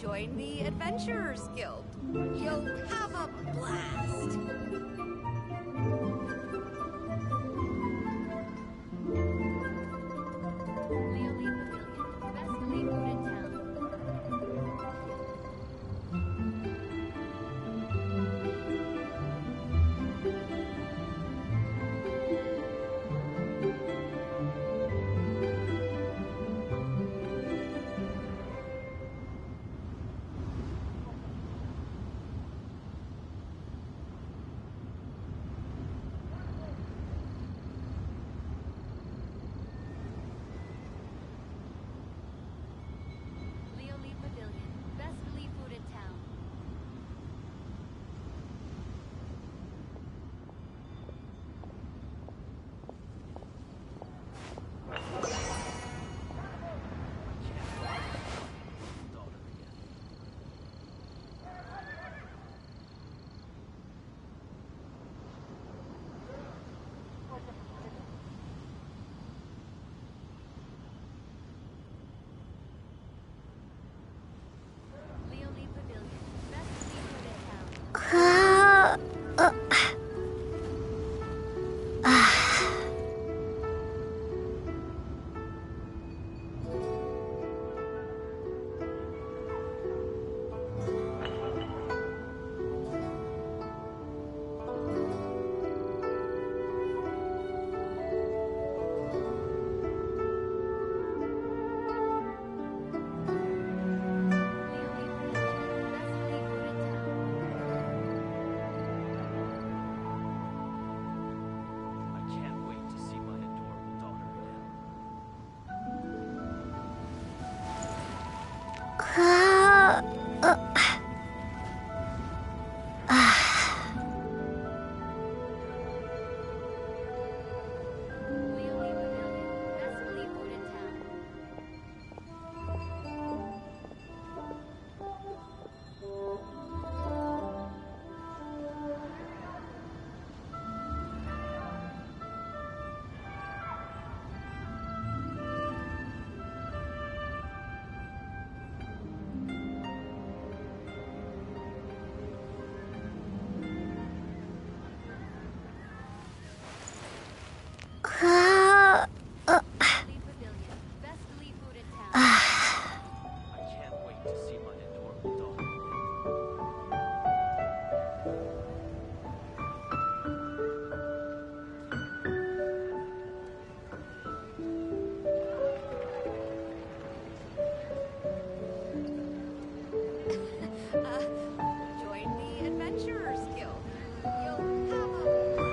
Join the Adventurers Guild. You'll have a blast. Join the Adventurers Guild. You'll have a blast.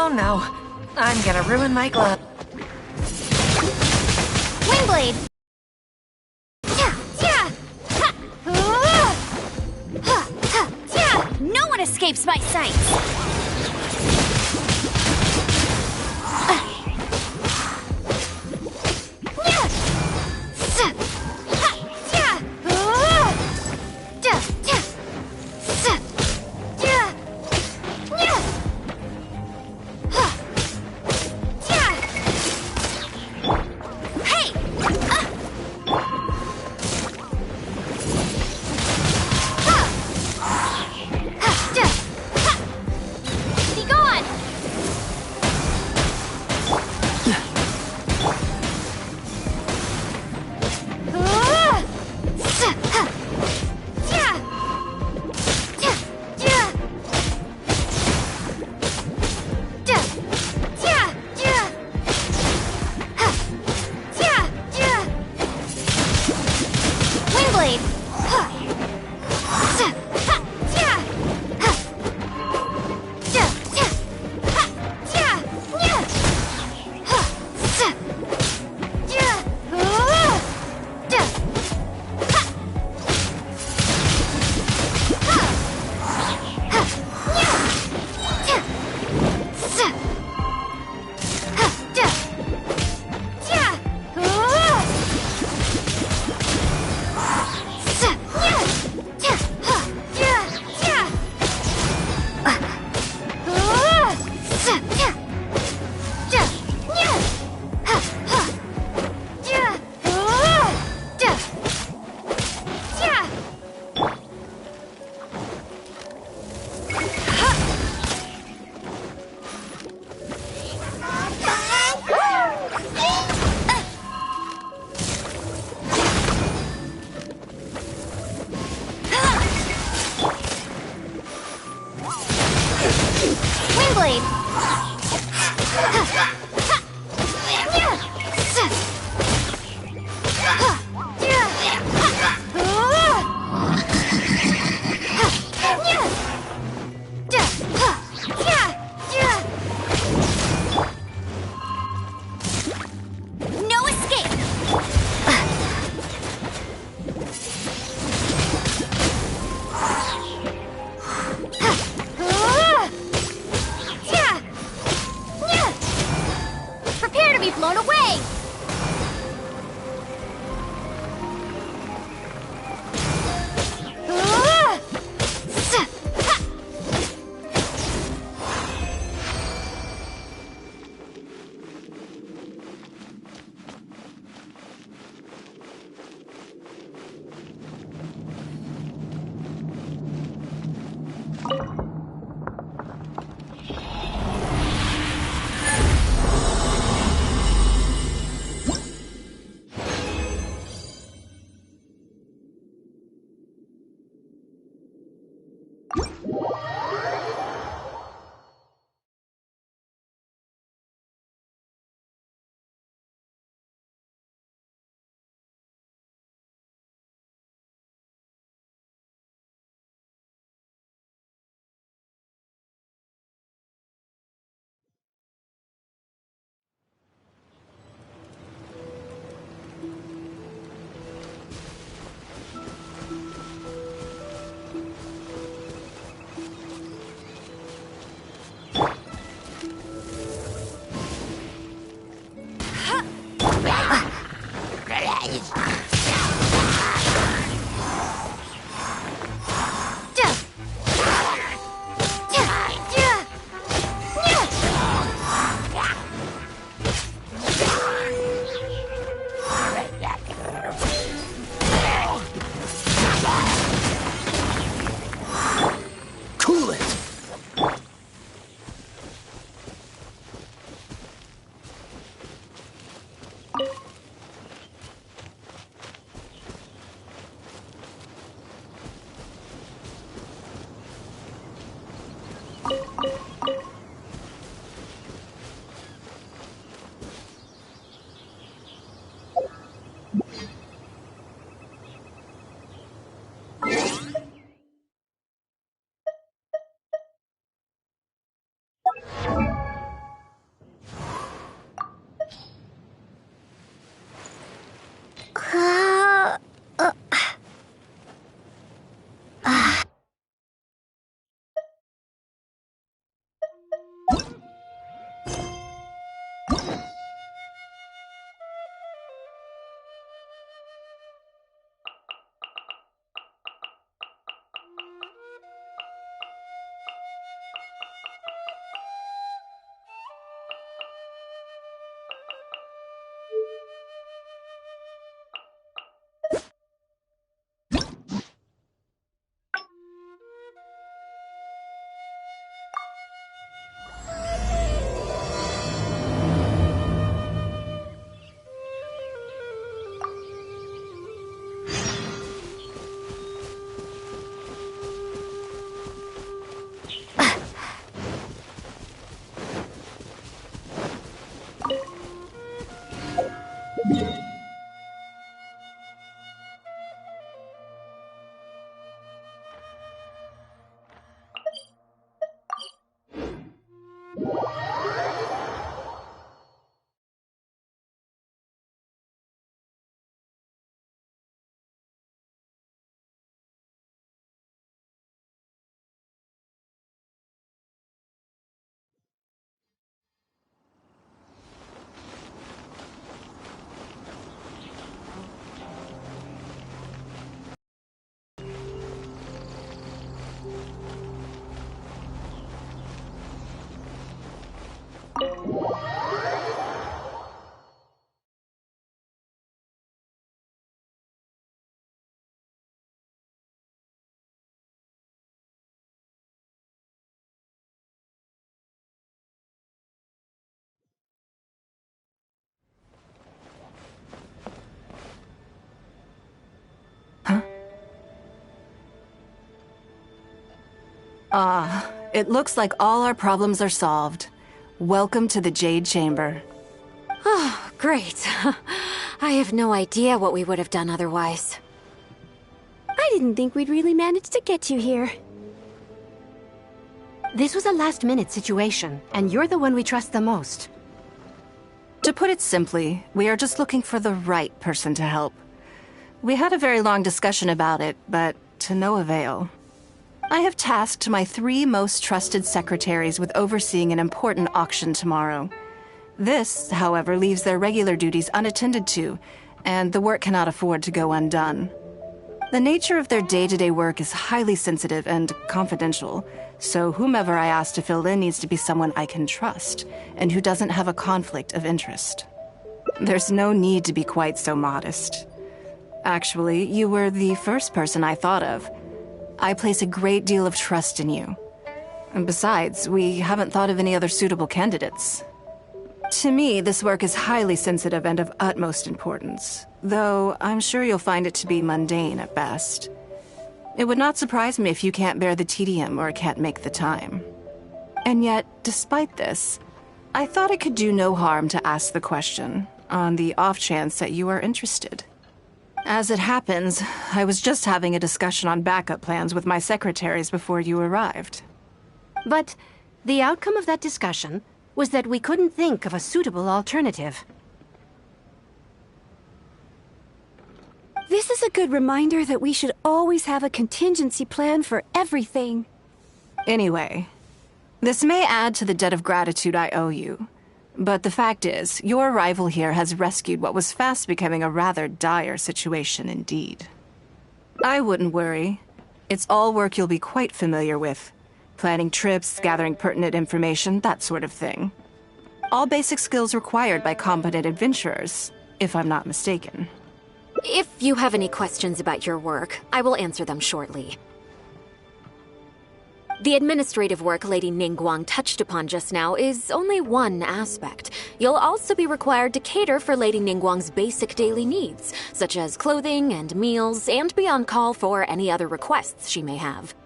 Oh no, I'm gonna ruin my glove. Windblade! No one escapes my sights! Cool it! It looks like all our problems are solved. Welcome to the Jade Chamber. Oh, great. I have no idea what we would have done otherwise. I didn't think we'd really manage to get you here. This was a last-minute situation, and you're the one we trust the most. To put it simply, we are just looking for the right person to help. We had a very long discussion about it, but to no avail. I have tasked my 3 most trusted secretaries with overseeing an important auction tomorrow. This, however, leaves their regular duties unattended to, and the work cannot afford to go undone. The nature of their day-to-day work is highly sensitive and confidential, so whomever I ask to fill in needs to be someone I can trust, and who doesn't have a conflict of interest. There's no need to be quite so modest. Actually, you were the first person I thought of. I place a great deal of trust in you. And besides, we haven't thought of any other suitable candidates. To me, this work is highly sensitive and of utmost importance, though I'm sure you'll find it to be mundane at best. It would not surprise me if you can't bear the tedium or can't make the time. And yet, despite this, I thought it could do no harm to ask the question, on the off chance that you are interested. As it happens, I was just having a discussion on backup plans with my secretaries before you arrived. But the outcome of that discussion was that we couldn't think of a suitable alternative. This is a good reminder that we should always have a contingency plan for everything. Anyway, this may add to the debt of gratitude I owe you, But the fact is, your arrival here has rescued what was fast becoming a rather dire situation indeed. I wouldn't worry. It's all work you'll be quite familiar with. Planning trips, gathering pertinent information, that sort of thing. All basic skills required by competent adventurers, if I'm not mistaken. If you have any questions about your work, I will answer them shortly. The administrative work Lady Ningguang touched upon just now is only one aspect. You'll also be required to cater for Lady Ningguang's basic daily needs, such as clothing and meals, and be on call for any other requests she may have.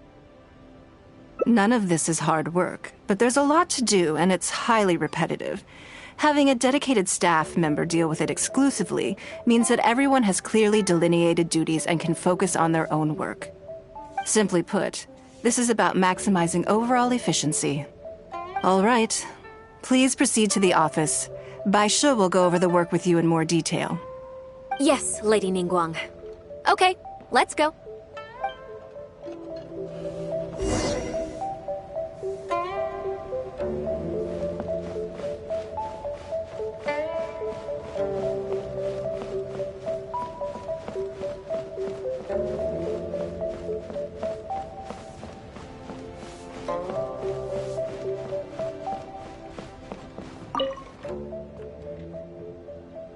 None of this is hard work, but there's a lot to do, and it's highly repetitive. Having a dedicated staff member deal with it exclusively means that everyone has clearly delineated duties and can focus on their own work. Simply put, this is about maximizing overall efficiency. All right. Please proceed to the office. Bai Shi will go over the work with you in more detail. Yes, Lady Ningguang. Okay, let's go.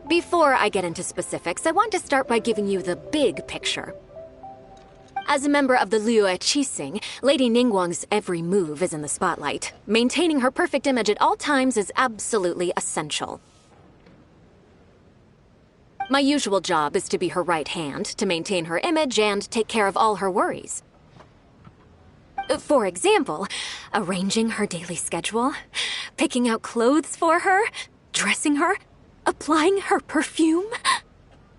Before I get into specifics, I want to start by giving you the big picture. As a member of the Liyue Qixing, Lady Ningguang's every move is in the spotlight. Maintaining her perfect image at all times is absolutely essential. My usual job is to be her right hand, to maintain her image and take care of all her worries. For example, arranging her daily schedule, picking out clothes for her, dressing her, applying her perfume?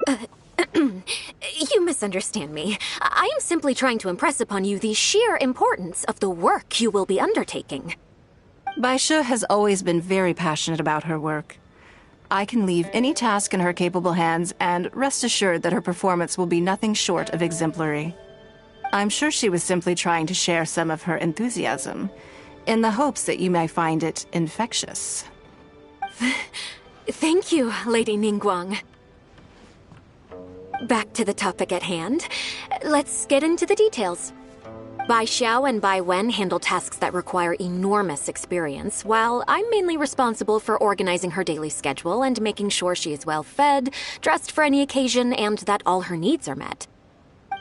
You misunderstand me. I am simply trying to impress upon you the sheer importance of the work you will be undertaking. Bai Shi has always been very passionate about her work. I can leave any task in her capable hands and rest assured that her performance will be nothing short of exemplary. I'm sure she was simply trying to share some of her enthusiasm, in the hopes that you may find it infectious. Thank you, Lady Ningguang. Back to the topic at hand. Let's get into the details. Bai Xiao and Bai Wen handle tasks that require enormous experience, while I'm mainly responsible for organizing her daily schedule and making sure she is well fed, dressed for any occasion, and that all her needs are met.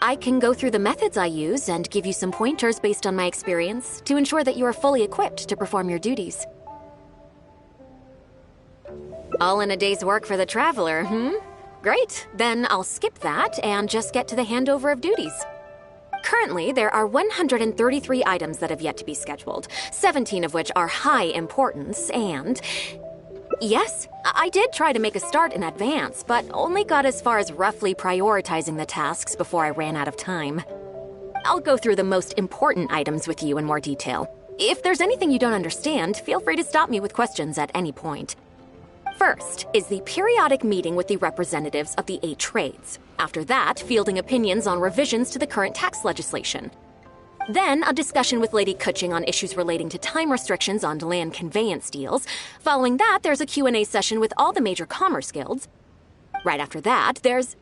I can go through the methods I use and give you some pointers based on my experience to ensure that you are fully equipped to perform your duties. All in a day's work for the traveler, Great, then I'll skip that and just get to the handover of duties. Currently, there are 133 items that have yet to be scheduled, 17 of which are high importance, and... Yes, I did try to make a start in advance, but only got as far as roughly prioritizing the tasks before I ran out of time. I'll go through the most important items with you in more detail. If there's anything you don't understand, feel free to stop me with questions at any point. First is the periodic meeting with the representatives of the 8 trades. After that, fielding opinions on revisions to the current tax legislation. Then, a discussion with Lady Kuching on issues relating to time restrictions on land conveyance deals. Following that, there's a Q&A session with all the major commerce guilds. Right after that, there's...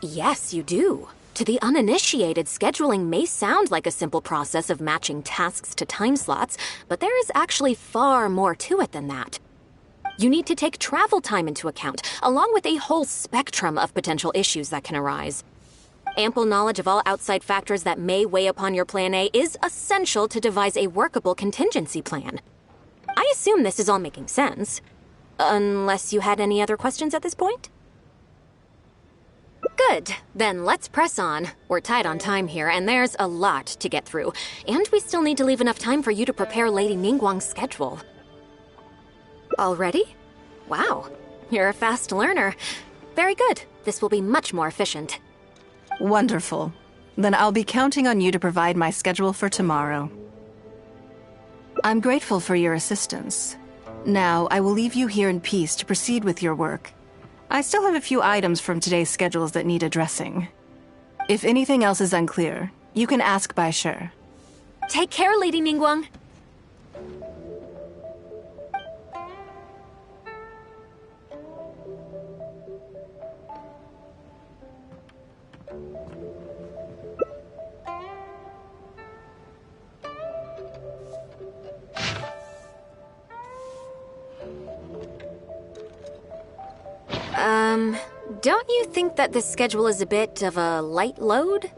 Yes, you do. To the uninitiated, scheduling may sound like a simple process of matching tasks to time slots, but there is actually far more to it than that. You need to take travel time into account, along with a whole spectrum of potential issues that can arise. Ample knowledge of all outside factors that may weigh upon your Plan A is essential to devise a workable contingency plan. I assume this is all making sense. Unless you had any other questions at this point? Good. Then let's press on. We're tight on time here, and there's a lot to get through. And we still need to leave enough time for you to prepare Lady Ningguang's schedule. Already? Wow. You're a fast learner. Very good. This will be much more efficient. Wonderful. Then I'll be counting on you to provide my schedule for tomorrow. I'm grateful for your assistance. Now, I will leave you here in peace to proceed with your work. I still have a few items from today's schedules that need addressing. If anything else is unclear, you can ask Bai Shi. Take care, Lady Ningguang. Don't you think that this schedule is a bit of a light load?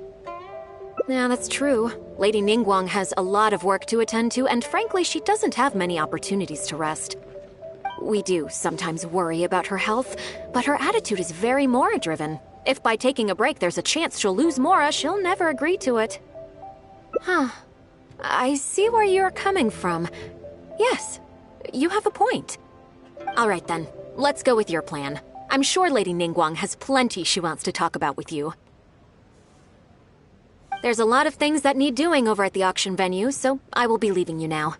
Yeah, that's true. Lady Ningguang has a lot of work to attend to, and frankly, she doesn't have many opportunities to rest. We do sometimes worry about her health, but her attitude is very Mora-driven. If by taking a break there's a chance she'll lose Mora, she'll never agree to it. Huh. I see where you're coming from. Yes, you have a point. All right then, let's go with your plan. I'm sure Lady Ningguang has plenty she wants to talk about with you. There's a lot of things that need doing over at the auction venue, so I will be leaving you now.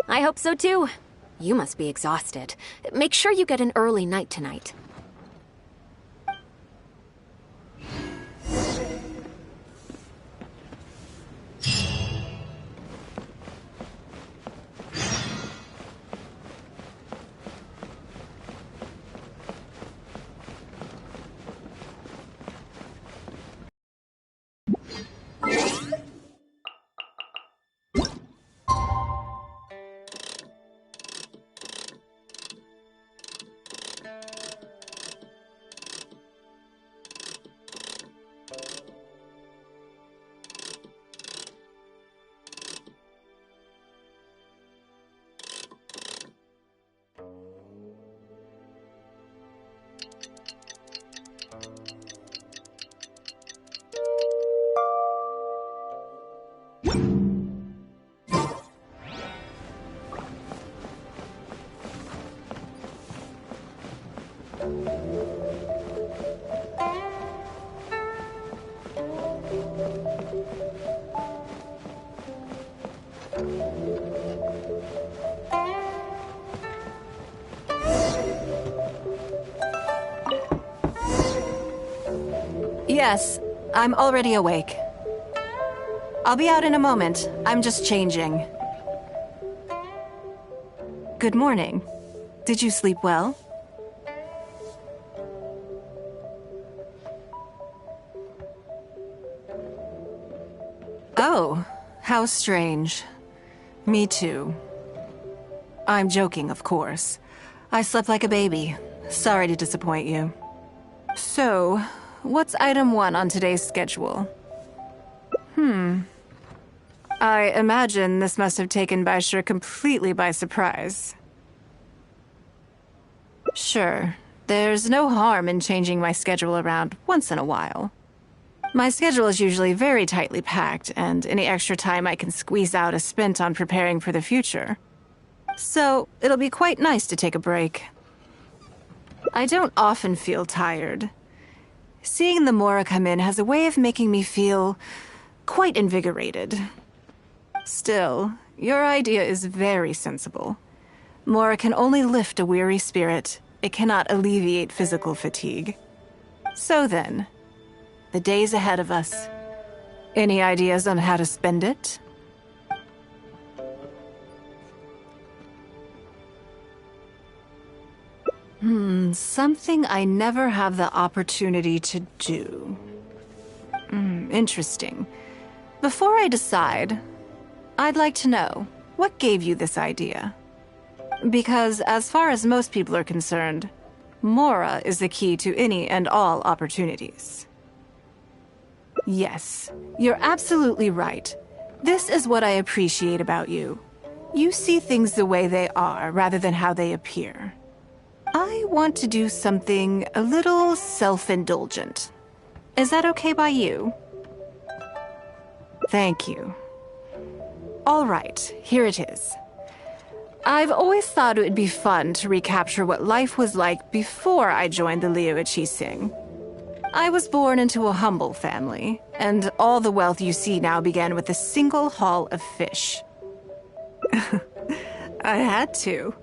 I hope so too. You must be exhausted. Make sure you get an early night tonight. Yes, I'm already awake. I'll be out in a moment. I'm just changing. Good morning. Did you sleep well? Oh, how strange. Me too. I'm joking, of course. I slept like a baby. Sorry to disappoint you. So, what's item 1 on today's schedule? I imagine this must have taken Baishir completely by surprise. Sure, there's no harm in changing my schedule around once in a while. My schedule is usually very tightly packed, and any extra time I can squeeze out is spent on preparing for the future. So, it'll be quite nice to take a break. I don't often feel tired. Seeing the Mora come in has a way of making me feel quite invigorated. Still, your idea is very sensible. Mora can only lift a weary spirit. It cannot alleviate physical fatigue. So then, the days ahead of us. Any ideas on how to spend it? Something I never have the opportunity to do. Interesting. Before I decide, I'd like to know, what gave you this idea? Because as far as most people are concerned, Mora is the key to any and all opportunities. Yes, you're absolutely right. This is what I appreciate about you. You see things the way they are, rather than how they appear. I want to do something a little self-indulgent. Is that okay by you? Thank you. All right, here it is. I've always thought it would be fun to recapture what life was like before I joined the Liu Sing. I was born into a humble family, and all the wealth you see now began with a single haul of fish. I had to.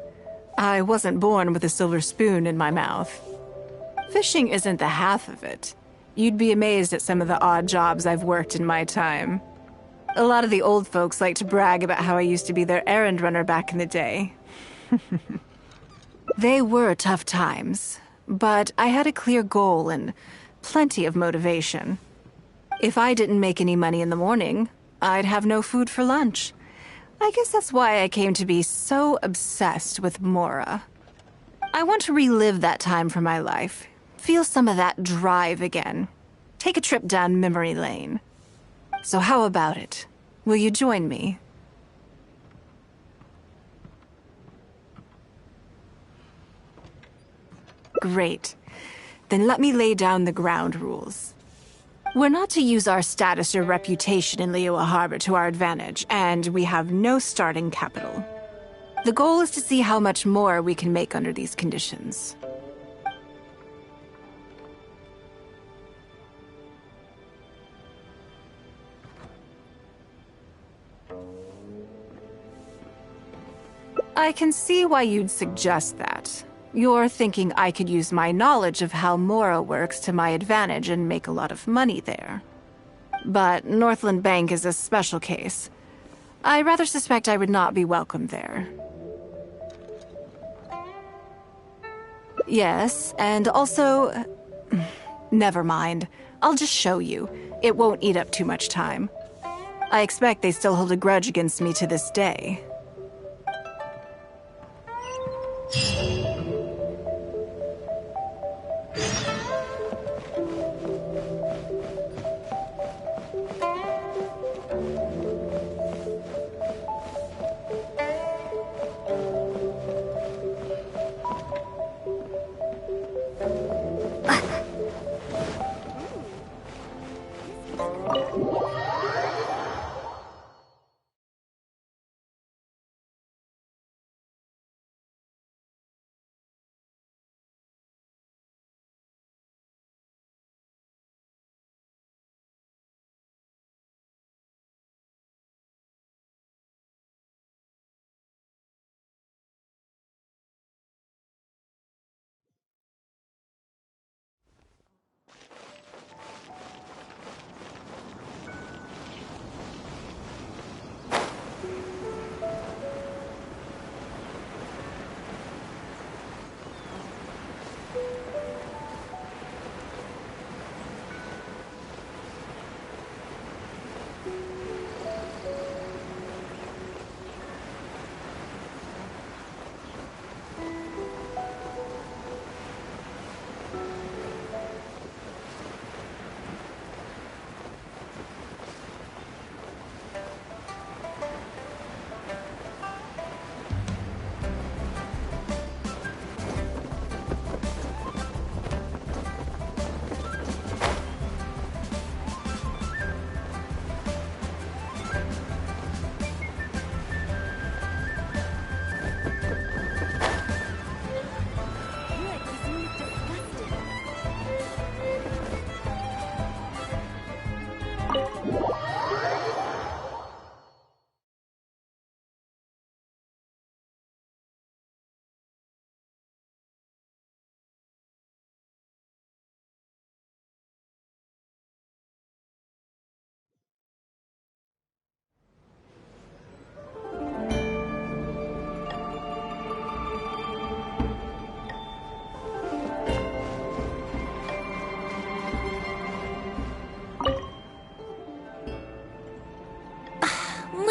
I wasn't born with a silver spoon in my mouth. Fishing isn't the half of it. You'd be amazed at some of the odd jobs I've worked in my time. A lot of the old folks like to brag about how I used to be their errand runner back in the day. They were tough times, but I had a clear goal and plenty of motivation. If I didn't make any money in the morning, I'd have no food for lunch. I guess that's why I came to be so obsessed with Mora. I want to relive that time for my life, feel some of that drive again. Take a trip down memory lane. So how about it? Will you join me? Great. Then let me lay down the ground rules. We're not to use our status or reputation in Liyue Harbor to our advantage, and we have no starting capital. The goal is to see how much more we can make under these conditions. I can see why you'd suggest that. You're thinking I could use my knowledge of how Mora works to my advantage and make a lot of money there. But Northland Bank is a special case. I rather suspect I would not be welcome there. Yes, and also... Never mind. I'll just show you. It won't eat up too much time. I expect they still hold a grudge against me to this day.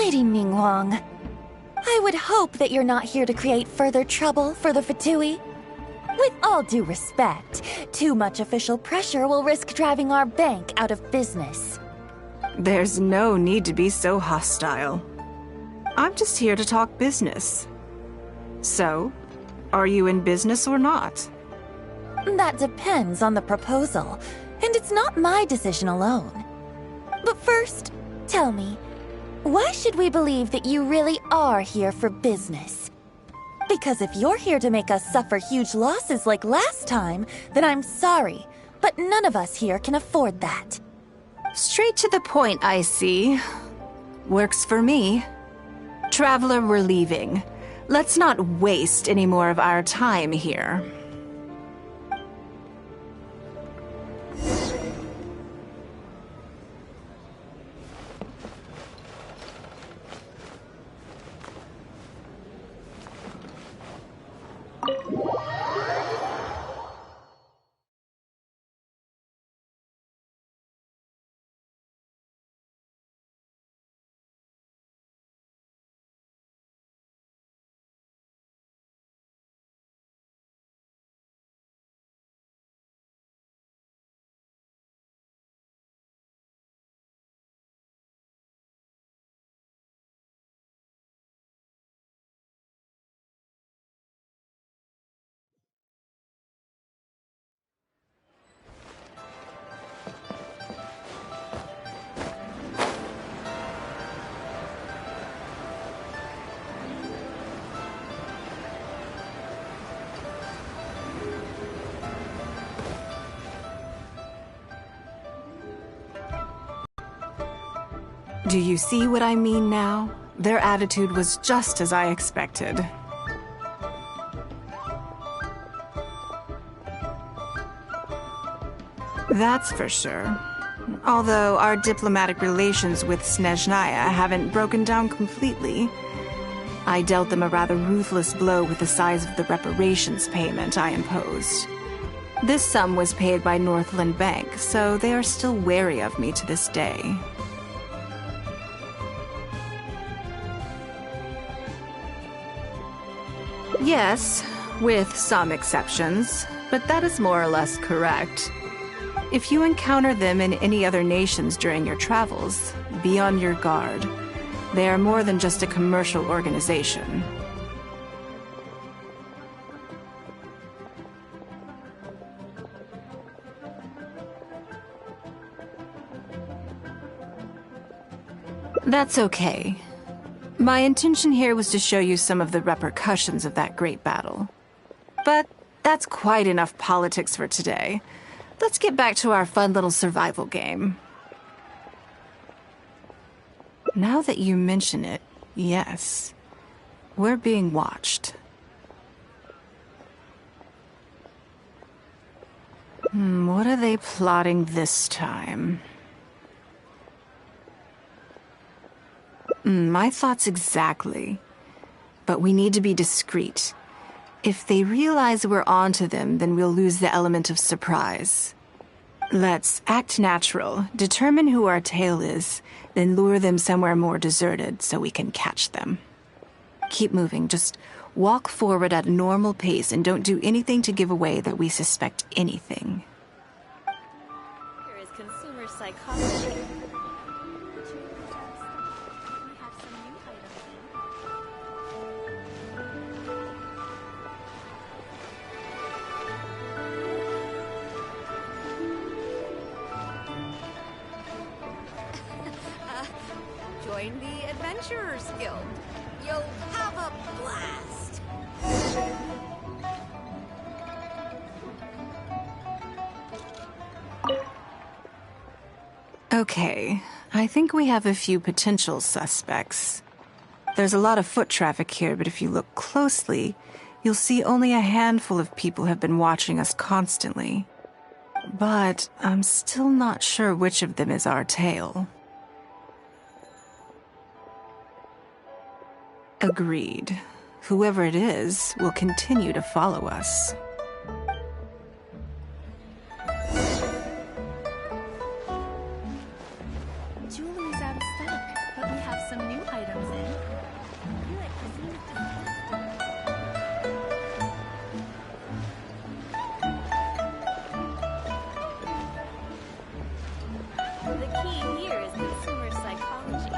Lady Minglong, I would hope that you're not here to create further trouble for the Fatui. With all due respect, too much official pressure will risk driving our bank out of business. There's no need to be so hostile. I'm just here to talk business. So, are you in business or not? That depends on the proposal, and it's not my decision alone. But first, tell me, why should we believe that you really are here for business? Because if you're here to make us suffer huge losses like last time, then I'm sorry, but none of us here can afford that. Straight to the point, I see. Works for me. Traveler, we're leaving. Let's not waste any more of our time here. Do you see what I mean now? Their attitude was just as I expected. That's for sure. Although our diplomatic relations with Snezhnaya haven't broken down completely. I dealt them a rather ruthless blow with the size of the reparations payment I imposed. This sum was paid by Northland Bank, so they are still wary of me to this day. Yes, with some exceptions, but that is more or less correct. If you encounter them in any other nations during your travels, be on your guard. They are more than just a commercial organization. That's okay. My intention here was to show you some of the repercussions of that great battle. But that's quite enough politics for today. Let's get back to our fun little survival game. Now that you mention it, yes. We're being watched. What are they plotting this time? My thoughts exactly. But we need to be discreet. If they realize we're onto them, then we'll lose the element of surprise. Let's act natural, determine who our tail is, then lure them somewhere more deserted so we can catch them. Keep moving, just walk forward at a normal pace and don't do anything to give away that we suspect anything. Here is consumer psychology. Join the Adventurers Guild. You'll have a blast. Okay, I think we have a few potential suspects. There's a lot of foot traffic here, but if you look closely, you'll see only a handful of people have been watching us constantly. But I'm still not sure which of them is our tail. Agreed. Whoever it is will continue to follow us. Jewelry is out of stock, but we have some new items in. The key here is consumer psychology.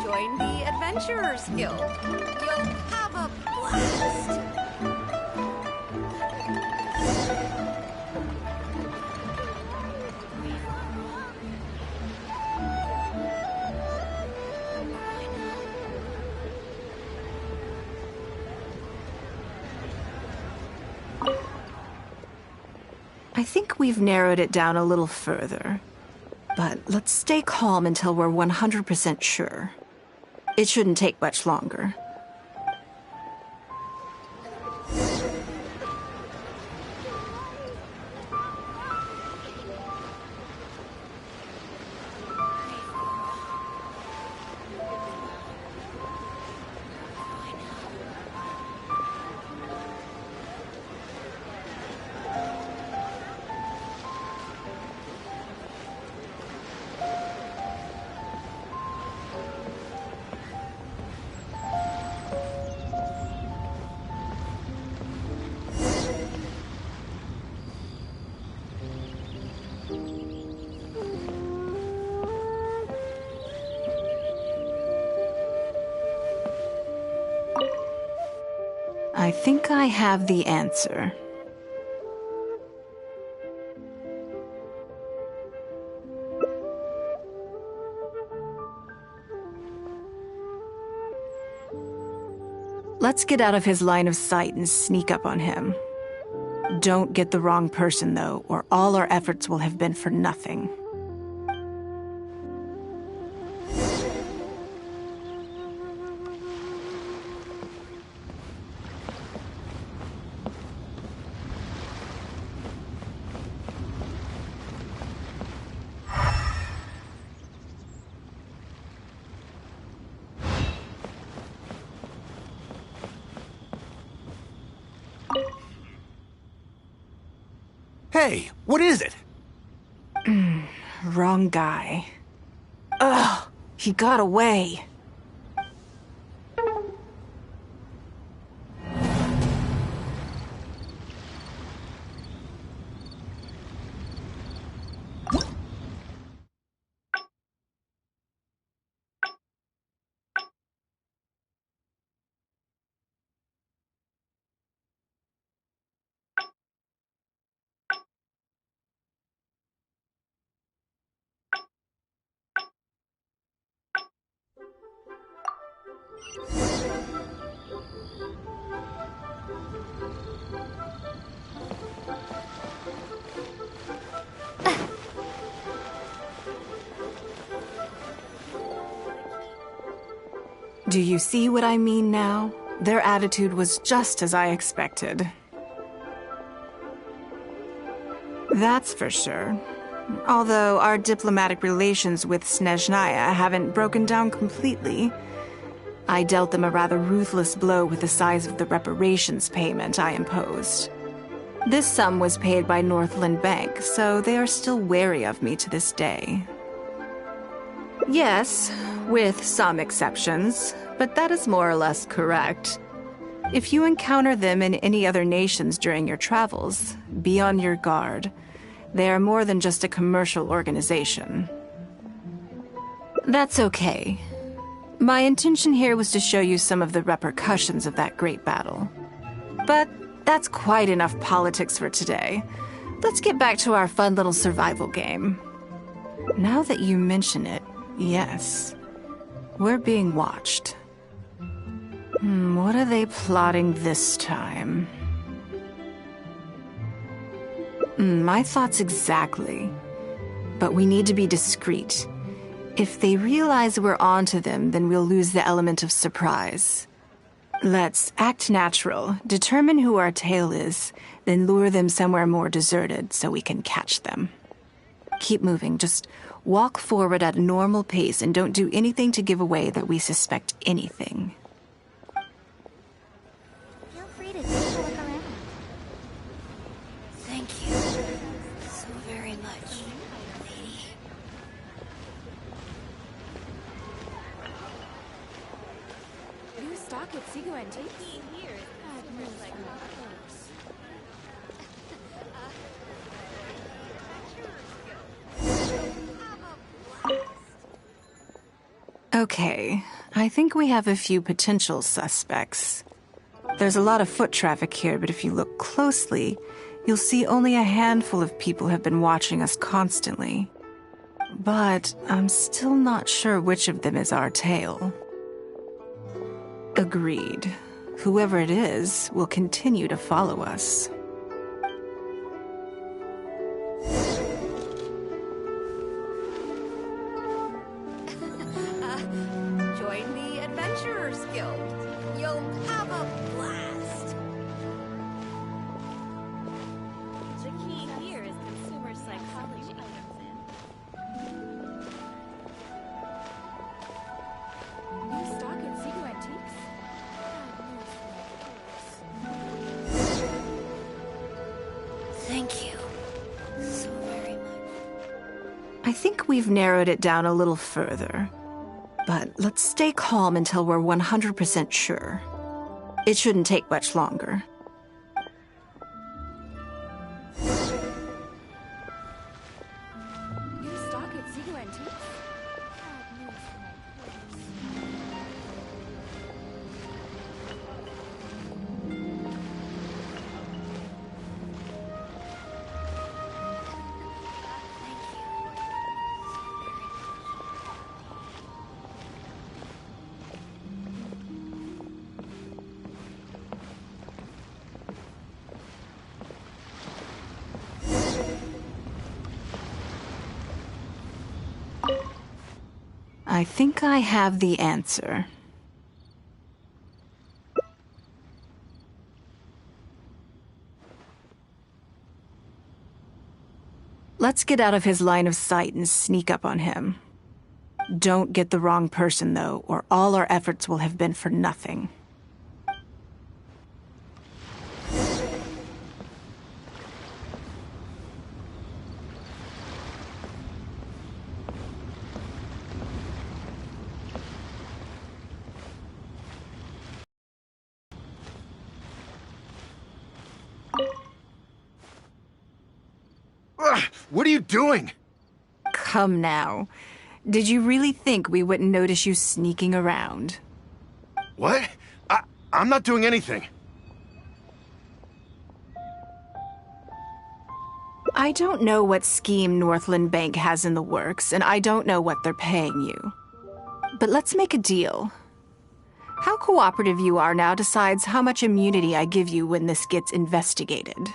Join the Adventurers Guild. You'll have a blast. I think we've narrowed it down a little further. But let's stay calm until we're 100% sure. It shouldn't take much longer. I think I have the answer. Let's get out of his line of sight and sneak up on him. Don't get the wrong person, though, or all our efforts will have been for nothing. Hey, what is it? Wrong guy. Ugh, he got away. Do you see what I mean now? Their attitude was just as I expected. That's for sure. Although our diplomatic relations with Snezhnaya haven't broken down completely. I dealt them a rather ruthless blow with the size of the reparations payment I imposed. This sum was paid by Northland Bank, so they are still wary of me to this day. Yes, with some exceptions, but that is more or less correct. If you encounter them in any other nations during your travels, be on your guard. They are more than just a commercial organization. That's okay. My intention here was to show you some of the repercussions of that great battle. But that's quite enough politics for today. Let's get back to our fun little survival game. Now that you mention it, yes. We're being watched. What are they plotting this time? My thoughts exactly. But we need to be discreet. If they realize we're onto them, then we'll lose the element of surprise. Let's act natural, determine who our tail is, then lure them somewhere more deserted so we can catch them. Keep moving, just walk forward at a normal pace and don't do anything to give away that we suspect anything. Feel free to take a look around. Thank you so very much, lady. New stock at Seago Antiques? Okay, I think we have a few potential suspects. There's a lot of foot traffic here, but if you look closely, you'll see only a handful of people have been watching us constantly. But I'm still not sure which of them is our tail. Agreed. Whoever it is will continue to follow us. Join the Adventurers Guild. You'll have a blast. The key here is consumer psychology. New stock at Seago Antiques? Thank you so very much. I think we've narrowed it down a little further. But let's stay calm until we're 100% sure. It shouldn't take much longer. New stock at Seago Antiques? I think I have the answer. Let's get out of his line of sight and sneak up on him. Don't get the wrong person, though, or all our efforts will have been for nothing. What are you doing? Come now. Did you really think we wouldn't notice you sneaking around? What? I'm not doing anything. I don't know what scheme Northland Bank has in the works, and I don't know what they're paying you. But let's make a deal. How cooperative you are now decides how much immunity I give you when this gets investigated.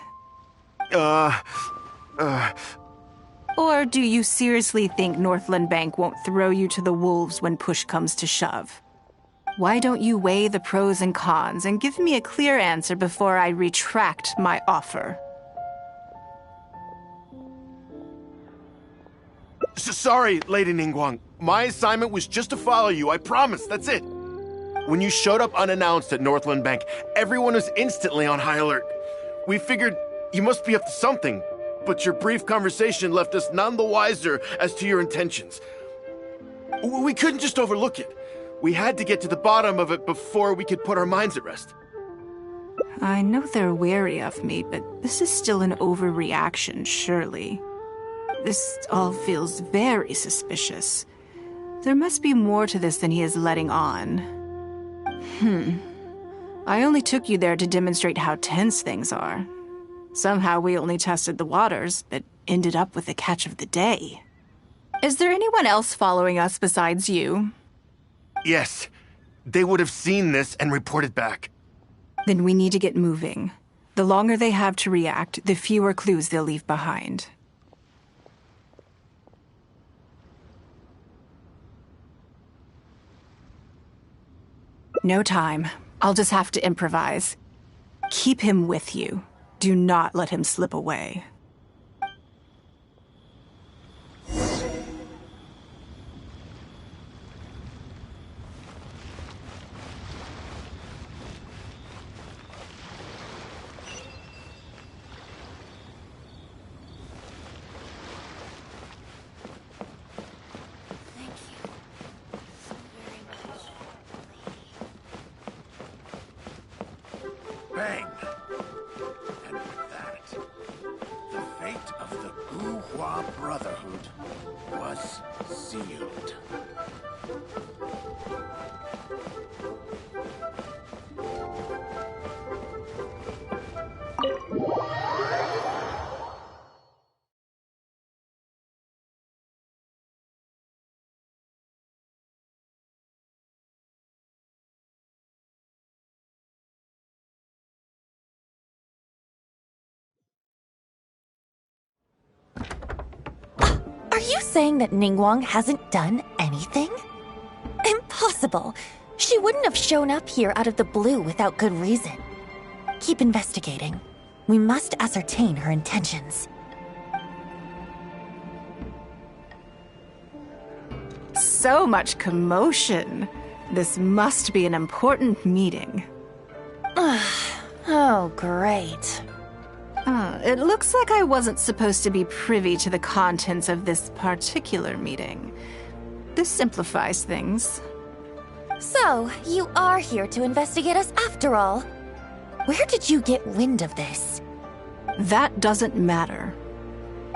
Or do you seriously think Northland Bank won't throw you to the wolves when push comes to shove? Why don't you weigh the pros and cons and give me a clear answer before I retract my offer? Sorry, Lady Ningguang. My assignment was just to follow you, I promise, that's it. When you showed up unannounced at Northland Bank, everyone was instantly on high alert. We figured you must be up to something, but your brief conversation left us none the wiser as to your intentions. We couldn't just overlook it. We had to get to the bottom of it before we could put our minds at rest. I know they're wary of me, but this is still an overreaction, surely. This all feels very suspicious. There must be more to this than he is letting on. I only took you there to demonstrate how tense things are. Somehow we only tested the waters, but ended up with the catch of the day. Is there anyone else following us besides you? Yes. They would have seen this and reported back. Then we need to get moving. The longer they have to react, the fewer clues they'll leave behind. No time. I'll just have to improvise. Keep him with you. Do not let him slip away. Bang! And with that, the fate of the Guhua Brotherhood was sealed. Are you saying that Ningguang hasn't done anything? Impossible! She wouldn't have shown up here out of the blue without good reason. Keep investigating. We must ascertain her intentions. So much commotion. This must be an important meeting. Oh, great. It looks like I wasn't supposed to be privy to the contents of this particular meeting. This simplifies things. So, you are here to investigate us after all. Where did you get wind of this? That doesn't matter.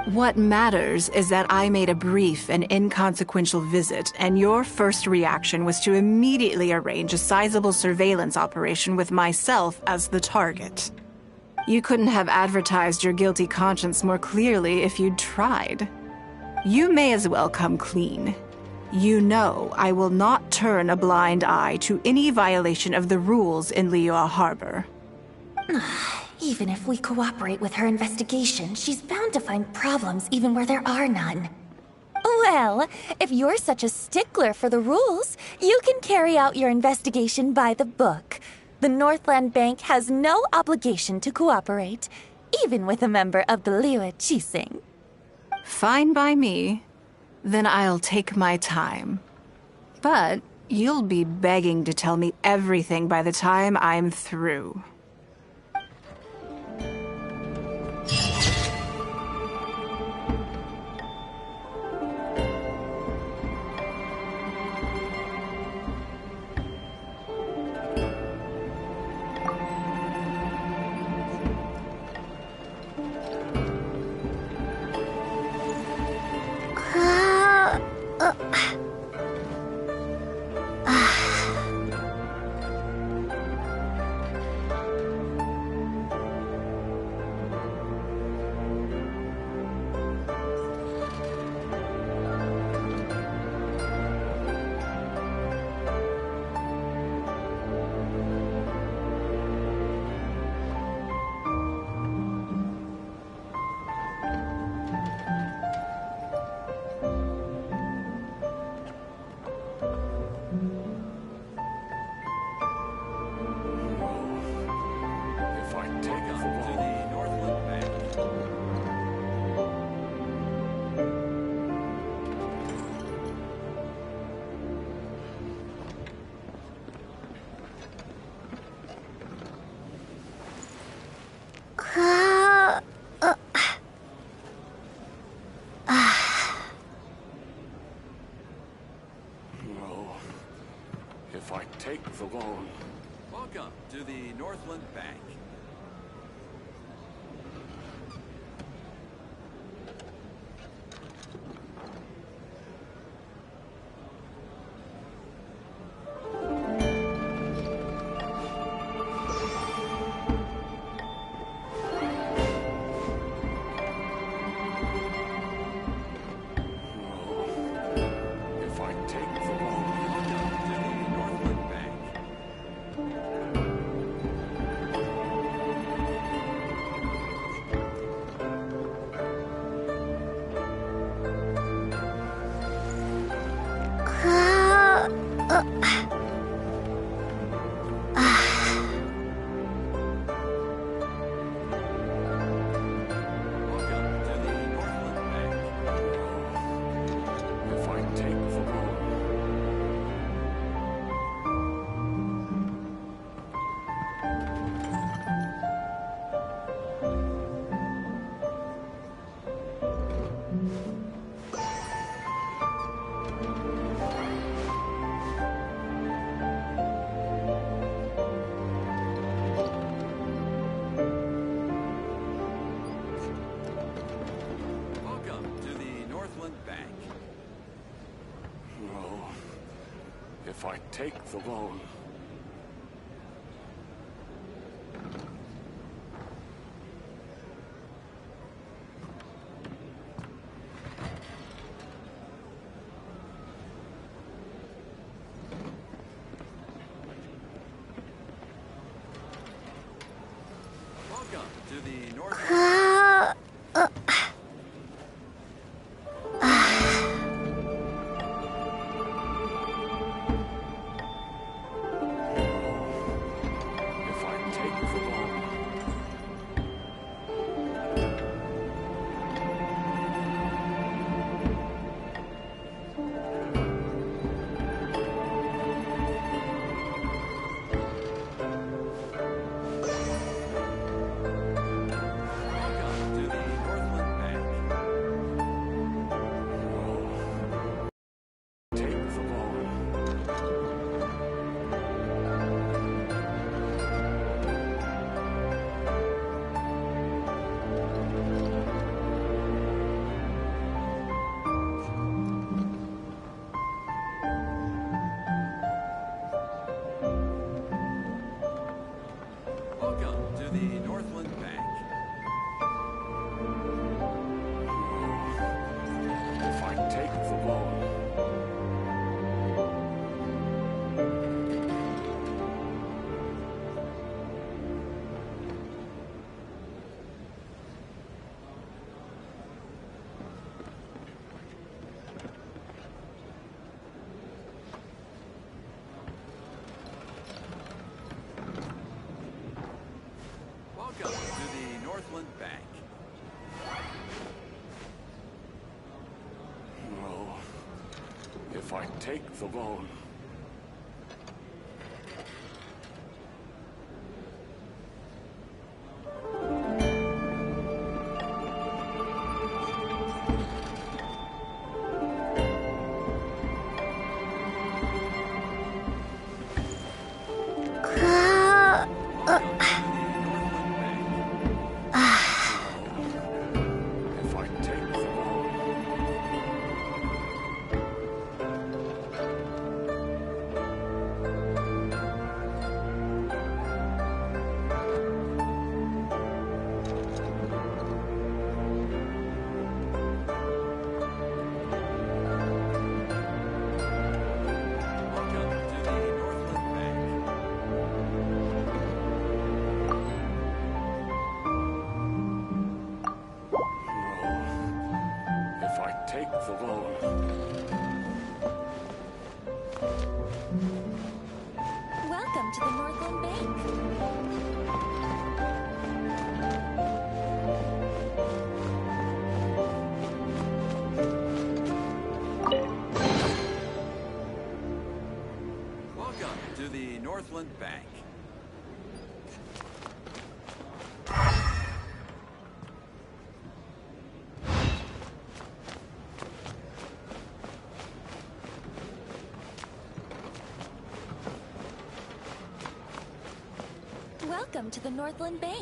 What matters is that I made a brief and inconsequential visit, and your first reaction was to immediately arrange a sizable surveillance operation with myself as the target. You couldn't have advertised your guilty conscience more clearly if you'd tried. You may as well come clean. You know I will not turn a blind eye to any violation of the rules in Liyue Harbor. Even if we cooperate with her investigation, she's bound to find problems even where there are none. Well, if you're such a stickler for the rules, you can carry out your investigation by the book. The Northland Bank has no obligation to cooperate, even with a member of the Liyue Qixing. Fine by me. Then I'll take my time. But you'll be begging to tell me everything by the time I'm through. if I take the loan. Welcome to the Northland Bank. If I take the loan. Welcome to the North. Welcome to the Northland Bank. No. If I take the loan. Take the loan. Welcome to the Northland Bank. Welcome to the Northland Bank. Welcome to the Northland Bank.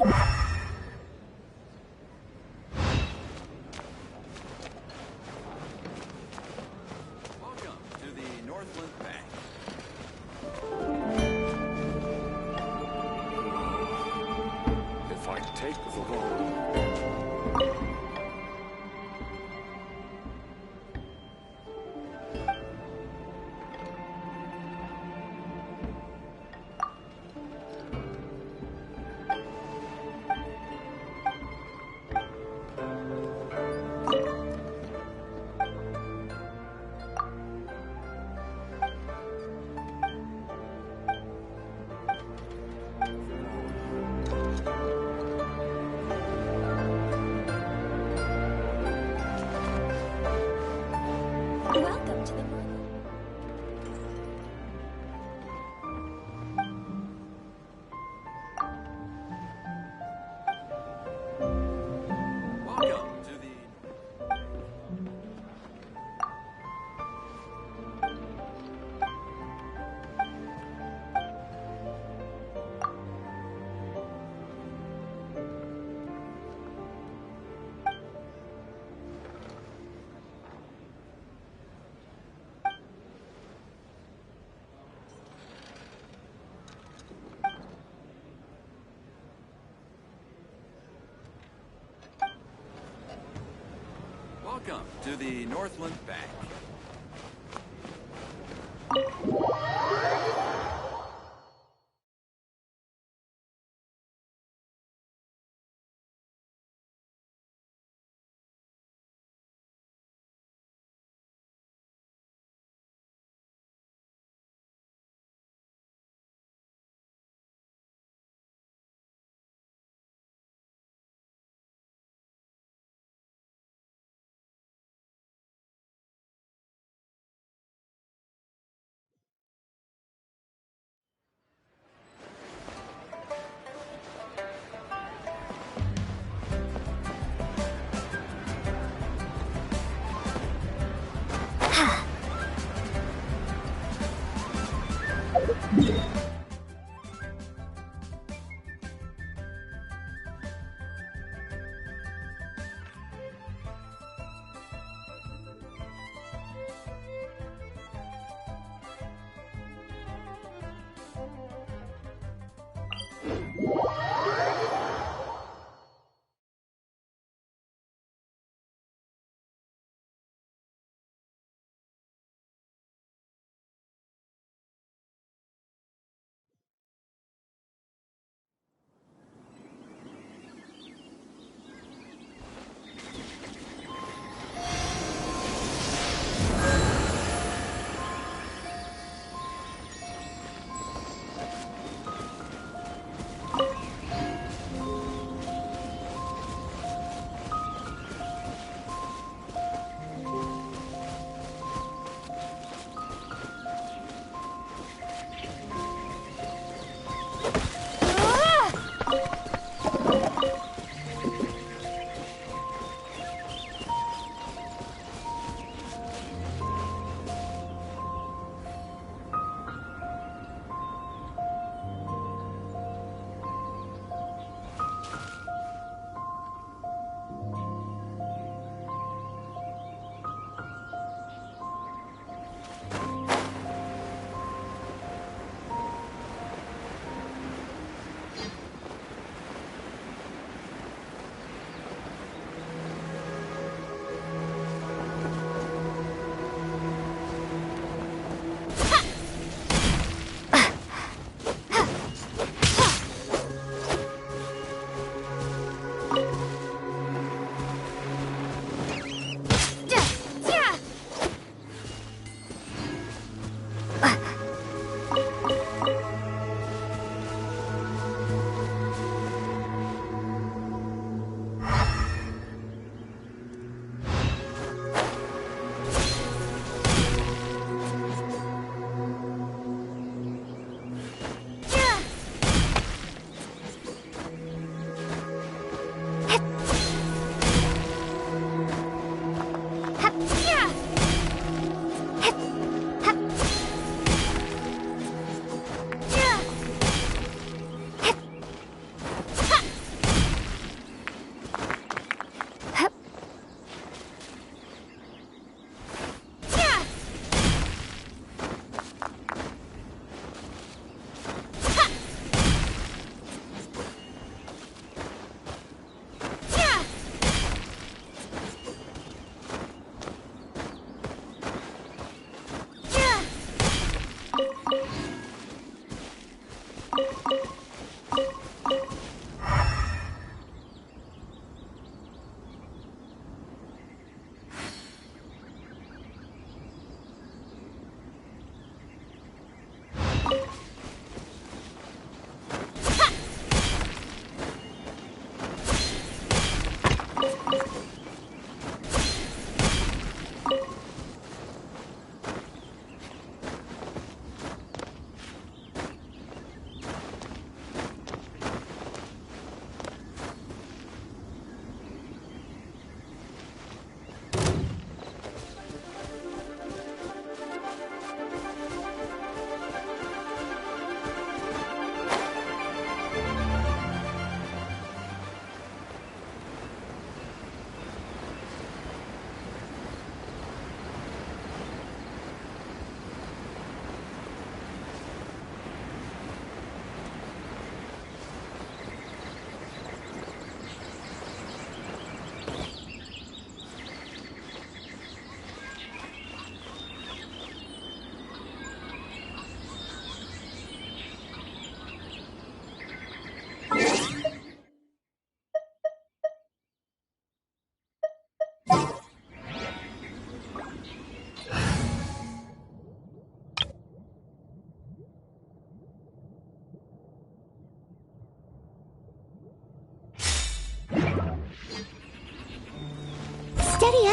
Welcome to the Northland Bank. If I take the loan, Welcome to the Northland. Welcome to the... Welcome to the Northland Bank.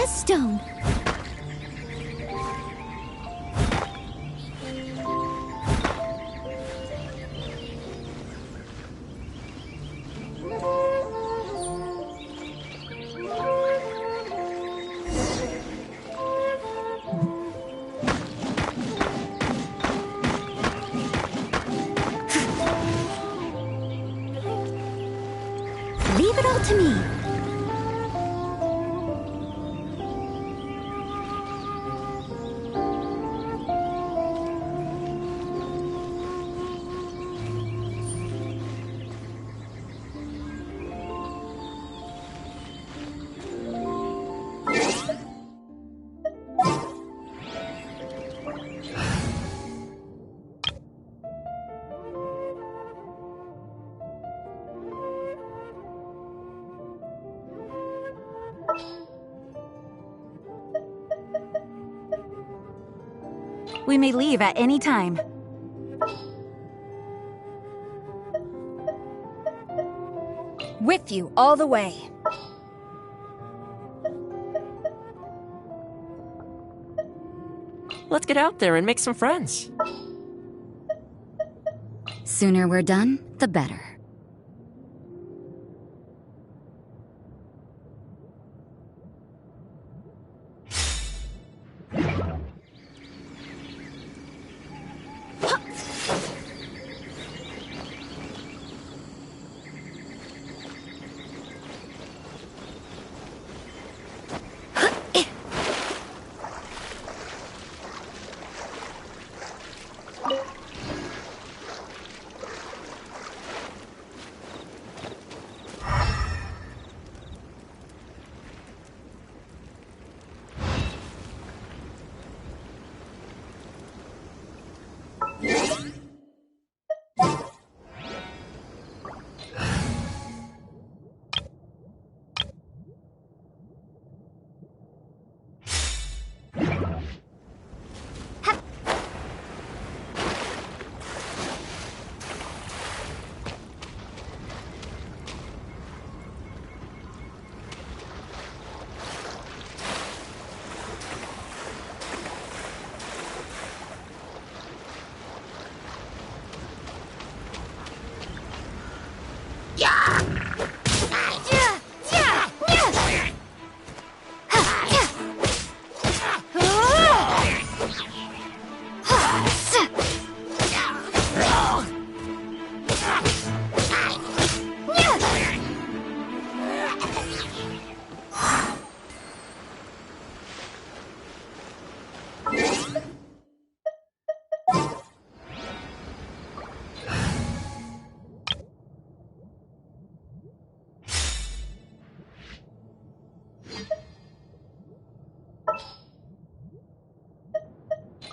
as stone. Leave it all to me. We may leave at any time. With you all the way. Let's get out there and make some friends. Sooner we're done, the better.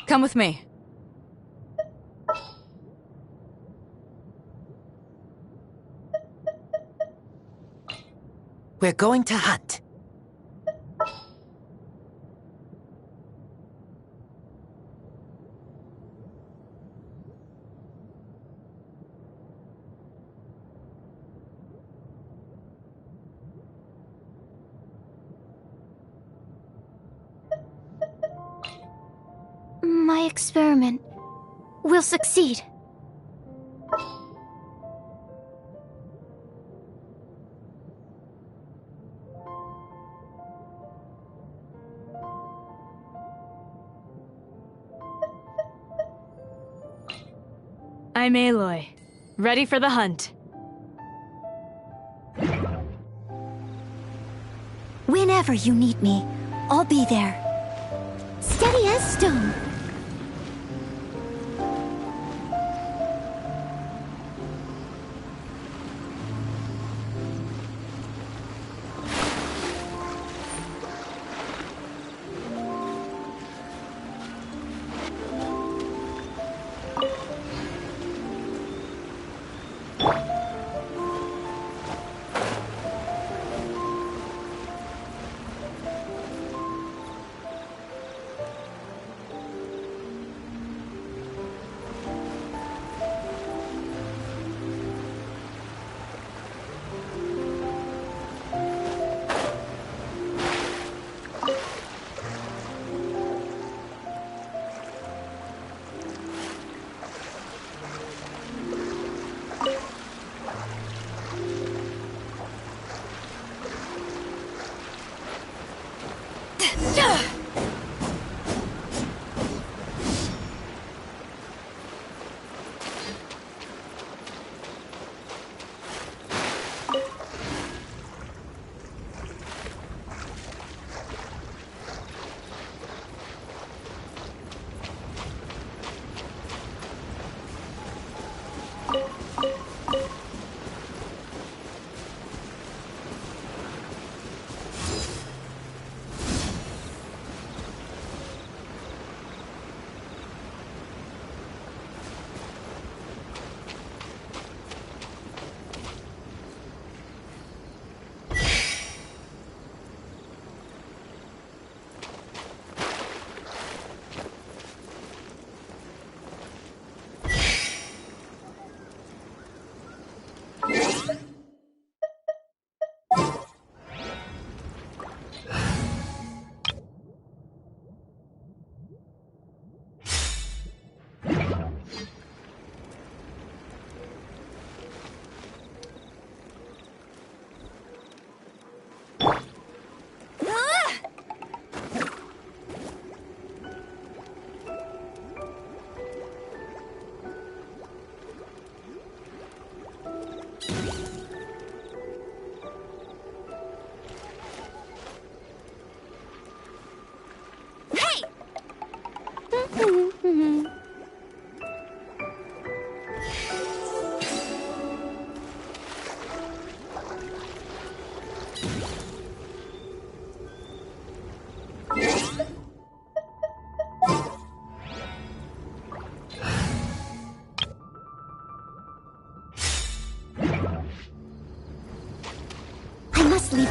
Come with me. We're going to hunt. My experiment will succeed. I'm Aloy, ready for the hunt. Whenever you need me, I'll be there. Steady as stone.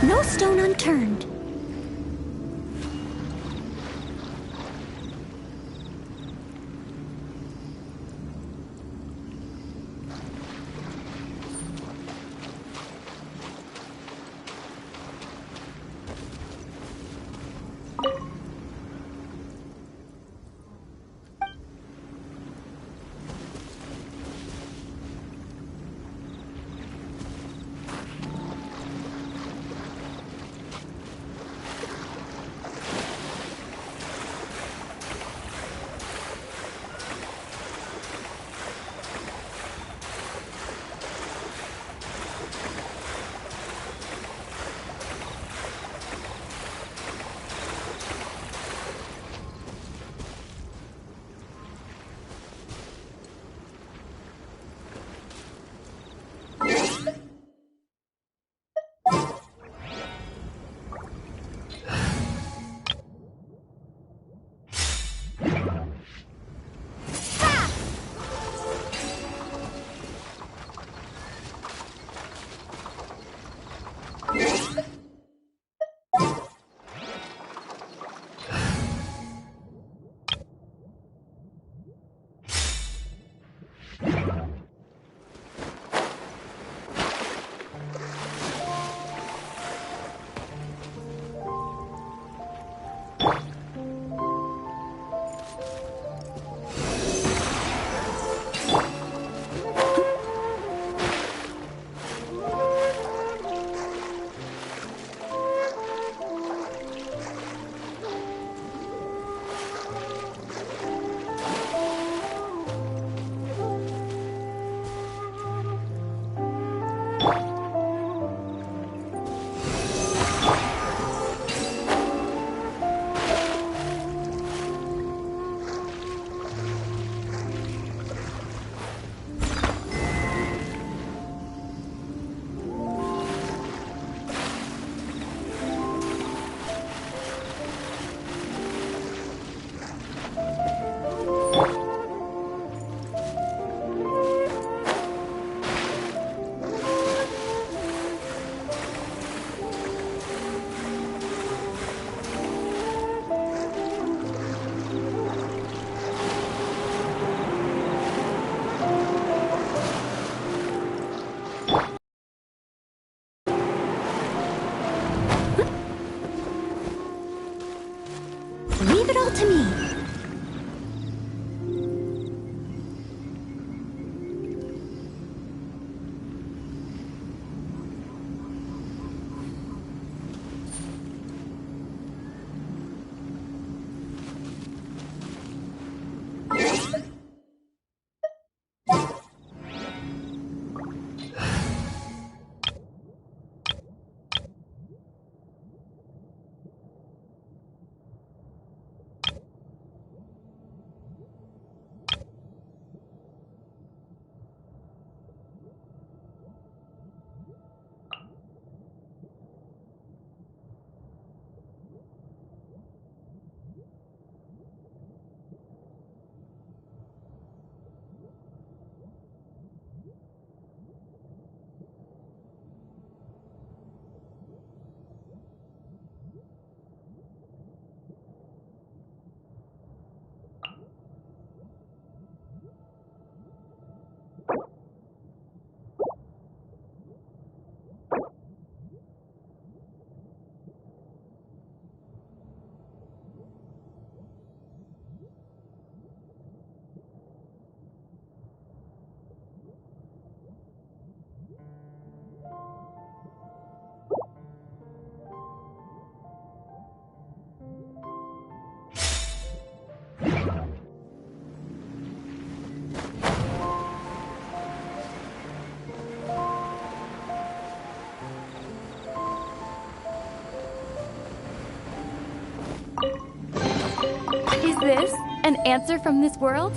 No stone unturned. Leave it all to me. Is this an answer from this world?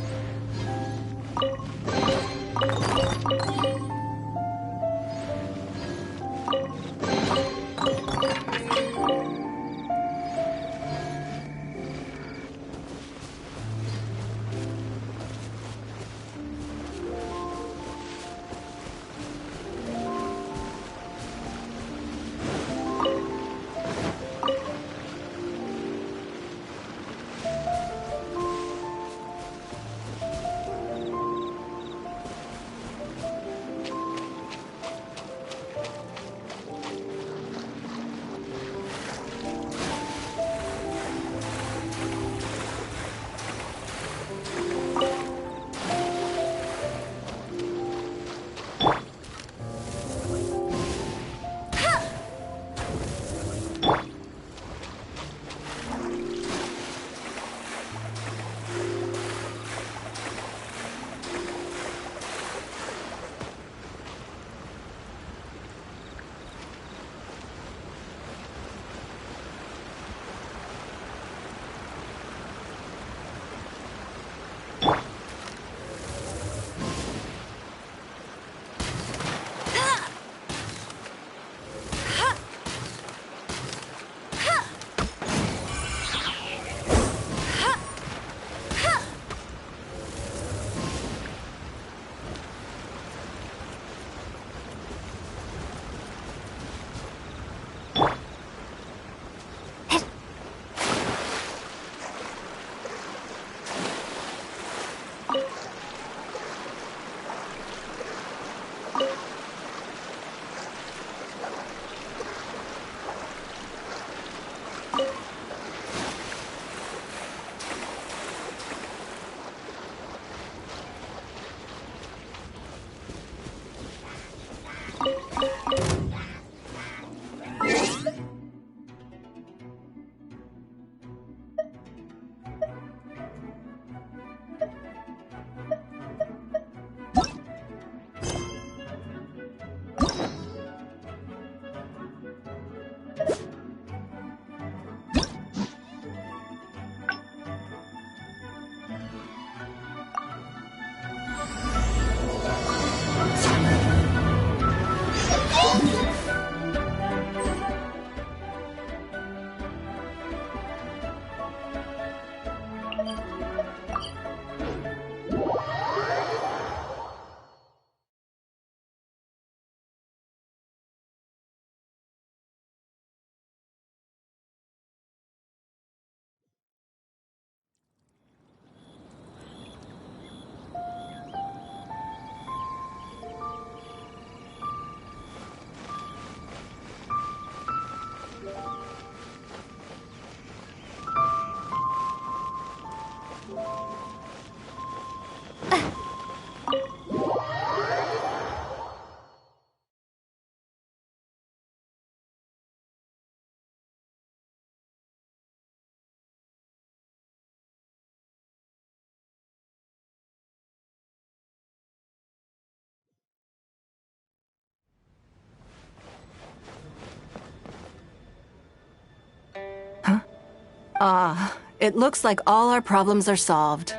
It looks like all our problems are solved.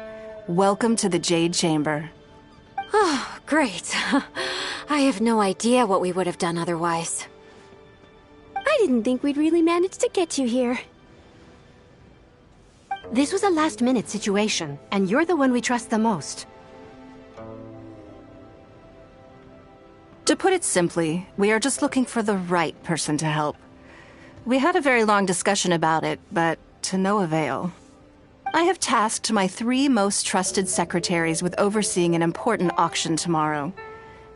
Welcome to the Jade Chamber. Oh, great. I have no idea what we would have done otherwise. I didn't think we'd really manage to get you here. This was a last-minute situation, and you're the one we trust the most. To put it simply, we are just looking for the right person to help. We had a very long discussion about it, but to no avail. I have tasked my 3 most trusted secretaries with overseeing an important auction tomorrow.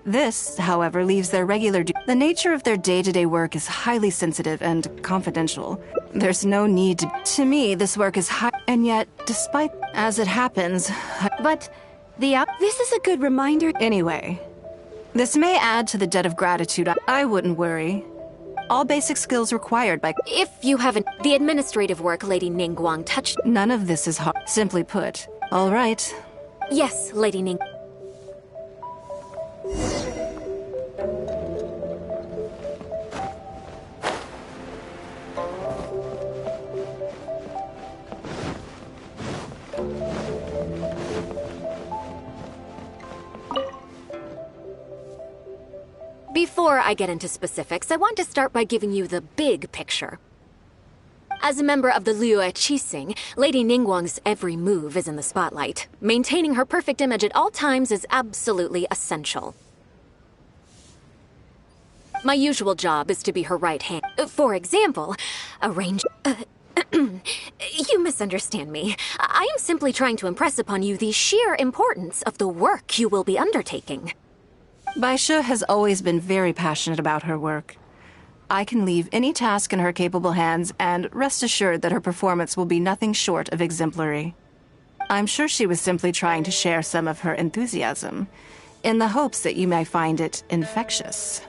This, however, leaves their regular The nature of their day-to-day work is highly sensitive and confidential. There's no need to... To me, this work is and yet, despite... As it happens... But this is a good reminder. Anyway, this may add to the debt of gratitude. I wouldn't worry. All basic skills required by... If you haven't... The administrative work Lady Ningguang touched... None of this is hard. Simply put. All right. Yes, Lady Ning... Before I get into specifics, I want to start by giving you the big picture. As a member of the Liyue Qixing, Lady Ningguang's every move is in the spotlight. Maintaining her perfect image at all times is absolutely essential. My usual job is to be her right hand. For example, arrange... You misunderstand me. I am simply trying to impress upon you the sheer importance of the work you will be undertaking. Baisha has always been very passionate about her work. I can leave any task in her capable hands and rest assured that her performance will be nothing short of exemplary. I'm sure she was simply trying to share some of her enthusiasm, in the hopes that you may find it infectious.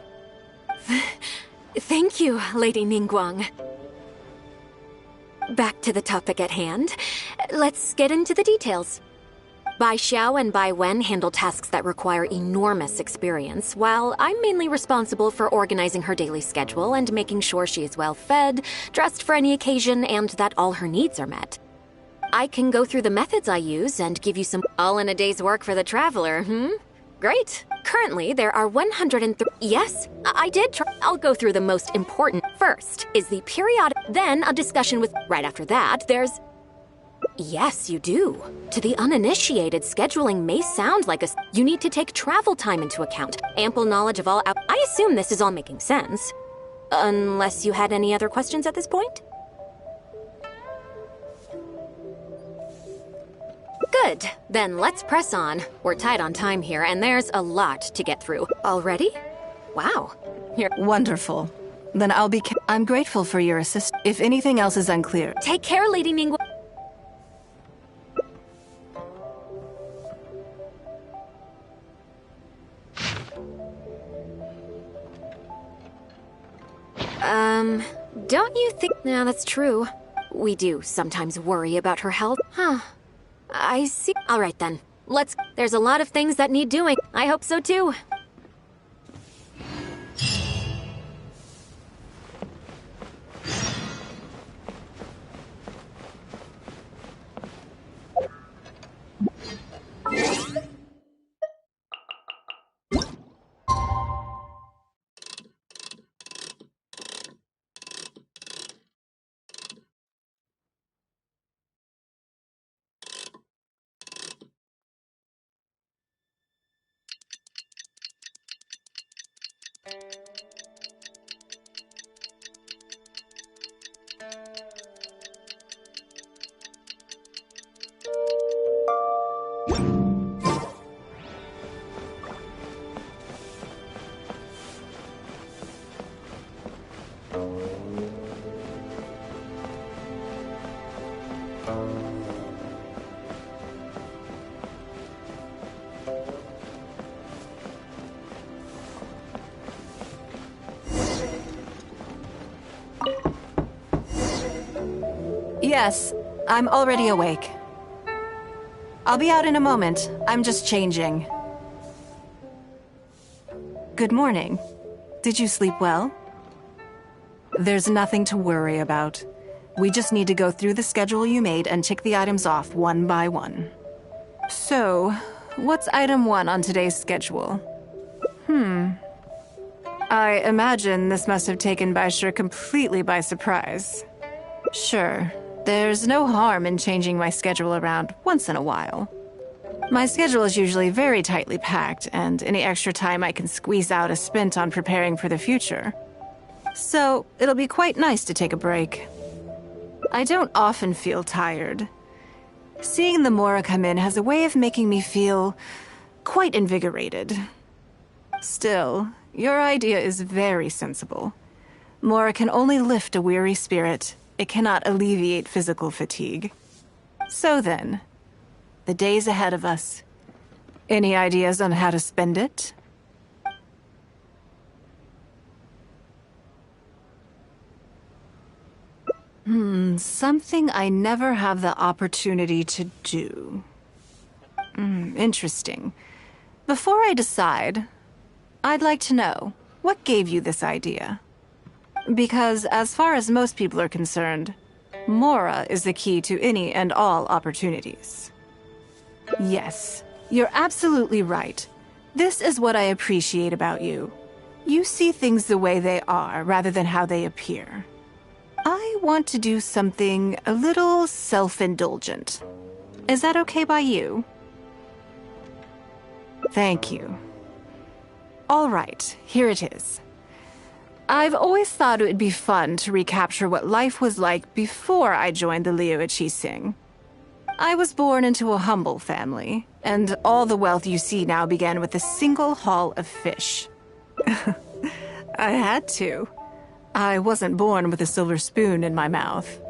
Thank you, Lady Ningguang. Back to the topic at hand. Let's get into the details. Bai Xiao and Bai Wen handle tasks that require enormous experience, while I'm mainly responsible for organizing her daily schedule and making sure she is well fed, dressed for any occasion, and that all her needs are met. I can go through the methods I use and give you some all in a day's work for the traveler, Great. Currently, there are 103... Yes, I did try. I'll go through the most important. First is the periodic... Then a discussion with... Right after that, there's... Yes, you do. To the uninitiated, scheduling may sound like a... You need to take travel time into account. Ample knowledge of all... I assume this is all making sense. Unless you had any other questions at this point? Good. Then let's press on. We're tight on time here, and there's a lot to get through. Already? Wow. You're... Wonderful. Then I'll be... I'm grateful for your assistance. If anything else is unclear... Take care, Lady Ningguang. Don't you think... Yeah, that's true. We do sometimes worry about her health. Huh. I see. All right, then. Let's... There's a lot of things that need doing. I hope so, too. Yes, I'm already awake. I'll be out in a moment. I'm just changing. Good morning. Did you sleep well? There's nothing to worry about. We just need to go through the schedule you made and tick the items off one by one. So, what's item 1 on today's schedule? I imagine this must have taken Baisher completely by surprise. Sure, there's no harm in changing my schedule around once in a while. My schedule is usually very tightly packed, and any extra time I can squeeze out is spent on preparing for the future. So, it'll be quite nice to take a break. I don't often feel tired. Seeing the Mora come in has a way of making me feel quite invigorated. Still, your idea is very sensible. Mora can only lift a weary spirit. It cannot alleviate physical fatigue. So then, the days ahead of us. Any ideas on how to spend it? Something I never have the opportunity to do. Interesting. Before I decide, I'd like to know, what gave you this idea? Because as far as most people are concerned, Mora is the key to any and all opportunities. Yes, you're absolutely right. This is what I appreciate about you. You see things the way they are, rather than how they appear. I want to do something a little self-indulgent. Is that okay by you? Thank you. All right, here it is. I've always thought it would be fun to recapture what life was like before I joined the Liu Sing. I was born into a humble family, and all the wealth you see now began with a single haul of fish. I had to. I wasn't born with a silver spoon in my mouth.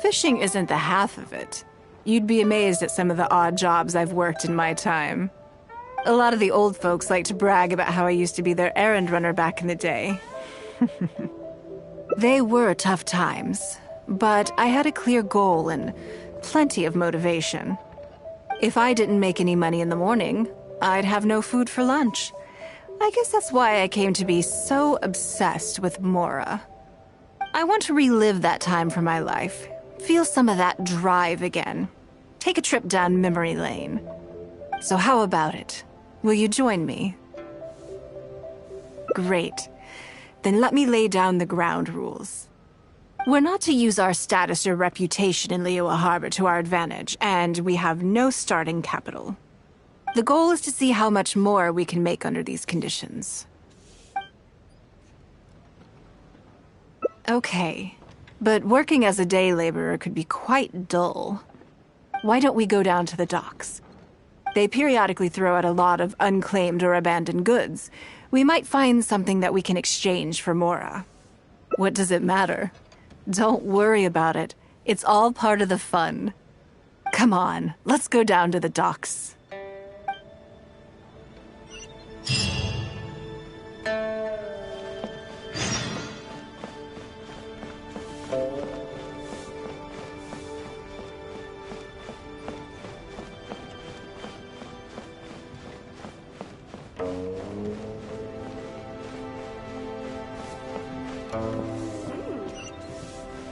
Fishing isn't the half of it. You'd be amazed at some of the odd jobs I've worked in my time. A lot of the old folks like to brag about how I used to be their errand runner back in the day. They were tough times, but I had a clear goal and plenty of motivation. If I didn't make any money in the morning, I'd have no food for lunch. I guess that's why I came to be so obsessed with Mora. I want to relive that time from my life, feel some of that drive again, take a trip down memory lane. So how about it? Will you join me? Great. Then let me lay down the ground rules. We're not to use our status or reputation in Liyue Harbor to our advantage, and we have no starting capital. The goal is to see how much more we can make under these conditions. Okay, but working as a day laborer could be quite dull. Why don't we go down to the docks? They periodically throw out a lot of unclaimed or abandoned goods. We might find something that we can exchange for Mora. What does it matter? Don't worry about it. It's all part of the fun. Come on, let's go down to the docks.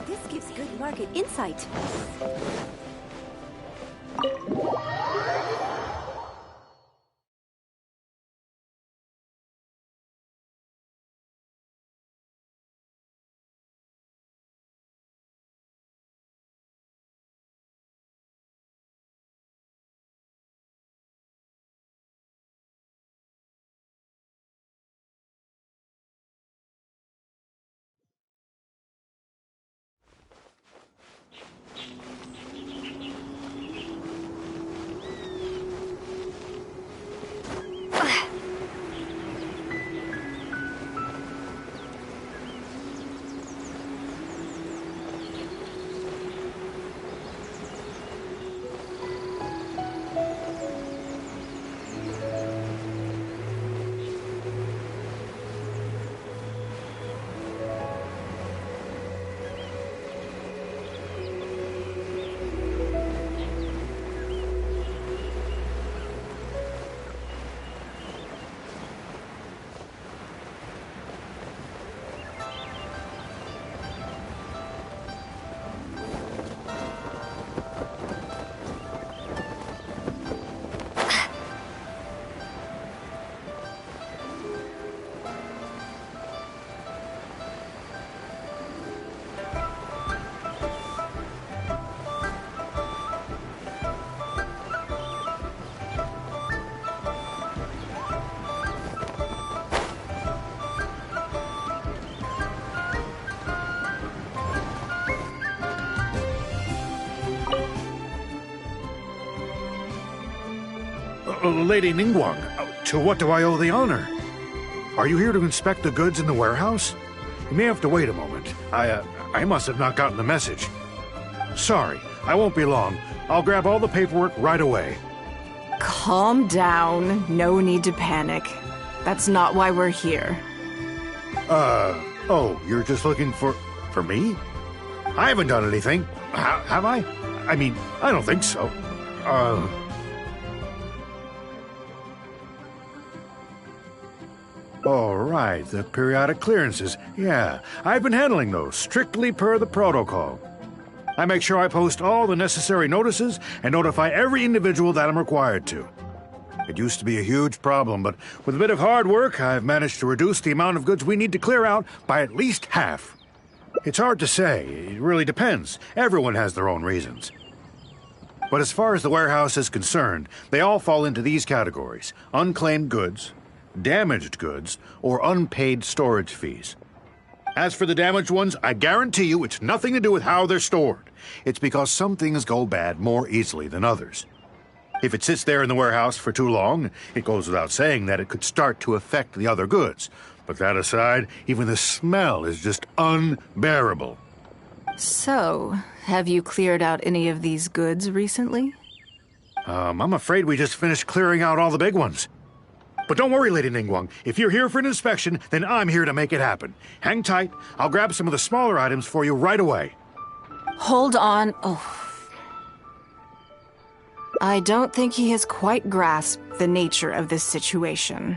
This gives good market insight. Lady Ningguang, to what do I owe the honor? Are you here to inspect the goods in the warehouse? You may have to wait a moment. I must have not gotten the message. Sorry, I won't be long. I'll grab all the paperwork right away. Calm down. No need to panic. That's not why we're here. Oh, you're just looking for me? I haven't done anything. Have I? I mean, I don't think so. All right, the periodic clearances. Yeah, I've been handling those, strictly per the protocol. I make sure I post all the necessary notices and notify every individual that I'm required to. It used to be a huge problem, but with a bit of hard work, I've managed to reduce the amount of goods we need to clear out by at least half. It's hard to say. It really depends. Everyone has their own reasons. But as far as the warehouse is concerned, they all fall into these categories: unclaimed goods, damaged goods, or unpaid storage fees. As for the damaged ones, I guarantee you it's nothing to do with how they're stored. It's because some things go bad more easily than others. If it sits there in the warehouse for too long, it goes without saying that it could start to affect the other goods. But that aside, even the smell is just unbearable. So, have you cleared out any of these goods recently? I'm afraid we just finished clearing out all the big ones. But don't worry, Lady Ningguang. If you're here for an inspection, then I'm here to make it happen. Hang tight. I'll grab some of the smaller items for you right away. Hold on. Oh. I don't think he has quite grasped the nature of this situation.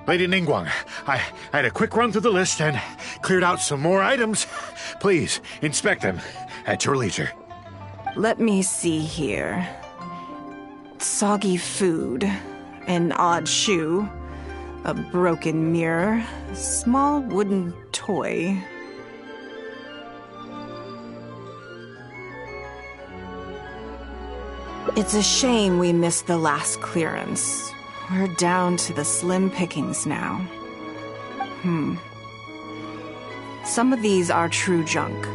Lady Ningguang, I had a quick run through the list and cleared out some more items. Please, inspect them at your leisure. Let me see here. Soggy food, an odd shoe, a broken mirror, a small wooden toy. It's a shame we missed the last clearance. We're down to the slim pickings now. Some of these are true junk,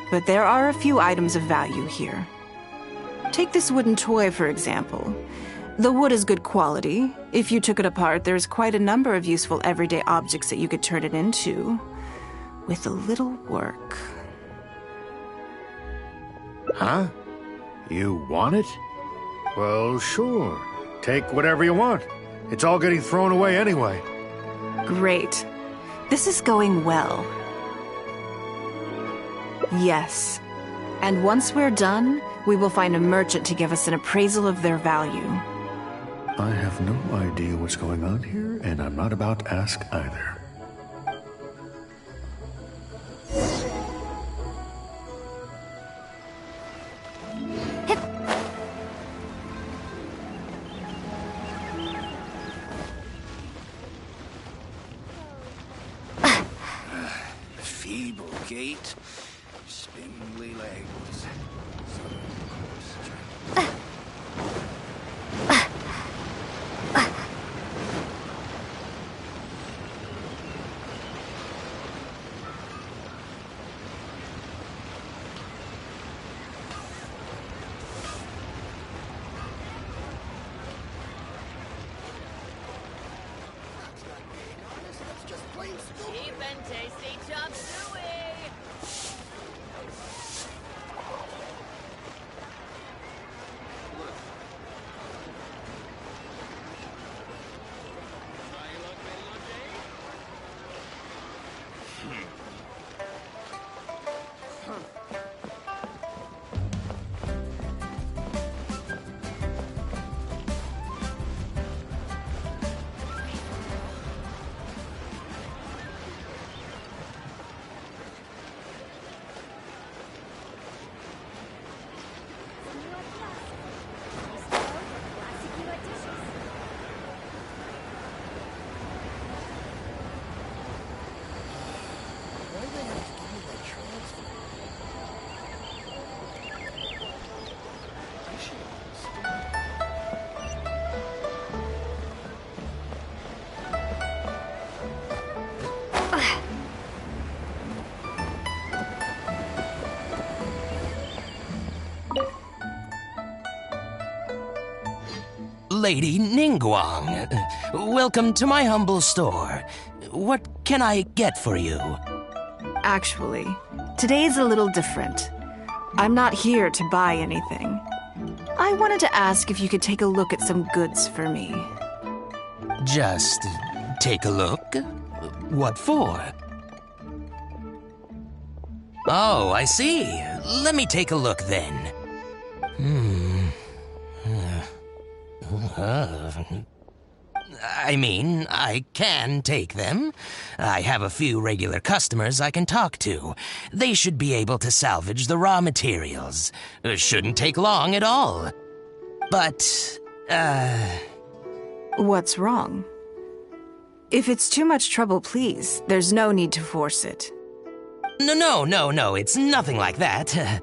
but there are a few items of value here. Take this wooden toy, for example. The wood is good quality. If you took it apart, there's quite a number of useful everyday objects that you could turn it into, with a little work. Huh? You want it? Well, sure. Take whatever you want. It's all getting thrown away anyway. Great. This is going well. Yes. And once we're done, we will find a merchant to give us an appraisal of their value. I have no idea what's going on here, and I'm not about to ask either. Feeble gait, spindly legs. Cheap and tasty chop suey! Lady Ningguang. Welcome to my humble store. What can I get for you? Actually, today's a little different. I'm not here to buy anything. I wanted to ask if you could take a look at some goods for me. Just take a look? What for? Oh, I see. Let me take a look then. I mean, I can take them. I have a few regular customers I can talk to. They should be able to salvage the raw materials. Shouldn't take long at all. But, What's wrong? If it's too much trouble, please, there's no need to force it. No, it's nothing like that.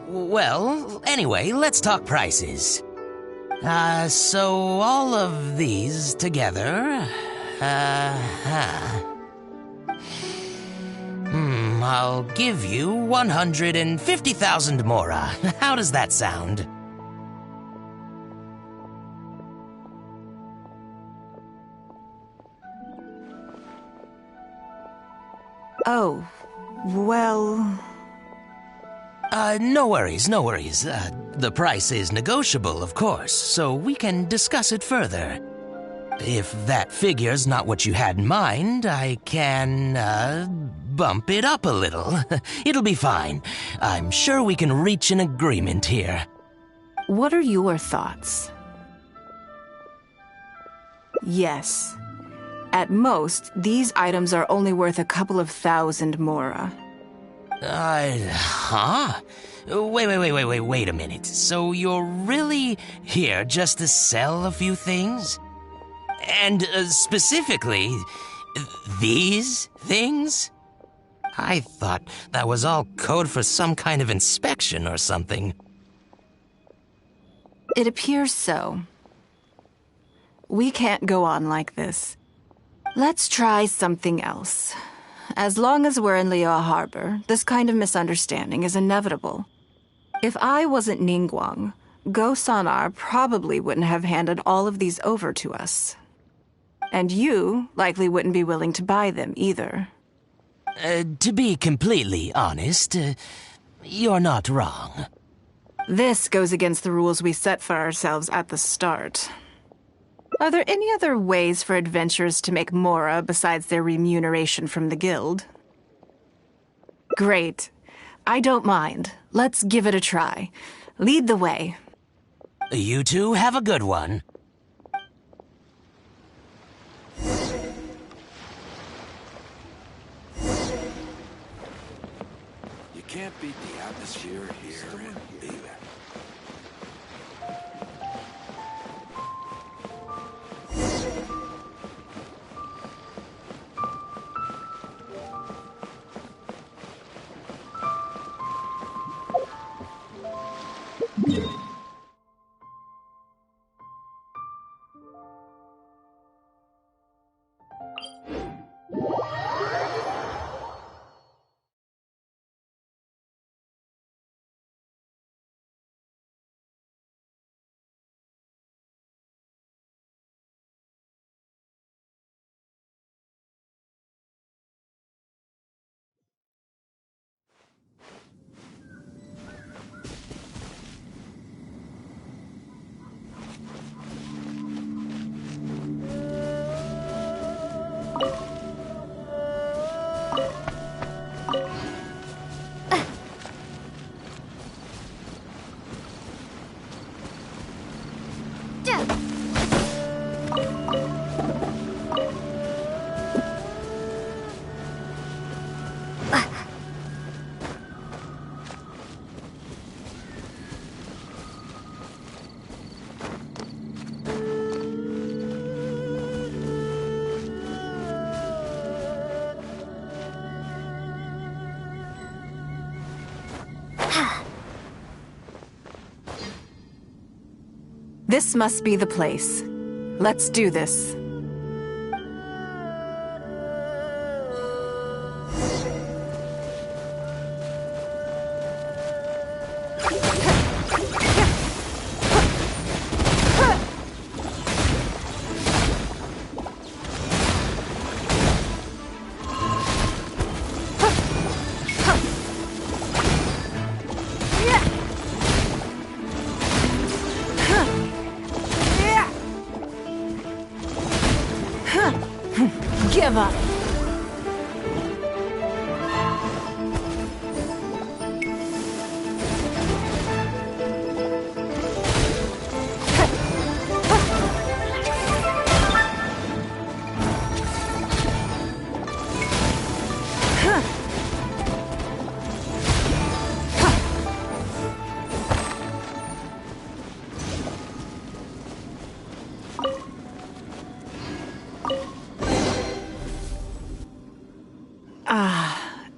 Well, anyway, let's talk prices. So all of these together, I'll give you 150,000 mora. How does that sound? Oh, well... No worries. The price is negotiable, of course, so we can discuss it further. If that figure's not what you had in mind, I can, bump it up a little. It'll be fine. I'm sure we can reach an agreement here. What are your thoughts? Yes. At most, these items are only worth a couple of thousand mora. Wait a minute. So you're really here just to sell a few things? And specifically, these things? I thought that was all code for some kind of inspection or something. It appears so. We can't go on like this. Let's try something else. As long as we're in Liyue Harbor, this kind of misunderstanding is inevitable. If I wasn't Ningguang, Go Sonar probably wouldn't have handed all of these over to us. And you likely wouldn't be willing to buy them either. To be completely honest, you're not wrong. This goes against the rules we set for ourselves at the start. Are there any other ways for adventurers to make mora besides their remuneration from the guild? Great. I don't mind. Let's give it a try. Lead the way. You two have a good one. You can't beat the atmosphere here in Liyue. This must be the place. Let's do this. Give up.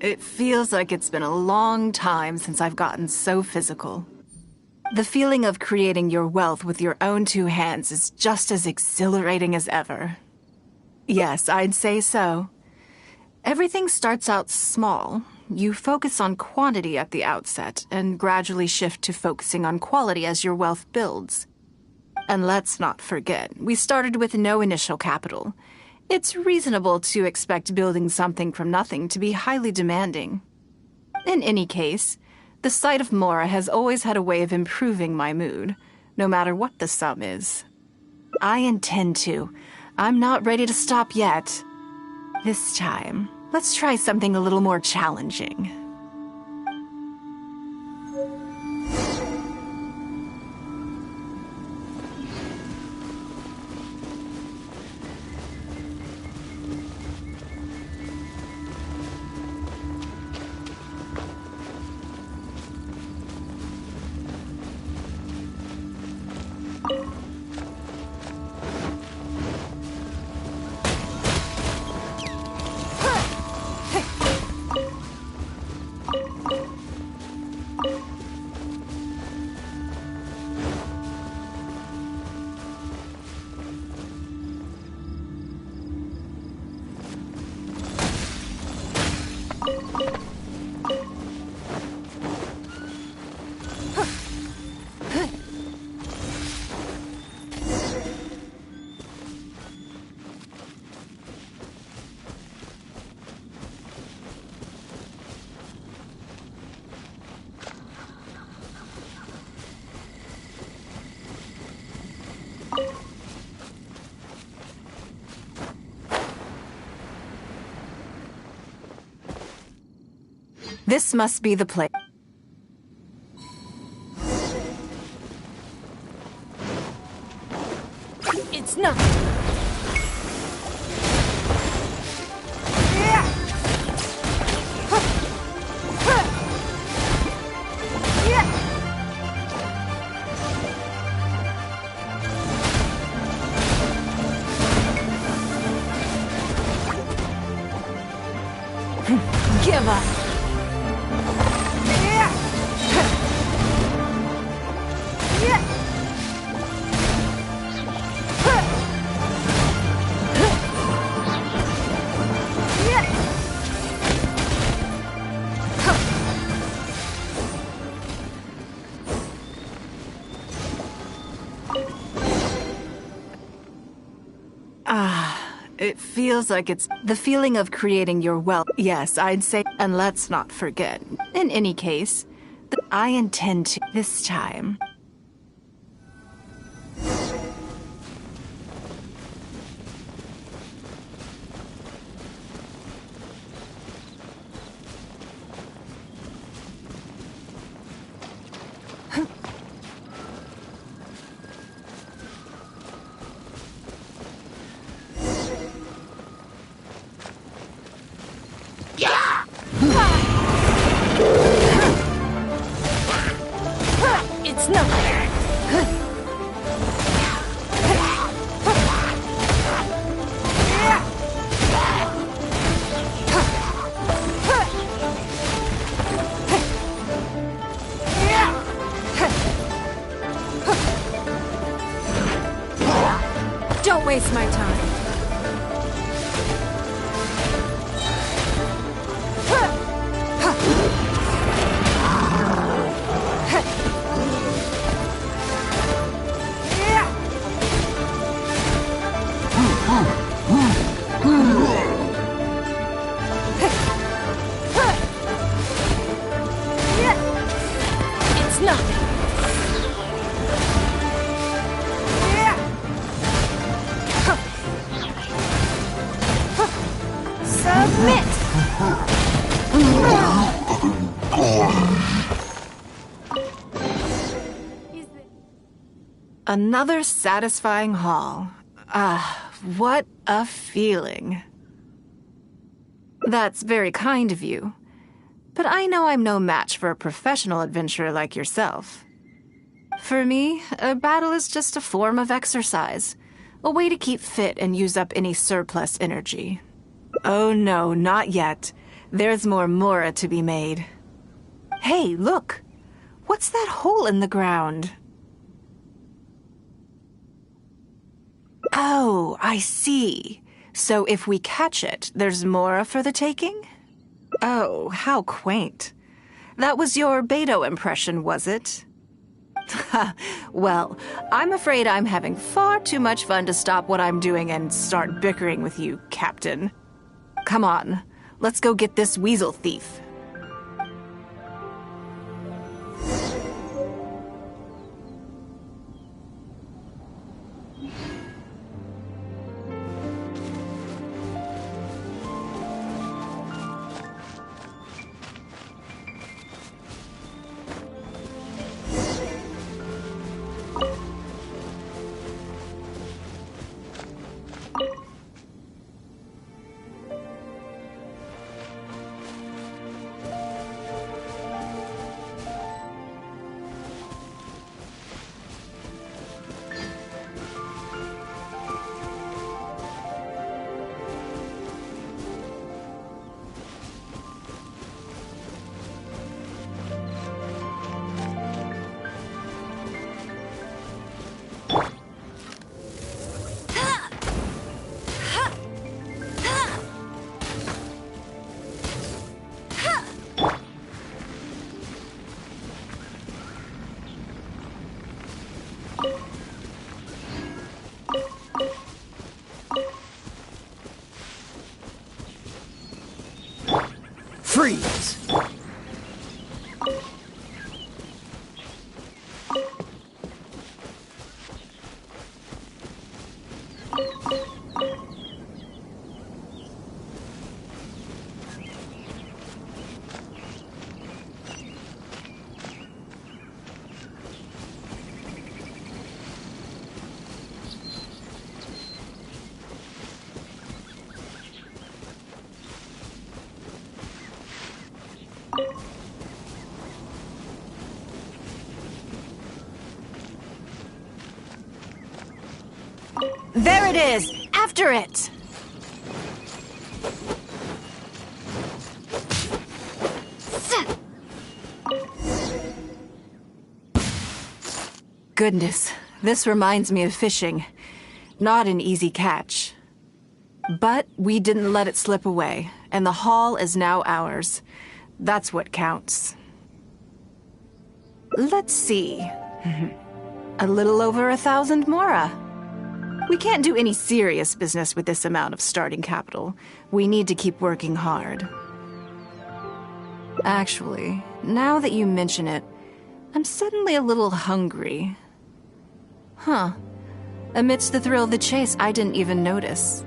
It feels like it's been a long time since I've gotten so physical. The feeling of creating your wealth with your own two hands is just as exhilarating as ever. Yes, I'd say so. Everything starts out small. You focus on quantity at the outset, and gradually shift to focusing on quality as your wealth builds. And let's not forget, we started with no initial capital. It's reasonable to expect building something from nothing to be highly demanding. In any case, the sight of Mora has always had a way of improving my mood, no matter what the sum is. I intend to. I'm not ready to stop yet. This time, let's try something a little more challenging. This must be the place. It's not. Give up. It feels like it's the feeling of creating your wealth. Yes, I'd say, and let's not forget. In any case, I intend to this time. It's not. Don't waste my time. It's nothing. Submit! Another satisfying haul. Ah, what a feeling. That's very kind of you. But I know I'm no match for a professional adventurer like yourself. For me, a battle is just a form of exercise. A way to keep fit and use up any surplus energy. Oh no, not yet. There's more Mora to be made. Hey, look! What's that hole in the ground? Oh, I see. So if we catch it, there's Mora for the taking? Oh, how quaint. That was your Beto impression, was it? Well, I'm afraid I'm having far too much fun to stop what I'm doing and start bickering with you, Captain. Come on, let's go get this weasel thief. Freeze! There it is! After it! Goodness, this reminds me of fishing. Not an easy catch. But we didn't let it slip away, and the haul is now ours. That's what counts. Let's see. A little over 1,000 Mora. We can't do any serious business with this amount of starting capital. We need to keep working hard. Actually, now that you mention it, I'm suddenly a little hungry. Huh. Amidst the thrill of the chase, I didn't even notice.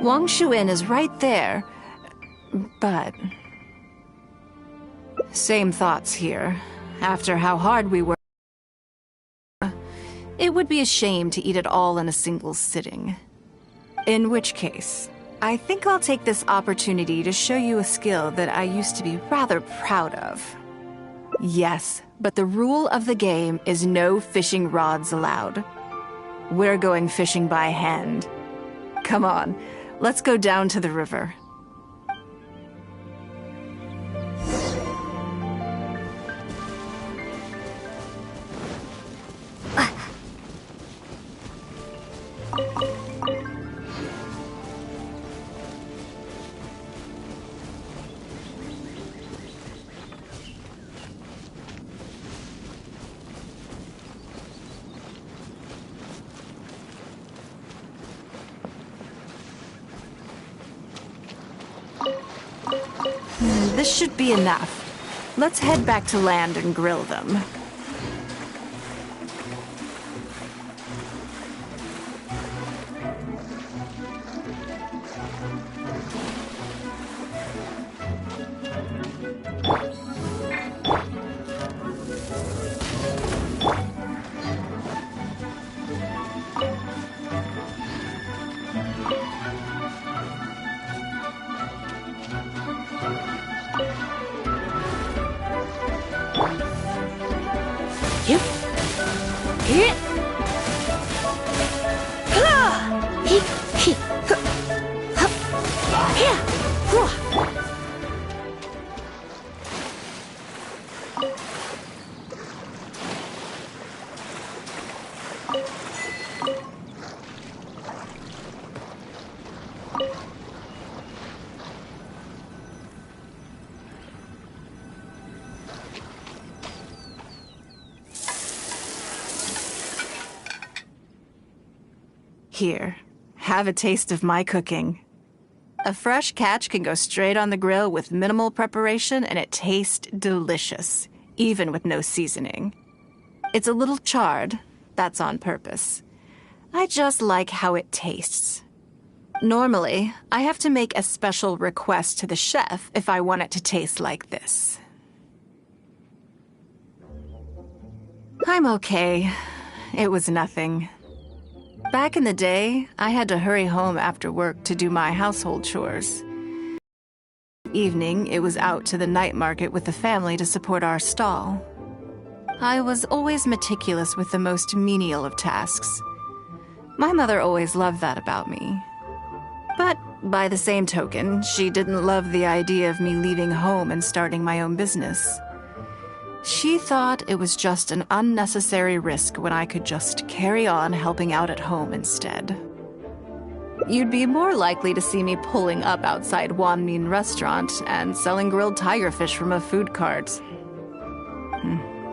Wang Shuin is right there, but... Same thoughts here. After how hard we worked, it would be a shame to eat it all in a single sitting. In which case, I think I'll take this opportunity to show you a skill that I used to be rather proud of. Yes, but the rule of the game is no fishing rods allowed. We're going fishing by hand. Come on, let's go down to the river. This should be enough. Let's head back to land and grill them. Here, have a taste of my cooking. A fresh catch can go straight on the grill with minimal preparation and it tastes delicious, even with no seasoning. It's a little charred, that's on purpose. I just like how it tastes. Normally, I have to make a special request to the chef if I want it to taste like this. I'm okay. It was nothing. Back in the day, I had to hurry home after work to do my household chores. Evening, it was out to the night market with the family to support our stall. I was always meticulous with the most menial of tasks. My mother always loved that about me. But by the same token, she didn't love the idea of me leaving home and starting my own business. She thought it was just an unnecessary risk when I could just carry on helping out at home instead. You'd be more likely to see me pulling up outside Wanmin restaurant and selling grilled tigerfish from a food cart.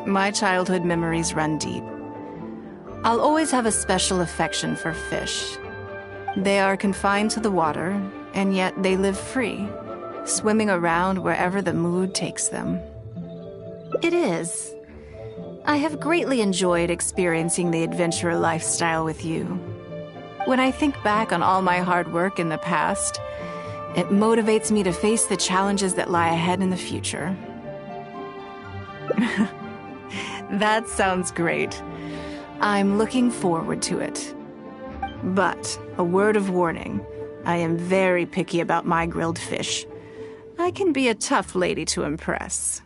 My childhood memories run deep. I'll always have a special affection for fish. They are confined to the water, and yet they live free, swimming around wherever the mood takes them. It is. I have greatly enjoyed experiencing the adventurer lifestyle with you. When I think back on all my hard work in the past, it motivates me to face the challenges that lie ahead in the future. That sounds great. I'm looking forward to it. But, a word of warning, I am very picky about my grilled fish. I can be a tough lady to impress.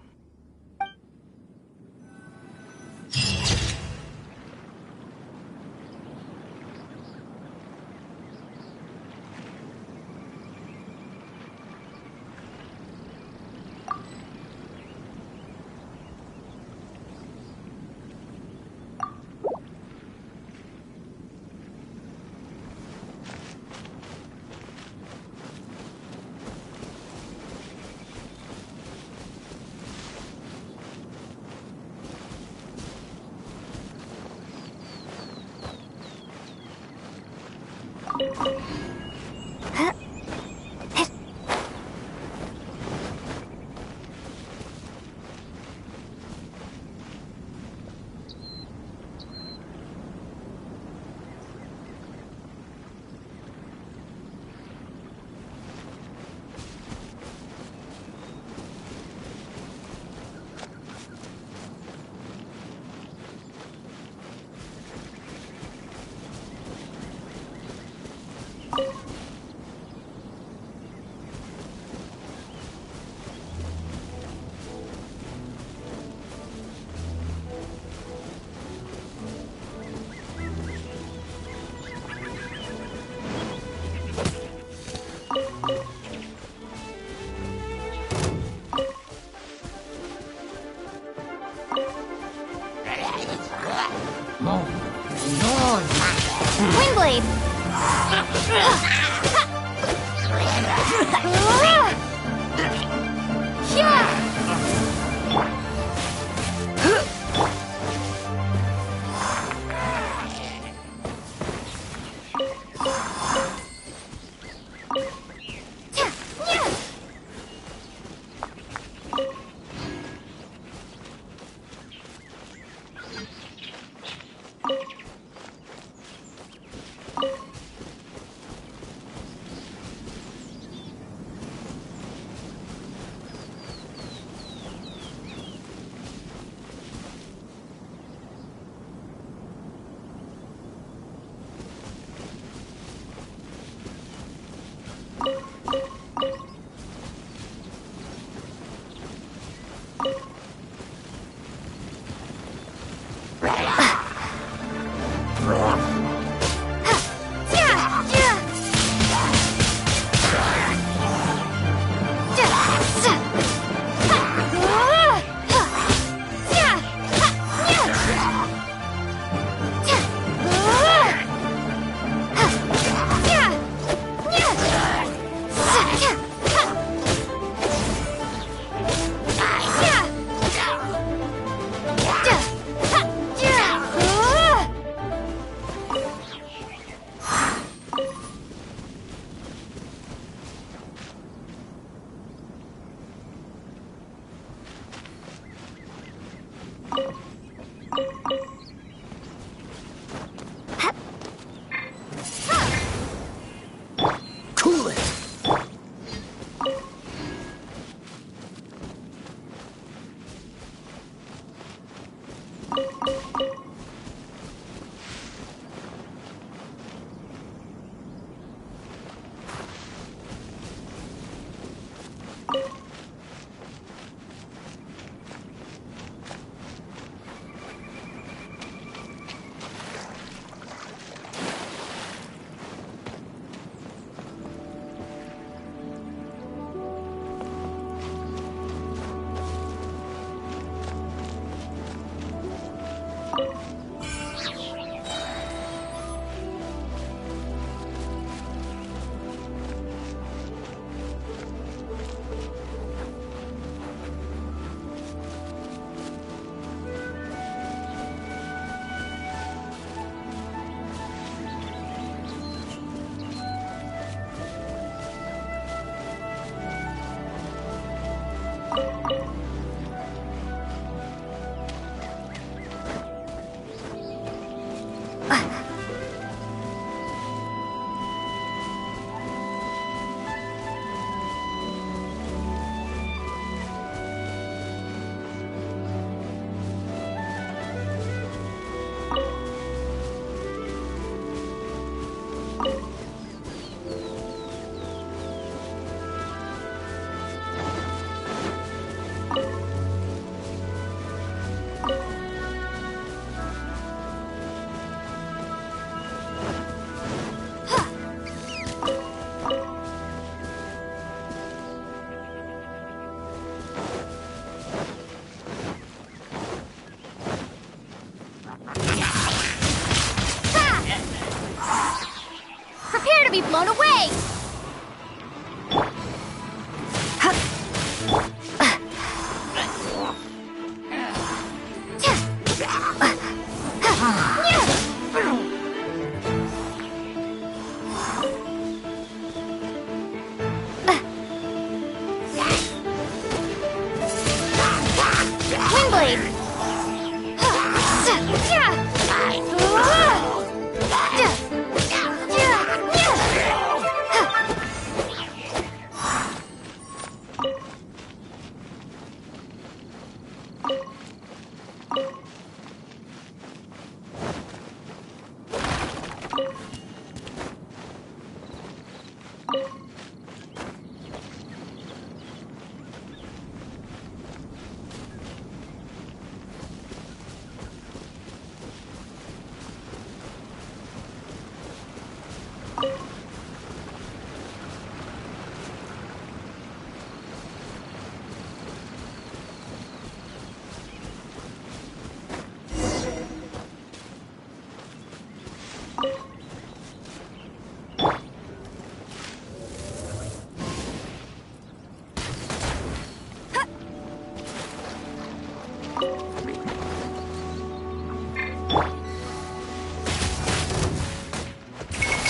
Windblade!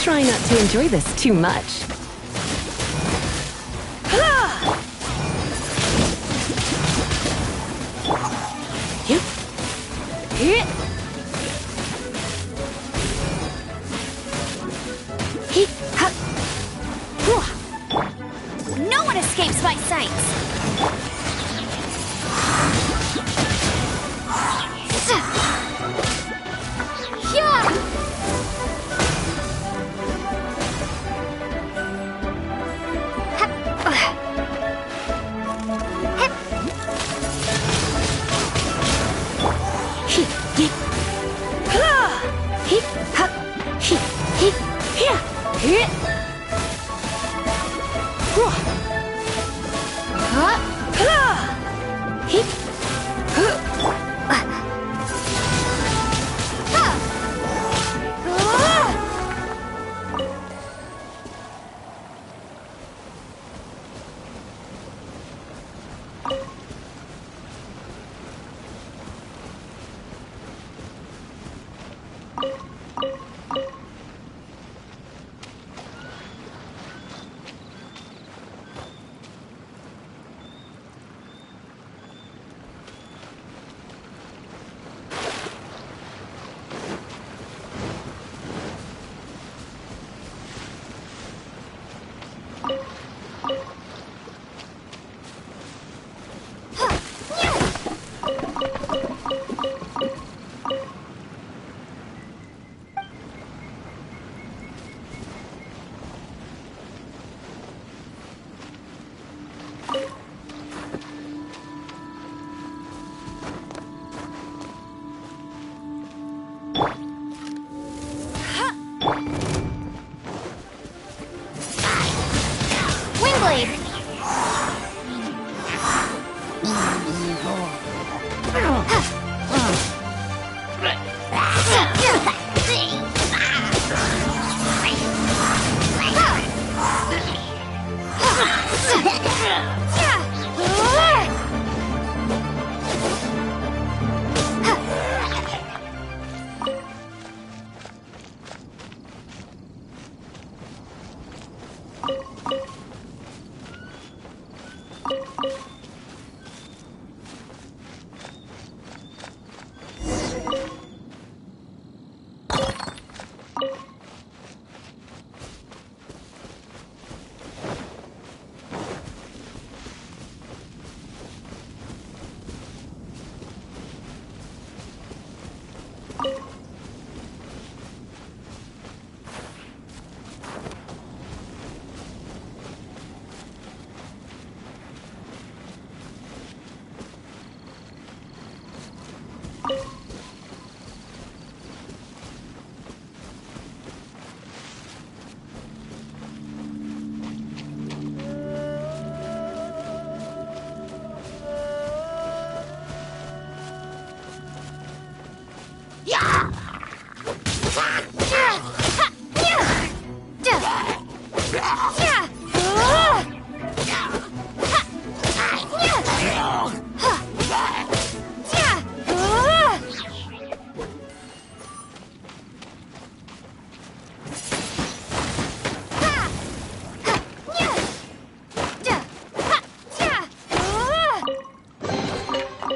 Try not to enjoy this too much. No one escapes my sights!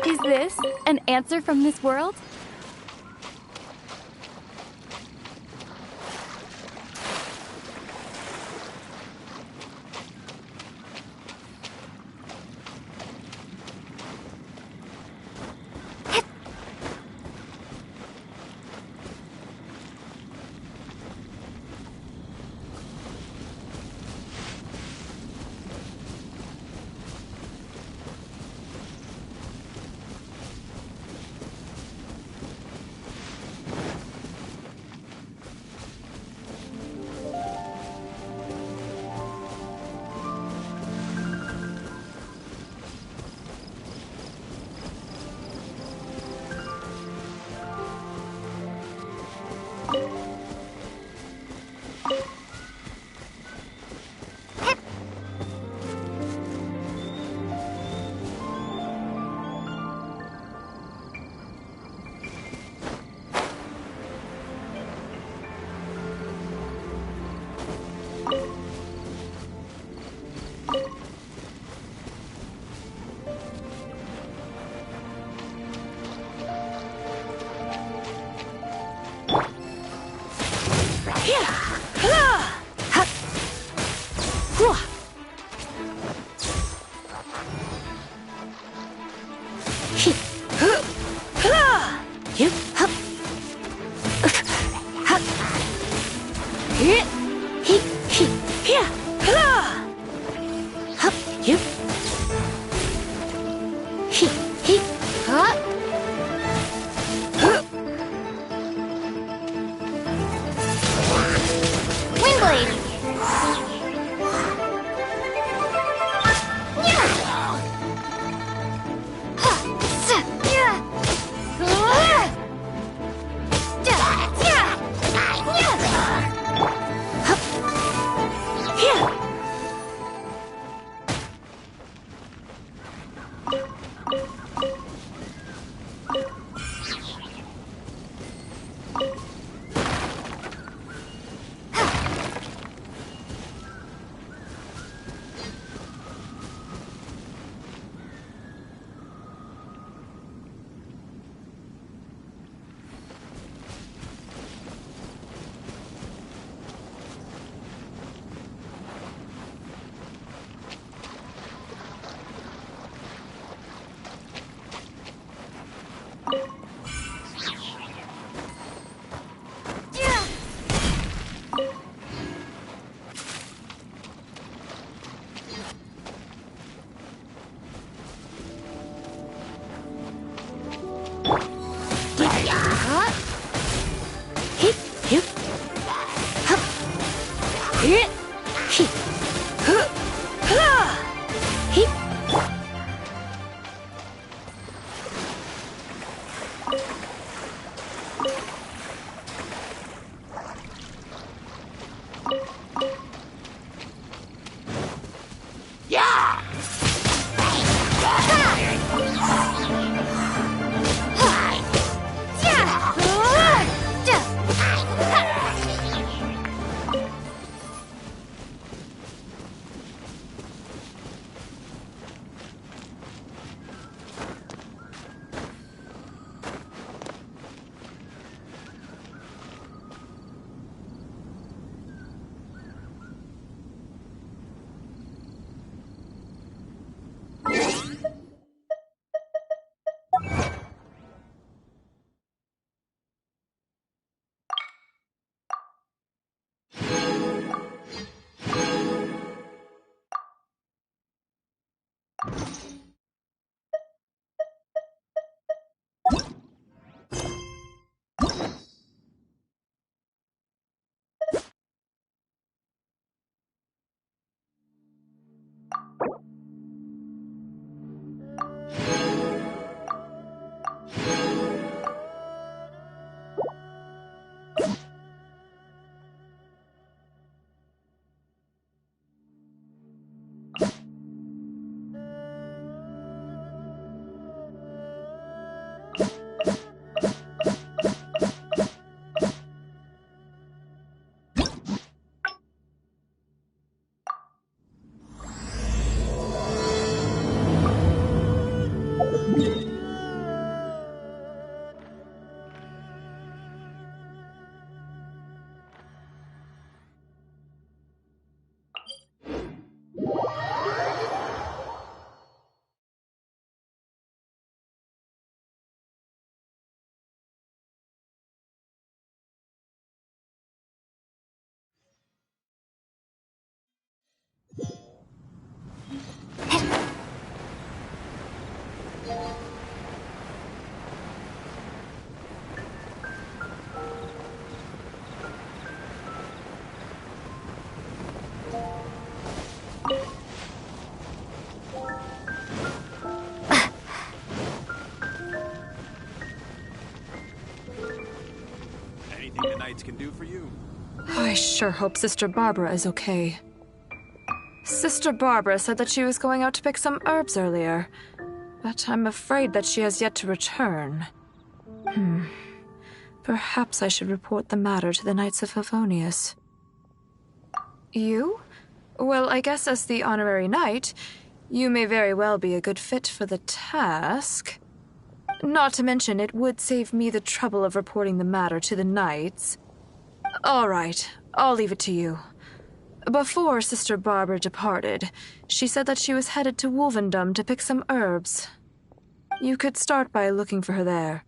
Is this an answer from this world? upgrades can do for you. I sure hope Sister Barbara is okay. Sister Barbara said that she was going out to pick some herbs earlier, but I'm afraid that she has yet to return. Perhaps I should report the matter to the Knights of Favonius. You? Well, I guess as the honorary knight, you may very well be a good fit for the task. Not to mention, it would save me the trouble of reporting the matter to the knights. All right, I'll leave it to you. Before Sister Barbara departed, she said that she was headed to Wolvendom to pick some herbs. You could start by looking for her there.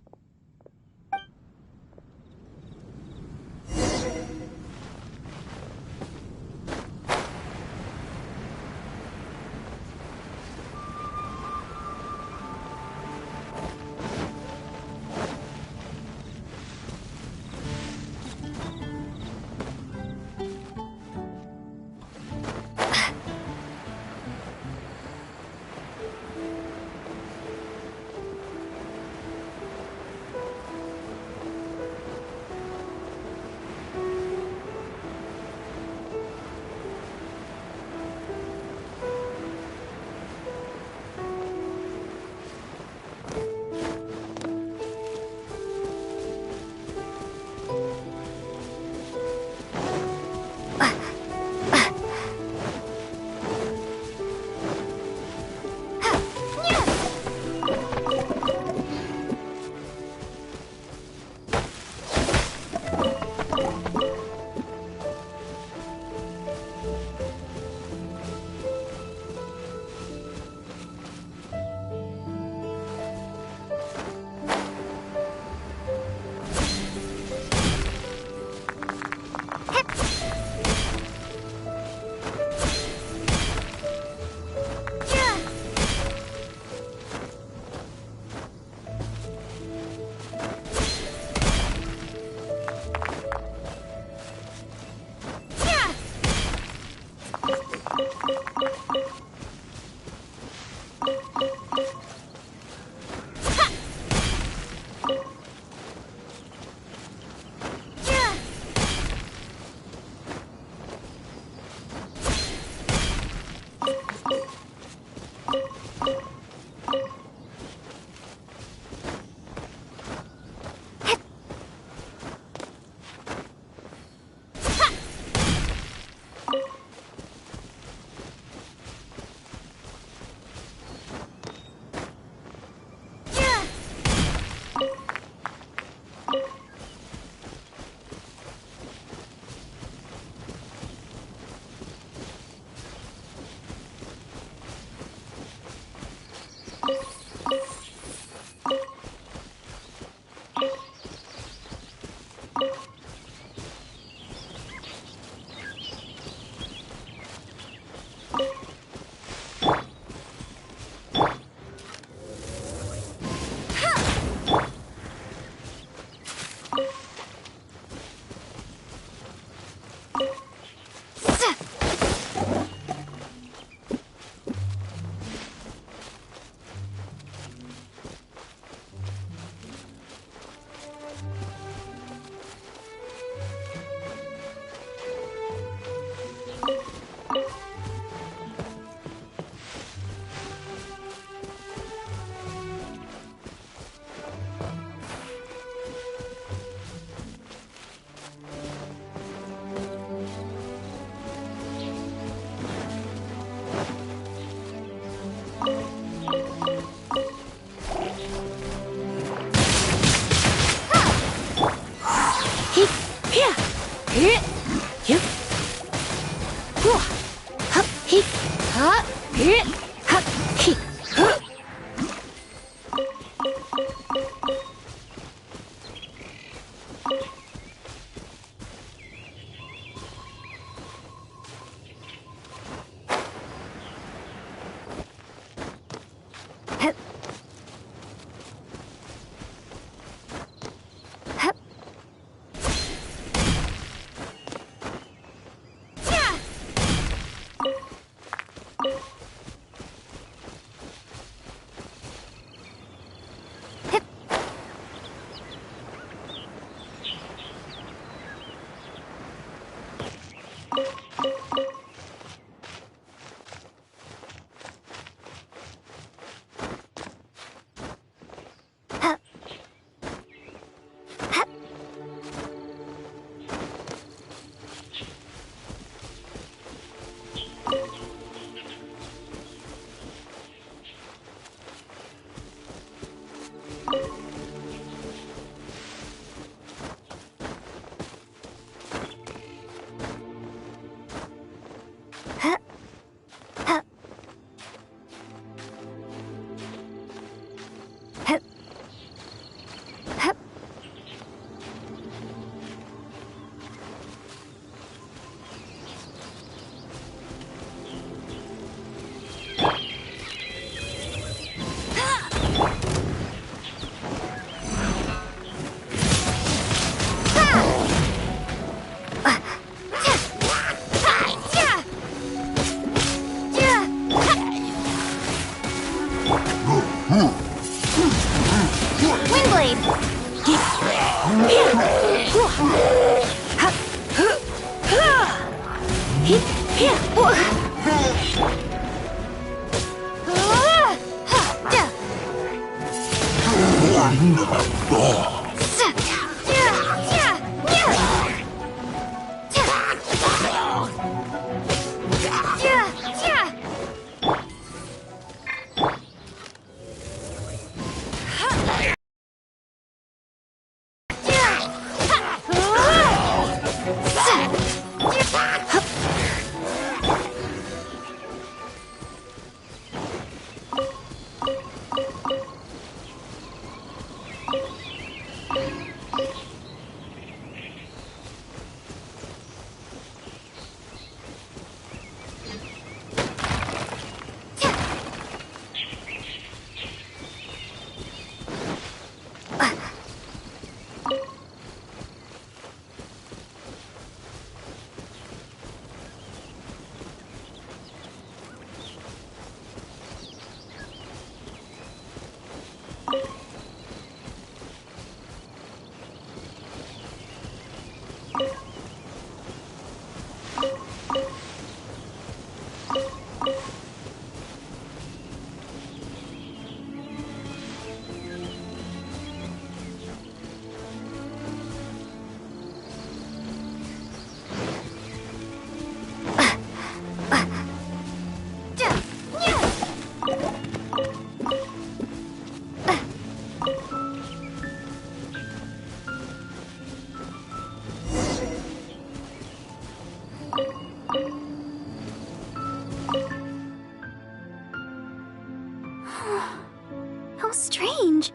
How strange.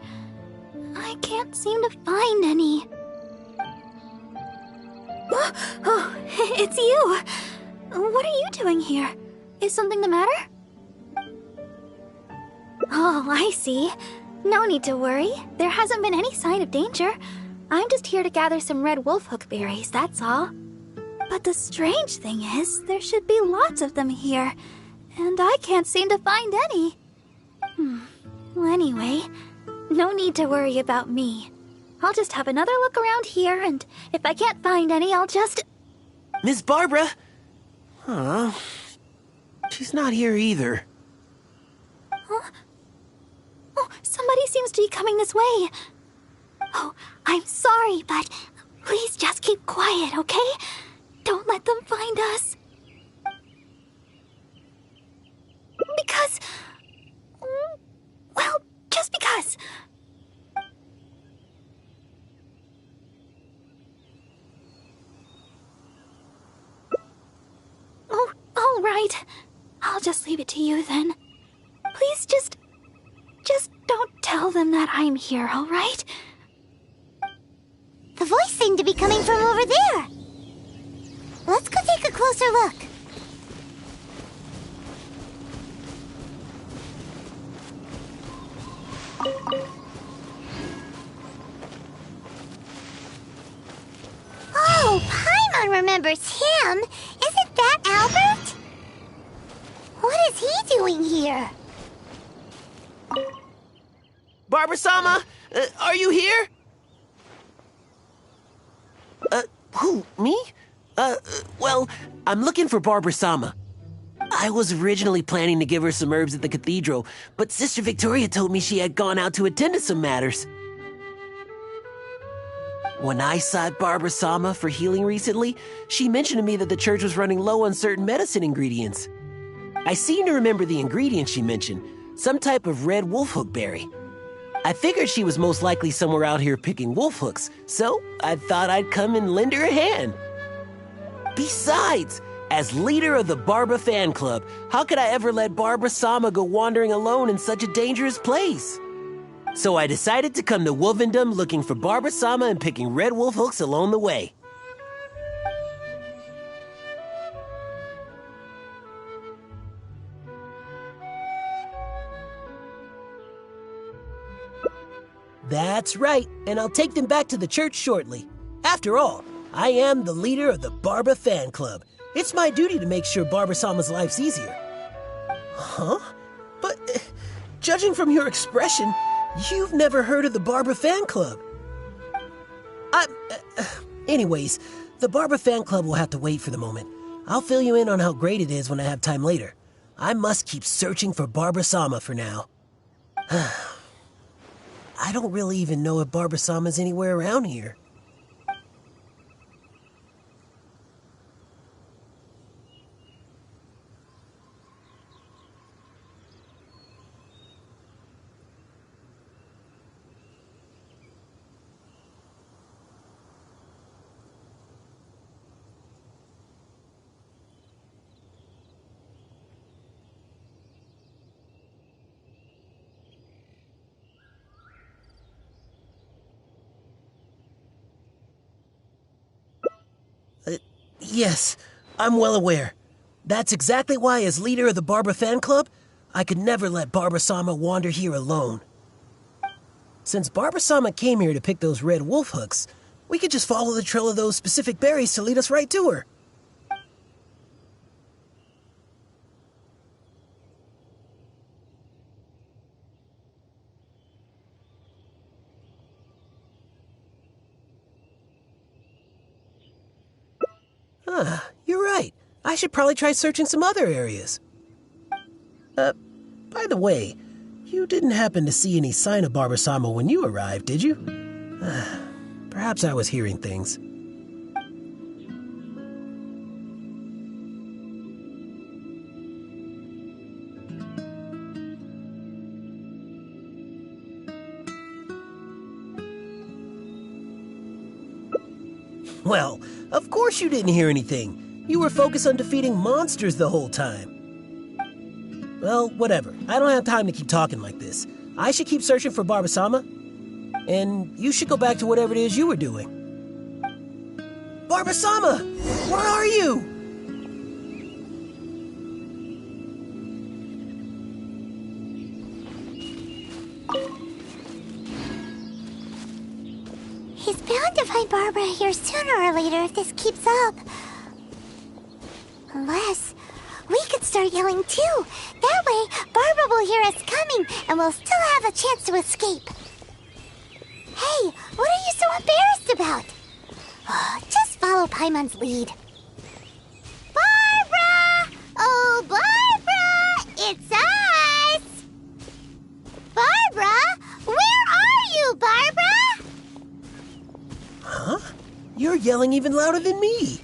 I can't seem to find any. Oh, it's you! What are you doing here? Is something the matter? Oh, I see. No need to worry. There hasn't been any sign of danger. I'm just here to gather some red wolfhook berries, that's all. But the strange thing is, there should be lots of them here, and I can't seem to find any. Well, anyway, no need to worry about me. I'll just have another look around here, and if I can't find any, I'll just... Miss Barbara? Huh? She's not here either. Huh? Oh, somebody seems to be coming this way. Oh, I'm sorry, but please just keep quiet, okay? Don't let them find us. Because... well, just because. Oh, all right. I'll just leave it to you then. Please just don't tell them that I'm here, all right? The voice seemed to be coming from over there. Let's go take a closer look. Oh, Paimon remembers him. Isn't that Albert? What is he doing here? Barbara-sama, are you here? Who, me? Well, I'm looking for Barbara-sama. I was originally planning to give her some herbs at the cathedral, but Sister Victoria told me she had gone out to attend to some matters. When I sought Barbara-sama for healing recently, she mentioned to me that the church was running low on certain medicine ingredients. I seem to remember the ingredients she mentioned, some type of red wolfhook berry. I figured she was most likely somewhere out here picking wolfhooks, so I thought I'd come and lend her a hand. Besides, as leader of the Barba fan club, how could I ever let Barbara-sama go wandering alone in such a dangerous place? So I decided to come to Wolvendom looking for Barbara-sama and picking red wolfhooks along the way. That's right, and I'll take them back to the church shortly. After all, I am the leader of the Barba fan club. It's my duty to make sure Barbara-sama's life's easier. Huh? But, judging from your expression, you've never heard of the Barba fan club. Anyways, the Barba fan club will have to wait for the moment. I'll fill you in on how great it is when I have time later. I must keep searching for Barbara-sama for now. I don't really even know if Barbara-sama's anywhere around here. Yes, I'm well aware. That's exactly why, as leader of the Barbara fan club, I could never let Barbara-sama wander here alone. Since Barbara-sama came here to pick those red wolf hooks, we could just follow the trail of those specific berries to lead us right to her. You're right. I should probably try searching some other areas. By the way, you didn't happen to see any sign of Barbara-sama when you arrived, did you? Perhaps I was hearing things. Well, of course you didn't hear anything. You were focused on defeating monsters the whole time. Well, whatever. I don't have time to keep talking like this. I should keep searching for Barbara-sama, and you should go back to whatever it is you were doing. Barbara-sama! Where are you? He's bound to find Barbara here sooner or later if this keeps up. Unless we could start yelling too. That way, Barbara will hear us coming and we'll still have a chance to escape. Hey, what are you so embarrassed about? Just follow Paimon's lead. Barbara! Oh, Barbara! It's us! Barbara? Where are you, Barbara? Huh? You're yelling even louder than me.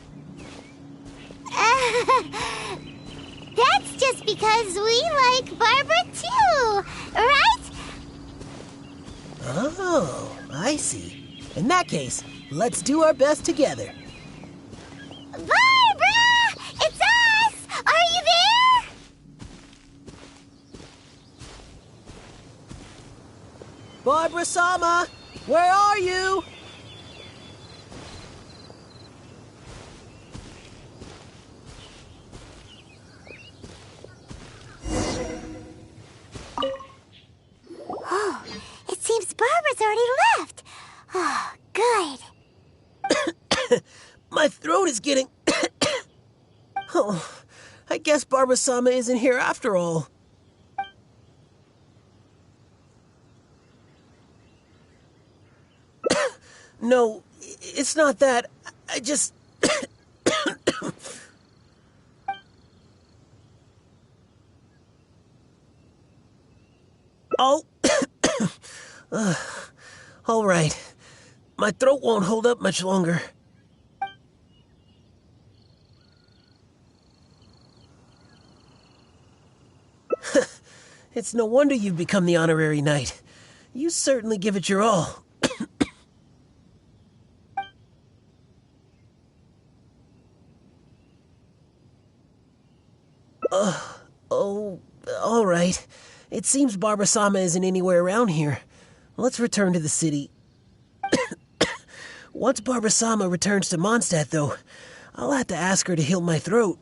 That's just because we like Barbara too, right? Oh, I see. In that case, let's do our best together. Barbara! It's us! Are you there? Barbara-sama, where are you? Oh, it seems Barbara's already left. Oh, good. My throat is getting... Oh, I guess Barbara-sama isn't here after all. No, it's not that. I just... Oh... all right. My throat won't hold up much longer. It's no wonder you've become the honorary knight. You certainly give it your all. Oh, all right. It seems Barbara-sama isn't anywhere around here. Let's return to the city. Once Barbara-sama returns to Mondstadt, though, I'll have to ask her to heal my throat.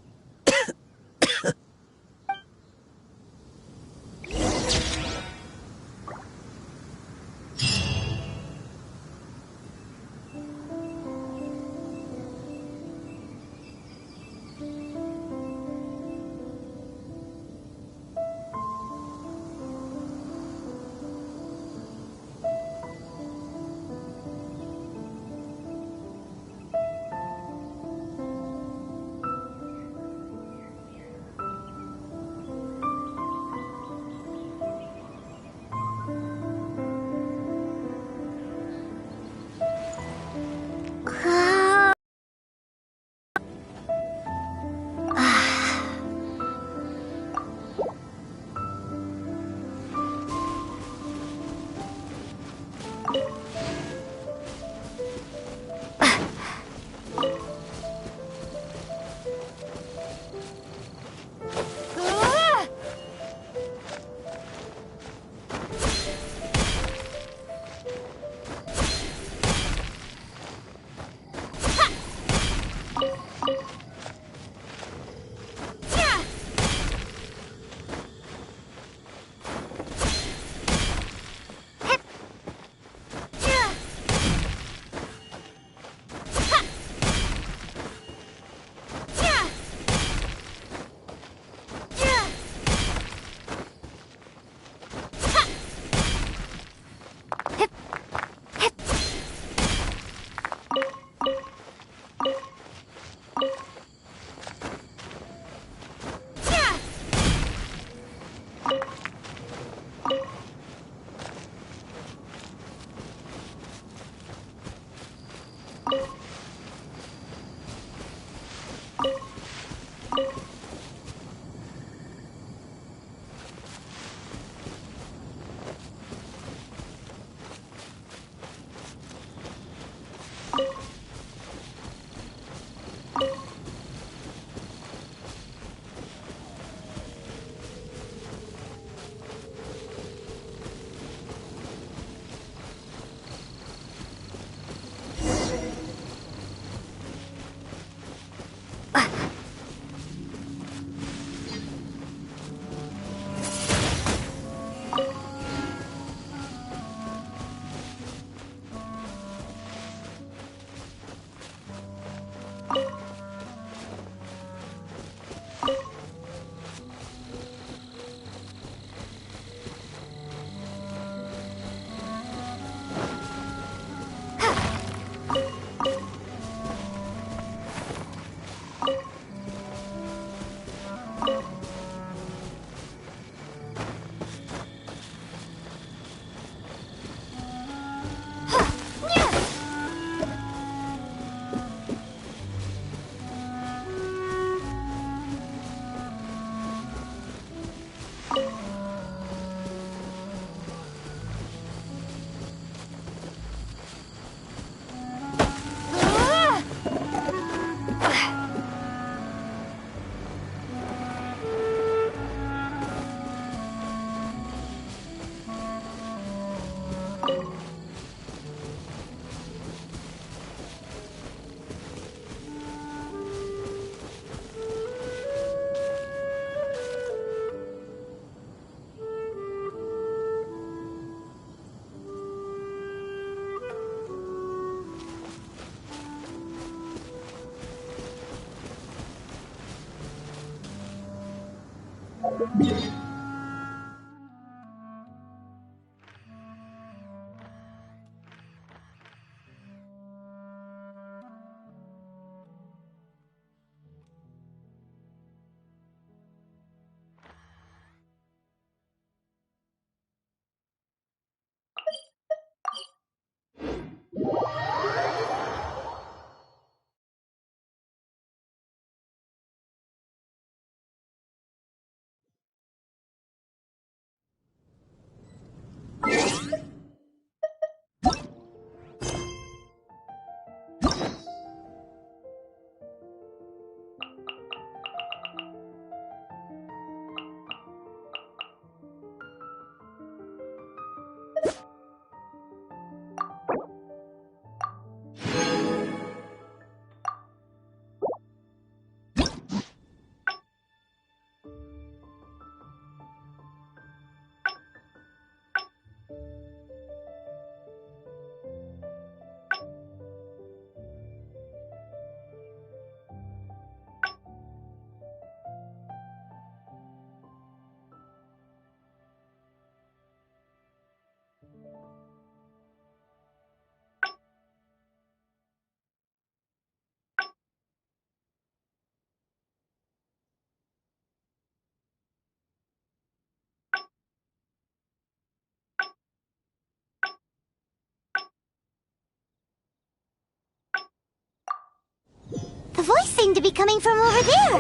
The voice seemed to be coming from over there.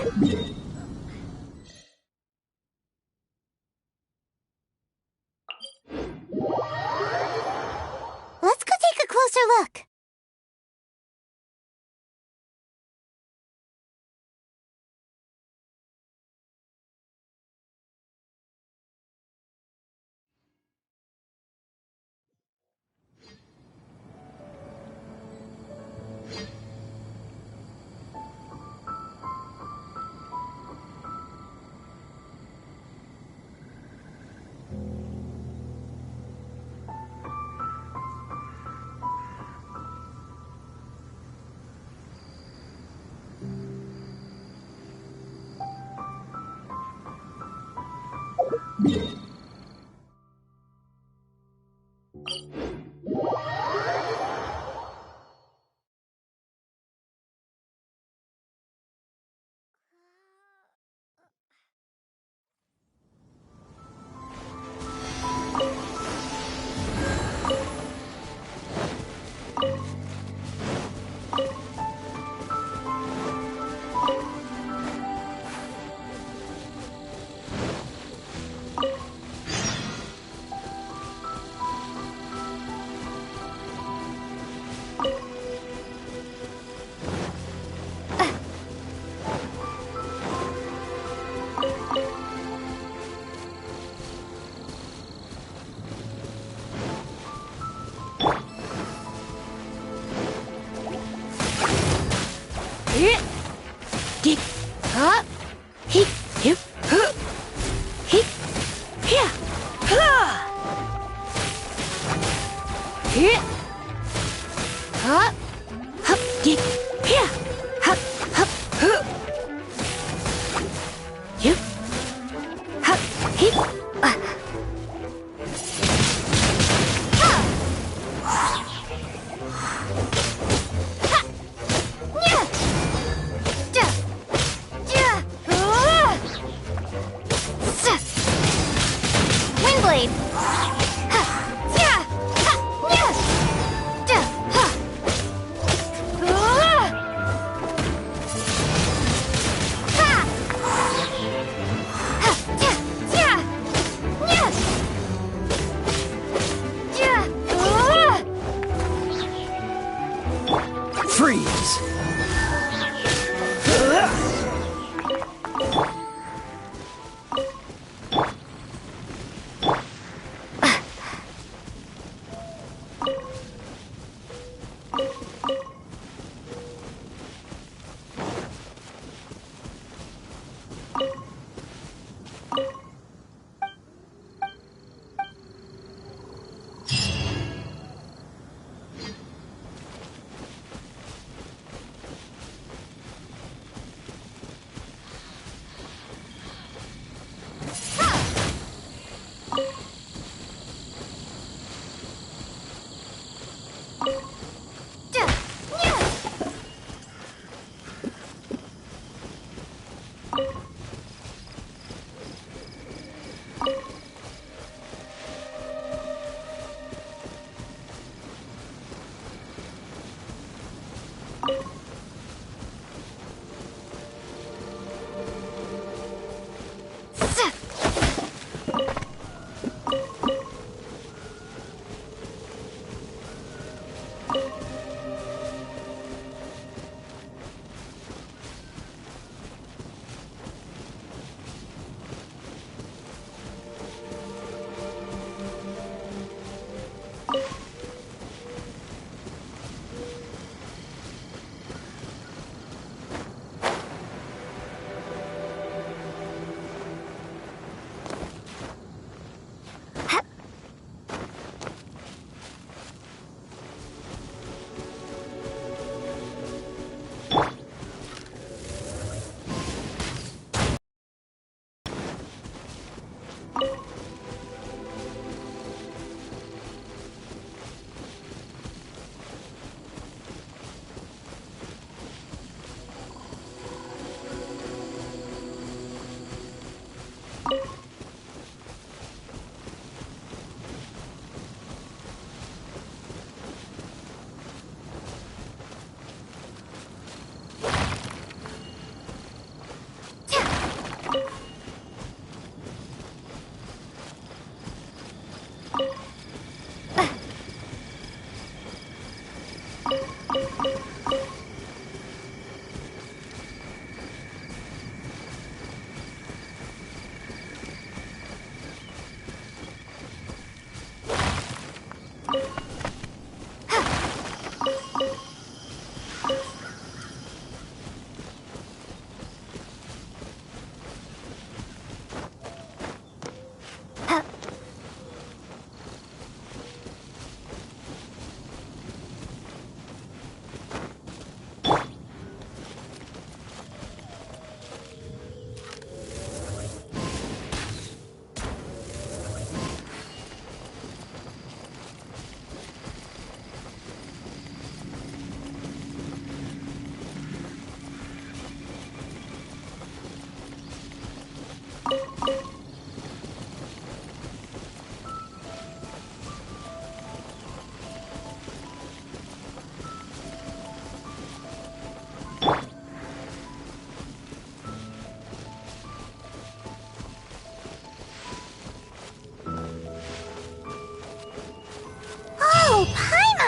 Let's go take a closer look.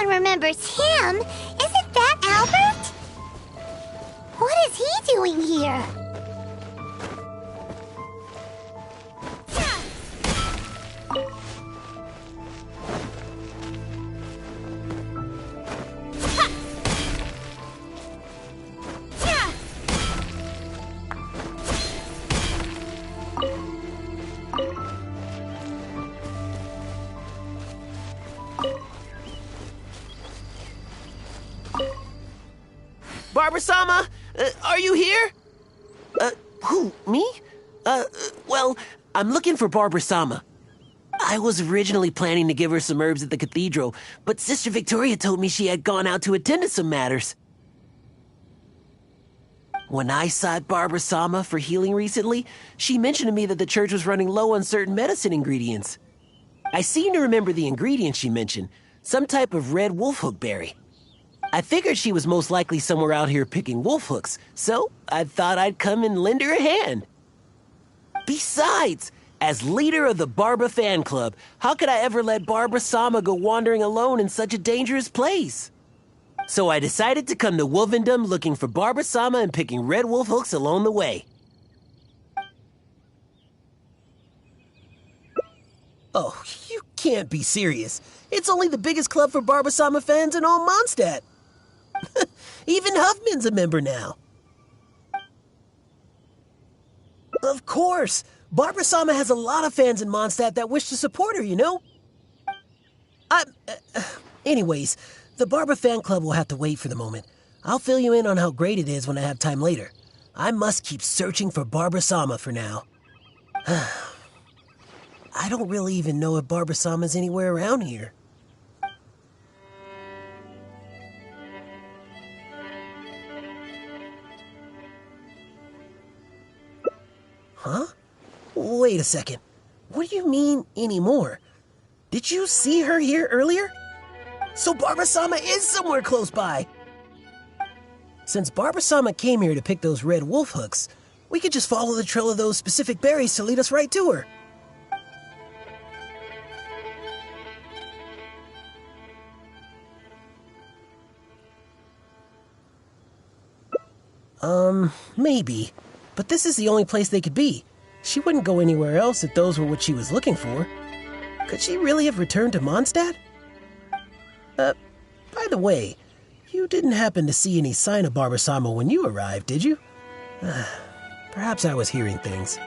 remembers him. Isn't that Albert? What is he doing here? Barbara-sama, are you here? Who, me? Well, I'm looking for Barbara-sama. I was originally planning to give her some herbs at the cathedral, but Sister Victoria told me she had gone out to attend to some matters. When I sought Barbara-sama for healing recently, she mentioned to me that the church was running low on certain medicine ingredients. I seem to remember the ingredients she mentioned, some type of red wolfhook berry. I figured she was most likely somewhere out here picking wolfhooks, so I thought I'd come and lend her a hand. Besides, as leader of the Barbara fan club, how could I ever let Barbara-sama go wandering alone in such a dangerous place? So I decided to come to Wolvendom looking for Barbara-sama and picking red wolfhooks along the way. Oh, you can't be serious. It's only the biggest club for Barbara-sama fans in all Mondstadt. Even Huffman's a member now. Of course. Barbara-sama has a lot of fans in Mondstadt that wish to support her, you know? Anyways, the Barbara fan club will have to wait for the moment. I'll fill you in on how great it is when I have time later. I must keep searching for Barbara-sama for now. I don't really even know if Barbara-sama's anywhere around here. Huh? Wait a second. What do you mean, anymore? Did you see her here earlier? So Barbara-sama is somewhere close by. Since Barbara-sama came here to pick those red wolf hooks, we could just follow the trail of those specific berries to lead us right to her. Maybe. But this is the only place they could be. She wouldn't go anywhere else if those were what she was looking for. Could she really have returned to Mondstadt? By the way, you didn't happen to see any sign of Barbara-sama when you arrived, did you? Perhaps I was hearing things.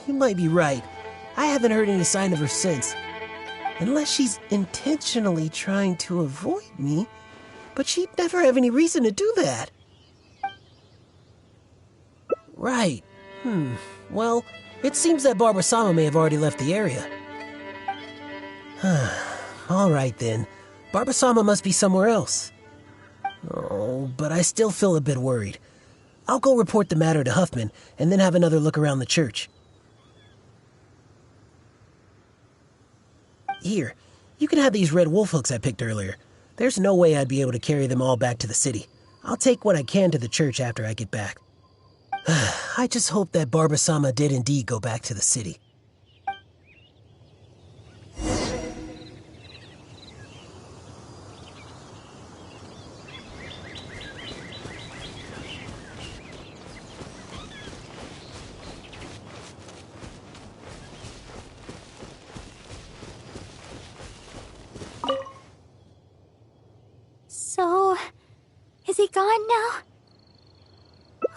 You might be right. I haven't heard any sign of her since. Unless she's intentionally trying to avoid me, but she'd never have any reason to do that. Right. Well, it seems that Barbara-sama may have already left the area. All right then. Barbara-sama must be somewhere else. Oh, but I still feel a bit worried. I'll go report the matter to Huffman, and then have another look around the church. Here, you can have these red wolf hooks I picked earlier. There's no way I'd be able to carry them all back to the city. I'll take what I can to the church after I get back. I just hope that Barbara-sama did indeed go back to the city. So, is he gone now?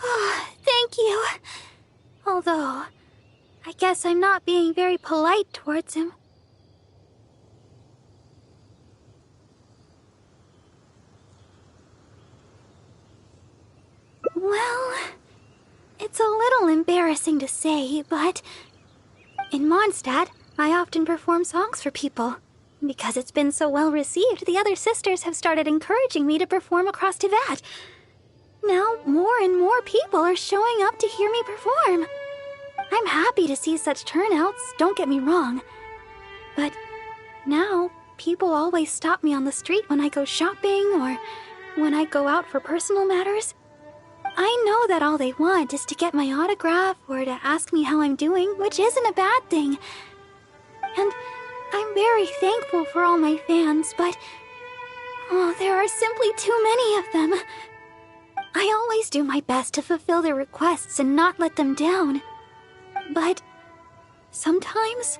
Oh, thank you. Although, I guess I'm not being very polite towards him. Well, it's a little embarrassing to say, but in Mondstadt, I often perform songs for people. Because it's been so well received, the other sisters have started encouraging me to perform across to that. Now, more and more people are showing up to hear me perform. I'm happy to see such turnouts, don't get me wrong. But now, people always stop me on the street when I go shopping or when I go out for personal matters. I know that all they want is to get my autograph or to ask me how I'm doing, which isn't a bad thing. And I'm very thankful for all my fans, but there are simply too many of them. I always do my best to fulfill their requests and not let them down. But sometimes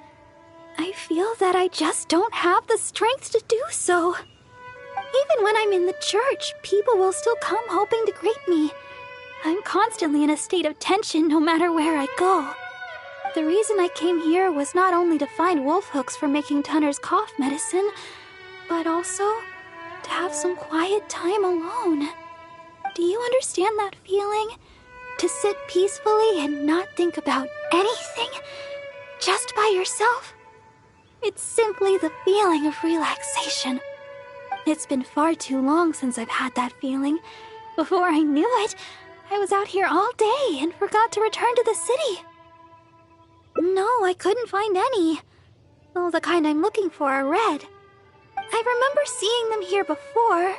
I feel that I just don't have the strength to do so. Even when I'm in the church, people will still come hoping to greet me. I'm constantly in a state of tension no matter where I go. The reason I came here was not only to find wolf hooks for making Tunner's cough medicine, but also to have some quiet time alone. Do you understand that feeling? To sit peacefully and not think about anything, just by yourself? It's simply the feeling of relaxation. It's been far too long since I've had that feeling. Before I knew it, I was out here all day and forgot to return to the city. No, I couldn't find any. Though the kind I'm looking for are red. I remember seeing them here before,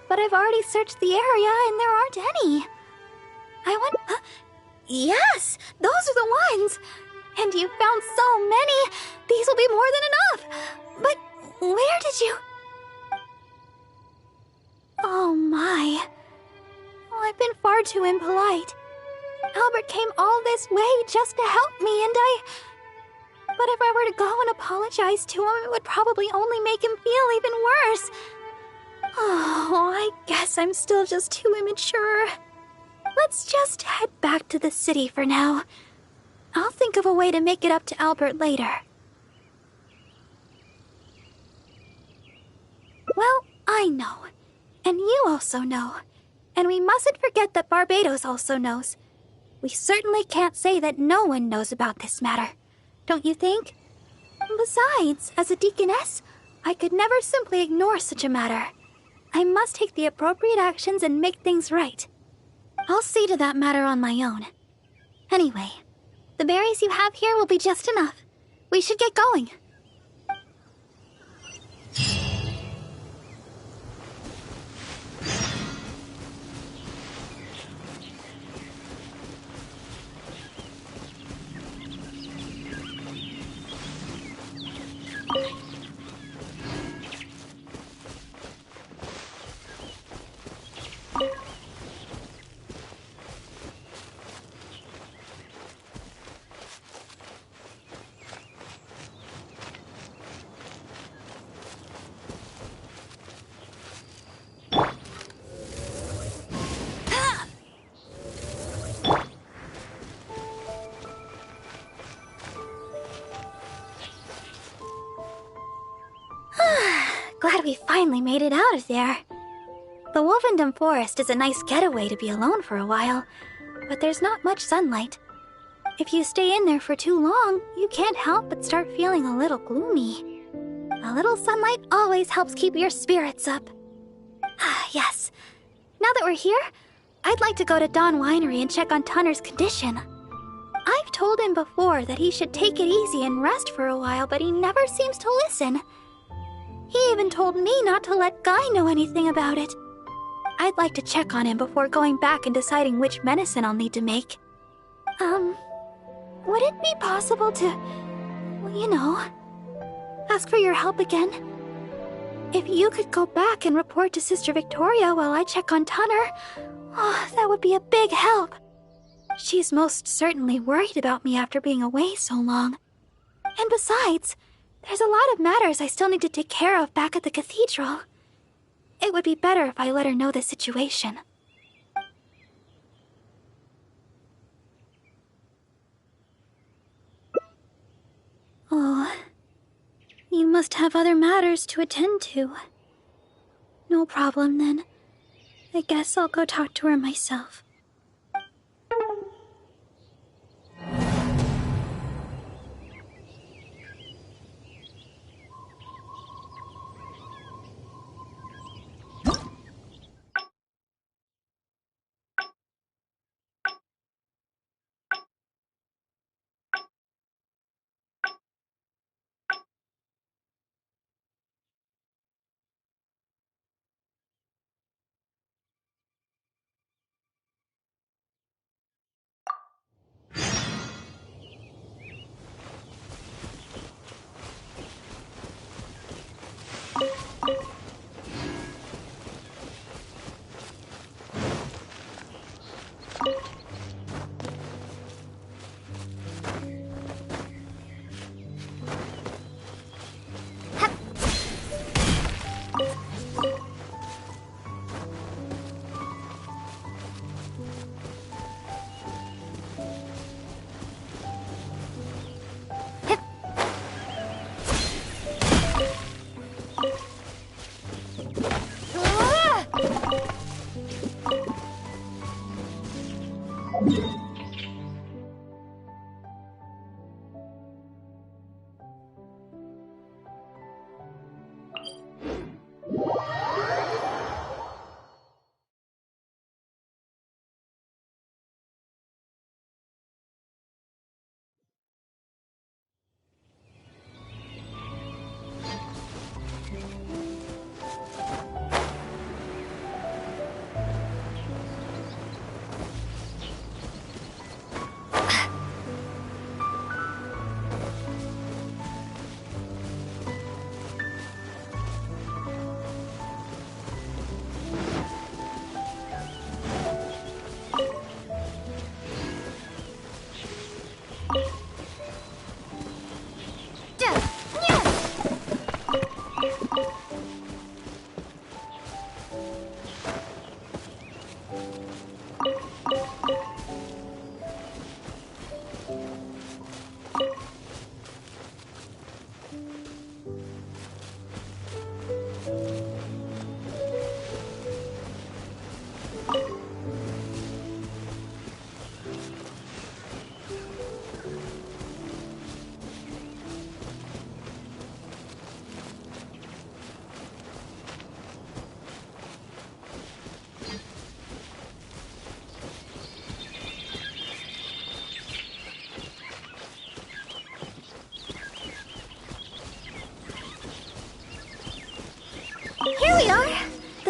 but I've already searched the area and there aren't any. Yes, those are the ones. And you found so many. These will be more than enough. But where did you... Oh my. I've been far too impolite. Albert came all this way just to help me, and But if I were to go and apologize to him, it would probably only make him feel even worse. Oh, I guess I'm still just too immature. Let's just head back to the city for now. I'll think of a way to make it up to Albert later. Well, I know. And you also know. And we mustn't forget that Barbados also knows. We certainly can't say that no one knows about this matter. Don't you think? Besides, as a deaconess, I could never simply ignore such a matter. I must take the appropriate actions and make things right. I'll see to that matter on my own. Anyway, the berries you have here will be just enough. We should get going. Glad we finally made it out of there. The Wolvendom Forest is a nice getaway to be alone for a while, but there's not much sunlight. If you stay in there for too long, you can't help but start feeling a little gloomy. A little sunlight always helps keep your spirits up. Yes. Now that we're here, I'd like to go to Dawn Winery and check on Tunner's condition. I've told him before that he should take it easy and rest for a while, but he never seems to listen. He even told me not to let Guy know anything about it. I'd like to check on him before going back and deciding which medicine I'll need to make. Would it be possible to, ask for your help again? If you could go back and report to Sister Victoria while I check on Tunner, that would be a big help. She's most certainly worried about me after being away so long. And besides, there's a lot of matters I still need to take care of back at the cathedral. It would be better if I let her know the situation. Oh, you must have other matters to attend to. No problem then. I guess I'll go talk to her myself.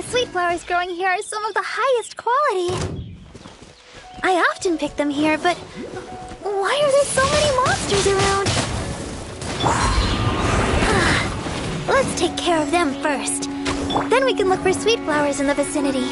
sweet flowers growing here are some of the highest quality. I often pick them here, but why are there so many monsters around? Let's take care of them first. Then we can look for sweet flowers in the vicinity.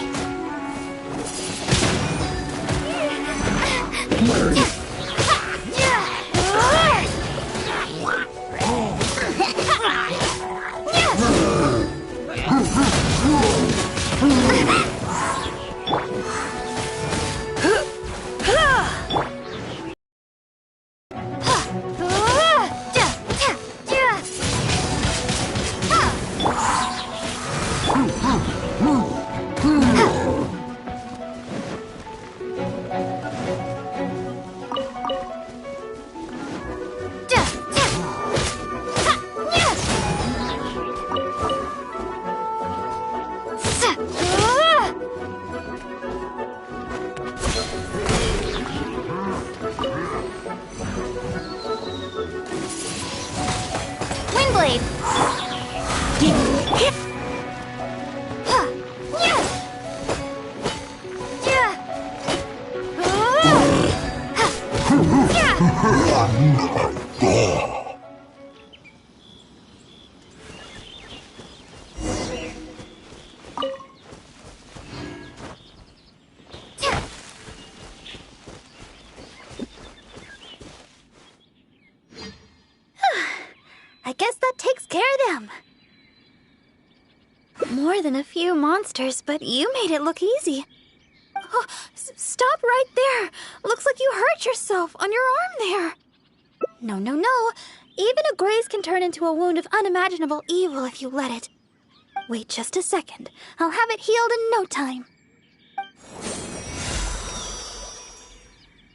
I guess that takes care of them. More than a few monsters, but you made it look easy. Oh, stop right there. Looks like you hurt yourself on your arm there. No, no, no. Even a graze can turn into a wound of unimaginable evil if you let it. Wait just a second. I'll have it healed in no time.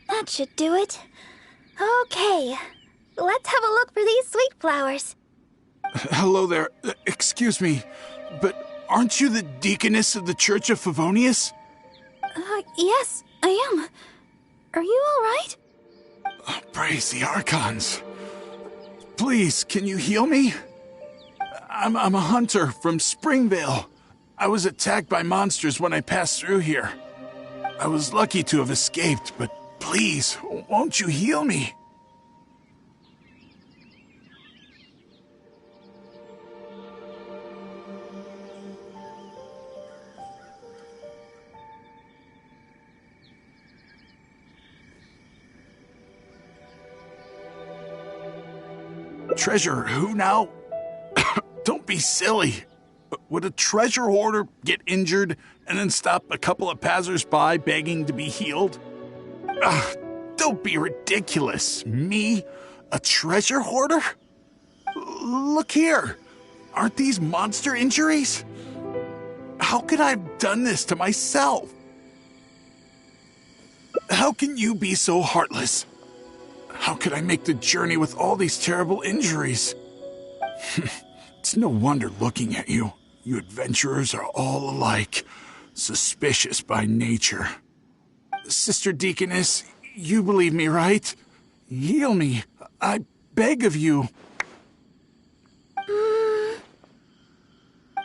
That should do it. Okay. Let's have a look for these sweet flowers. Hello there. Excuse me, but aren't you the deaconess of the Church of Favonius? Yes, I am. Are you all right? Praise the Archons. Please, can you heal me? I'm a hunter from Springvale. I was attacked by monsters when I passed through here. I was lucky to have escaped, but please, won't you heal me? Treasure who now? Don't be silly. Would a treasure hoarder get injured and then stop a couple of passers-by begging to be healed? Don't be ridiculous. Me? A treasure hoarder? Look here. Aren't these monster injuries? How could I have done this to myself? How can you be so heartless? How could I make the journey with all these terrible injuries? It's no wonder looking at you. You adventurers are all alike, suspicious by nature. Sister Deaconess, you believe me, right? Heal me. I beg of you.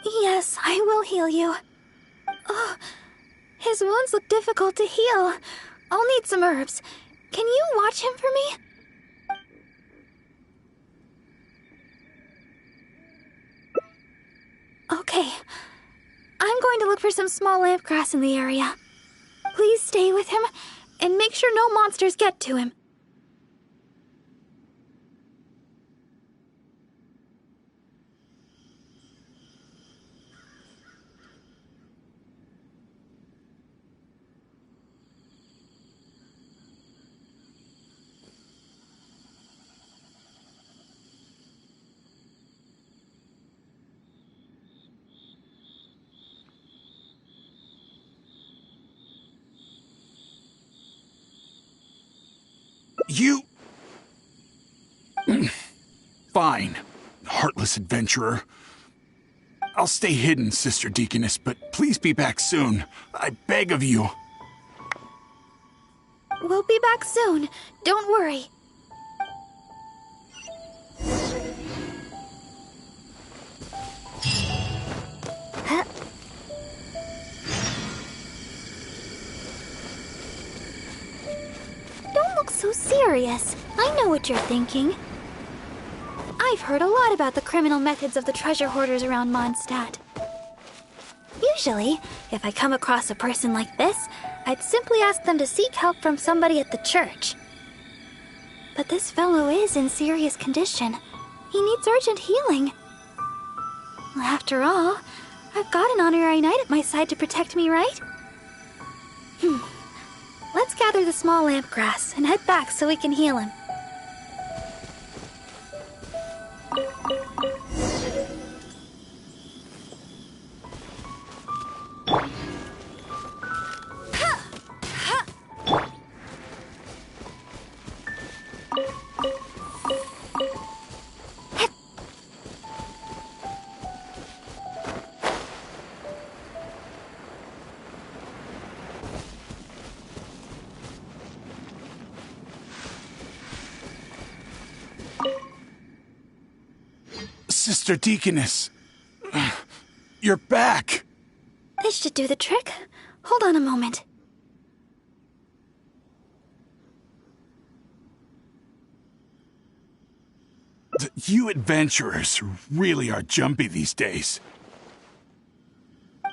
Yes, I will heal you. Oh, his wounds look difficult to heal. I'll need some herbs. Can you watch him for me? Okay. I'm going to look for some small lamp grass in the area. Please stay with him, and make sure no monsters get to him. You... Fine, heartless adventurer. I'll stay hidden, Sister Deaconess, but please be back soon. I beg of you. We'll be back soon. Don't worry. serious. I know what you're thinking. I've heard a lot about the criminal methods of the treasure hoarders around Mondstadt. Usually, if I come across a person like this, I'd simply ask them to seek help from somebody at the church. But this fellow is in serious condition. He needs urgent healing. After all, I've got an honorary knight at my side to protect me, right? Let's gather the small lamp grass and head back so we can heal him. Sister Deaconess, you're back. This should do the trick. Hold on a moment. You adventurers really are jumpy these days. All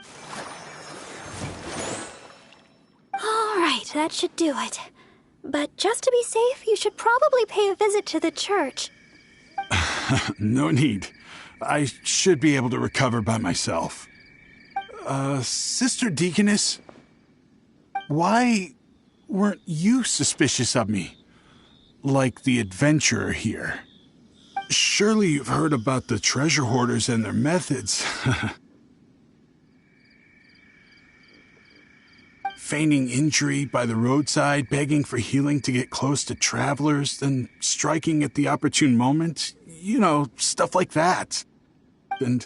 right, that should do it. But just to be safe, you should probably pay a visit to the church. No need. I should be able to recover by myself. Sister Deaconess, why weren't you suspicious of me? Like the adventurer here. Surely you've heard about the treasure hoarders and their methods. Feigning injury by the roadside, begging for healing to get close to travelers, then striking at the opportune moment. You know, stuff like that. And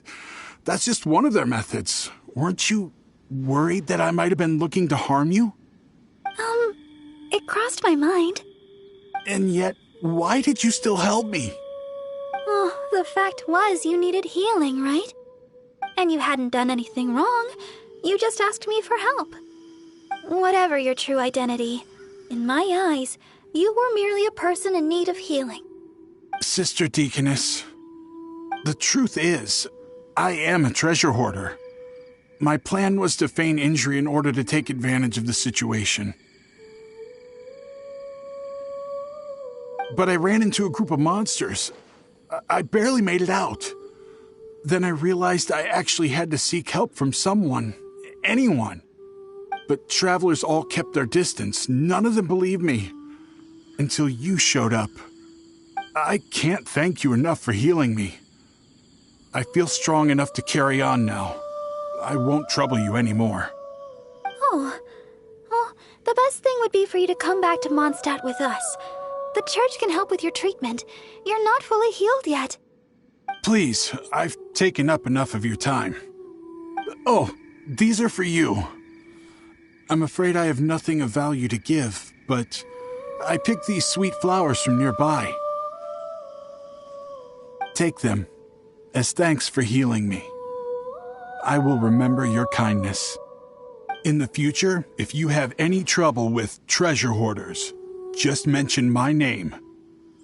that's just one of their methods. Weren't you worried that I might have been looking to harm you? It crossed my mind. And yet, why did you still help me? Oh, the fact was you needed healing, right? And you hadn't done anything wrong. You just asked me for help. Whatever your true identity, in my eyes, you were merely a person in need of healing. Sister Deaconess, the truth is, I am a treasure hoarder. My plan was to feign injury in order to take advantage of the situation. But I ran into a group of monsters. I barely made it out. Then I realized I actually had to seek help from someone, anyone. But travelers all kept their distance. None of them believed me. Until you showed up. I can't thank you enough for healing me. I feel strong enough to carry on now. I won't trouble you anymore. Oh, well, the best thing would be for you to come back to Mondstadt with us. The church can help with your treatment. You're not fully healed yet. Please, I've taken up enough of your time. Oh, these are for you. I'm afraid I have nothing of value to give, but I picked these sweet flowers from nearby. Take them, as thanks for healing me. I will remember your kindness. In the future, if you have any trouble with treasure hoarders, just mention my name,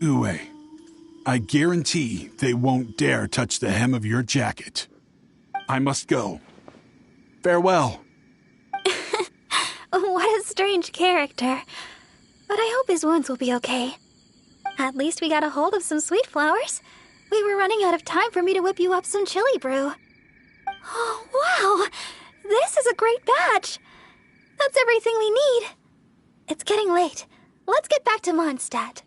Uwe. I guarantee they won't dare touch the hem of your jacket. I must go. Farewell. What a strange character. But I hope his wounds will be okay. At least we got a hold of some sweet flowers. We were running out of time for me to whip you up some chili brew. Oh, wow! This is a great batch! That's everything we need. It's getting late. Let's get back to Mondstadt.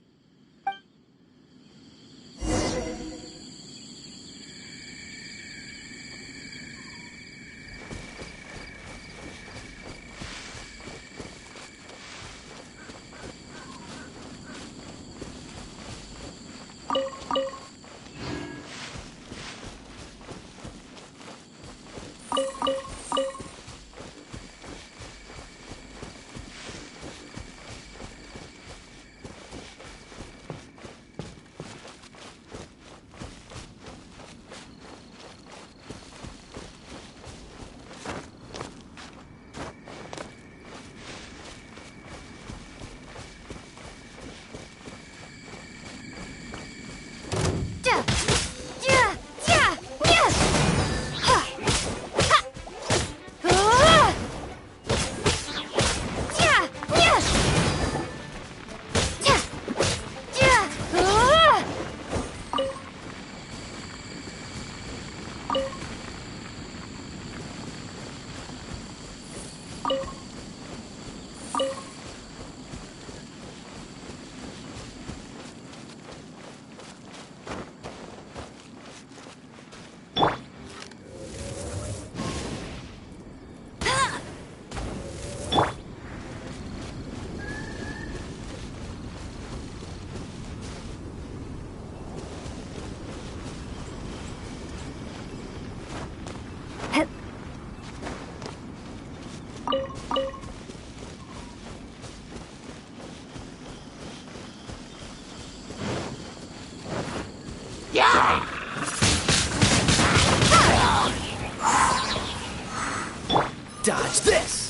Dodge this!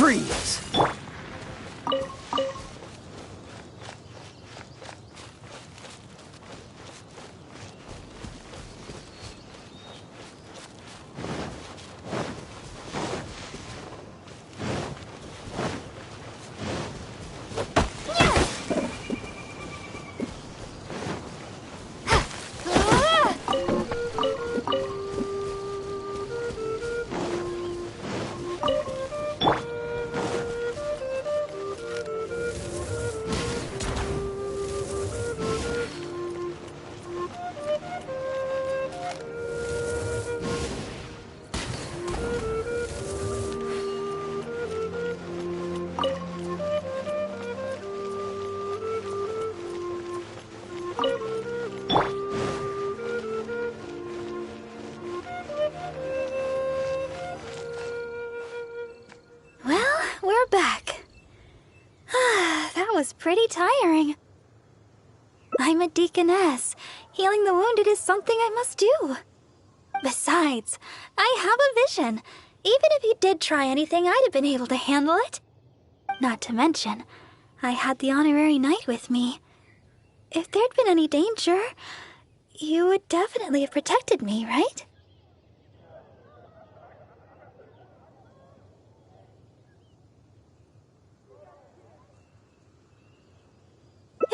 Freeze! was pretty tiring. I'm a deaconess. Healing the wounded is something I must do. Besides, I have a vision. Even if you did try anything, I'd have been able to handle it. Not to mention, I had the honorary knight with me. If there'd been any danger, you would definitely have protected me, right?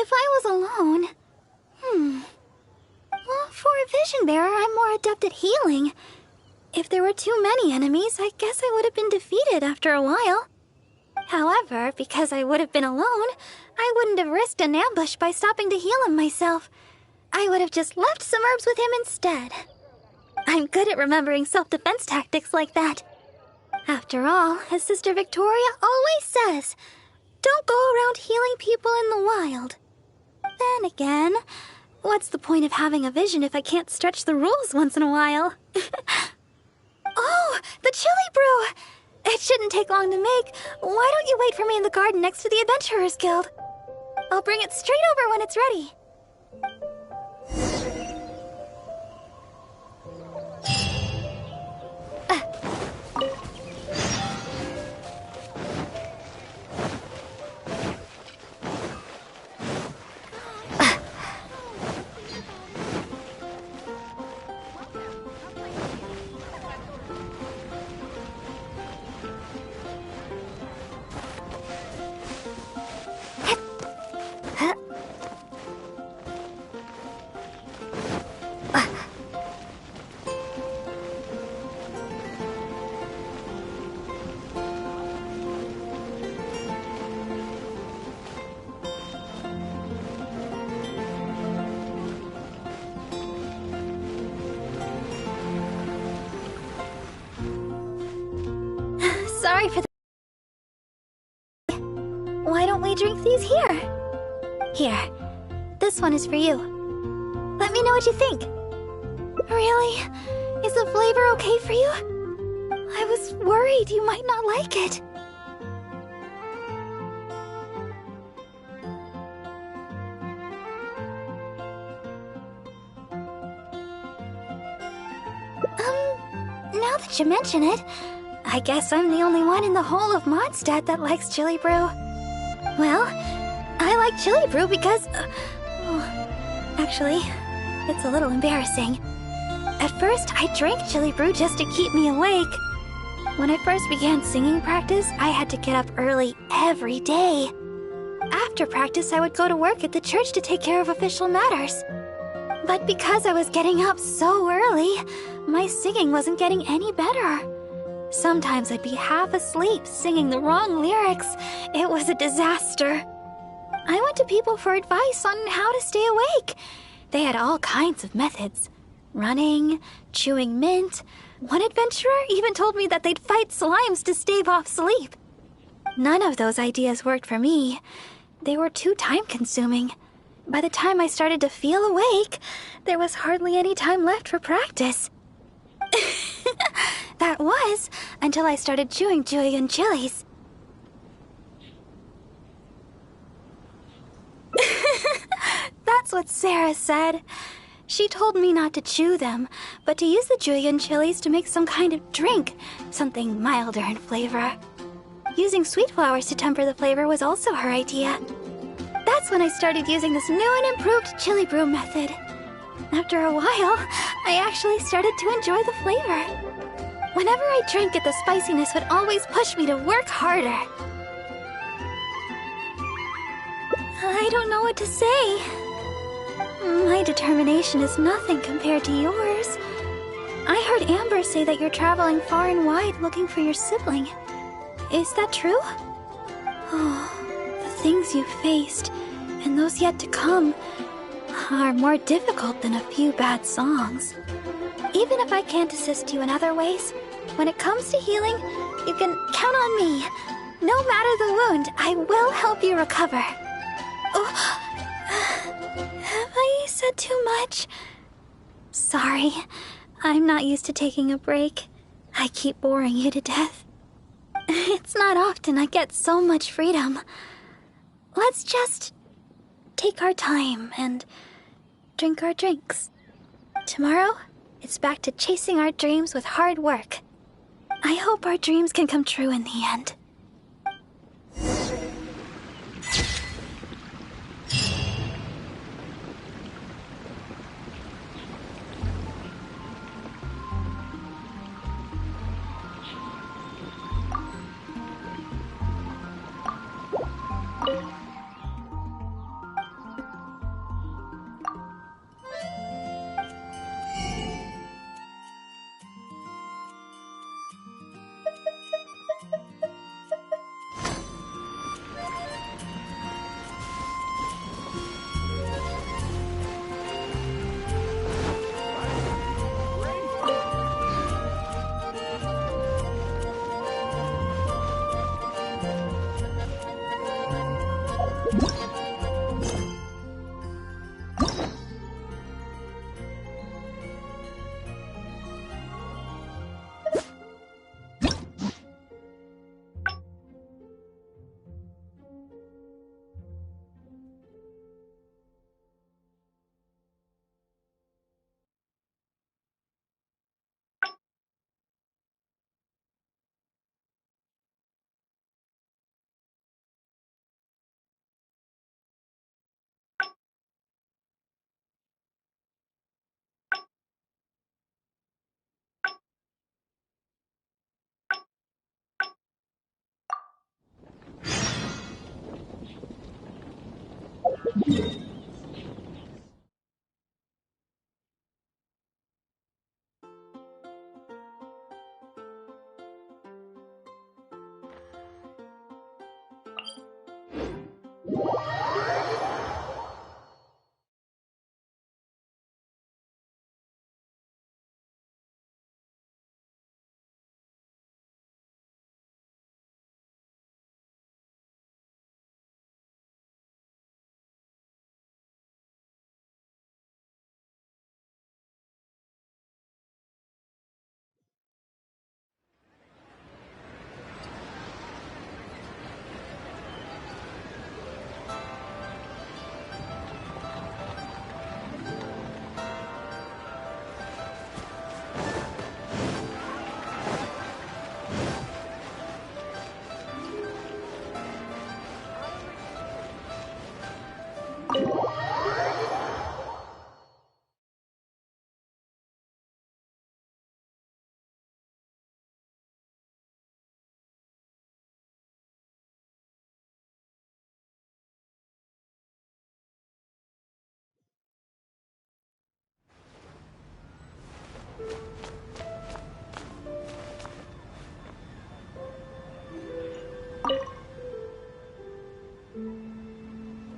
If I was alone... Well, for a vision bearer, I'm more adept at healing. If there were too many enemies, I guess I would have been defeated after a while. However, because I would have been alone, I wouldn't have risked an ambush by stopping to heal him myself. I would have just left some herbs with him instead. I'm good at remembering self-defense tactics like that. After all, as Sister Victoria always says, don't go around healing people in the wild. Then again, what's the point of having a vision if I can't stretch the rules once in a while? Oh, the chili brew! It shouldn't take long to make. Why don't you wait for me in the garden next to the Adventurers Guild? I'll bring it straight over when it's ready. Sorry for the... Why don't we drink these here? Here. This one is for you. Let me know what you think. Really? Is the flavor okay for you? I was worried you might not like it. Now that you mention it, I guess I'm the only one in the whole of Mondstadt that likes chili brew. Well, I like chili brew because... actually, it's a little embarrassing. At first, I drank chili brew just to keep me awake. When I first began singing practice, I had to get up early every day. After practice, I would go to work at the church to take care of official matters. But because I was getting up so early, my singing wasn't getting any better. Sometimes I'd be half asleep singing the wrong lyrics. It was a disaster. I went to people for advice on how to stay awake. They had all kinds of methods. Running, chewing mint. One adventurer even told me that they'd fight slimes to stave off sleep. None of those ideas worked for me. They were too time-consuming. By the time I started to feel awake, there was hardly any time left for practice. That was until I started chewing Julian chilies. That's what Sarah said. She told me not to chew them, but to use the Julian chilies to make some kind of drink, something milder in flavor. Using sweet flowers to temper the flavor was also her idea. That's when I started using this new and improved chili brew method. After a while, I actually started to enjoy the flavor. Whenever I drank it, the spiciness would always push me to work harder. I don't know what to say. My determination is nothing compared to yours. I heard Amber say that you're traveling far and wide looking for your sibling. Is that true? Oh, the things you've faced, and those yet to come, are more difficult than a few bad songs. Even if I can't assist you in other ways, when it comes to healing, you can count on me. No matter the wound, I will help you recover. Oh, have I said too much? Sorry, I'm not used to taking a break. I keep boring you to death. It's not often I get so much freedom. Let's just take our time and drink our drinks. Tomorrow, it's back to chasing our dreams with hard work. I hope our dreams can come true in the end.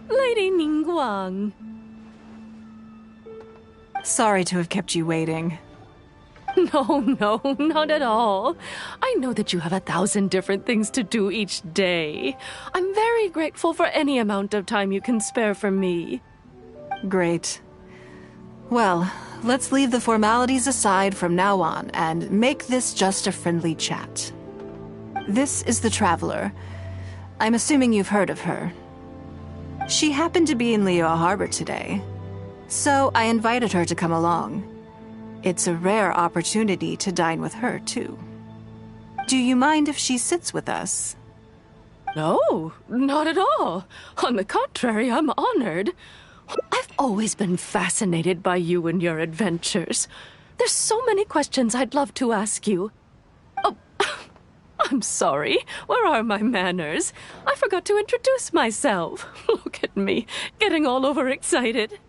Lady Ningguang. Sorry to have kept you waiting. No, not at all. I know that you have 1,000 different things to do each day. I'm very grateful for any amount of time you can spare for me. Great. Well, let's leave the formalities aside from now on and make this just a friendly chat. This is the Traveler. I'm assuming you've heard of her. She happened to be in Liyue Harbor today, so I invited her to come along. It's a rare opportunity to dine with her, too. Do you mind if she sits with us? No, not at all. On the contrary, I'm honored. I've always been fascinated by you and your adventures. There's so many questions I'd love to ask you. Oh, I'm sorry. Where are my manners? I forgot to introduce myself. Look at me, getting all overexcited.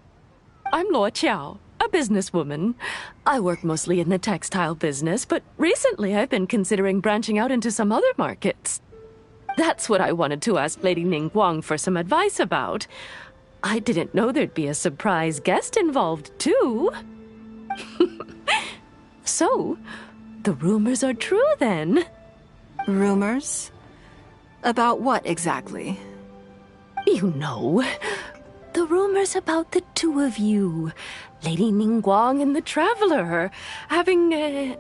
I'm Luo Qiao, a businesswoman. I work mostly in the textile business, but recently I've been considering branching out into some other markets. That's what I wanted to ask Lady Ningguang for some advice about. I didn't know there'd be a surprise guest involved, too. So, the rumors are true, then? Rumors? About what, exactly? You know, the rumors about the two of you, Lady Ningguang and the Traveler, having a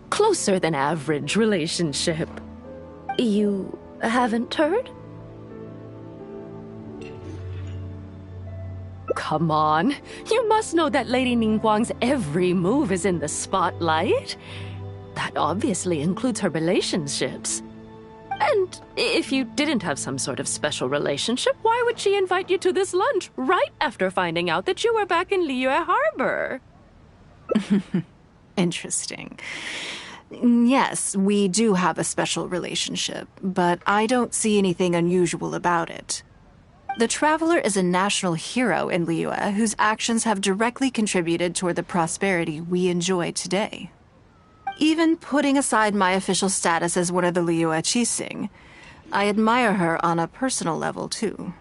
closer-than-average relationship. You haven't heard? Come on, you must know that Lady Ningguang's every move is in the spotlight. That obviously includes her relationships. And if you didn't have some sort of special relationship, why would she invite you to this lunch right after finding out that you were back in Liyue Harbor? Interesting. Yes, we do have a special relationship, but I don't see anything unusual about it. The Traveler is a national hero in Liyue whose actions have directly contributed toward the prosperity we enjoy today. Even putting aside my official status as one of the Liyue Qixing, I admire her on a personal level, too.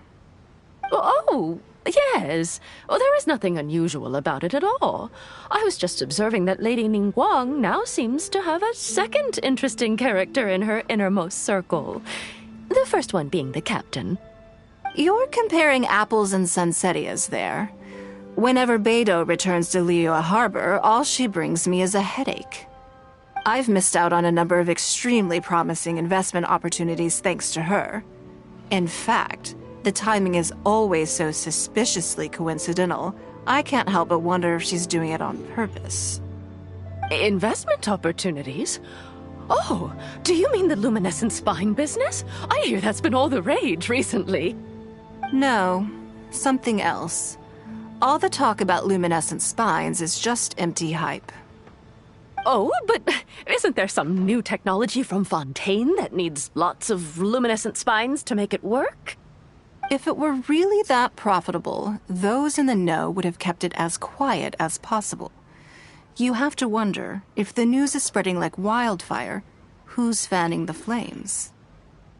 Oh, yes. Well, there is nothing unusual about it at all. I was just observing that Lady Ningguang now seems to have a second interesting character in her innermost circle. The first one being the captain. You're comparing apples and sunsettias there. Whenever Beidou returns to Liyue Harbor, all she brings me is a headache. I've missed out on a number of extremely promising investment opportunities thanks to her. In fact, the timing is always so suspiciously coincidental, I can't help but wonder if she's doing it on purpose. Investment opportunities? Oh, do you mean the luminescent spine business? I hear that's been all the rage recently. No, something else. All the talk about luminescent spines is just empty hype. Oh, but isn't there some new technology from Fontaine that needs lots of luminescent spines to make it work? If it were really that profitable, those in the know would have kept it as quiet as possible. You have to wonder, if the news is spreading like wildfire, who's fanning the flames?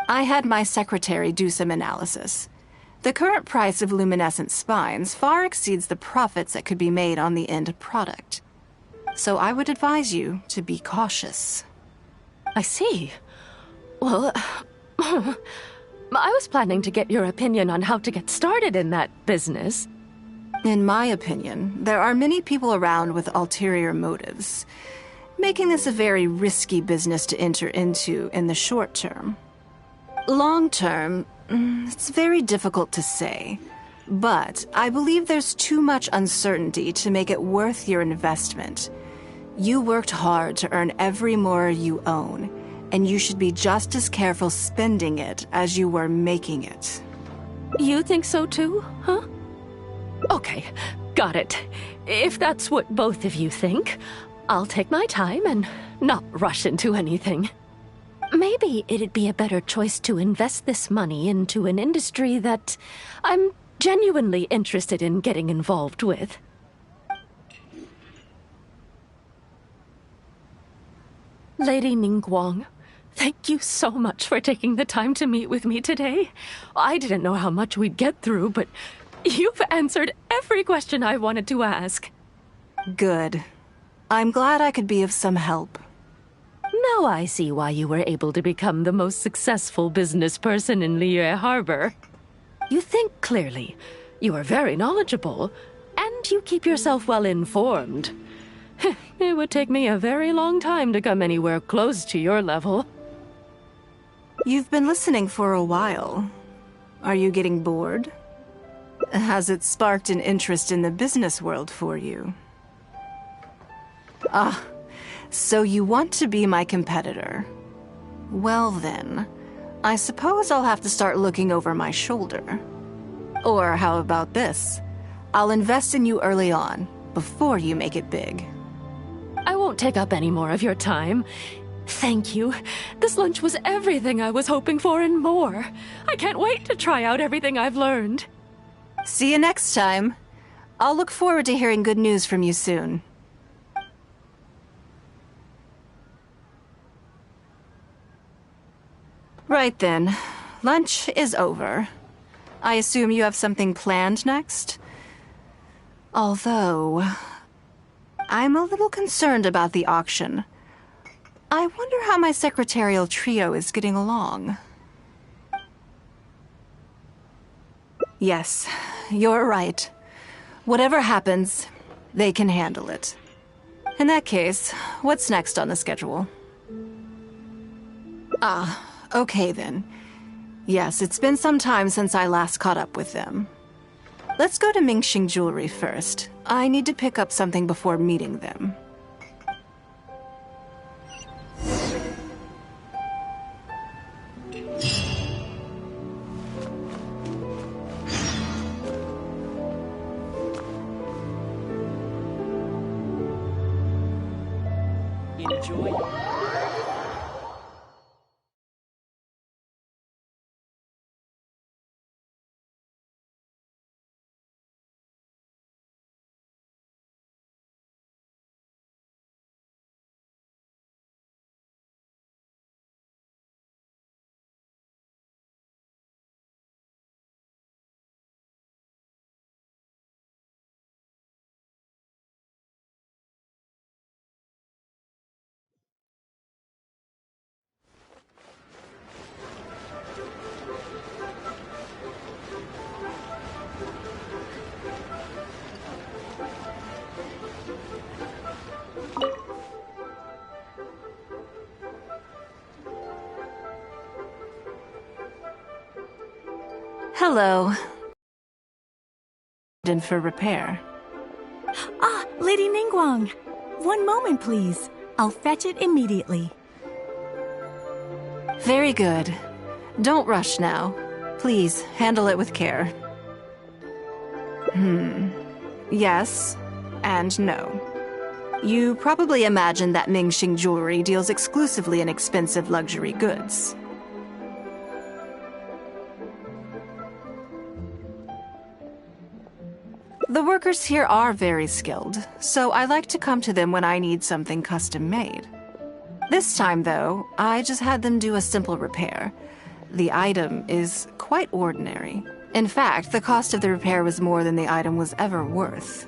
I had my secretary do some analysis. The current price of luminescent spines far exceeds the profits that could be made on the end product. So I would advise you to be cautious. I see. Well, I was planning to get your opinion on how to get started in that business. In my opinion, there are many people around with ulterior motives, making this a very risky business to enter into in the short term. Long term, it's very difficult to say, but I believe there's too much uncertainty to make it worth your investment. You worked hard to earn every more you own, and you should be just as careful spending it as you were making it. You think so too, huh? Okay, got it. If that's what both of you think, I'll take my time and not rush into anything. Maybe it'd be a better choice to invest this money into an industry that I'm genuinely interested in getting involved with. Lady Ningguang, thank you so much for taking the time to meet with me today. I didn't know how much we'd get through, but you've answered every question I wanted to ask. Good. I'm glad I could be of some help. Now I see why you were able to become the most successful business person in Liyue Harbor. You think clearly, you are very knowledgeable, and you keep yourself well informed. It would take me a very long time to come anywhere close to your level. You've been listening for a while. Are you getting bored? Has it sparked an interest in the business world for you? Ah, so you want to be my competitor. Well then, I suppose I'll have to start looking over my shoulder. Or how about this? I'll invest in you early on, before you make it big. I won't take up any more of your time. Thank you. This lunch was everything I was hoping for and more. I can't wait to try out everything I've learned. See you next time. I'll look forward to hearing good news from you soon. Right then. Lunch is over. I assume you have something planned next? Although, I'm a little concerned about the auction. I wonder how my secretarial trio is getting along. Yes, you're right. Whatever happens, they can handle it. In that case, what's next on the schedule? Ah, okay then. Yes, it's been some time since I last caught up with them. Let's go to Mingxing Jewelry first. I need to pick up something before meeting them. Enjoy. Hello. In for repair. Ah, Lady Ningguang. One moment, please. I'll fetch it immediately. Very good. Don't rush now. Please, handle it with care. Yes, and no. You probably imagine that Mingxing Jewelry deals exclusively in expensive luxury goods. workers here are very skilled, so I like to come to them when I need something custom made. This time, though, I just had them do a simple repair. The item is quite ordinary. In fact, the cost of the repair was more than the item was ever worth.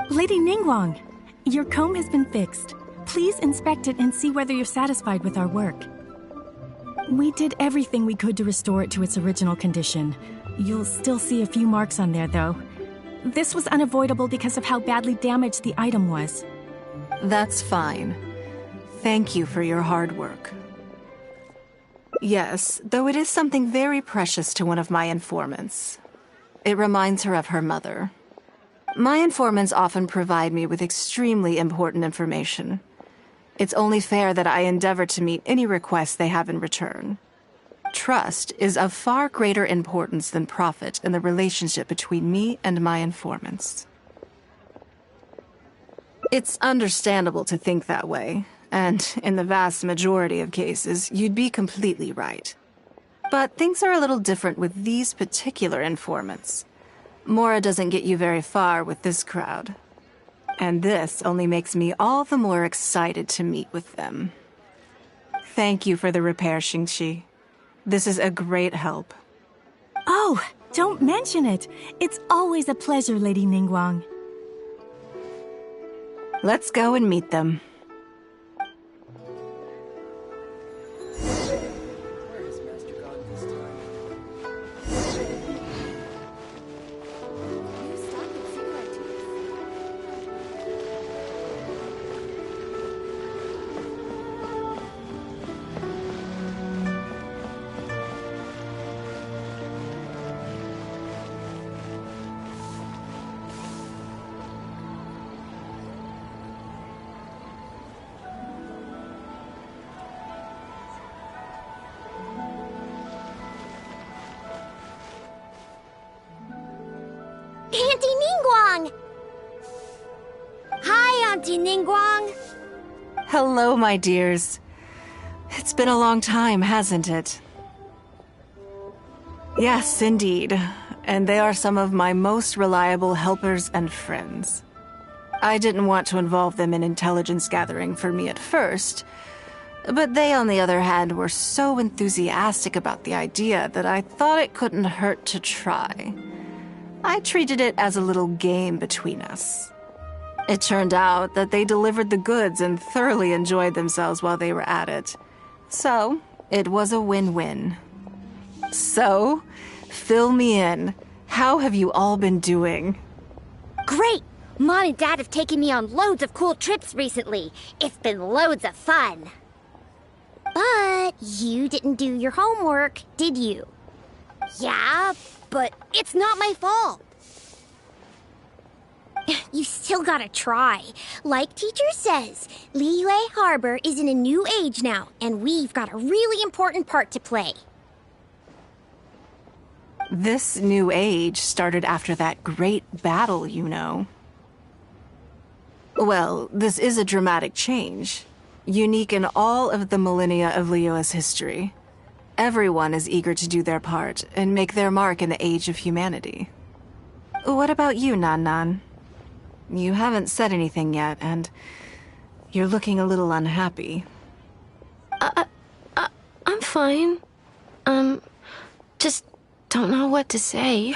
Lady Ningguang, your comb has been fixed. Please inspect it and see whether you're satisfied with our work. We did everything we could to restore it to its original condition. You'll still see a few marks on there, though. This was unavoidable because of how badly damaged the item was. That's fine. Thank you for your hard work. Yes, though it is something very precious to one of my informants. It reminds her of her mother. My informants often provide me with extremely important information. It's only fair that I endeavor to meet any requests they have in return. Trust is of far greater importance than profit in the relationship between me and my informants. It's understandable to think that way, and in the vast majority of cases, you'd be completely right. But things are a little different with these particular informants. Mora doesn't get you very far with this crowd. And this only makes me all the more excited to meet with them. Thank you for the repair, Xingqi. This is a great help. Oh, don't mention it. It's always a pleasure, Lady Ningguang. Let's go and meet them. Auntie Ningguang! Hi, Auntie Ningguang! Hello, my dears. It's been a long time, hasn't it? Yes, indeed. And they are some of my most reliable helpers and friends. I didn't want to involve them in intelligence gathering for me at first, but they, on the other hand, were so enthusiastic about the idea that I thought it couldn't hurt to try. I treated it as a little game between us. It turned out that they delivered the goods and thoroughly enjoyed themselves while they were at it. So, it was a win-win. So, fill me in. How have you all been doing? Great! Mom and Dad have taken me on loads of cool trips recently. It's been loads of fun. But you didn't do your homework, did you? Yeah, but it's not my fault. You still gotta try. Like teacher says, Liyue Harbor is in a new age now, and we've got a really important part to play. This new age started after that great battle, you know. Well, this is a dramatic change, unique in all of the millennia of Liyue's history. Everyone is eager to do their part and make their mark in the age of humanity. What about you, Nan? You haven't said anything yet, and you're looking a little unhappy. I'm fine. Just don't know what to say.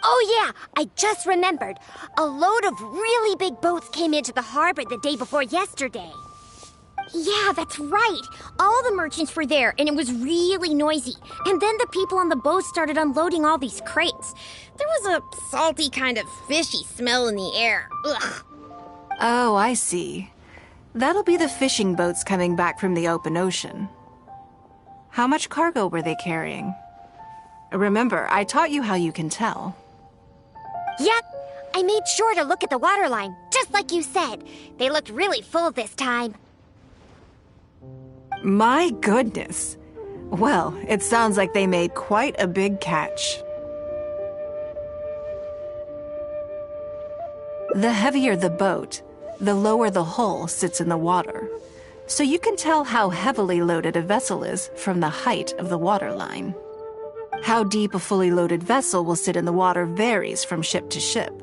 Oh yeah, I just remembered. A load of really big boats came into the harbor the day before yesterday. Yeah, that's right. All the merchants were there, and it was really noisy. And then the people on the boat started unloading all these crates. There was a salty kind of fishy smell in the air. Ugh. Oh, I see. That'll be the fishing boats coming back from the open ocean. How much cargo were they carrying? Remember, I taught you how you can tell. Yep, I made sure to look at the waterline, just like you said. They looked really full this time. My goodness. Well, it sounds like they made quite a big catch. The heavier the boat, the lower the hull sits in the water. So you can tell how heavily loaded a vessel is from the height of the waterline. How deep a fully loaded vessel will sit in the water varies from ship to ship,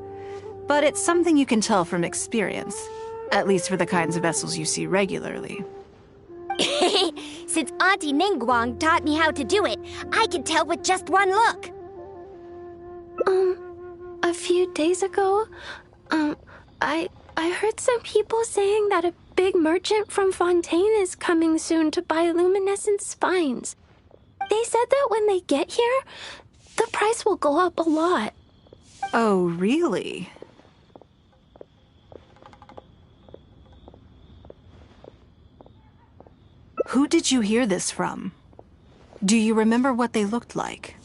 but it's something you can tell from experience, at least for the kinds of vessels you see regularly. Since Auntie Ningguang taught me how to do it, I can tell with just one look. A few days ago, I heard some people saying that a big merchant from Fontaine is coming soon to buy luminescent spines. They said that when they get here, the price will go up a lot. Oh, really? Who did you hear this from? Do you remember what they looked like?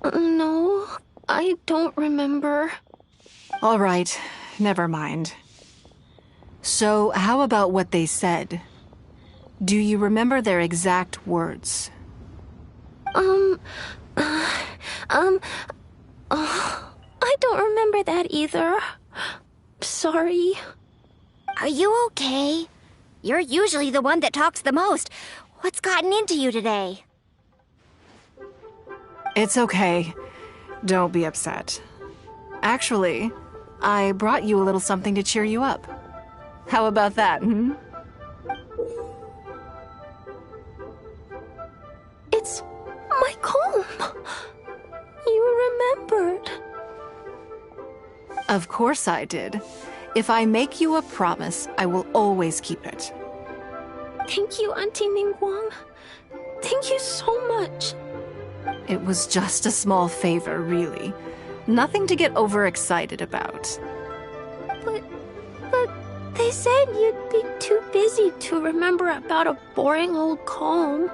No, I don't remember. All right, never mind. So, how about what they said? Do you remember their exact words? I don't remember that either. Sorry. Are you okay? You're usually the one that talks the most. What's gotten into you today? It's okay. Don't be upset. Actually, I brought you a little something to cheer you up. How about that, It's my comb. You remembered. Of course I did. If I make you a promise, I will always keep it. Thank you, Auntie Ningguang. Thank you so much. It was just a small favor, really. Nothing to get overexcited about. But they said you'd be too busy to remember about a boring old comb.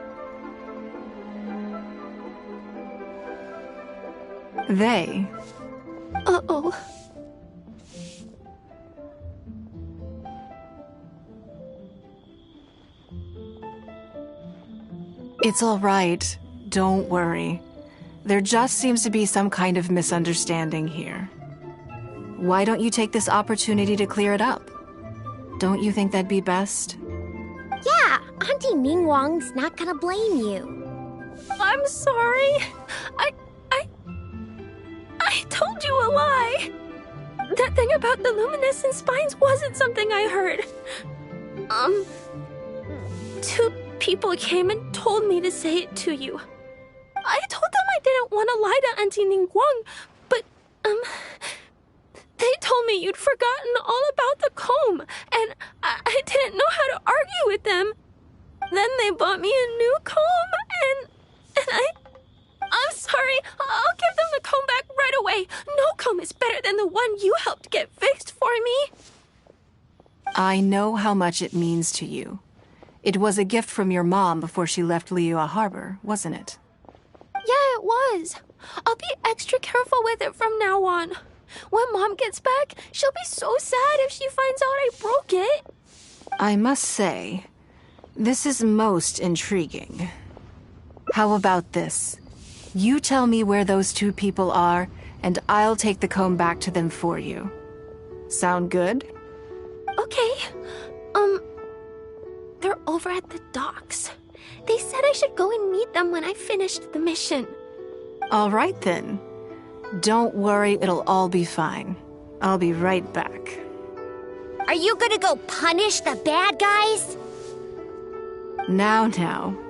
They? Uh-oh. It's all right. Don't worry. There just seems to be some kind of misunderstanding here. Why don't you take this opportunity to clear it up? Don't you think that'd be best? Yeah, Auntie Ningguang's not gonna blame you. I'm sorry. I told you a lie. That thing about the luminescent spines wasn't something I heard. Two people came and told me to say it to you. I told them I didn't want to lie to Auntie Ningguang, but, they told me you'd forgotten all about the comb, and I didn't know how to argue with them. Then they bought me a new comb, and I'm sorry. I'll give them the comb back right away. No comb is better than the one you helped get fixed for me. I know how much it means to you. It was a gift from your mom before she left Liyue Harbor, wasn't it? Yeah, it was. I'll be extra careful with it from now on. When Mom gets back, she'll be so sad if she finds out I broke it. I must say, this is most intriguing. How about this? You tell me where those two people are, and I'll take the comb back to them for you. Sound good? Okay. They're over at the docks. They said I should go and meet them when I finished the mission. All right, then. Don't worry, it'll all be fine. I'll be right back. Are you gonna go punish the bad guys? Now,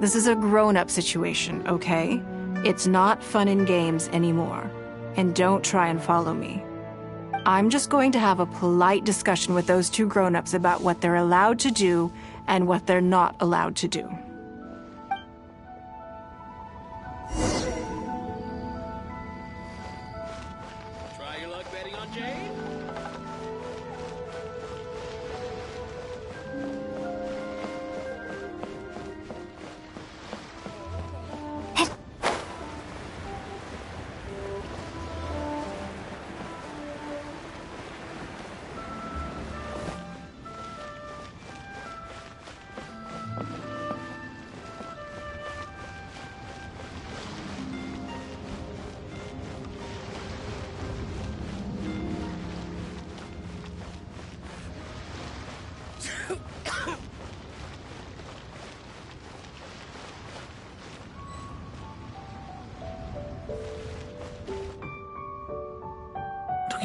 this is a grown-up situation, okay? It's not fun and games anymore. And don't try and follow me. I'm just going to have a polite discussion with those two grown-ups about what they're allowed to do and what they're not allowed to do. Try your luck betting on Jade?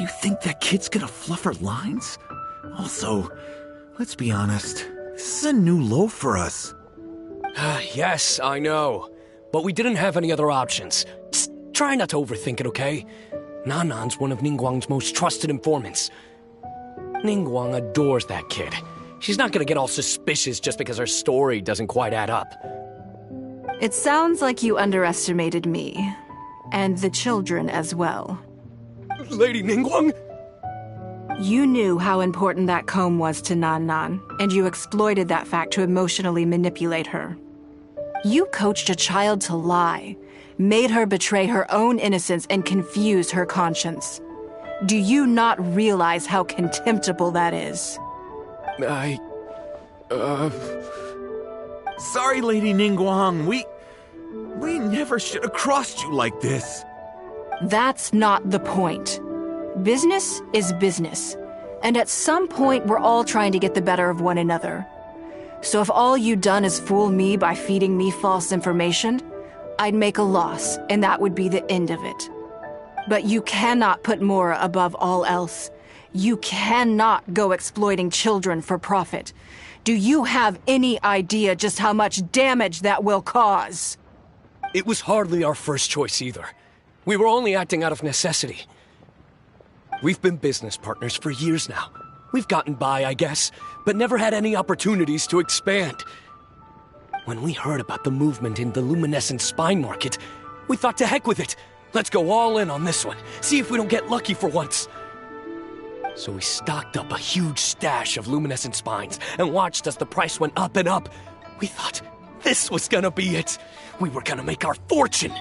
you think that kid's gonna fluff her lines? Also, let's be honest, this is a new low for us. Yes, I know. But we didn't have any other options. Just try not to overthink it, okay? Nanan's one of Ningguang's most trusted informants. Ningguang adores that kid. She's not gonna get all suspicious just because her story doesn't quite add up. It sounds like you underestimated me. And the children as well. Lady Ningguang? You knew how important that comb was to Nan Nan, and you exploited that fact to emotionally manipulate her. You coached a child to lie, made her betray her own innocence and confuse her conscience. Do you not realize how contemptible that is? Sorry, Lady Ningguang. We never should have crossed you like this. That's not the point. Business is business. And at some point, we're all trying to get the better of one another. So if all you've done is fool me by feeding me false information, I'd make a loss, and that would be the end of it. But you cannot put Mora above all else. You cannot go exploiting children for profit. Do you have any idea just how much damage that will cause? It was hardly our first choice either. We were only acting out of necessity. We've been business partners for years now. We've gotten by, I guess, but never had any opportunities to expand. When we heard about the movement in the luminescent spine market, we thought to heck with it. Let's go all in on this one, see if we don't get lucky for once. So we stocked up a huge stash of luminescent spines and watched as the price went up and up. We thought this was gonna be it. We were gonna make our fortune.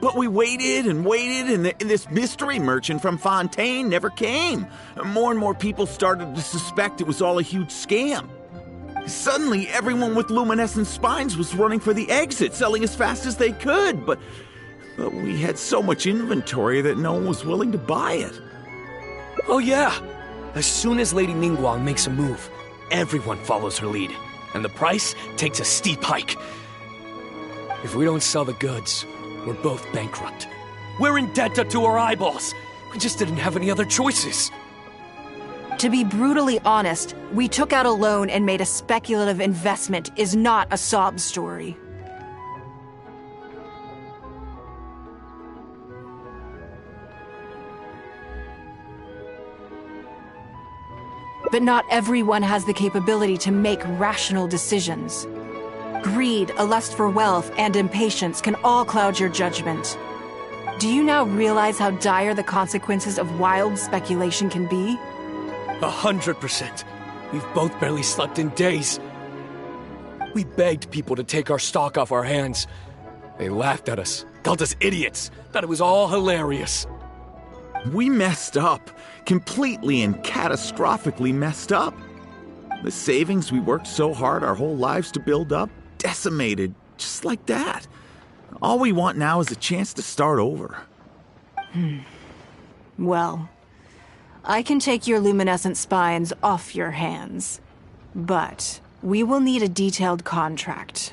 But we waited and waited, and this mystery merchant from Fontaine never came. More and more people started to suspect it was all a huge scam. Suddenly, everyone with luminescent spines was running for the exit, selling as fast as they could, but we had so much inventory that no one was willing to buy it. Oh yeah! As soon as Lady Ningguang makes a move, everyone follows her lead, and the price takes a steep hike. If we don't sell the goods, we're both bankrupt. We're in debt up to our eyeballs. We just didn't have any other choices. To be brutally honest, we took out a loan and made a speculative investment is not a sob story. But not everyone has the capability to make rational decisions. Greed, a lust for wealth, and impatience can all cloud your judgment. Do you now realize how dire the consequences of wild speculation can be? 100%. We've both barely slept in days. We begged people to take our stock off our hands. They laughed at us, called us idiots, thought it was all hilarious. We messed up. Completely and catastrophically messed up. The savings we worked so hard our whole lives to build up, decimated just like that. All we want now is a chance to start over. Well, I can take your luminescent spines off your hands, but we will need a detailed contract.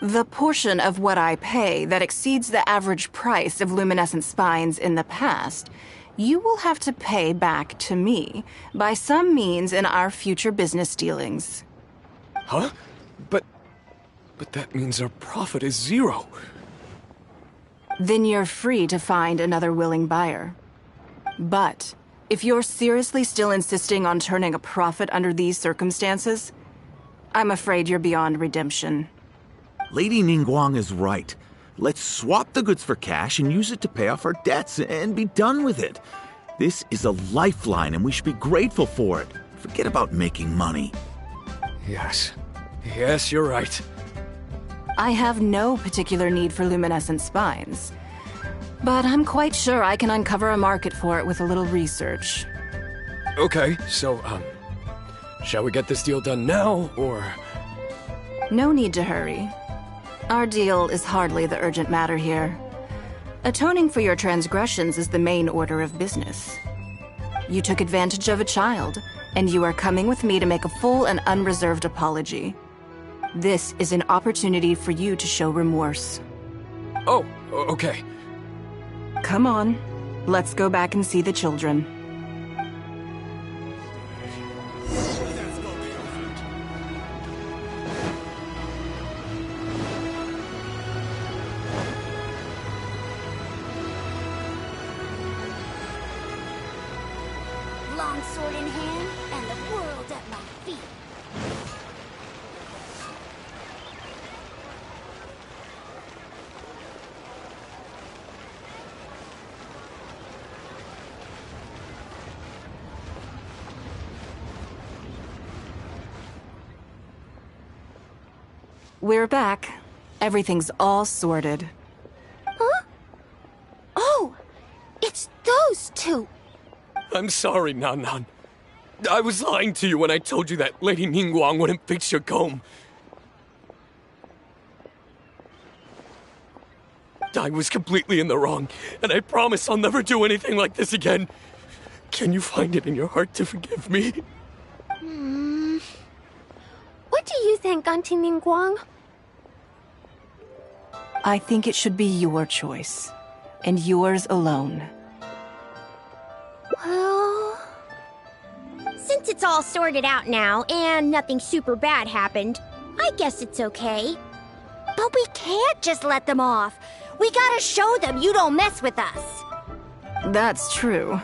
The portion of what I pay that exceeds the average price of luminescent spines in the past, you will have to pay back to me by some means in our future business dealings. Huh? But that means our profit is zero. Then you're free to find another willing buyer. But if you're seriously still insisting on turning a profit under these circumstances, I'm afraid you're beyond redemption. Lady Ningguang is right. Let's swap the goods for cash and use it to pay off our debts and be done with it. This is a lifeline and we should be grateful for it. Forget about making money. Yes, you're right. I have no particular need for luminescent spines, but I'm quite sure I can uncover a market for it with a little research. Okay, so, shall we get this deal done now, or...? No need to hurry. Our deal is hardly the urgent matter here. Atoning for your transgressions is the main order of business. You took advantage of a child, and you are coming with me to make a full and unreserved apology. This is an opportunity for you to show remorse. Oh, okay. Come on. Let's go back and see the children. Longsword in hand and the world at my feet. We're back. Everything's all sorted. Huh? Oh! It's those two! I'm sorry, Nan Nan. I was lying to you when I told you that Lady Ningguang wouldn't fix your comb. I was completely in the wrong, and I promise I'll never do anything like this again. Can you find it in your heart to forgive me? What do you think, Auntie Ningguang? I think it should be your choice, and yours alone. Well... Since it's all sorted out now, and nothing super bad happened, I guess it's okay. But we can't just let them off. We gotta show them you don't mess with us. That's true.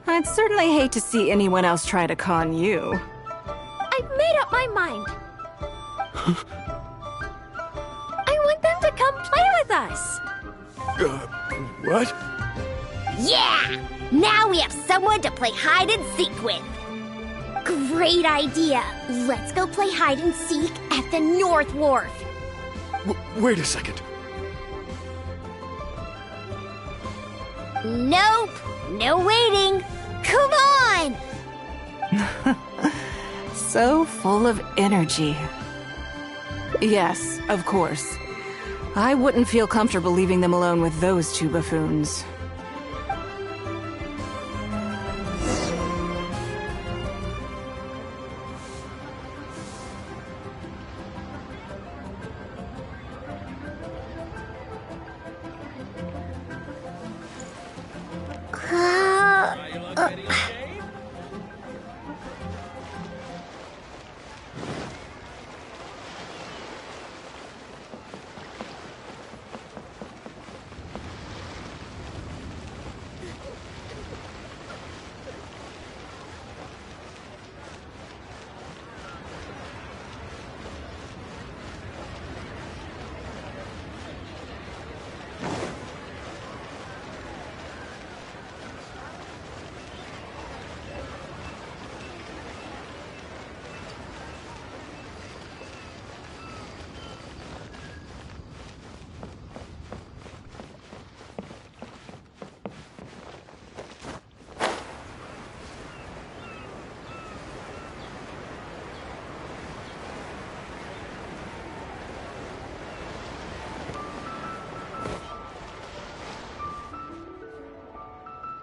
I'd certainly hate to see anyone else try to con you. I've made up my mind. I want them to come play with us. What? Yeah! Now we have someone to play hide and seek with. Great idea. Let's go play hide and seek at the North Wharf. Wait a second. Nope. No waiting. Come on! So full of energy. Yes, of course. I wouldn't feel comfortable leaving them alone with those two buffoons.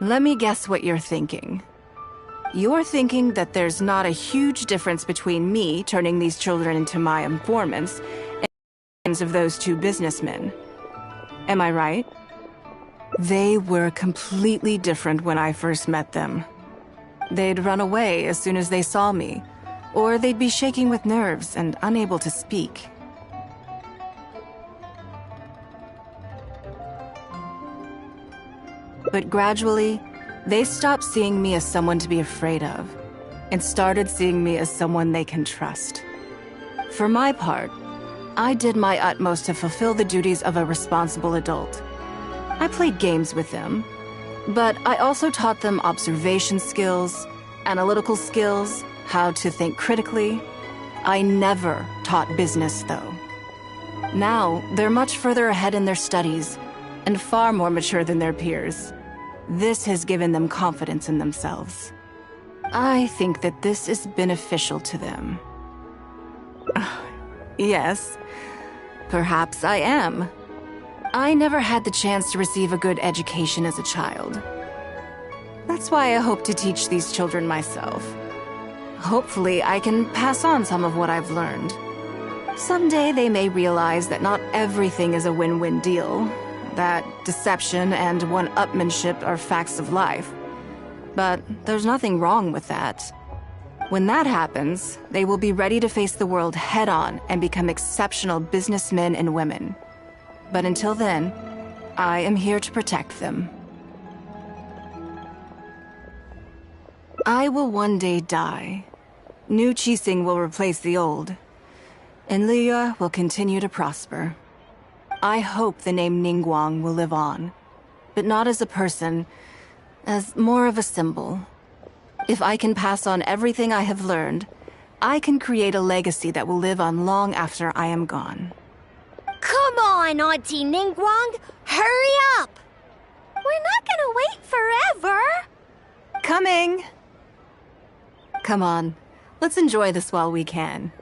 Let me guess what you're thinking. You're thinking that there's not a huge difference between me turning these children into my informants and the hands of those two businessmen. Am I right? They were completely different when I first met them. They'd run away as soon as they saw me, or they'd be shaking with nerves and unable to speak. But gradually, they stopped seeing me as someone to be afraid of, and started seeing me as someone they can trust. For my part, I did my utmost to fulfill the duties of a responsible adult. I played games with them, but I also taught them observation skills, analytical skills, how to think critically. I never taught business, though. Now, they're much further ahead in their studies, and far more mature than their peers. This has given them confidence in themselves. I think that this is beneficial to them. Yes, perhaps I am. I never had the chance to receive a good education as a child. That's why I hope to teach these children myself. Hopefully, I can pass on some of what I've learned. Someday they may realize that not everything is a win-win deal, that deception and one-upmanship are facts of life. But there's nothing wrong with that. When that happens, they will be ready to face the world head-on and become exceptional businessmen and women. But until then, I am here to protect them. I will one day die. New Qixing will replace the old, and Liyue will continue to prosper. I hope the name Ningguang will live on, but not as a person, as more of a symbol. If I can pass on everything I have learned, I can create a legacy that will live on long after I am gone. Come on, Auntie Ningguang! Hurry up! We're not gonna wait forever! Coming! Come on, let's enjoy this while we can.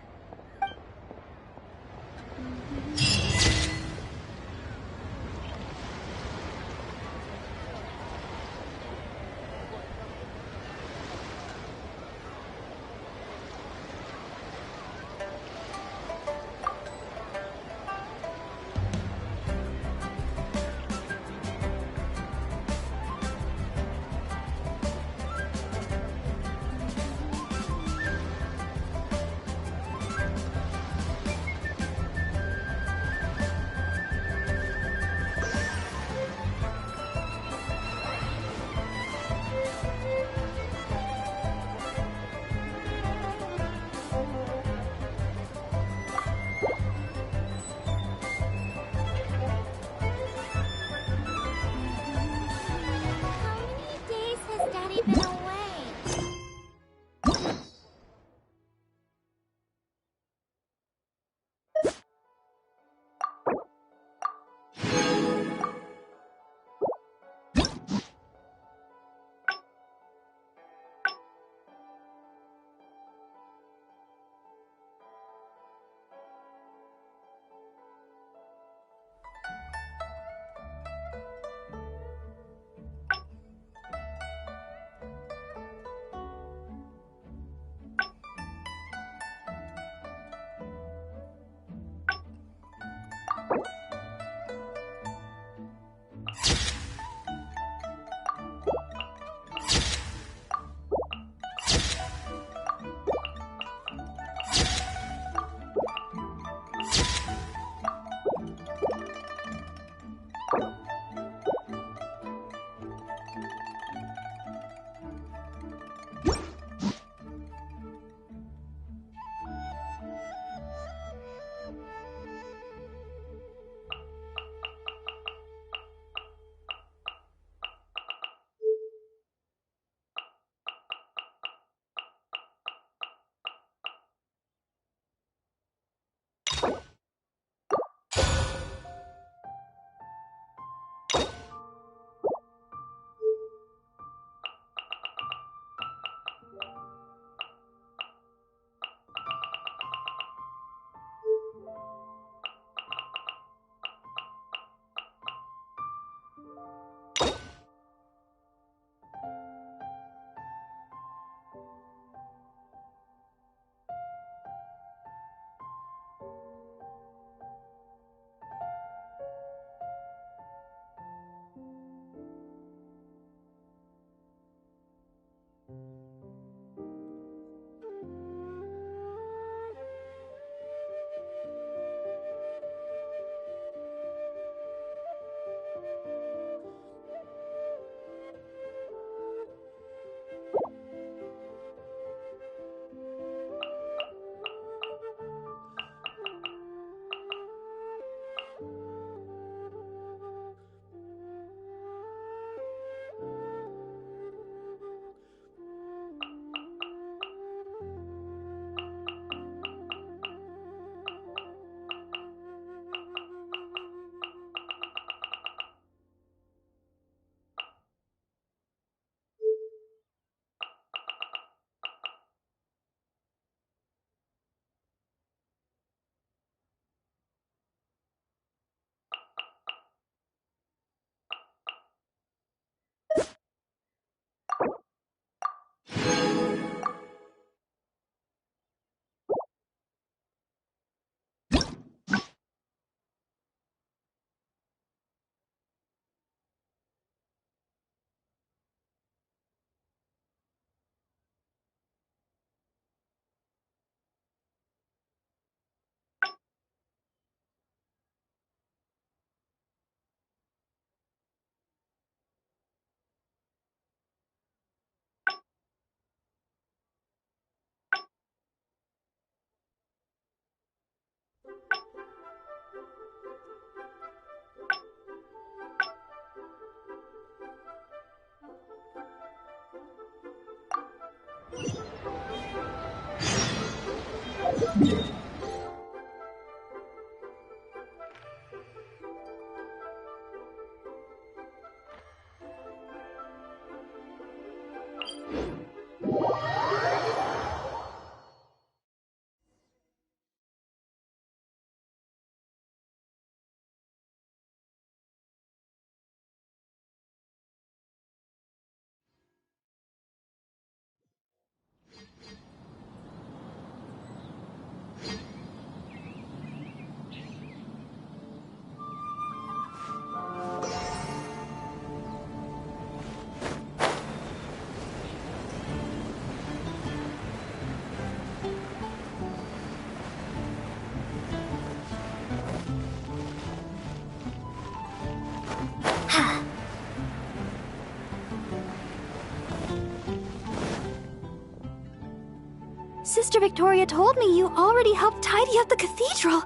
Sister Victoria told me you already helped tidy up the cathedral.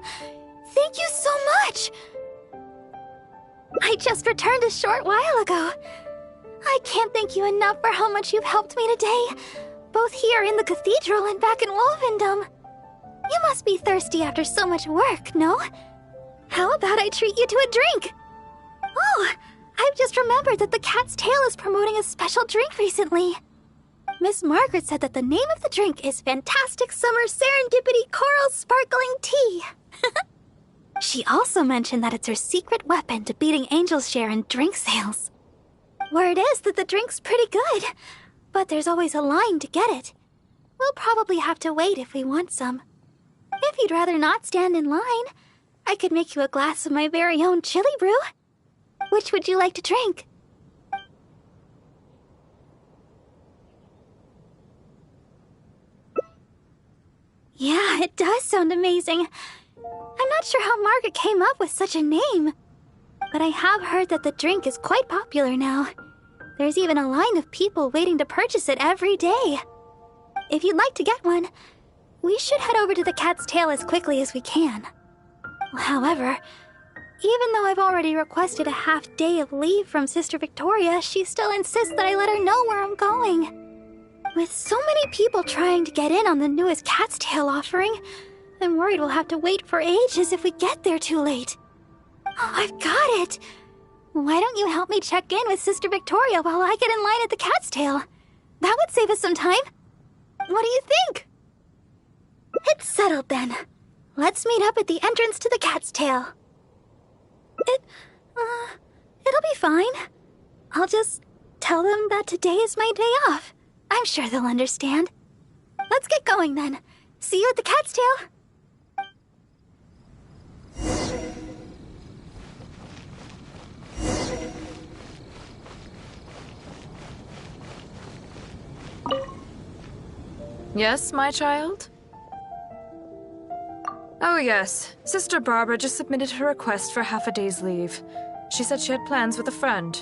Thank you so much! I just returned a short while ago. I can't thank you enough for how much you've helped me today, both here in the cathedral and back in Wolvendom. You must be thirsty after so much work, no? How about I treat you to a drink? Oh, I've just remembered that the Cat's Tail is promoting a special drink recently. Miss Margaret said that the name of the drink is Fantastic Summer Serendipity Coral Sparkling Tea. She also mentioned that it's her secret weapon to beating Angel's share in drink sales. Word is that the drink's pretty good, but there's always a line to get it. We'll probably have to wait if we want some. If you'd rather not stand in line, I could make you a glass of my very own chili brew. Which would you like to drink? Yeah, it does sound amazing. I'm not sure how Margaret came up with such a name. But I have heard that the drink is quite popular now. There's even a line of people waiting to purchase it every day. If you'd like to get one, we should head over to the Cat's Tail as quickly as we can. However, even though I've already requested a half-day of leave from Sister Victoria, she still insists that I let her know where I'm going. With so many people trying to get in on the newest Cat's Tail offering, I'm worried we'll have to wait for ages if we get there too late. Oh, I've got it! Why don't you help me check in with Sister Victoria while I get in line at the Cat's Tail? That would save us some time. What do you think? It's settled then. Let's meet up at the entrance to the Cat's Tail. It'll be fine. I'll just tell them that today is my day off. I'm sure they'll understand. Let's get going then. See you at the Cat's Tail. Yes, my child? Oh yes, Sister Barbara just submitted her request for half a day's leave. She said she had plans with a friend.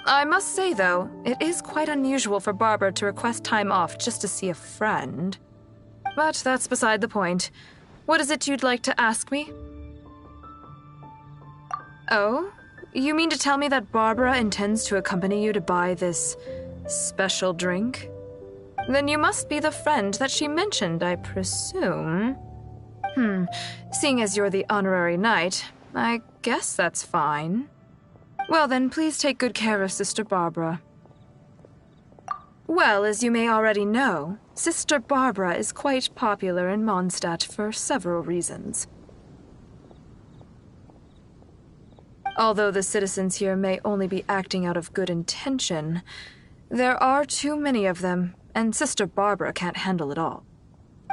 I must say, though, it is quite unusual for Barbara to request time off just to see a friend. But that's beside the point. What is it you'd like to ask me? Oh? You mean to tell me that Barbara intends to accompany you to buy this special drink? Then you must be the friend that she mentioned, I presume. Seeing as you're the honorary knight, I guess that's fine. Well then, please take good care of Sister Barbara. Well, as you may already know, Sister Barbara is quite popular in Mondstadt for several reasons. Although the citizens here may only be acting out of good intention, there are too many of them, and Sister Barbara can't handle it all.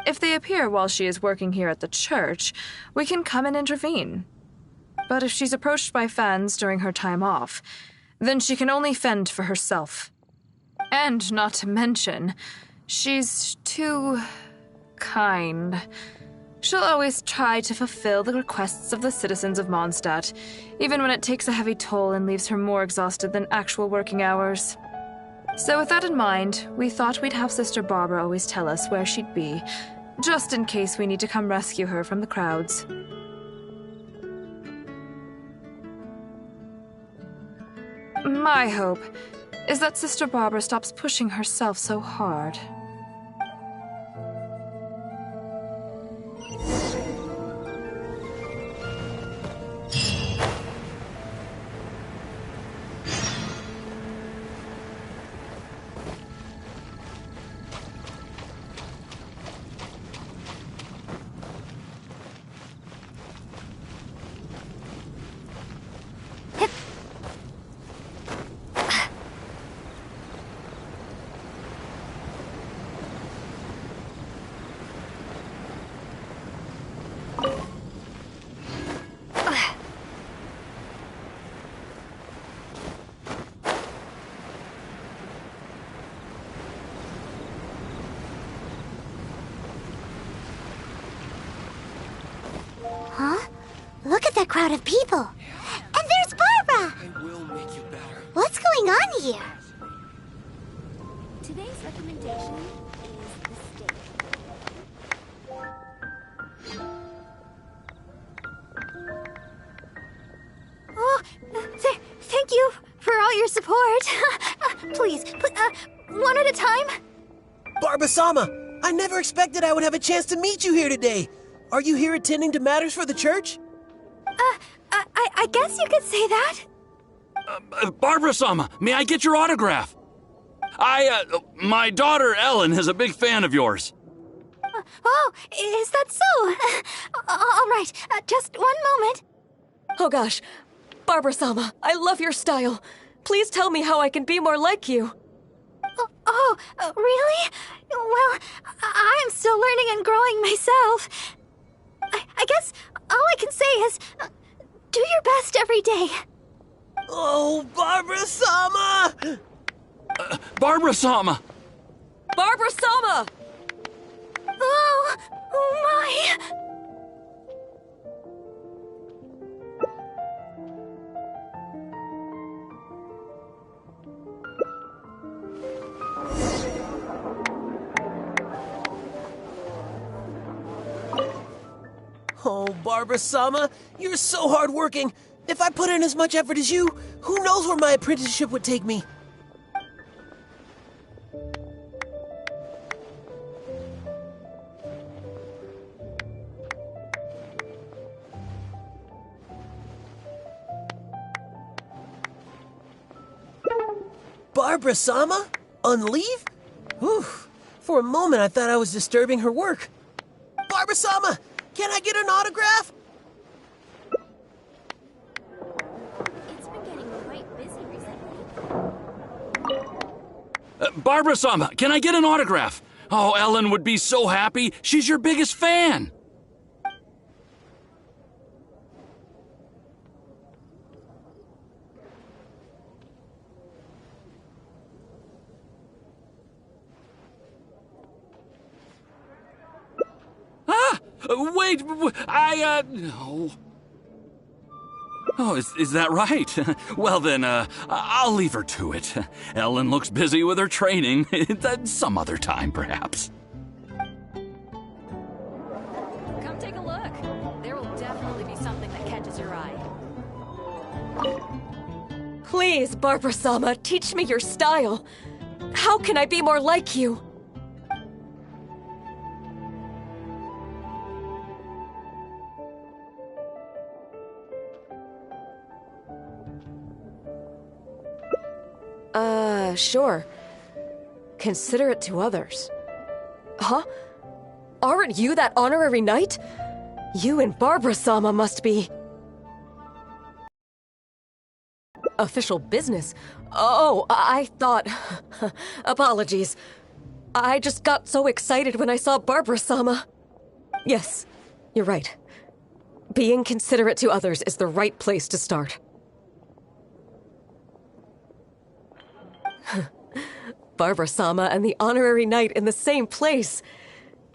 If they appear while she is working here at the church, we can come and intervene. But if she's approached by fans during her time off, then she can only fend for herself. And not to mention, she's too kind. She'll always try to fulfill the requests of the citizens of Mondstadt, even when it takes a heavy toll and leaves her more exhausted than actual working hours. So with that in mind, we thought we'd have Sister Barbara always tell us where she'd be, just in case we need to come rescue her from the crowds. My hope is that Sister Barbara stops pushing herself so hard. Huh? Look at that crowd of people. And there's Barbara! They will make you better. What's going on here? Today's recommendation is the steak. Oh, thank you for all your support. Please, one at a time. Barbara-sama, I never expected I would have a chance to meet you here today. Are you here attending to matters for the church? I guess you could say that. Barbara-sama, may I get your autograph? My daughter Ellen is a big fan of yours. Oh, is that so? All right, just one moment. Oh gosh, Barbara-sama, I love your style. Please tell me how I can be more like you. Really? Well, I'm still learning and growing myself. I guess all I can say is, do your best every day. Oh, Barbara-sama! Barbara-sama! Barbara-sama! Oh my! Oh, Barbara-sama, you're so hardworking. If I put in as much effort as you, who knows where my apprenticeship would take me? Barbara-sama? On leave? Oof. For a moment, I thought I was disturbing her work. Barbara-sama, can I get an autograph? It's been getting quite busy recently. Barbara-sama, can I get an autograph? Oh, Ellen would be so happy. She's your biggest fan. Wait, no. Oh, is that right? Well then, I'll leave her to it. Ellen looks busy with her training. Some other time, perhaps. Come take a look. There will definitely be something that catches your eye. Please, Barbara-sama, teach me your style. How can I be more like you? Sure. Considerate to others. Huh? Aren't you that honorary knight? You and Barbara-sama must be... official business? Oh, I thought... Apologies. I just got so excited when I saw Barbara-sama. Yes, you're right. Being considerate to others is the right place to start. Barbara-sama and the honorary knight in the same place.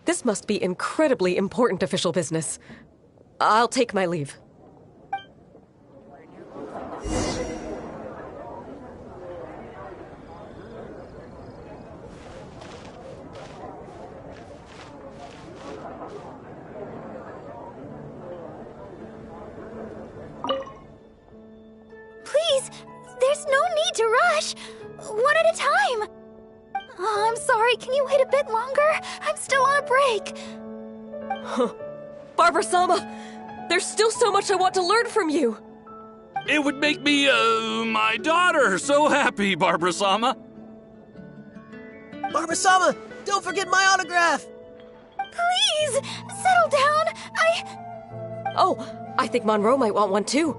This must be incredibly important official business. I'll take my leave. Please, there's no need to rush. One at a time! Oh, I'm sorry, can you wait a bit longer? I'm still on a break. Barbara-sama, there's still so much I want to learn from you. It would make me, my daughter so happy, Barbara-sama. Barbara-sama, don't forget my autograph! Please, settle down. Oh, I think Monroe might want one too.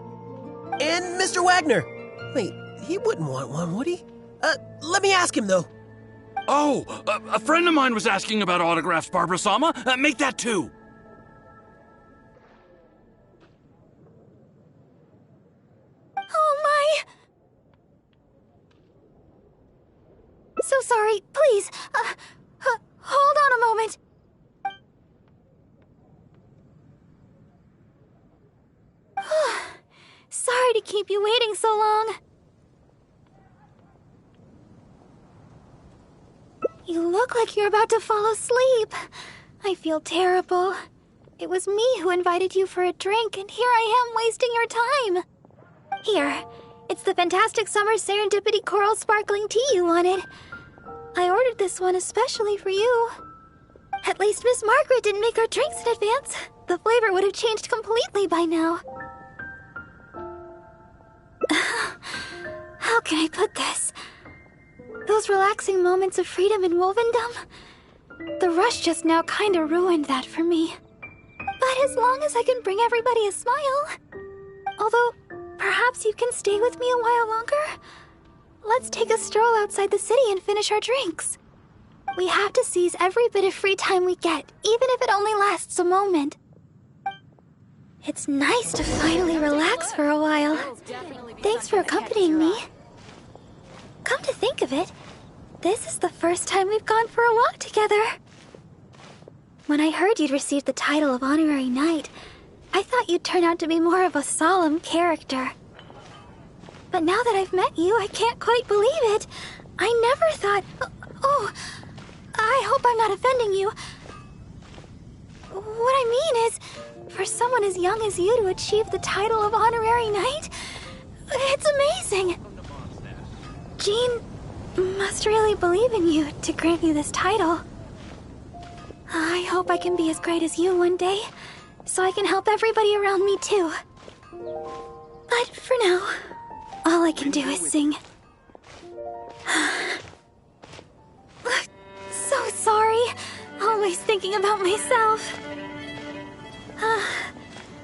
And Mr. Wagner. Wait, he wouldn't want one, would he? Let me ask him, though. Oh, a friend of mine was asking about autographs, Barbara-sama. Make that too. Oh my! So sorry, please, hold on a moment. Sorry to keep you waiting so long. You look like you're about to fall asleep. I feel terrible. It was me who invited you for a drink, and here I am wasting your time. Here, it's the fantastic summer serendipity coral sparkling tea you wanted. I ordered this one especially for you. At least Miss Margaret didn't make our drinks in advance. The flavor would have changed completely by now. How can I put this? Those relaxing moments of freedom in Wolvendom? The rush just now kinda ruined that for me. But as long as I can bring everybody a smile... Although, perhaps you can stay with me a while longer? Let's take a stroll outside the city and finish our drinks. We have to seize every bit of free time we get, even if it only lasts a moment. It's nice to finally relax for a while. Thanks for accompanying me. Come to think of it, this is the first time we've gone for a walk together. When I heard you'd received the title of Honorary Knight, I thought you'd turn out to be more of a solemn character. But now that I've met you, I can't quite believe it. I never thought... Oh, I hope I'm not offending you. What I mean is, for someone as young as you to achieve the title of Honorary Knight, it's amazing. Jean must really believe in you to grant you this title. I hope I can be as great as you one day, so I can help everybody around me too. But for now, all I can do is sing. So sorry, always thinking about myself.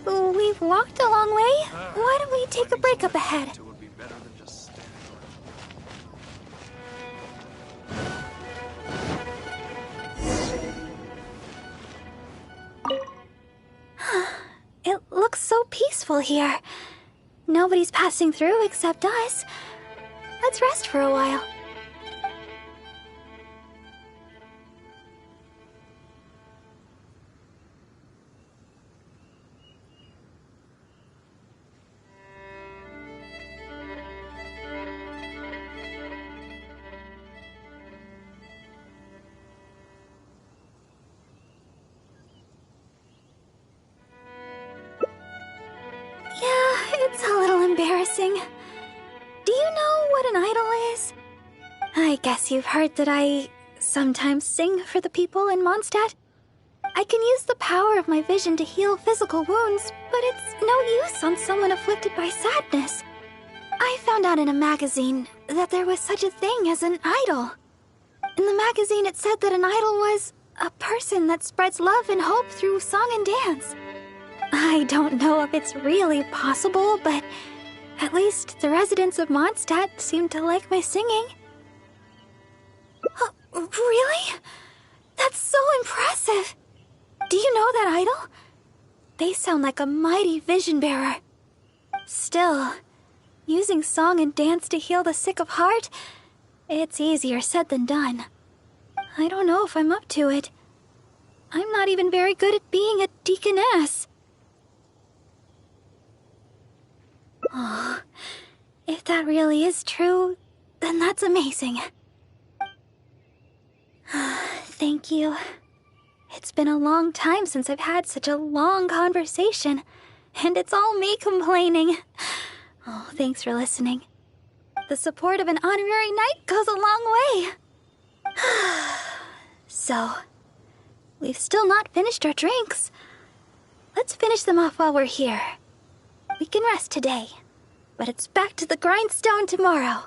We've walked a long way. Why don't we take a break up ahead? It looks so peaceful here. Nobody's passing through except us. Let's rest for a while. It's a little embarrassing. Do you know what an idol is? I guess you've heard that I sometimes sing for the people in Mondstadt. I can use the power of my vision to heal physical wounds, but it's no use on someone afflicted by sadness. I found out in a magazine that there was such a thing as an idol. In the magazine it said that an idol was a person that spreads love and hope through song and dance. I don't know if it's really possible, but at least the residents of Mondstadt seem to like my singing. Really? That's so impressive! Do you know that idol? They sound like a mighty vision bearer. Still, using song and dance to heal the sick of heart, it's easier said than done. I don't know if I'm up to it. I'm not even very good at being a deaconess. Oh, if that really is true, then that's amazing. Thank you. It's been a long time since I've had such a long conversation, and it's all me complaining. Oh, thanks for listening. The support of an honorary knight goes a long way. So, we've still not finished our drinks. Let's finish them off while we're here. We can rest today, but it's back to the grindstone tomorrow.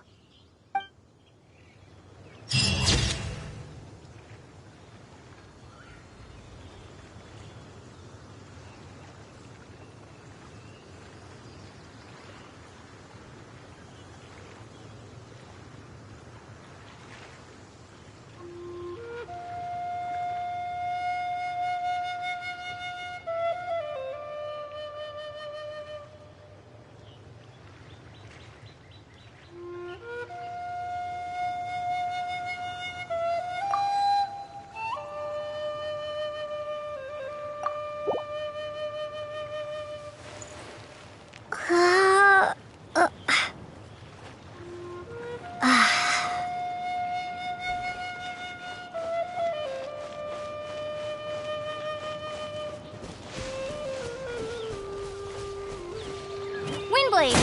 Windblade!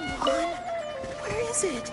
Come on. Where is it?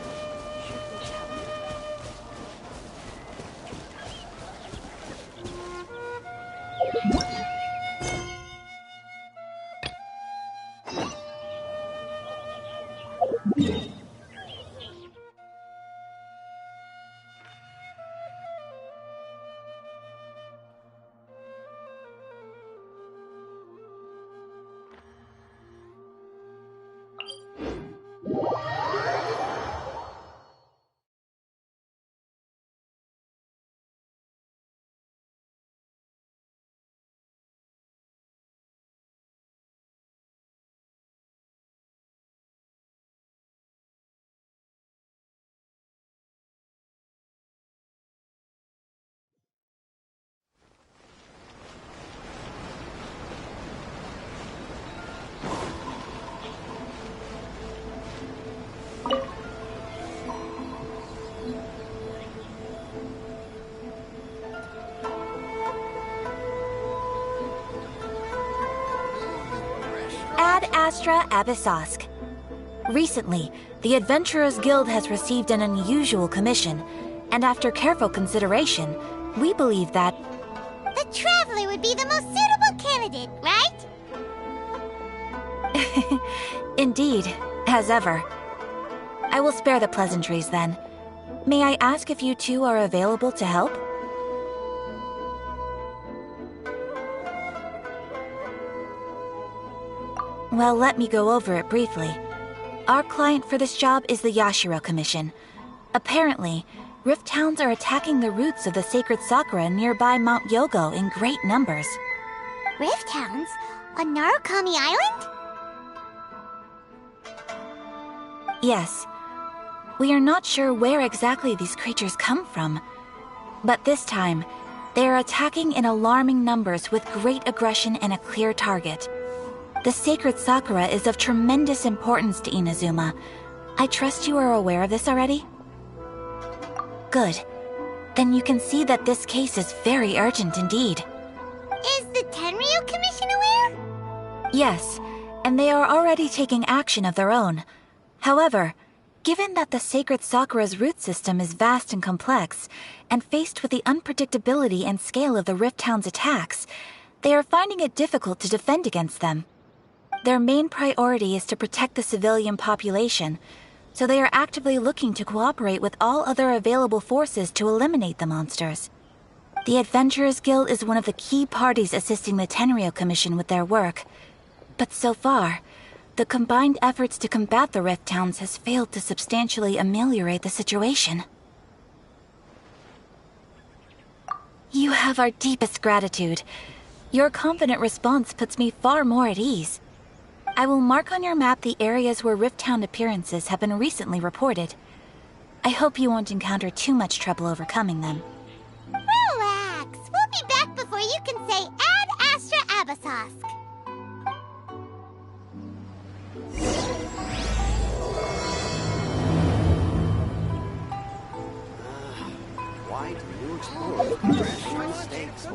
Ad Astra Abyssosk. Recently, the Adventurers Guild has received an unusual commission, and after careful consideration, we believe that The Traveler would be the most suitable candidate, right? Indeed, as ever. I will spare the pleasantries then. May I ask if you two are available to help? Well, let me go over it briefly. Our client for this job is the Yashiro Commission. Apparently, Rift Hounds are attacking the roots of the sacred sakura nearby Mount Yogo in great numbers. Rift Hounds? On Narukami Island? Yes. We are not sure where exactly these creatures come from. But this time, they are attacking in alarming numbers with great aggression and a clear target. The sacred sakura is of tremendous importance to Inazuma. I trust you are aware of this already? Good. Then you can see that this case is very urgent indeed. Is the Tenryu Commission aware? Yes, and they are already taking action of their own. However, given that the sacred sakura's root system is vast and complex, and faced with the unpredictability and scale of the Rift Hound's attacks, they are finding it difficult to defend against them. Their main priority is to protect the civilian population, so they are actively looking to cooperate with all other available forces to eliminate the monsters. The Adventurers Guild is one of the key parties assisting the Tenryu Commission with their work, but so far, the combined efforts to combat the Rift Hounds has failed to substantially ameliorate the situation. You have our deepest gratitude. Your confident response puts me far more at ease. I will mark on your map the areas where Rift Hound appearances have been recently reported. I hope you won't encounter too much trouble overcoming them. Relax. We'll be back before you can say Ad Astra Abyssosk. explore fresh steaks.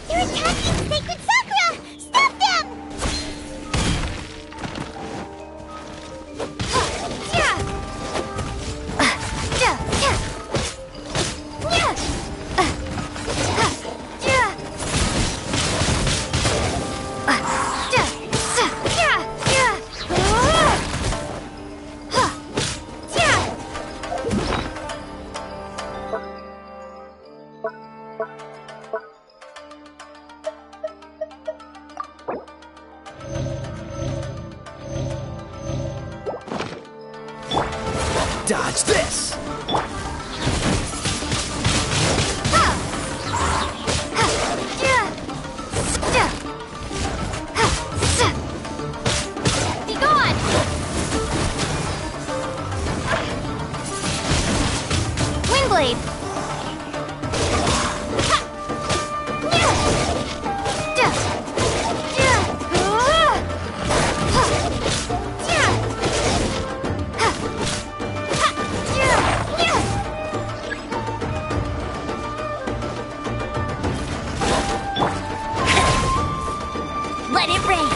They're attacking Sacred Sakura! Stop them! Dodge this! Be gone! Windblade! Let it rain!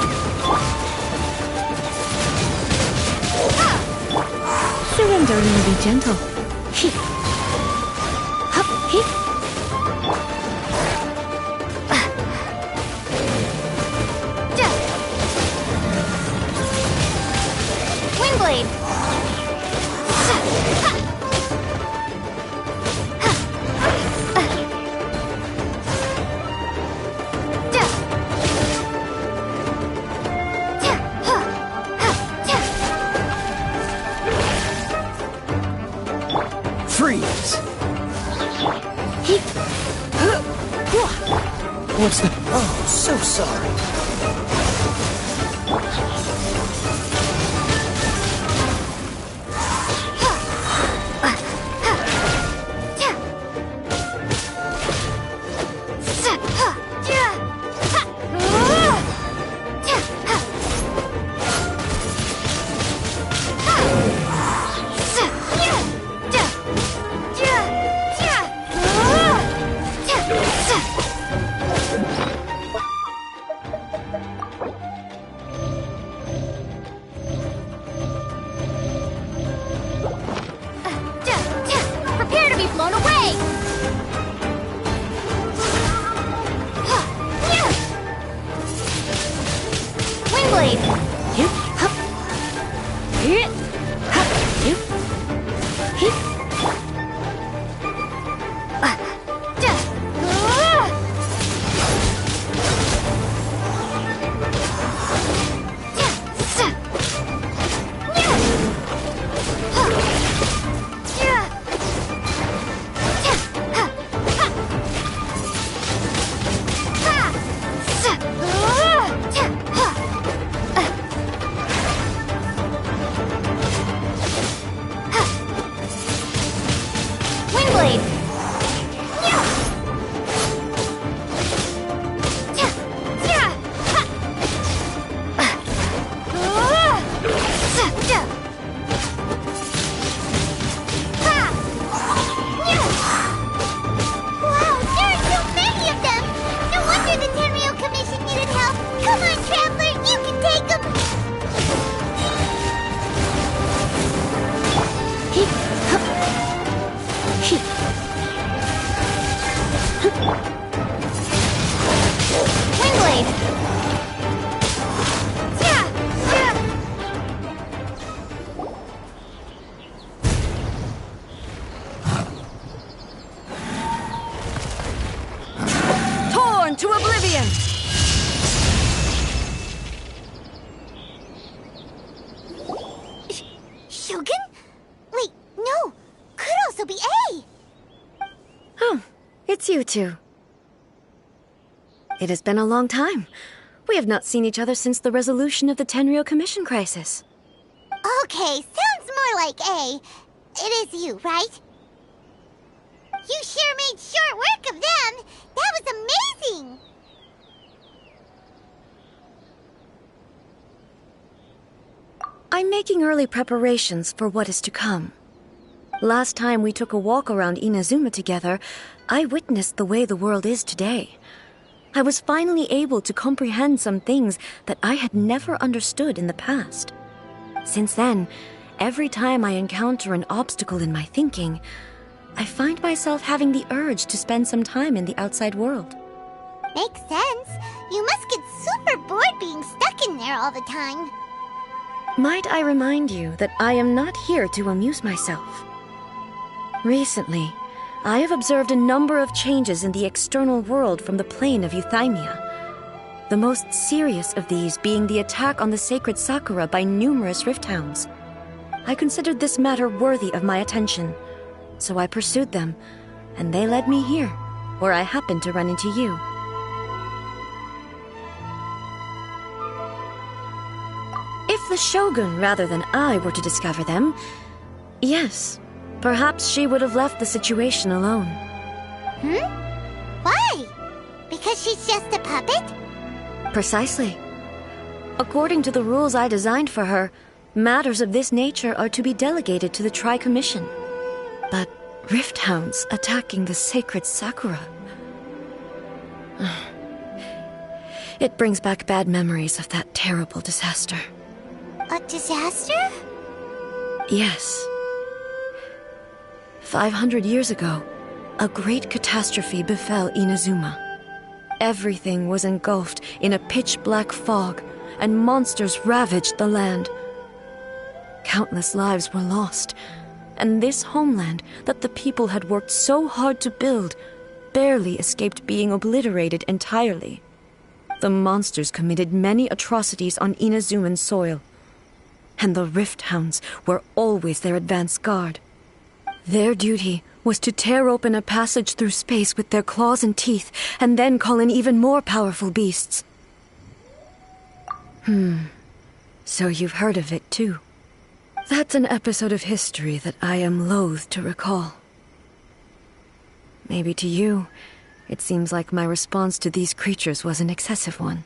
Surrender and be gentle. He. Hup, he. Windblade! Freeze! What's the... Oh, so sorry. Prepare to be blown away! Windblade! Hip, hup. Hit, hup, hip. Hip. Shogun? Wait, no. Could also be A. Oh, it's you two. It has been a long time. We have not seen each other since the resolution of the Tenryo Commission crisis. Okay, sounds more like A. It is you, right? You sure made short work of them. That was amazing. I'm making early preparations for what is to come. Last time we took a walk around Inazuma together, I witnessed the way the world is today. I was finally able to comprehend some things that I had never understood in the past. Since then, every time I encounter an obstacle in my thinking, I find myself having the urge to spend some time in the outside world. Makes sense. You must get super bored being stuck in there all the time. Might I remind you that I am not here to amuse myself? Recently, I have observed a number of changes in the external world from the plane of Euthymia. The most serious of these being the attack on the sacred Sakura by numerous rift hounds. I considered this matter worthy of my attention, so I pursued them, and they led me here, where I happened to run into you. If the Shogun rather than I were to discover them, yes, perhaps she would have left the situation alone. Why? Because she's just a puppet? Precisely. According to the rules I designed for her, matters of this nature are to be delegated to the Tri-Commission. But rift hounds attacking the sacred Sakura... It brings back bad memories of that terrible disaster. A disaster? Yes. 500 years ago, a great catastrophe befell Inazuma. Everything was engulfed in a pitch-black fog, and monsters ravaged the land. Countless lives were lost, and this homeland that the people had worked so hard to build barely escaped being obliterated entirely. The monsters committed many atrocities on Inazuman soil, and the rift hounds were always their advance guard. Their duty was to tear open a passage through space with their claws and teeth, and then call in even more powerful beasts. So you've heard of it too. That's an episode of history that I am loath to recall. Maybe to you, it seems like my response to these creatures was an excessive one.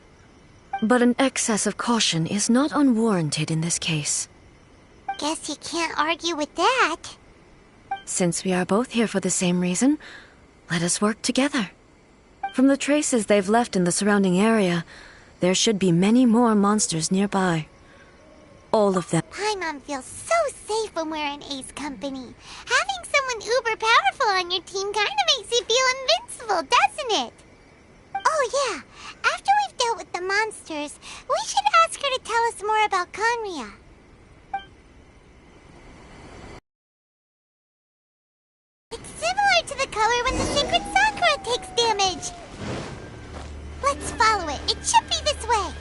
But an excess of caution is not unwarranted in this case. Guess you can't argue with that. Since we are both here for the same reason, let us work together. From the traces they've left in the surrounding area, there should be many more monsters nearby. All of them. Paimon feels so safe when we're in Ace company. Having someone uber powerful on your team kinda makes you feel invincible, doesn't it? Oh yeah, after we've dealt with the monsters, we should ask her to tell us more about Conria. It's similar to the color when the sacred Sakura takes damage. Let's follow it. It should be this way.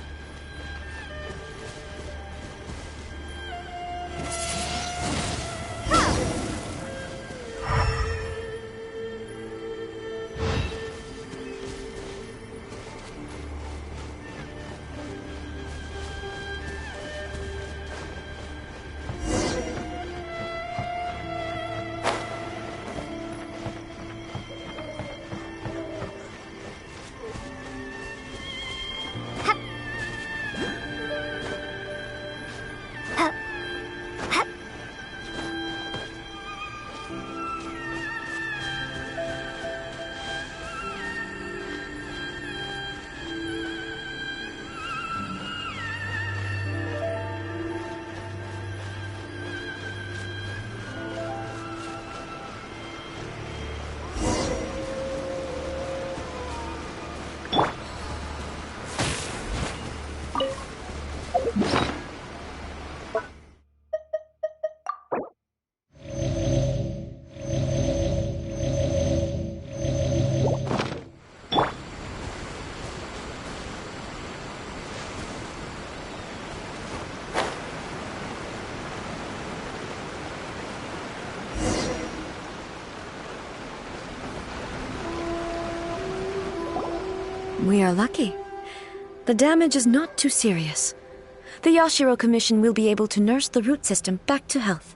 We are lucky. The damage is not too serious. The Yashiro Commission will be able to nurse the root system back to health.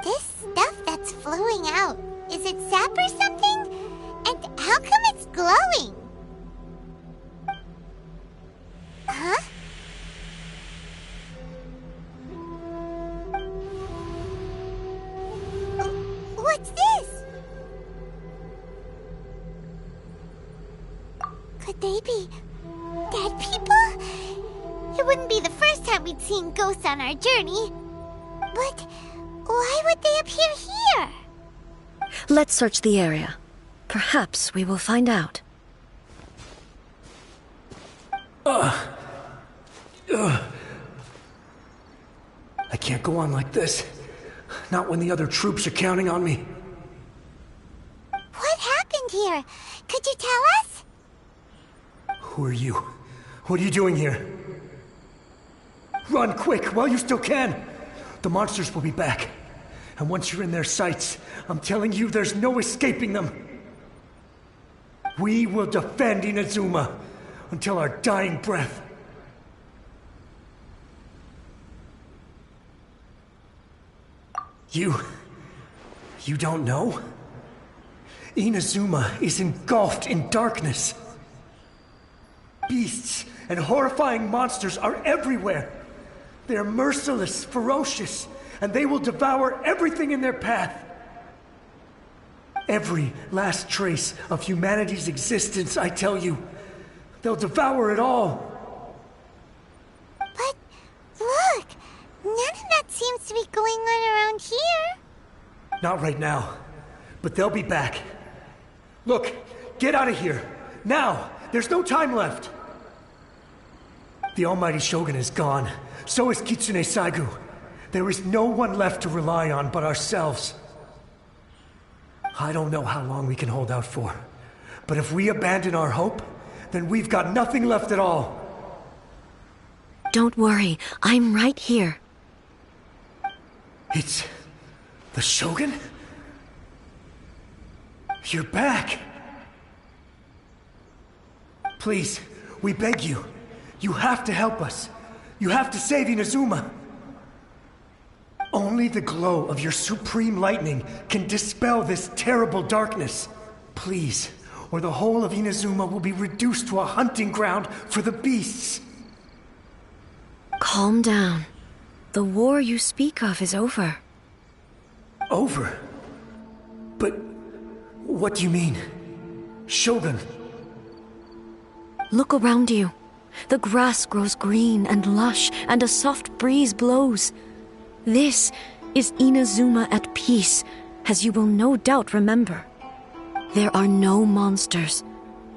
This stuff that's flowing out, is it sap or something? And how come it's glowing? Huh? What's this? Could they be dead people? It wouldn't be the first time we'd seen ghosts on our journey. But why would they appear here? Let's search the area. Perhaps we will find out. I can't go on like this. Not when the other troops are counting on me. What happened here? Could you tell us? Who are you? What are you doing here? Run quick while you still can! The monsters will be back. And once you're in their sights, I'm telling you there's no escaping them. We will defend Inazuma until our dying breath. You don't know? Inazuma is engulfed in darkness. Beasts and horrifying monsters are everywhere. They are merciless, ferocious, and they will devour everything in their path. Every last trace of humanity's existence, I tell you. They'll devour it all. But look, none of that seems to be going on around here. Not right now, but they'll be back. Look, get out of here. Now! There's no time left! The Almighty Shogun is gone. So is Kitsune Saigu. There is no one left to rely on but ourselves. I don't know how long we can hold out for. But if we abandon our hope, then we've got nothing left at all. Don't worry, I'm right here. It's the Shogun? You're back! Please, we beg you. You have to help us. You have to save Inazuma. Only the glow of your supreme lightning can dispel this terrible darkness. Please, or the whole of Inazuma will be reduced to a hunting ground for the beasts. Calm down. The war you speak of is over. Over? But what do you mean? Shogun? Look around you. The grass grows green and lush, and a soft breeze blows. This is Inazuma at peace, as you will no doubt remember. There are no monsters,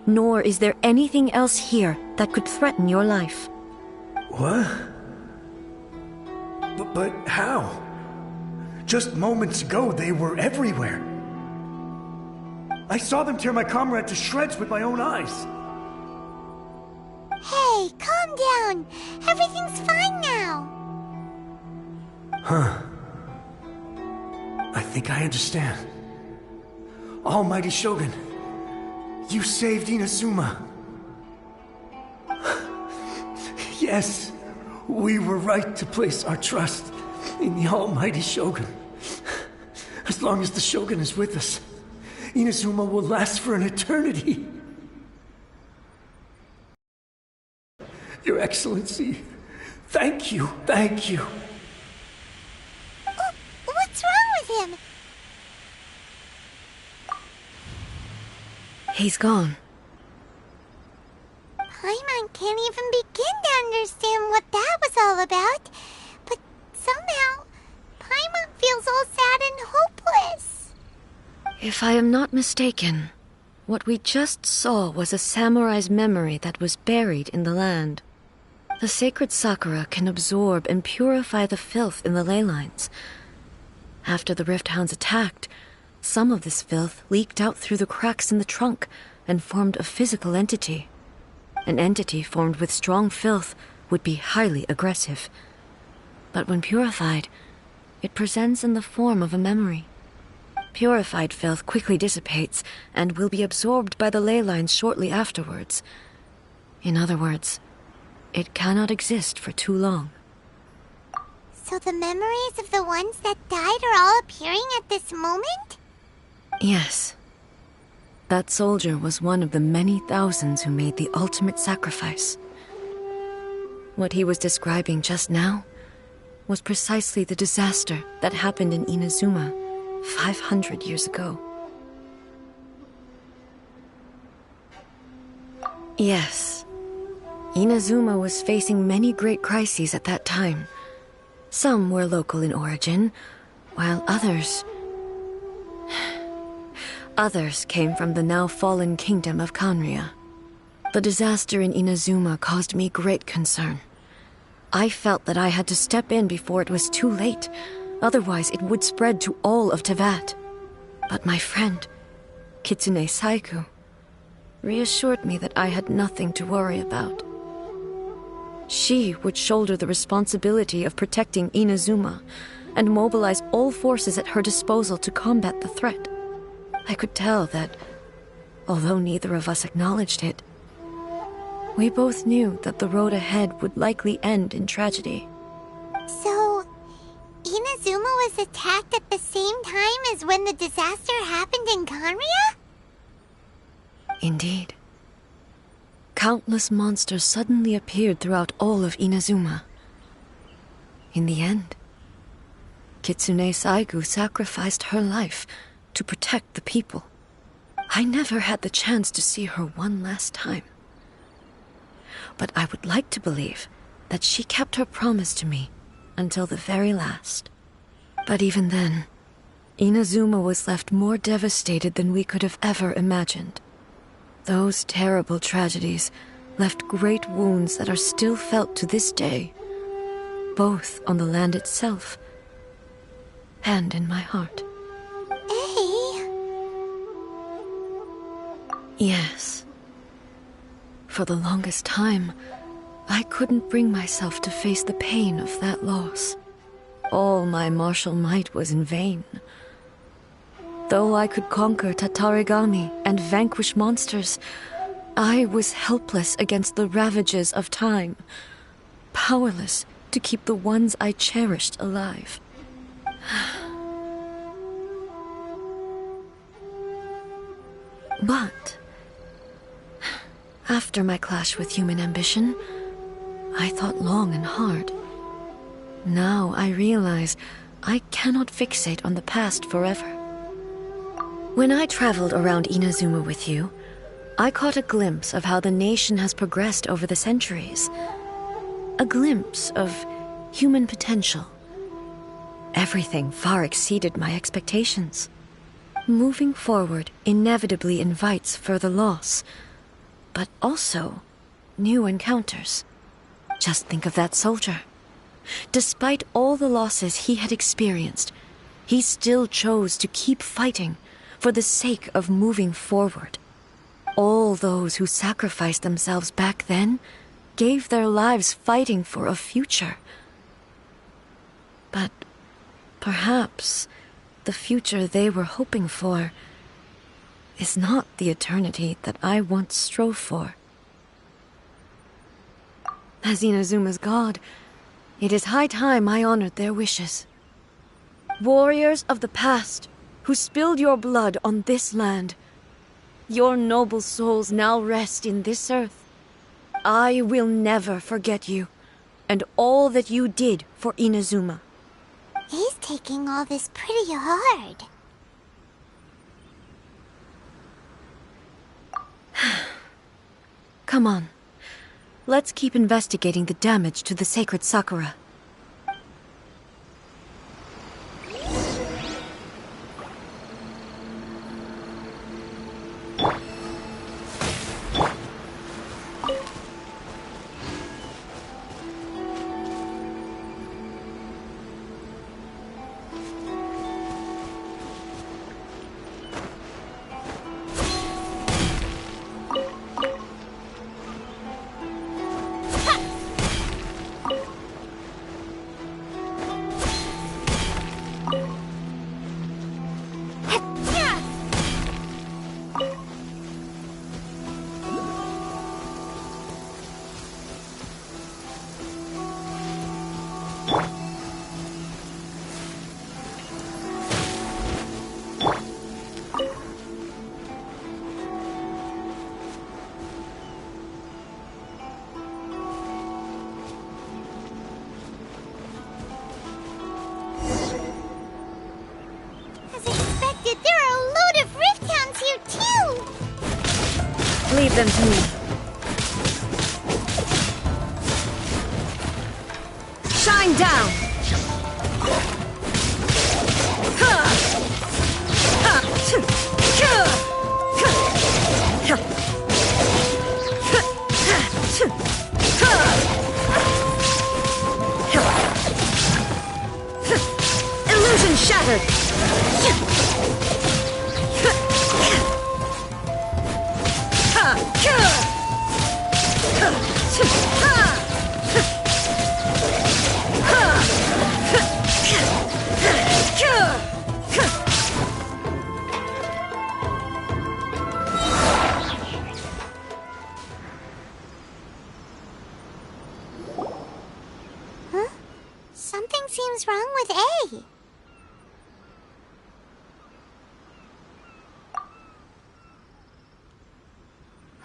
nor is there anything else here that could threaten your life. What? But how? Just moments ago, they were everywhere. I saw them tear my comrade to shreds with my own eyes. Hey, calm down. Everything's fine now. Huh. I think I understand. Almighty Shogun, you saved Inazuma. Yes, we were right to place our trust in the Almighty Shogun. As long as the Shogun is with us, Inazuma will last for an eternity. Your Excellency, thank you, thank you. What's wrong with him? He's gone. Paimon can't even begin to understand what that was all about. But somehow, Paimon feels all sad and hopeless. If I am not mistaken, what we just saw was a samurai's memory that was buried in the land. The sacred sakura can absorb and purify the filth in the ley lines. After the Rift Hounds attacked, some of this filth leaked out through the cracks in the trunk and formed a physical entity. An entity formed with strong filth would be highly aggressive. But when purified, it presents in the form of a memory. Purified filth quickly dissipates and will be absorbed by the ley lines shortly afterwards. In other words, it cannot exist for too long. So the memories of the ones that died are all appearing at this moment? Yes. That soldier was one of the many thousands who made the ultimate sacrifice. What he was describing just now was precisely the disaster that happened in Inazuma 500 years ago. Yes. Inazuma was facing many great crises at that time. Some were local in origin, while others came from the now fallen kingdom of Kanria. The disaster in Inazuma caused me great concern. I felt that I had to step in before it was too late, otherwise it would spread to all of Teyvat. But my friend, Kitsune Saiku, reassured me that I had nothing to worry about. She would shoulder the responsibility of protecting Inazuma and mobilize all forces at her disposal to combat the threat. I could tell that, although neither of us acknowledged it, we both knew that the road ahead would likely end in tragedy. So, Inazuma was attacked at the same time as when the disaster happened in Kanria? Indeed. Countless monsters suddenly appeared throughout all of Inazuma. In the end, Kitsune Saigu sacrificed her life to protect the people. I never had the chance to see her one last time. But I would like to believe that she kept her promise to me until the very last. But even then, Inazuma was left more devastated than we could have ever imagined. Those terrible tragedies left great wounds that are still felt to this day, both on the land itself and in my heart. Yes. For the longest time, I couldn't bring myself to face the pain of that loss. All my martial might was in vain. Though I could conquer Tatarigami and vanquish monsters, I was helpless against the ravages of time, powerless to keep the ones I cherished alive. But after my clash with human ambition, I thought long and hard. Now I realize I cannot fixate on the past forever. When I traveled around Inazuma with you, I caught a glimpse of how the nation has progressed over the centuries. A glimpse of human potential. Everything far exceeded my expectations. Moving forward inevitably invites further loss, but also new encounters. Just think of that soldier. Despite all the losses he had experienced, he still chose to keep fighting for the sake of moving forward. All those who sacrificed themselves back then gave their lives fighting for a future. But perhaps the future they were hoping for is not the eternity that I once strove for. As Inazuma's god, it is high time I honored their wishes. Warriors of the past, who spilled your blood on this land, your noble souls now rest in this earth. I will never forget you, and all that you did for Inazuma. He's taking all this pretty hard. Come on. Let's keep investigating the damage to the sacred Sakura. Leave them to me. Shine down! Illusion shattered! Huh? Something seems wrong with A.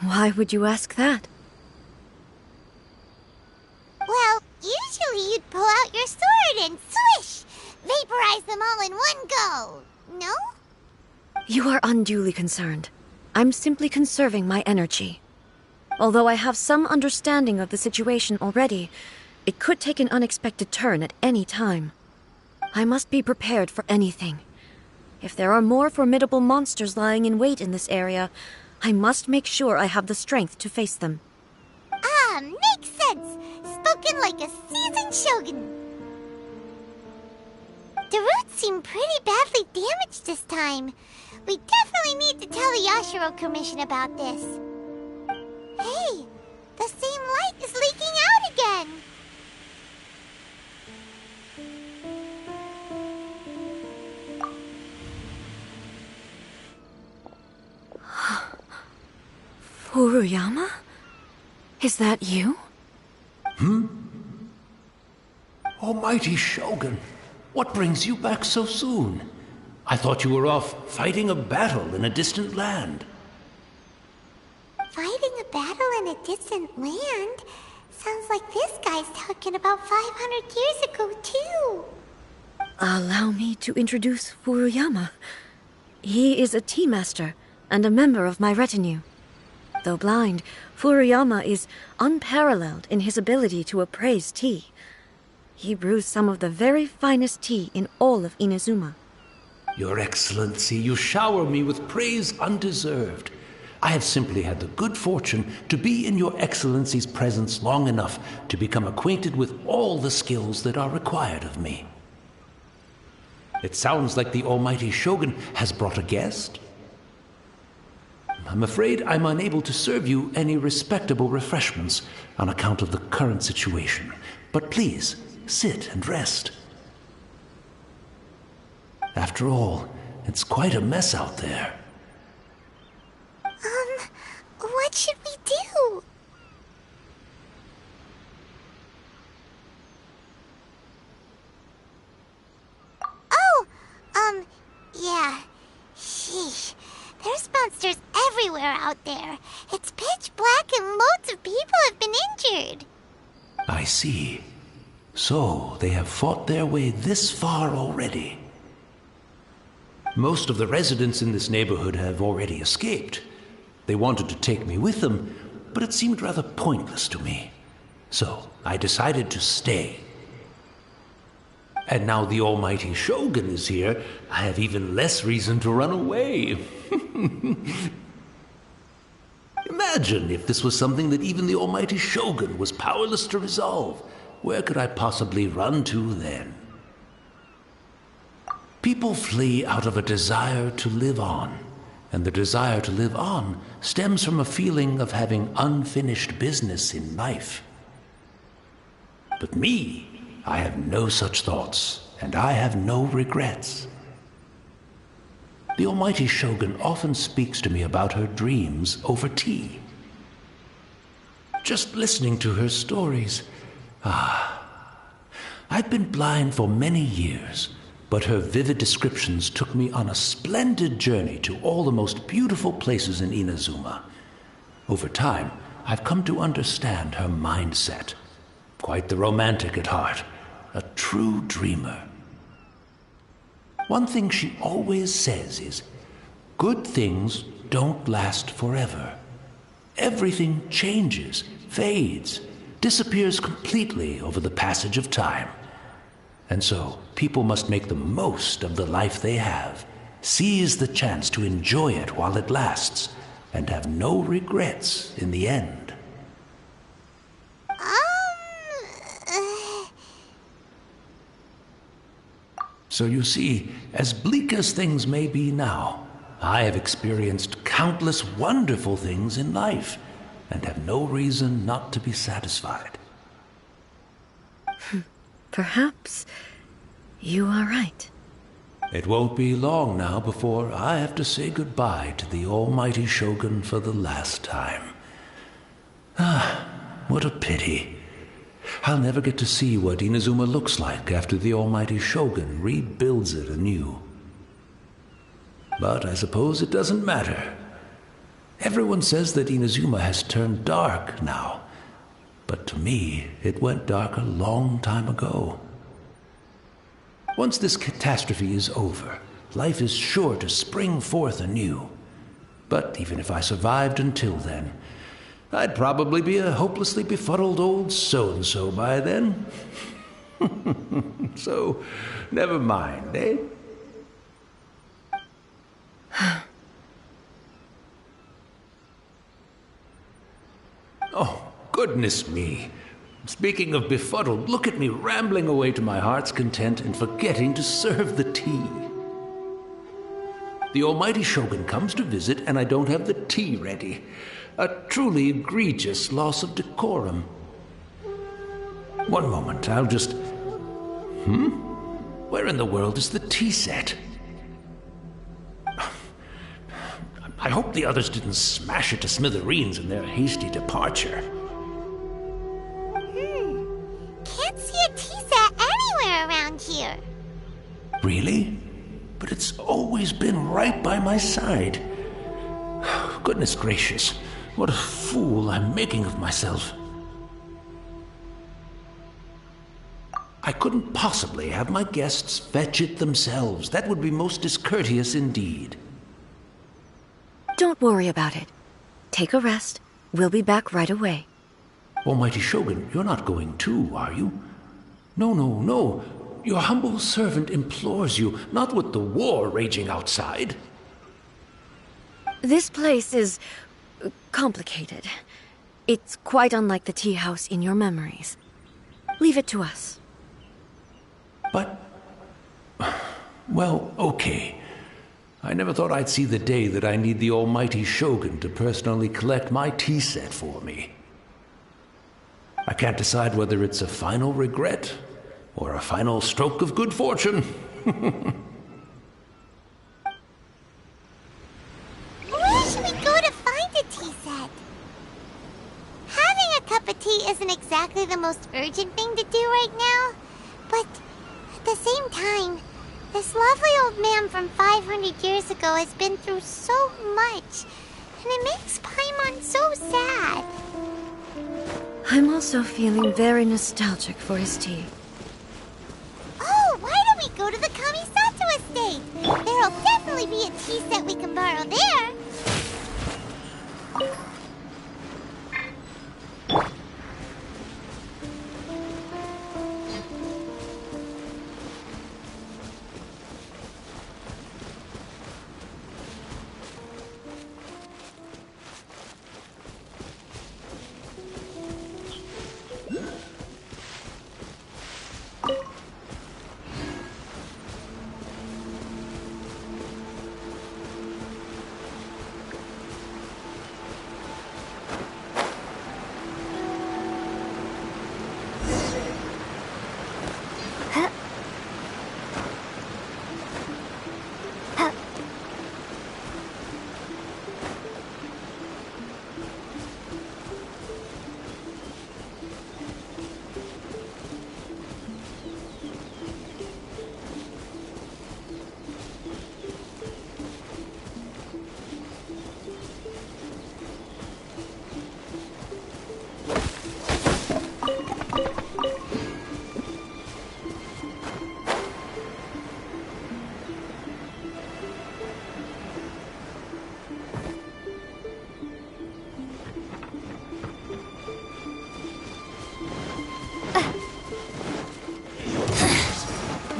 Why would you ask that? Well, usually you'd pull out your sword and swish! Vaporize them all in one go, no? You are unduly concerned. I'm simply conserving my energy. Although I have some understanding of the situation already, it could take an unexpected turn at any time. I must be prepared for anything. If there are more formidable monsters lying in wait in this area, I must make sure I have the strength to face them. Ah, makes sense! Spoken like a seasoned shogun. The roots seem pretty badly damaged this time. We definitely need to tell the Yashiro Commission about this. Hey, the same light is leaking out again! Furuyama? Is that you? Almighty Shogun, what brings you back so soon? I thought you were off fighting a battle in a distant land. Fighting a battle in a distant land? Sounds like this guy's talking about 500 years ago, too. Allow me to introduce Furuyama. He is a tea master and a member of my retinue. Though blind, Furuyama is unparalleled in his ability to appraise tea. He brews some of the very finest tea in all of Inazuma. Your Excellency, you shower me with praise undeserved. I have simply had the good fortune to be in Your Excellency's presence long enough to become acquainted with all the skills that are required of me. It sounds like the Almighty Shogun has brought a guest. I'm afraid I'm unable to serve you any respectable refreshments on account of the current situation. But please, sit and rest. After all, it's quite a mess out there. What should we do? Oh, yeah. Sheesh. There's monsters everywhere out there. It's pitch black and loads of people have been injured. I see. So, they have fought their way this far already. Most of the residents in this neighborhood have already escaped. They wanted to take me with them, but it seemed rather pointless to me. So, I decided to stay. And now the Almighty Shogun is here, I have even less reason to run away. Imagine if this was something that even the Almighty Shogun was powerless to resolve. Where could I possibly run to then? People flee out of a desire to live on, and the desire to live on stems from a feeling of having unfinished business in life. But me, I have no such thoughts, and I have no regrets. The Almighty Shogun often speaks to me about her dreams over tea. Just listening to her stories, I've been blind for many years, but her vivid descriptions took me on a splendid journey to all the most beautiful places in Inazuma. Over time, I've come to understand her mindset. Quite the romantic at heart, a true dreamer. One thing she always says is, good things don't last forever. everything changes, fades, disappears completely over the passage of time. And so, people must make the most of the life they have, seize the chance to enjoy it while it lasts, and have no regrets in the end. So you see, as bleak as things may be now, I have experienced countless wonderful things in life, and have no reason not to be satisfied. Perhaps you are right. It won't be long now before I have to say goodbye to the almighty Shogun for the last time. Ah, what a pity. I'll never get to see what Inazuma looks like after the almighty Shogun rebuilds it anew. But I suppose it doesn't matter. Everyone says that Inazuma has turned dark now, but to me, it went dark a long time ago. Once this catastrophe is over, life is sure to spring forth anew. But even if I survived until then, I'd probably be a hopelessly befuddled old so-and-so by then. So, never mind, eh? Oh, goodness me. Speaking of befuddled, look at me rambling away to my heart's content and forgetting to serve the tea. The almighty Shogun comes to visit and I don't have the tea ready. A truly egregious loss of decorum. One moment, I'll just... Where in the world is the tea set? I hope the others didn't smash it to smithereens in their hasty departure. Can't see a tea set anywhere around here. Really? But it's always been right by my side. Goodness gracious, what a fool I'm making of myself. I couldn't possibly have my guests fetch it themselves. That would be most discourteous indeed. Don't worry about it. Take a rest. We'll be back right away. Almighty Shogun, you're not going too, are you? No. Your humble servant implores you, not with the war raging outside. This place is complicated. It's quite unlike the tea house in your memories. Leave it to us. But... well, okay. I never thought I'd see the day that I need the almighty Shogun to personally collect my tea set for me. I can't decide whether it's a final regret or a final stroke of good fortune. Where should we go to find a tea set? Having a cup of tea isn't exactly the most urgent thing to do right now, but at the same time, this lovely old man from 500 years ago has been through so much, and it makes Paimon so sad. I'm also feeling very nostalgic for his tea. Oh, why don't we go to the Kamisato estate? There'll definitely be a tea set we can borrow there.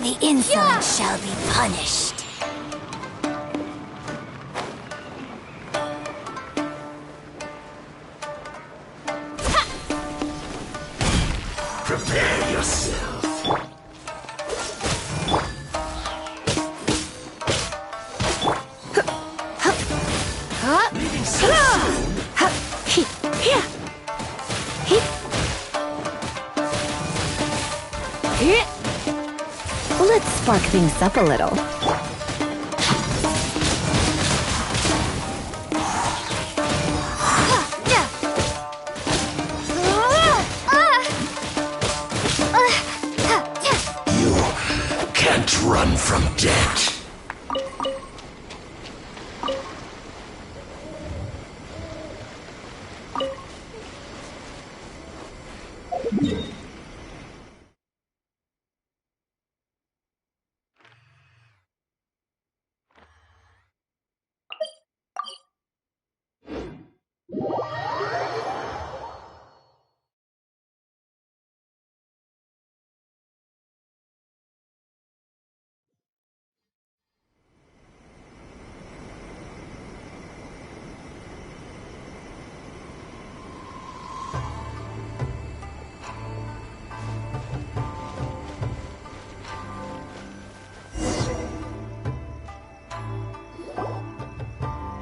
The insolent shall be punished. Prepare yourself. Let's spark things up a little. You can't run from death.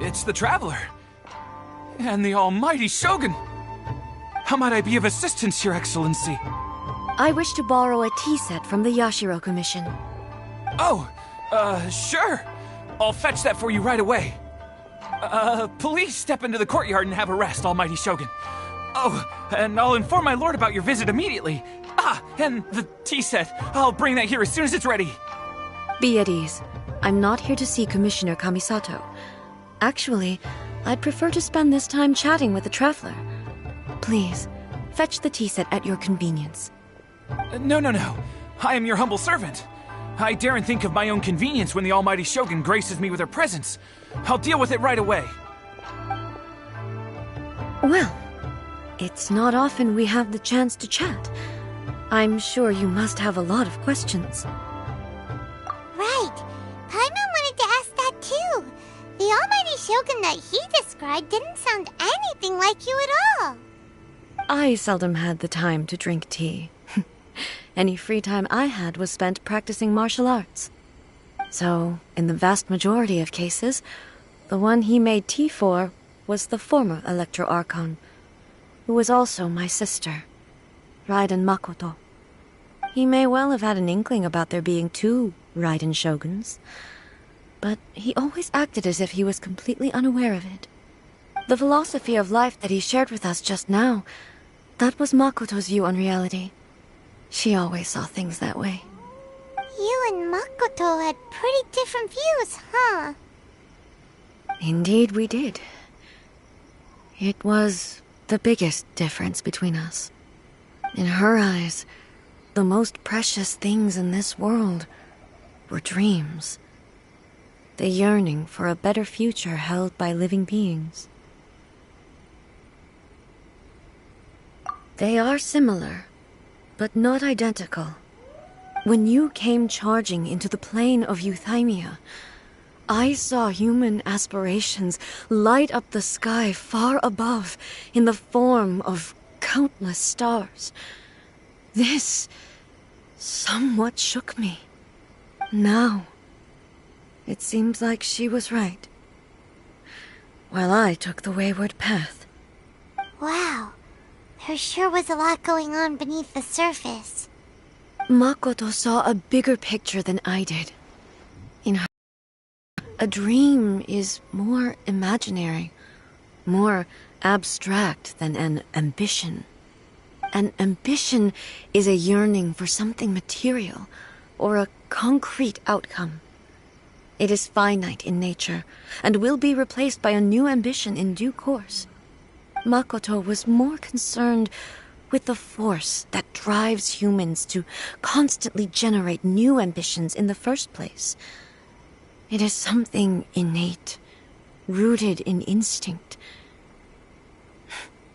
It's the Traveler. And the almighty Shogun. How might I be of assistance, Your Excellency? I wish to borrow a tea set from the Yashiro Commission. Oh, sure. I'll fetch that for you right away. Please step into the courtyard and have a rest, almighty Shogun. Oh, and I'll inform my lord about your visit immediately. Ah, and the tea set. I'll bring that here as soon as it's ready. Be at ease. I'm not here to see Commissioner Kamisato. Actually, I'd prefer to spend this time chatting with the Traveler. Please, fetch the tea set at your convenience. No. I am your humble servant. I daren't think of my own convenience when the almighty Shogun graces me with her presence. I'll deal with it right away. Well, it's not often we have the chance to chat. I'm sure you must have a lot of questions. Right. Paimon wanted to ask that too. The almighty Shogun that he described didn't sound anything like you at all. I seldom had the time to drink tea. Any free time I had was spent practicing martial arts. So, in the vast majority of cases, the one he made tea for was the former Electro Archon, who was also my sister, Raiden Makoto. He may well have had an inkling about there being two Raiden Shoguns, but he always acted as if he was completely unaware of it. The philosophy of life that he shared with us just now, that was Makoto's view on reality. She always saw things that way. You and Makoto had pretty different views, huh? Indeed we did. It was the biggest difference between us. In her eyes, the most precious things in this world were dreams. The yearning for a better future held by living beings. They are similar, but not identical. When you came charging into the plane of Euthymia, I saw human aspirations light up the sky far above in the form of countless stars. This somewhat shook me. Now, it seems like she was right, while I took the wayward path. Wow. There sure was a lot going on beneath the surface. Makoto saw a bigger picture than I did. In her, a dream is more imaginary, more abstract than an ambition. An ambition is a yearning for something material, or a concrete outcome. It is finite in nature, and will be replaced by a new ambition in due course. Makoto was more concerned with the force that drives humans to constantly generate new ambitions in the first place. It is something innate, rooted in instinct.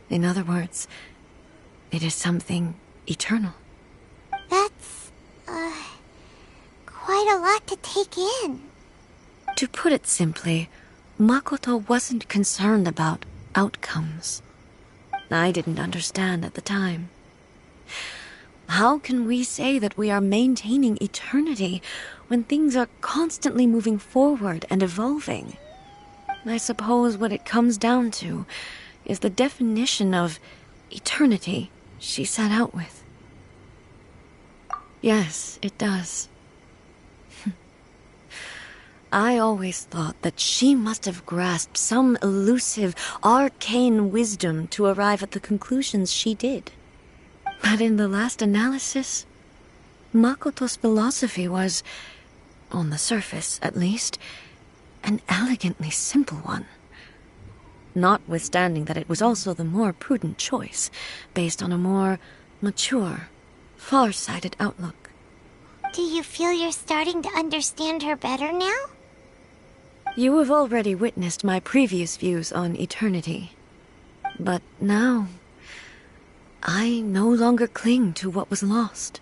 In other words, it is something eternal. That's, quite a lot to take in. To put it simply, Makoto wasn't concerned about outcomes. I didn't understand at the time. How can we say that we are maintaining eternity when things are constantly moving forward and evolving? I suppose what it comes down to is the definition of eternity she set out with. Yes, it does. I always thought that she must have grasped some elusive, arcane wisdom to arrive at the conclusions she did. But in the last analysis, Makoto's philosophy was, on the surface at least, an elegantly simple one. Notwithstanding that it was also the more prudent choice, based on a more mature, far-sighted outlook. Do you feel you're starting to understand her better now? You have already witnessed my previous views on eternity. But now, I no longer cling to what was lost.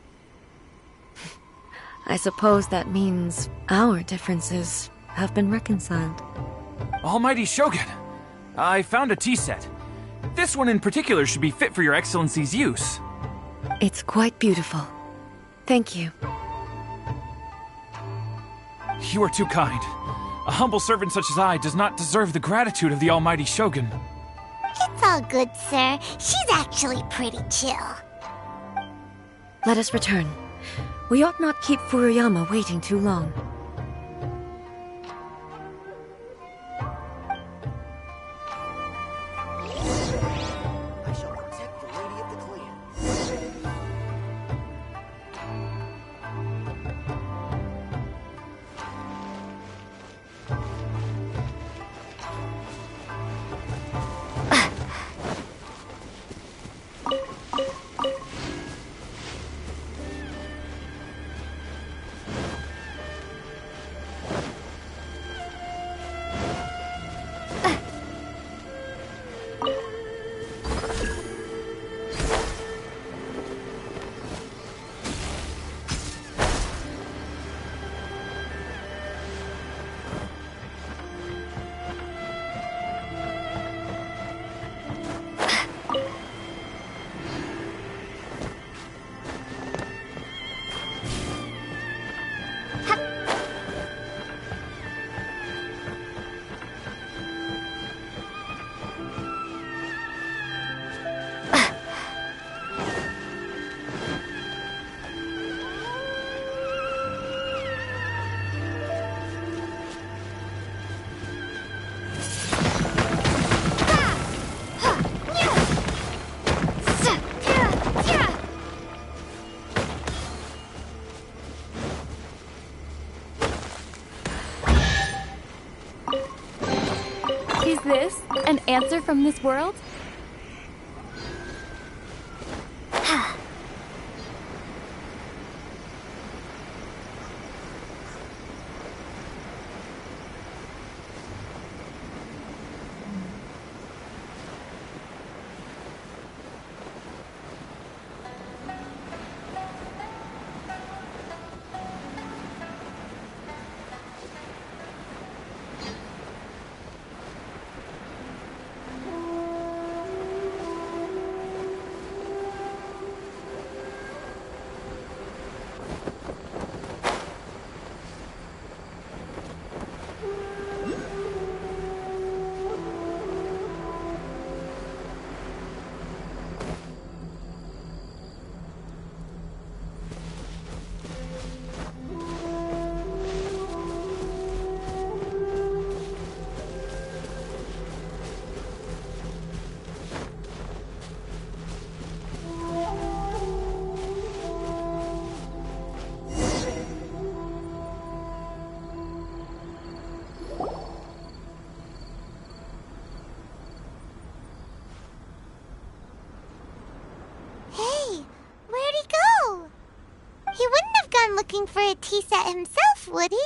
I suppose that means our differences have been reconciled. Almighty Shogun, I found a tea set. This one in particular should be fit for your Excellency's use. It's quite beautiful. Thank you. You are too kind. A humble servant such as I does not deserve the gratitude of the Almighty Shogun. It's all good, sir. She's actually pretty chill. Let us return. We ought not keep Furuyama waiting too long. I shall protect the lady of the clan. Is this an answer from this world? Looking for a tea set himself, would he?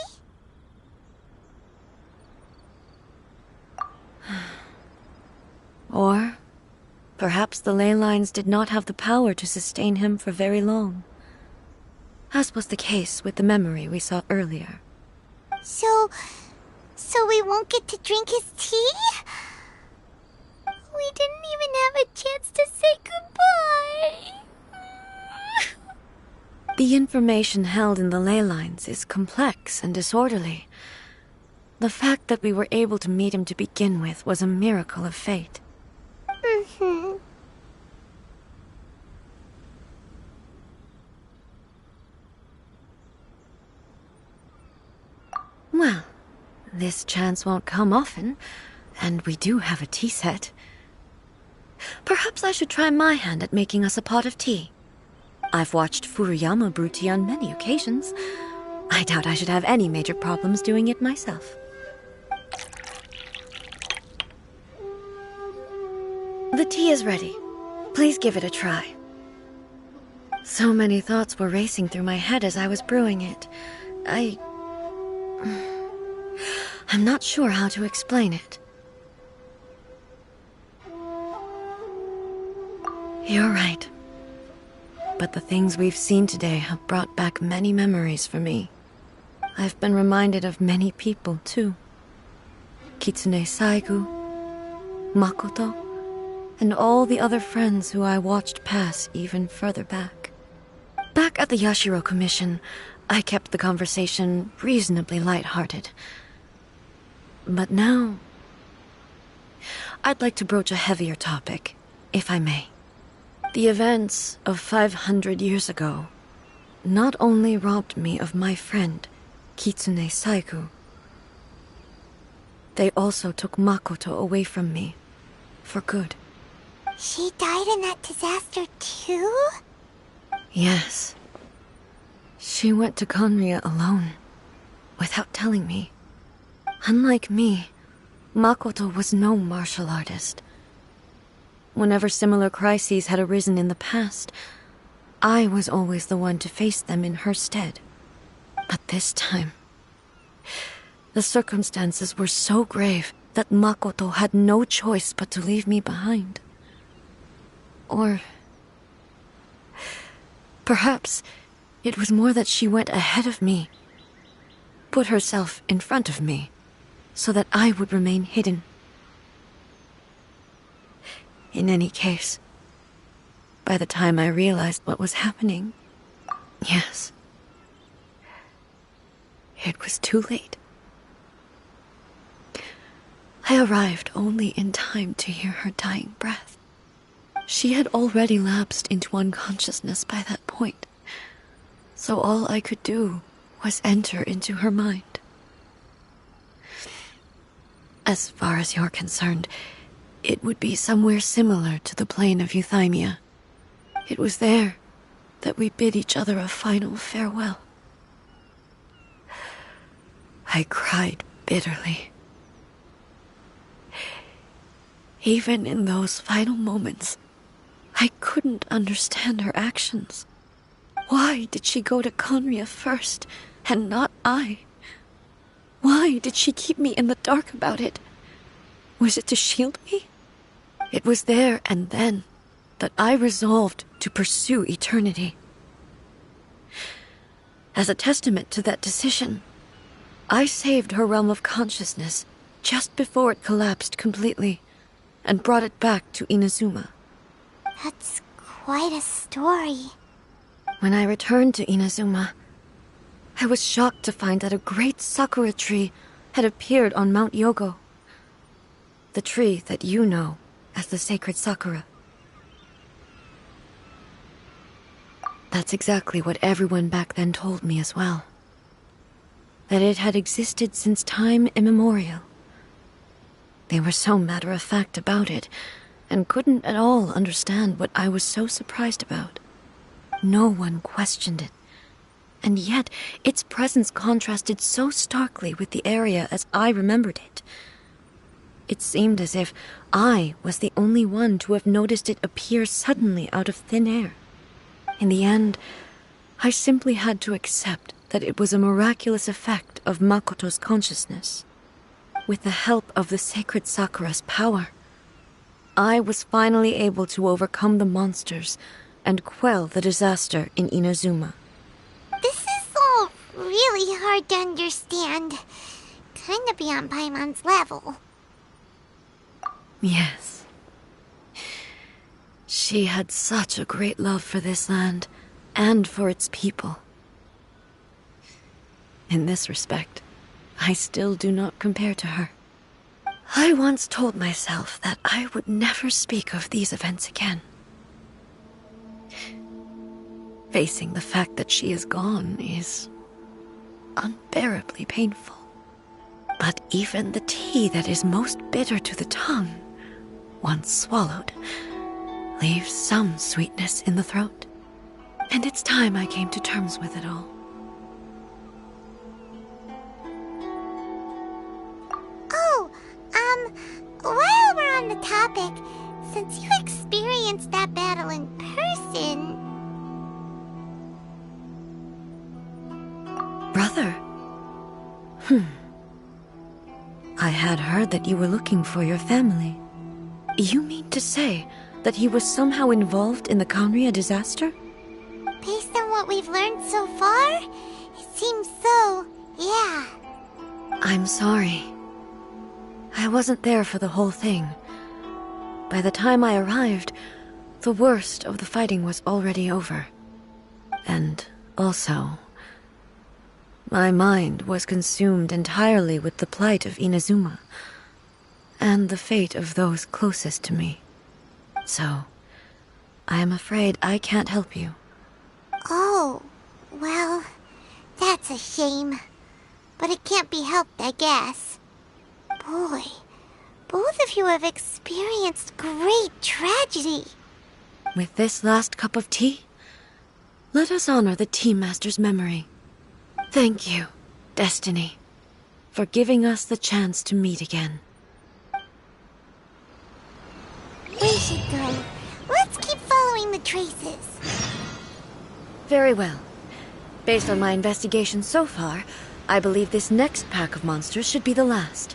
Or perhaps the ley lines did not have the power to sustain him for very long. as was the case with the memory we saw earlier. So we won't get to drink his tea? We didn't even have a chance to say goodbye. The information held in the ley lines is complex and disorderly. The fact that we were able to meet him to begin with was a miracle of fate. Mm-hmm. Well, this chance won't come often, and we do have a tea set. Perhaps I should try my hand at making us a pot of tea. I've watched Furuyama brew tea on many occasions. I doubt I should have any major problems doing it myself. The tea is ready. Please give it a try. So many thoughts were racing through my head as I was brewing it. I'm not sure how to explain it. You're right. But the things we've seen today have brought back many memories for me. I've been reminded of many people, too. Kitsune Saigu, Makoto, and all the other friends who I watched pass even further back. Back at the Yashiro Commission, I kept the conversation reasonably light-hearted. But now, I'd like to broach a heavier topic, if I may. The events of 500 years ago not only robbed me of my friend, Kitsune Saigu, they also took Makoto away from me, for good. She died in that disaster too? Yes. She went to Conria alone, without telling me. Unlike me, Makoto was no martial artist. Whenever similar crises had arisen in the past, I was always the one to face them in her stead. But this time, the circumstances were so grave that Makoto had no choice but to leave me behind. Or perhaps it was more that she went ahead of me, put herself in front of me, so that I would remain hidden. In any case, by the time I realized what was happening, yes, it was too late. I arrived only in time to hear her dying breath. She had already lapsed into unconsciousness by that point, so all I could do was enter into her mind. As far as you're concerned, it would be somewhere similar to the plain of Euthymia. It was there that we bid each other a final farewell. I cried bitterly. Even in those final moments, I couldn't understand her actions. Why did she go to Conria first, and not I? Why did she keep me in the dark about it? Was it to shield me? It was there and then that I resolved to pursue eternity. As a testament to that decision, I saved her realm of consciousness just before it collapsed completely and brought it back to Inazuma. That's quite a story. When I returned to Inazuma, I was shocked to find that a great sakura tree had appeared on Mount Yogo. The tree that you know as the sacred sakura. That's exactly what everyone back then told me as well. That it had existed since time immemorial. They were so matter-of-fact about it, and couldn't at all understand what I was so surprised about. No one questioned it, and yet its presence contrasted so starkly with the area as I remembered it. It seemed as if I was the only one to have noticed it appear suddenly out of thin air. In the end, I simply had to accept that it was a miraculous effect of Makoto's consciousness. With the help of the sacred Sakura's power, I was finally able to overcome the monsters and quell the disaster in Inazuma. The really hard to understand. Kinda beyond Paimon's level. Yes. She had such a great love for this land, and for its people. In this respect, I still do not compare to her. I once told myself that I would never speak of these events again. Facing the fact that she is gone is unbearably painful. But even the tea that is most bitter to the tongue, once swallowed, leaves some sweetness in the throat. And it's time I came to terms with it all. Oh, while we're on the topic, since you experienced that battle in person... Brother? I had heard that you were looking for your family. You mean to say that he was somehow involved in the Conria disaster? Based on what we've learned so far, it seems so, yeah. I'm sorry. I wasn't there for the whole thing. By the time I arrived, the worst of the fighting was already over. And also, my mind was consumed entirely with the plight of Inazuma, and the fate of those closest to me. So, I am afraid I can't help you. Oh, well, that's a shame. But it can't be helped, I guess. Boy, both of you have experienced great tragedy. With this last cup of tea, let us honor the Tea Master's memory. Thank you, Destiny, for giving us the chance to meet again. We should go. Let's keep following the traces. Very well. Based on my investigation so far, I believe this next pack of monsters should be the last.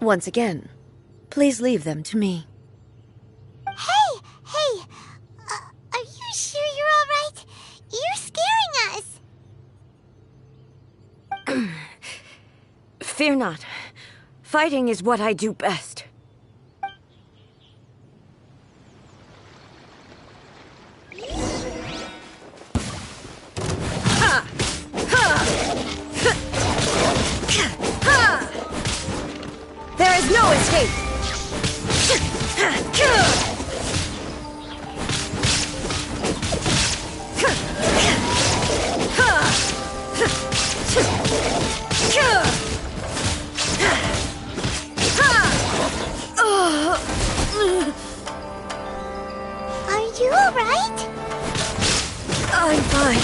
Once again, please leave them to me. Hey! Are you sure you're all right? You're scaring us! Fear not. Fighting is what I do best. There is no escape! you alright? I'm fine.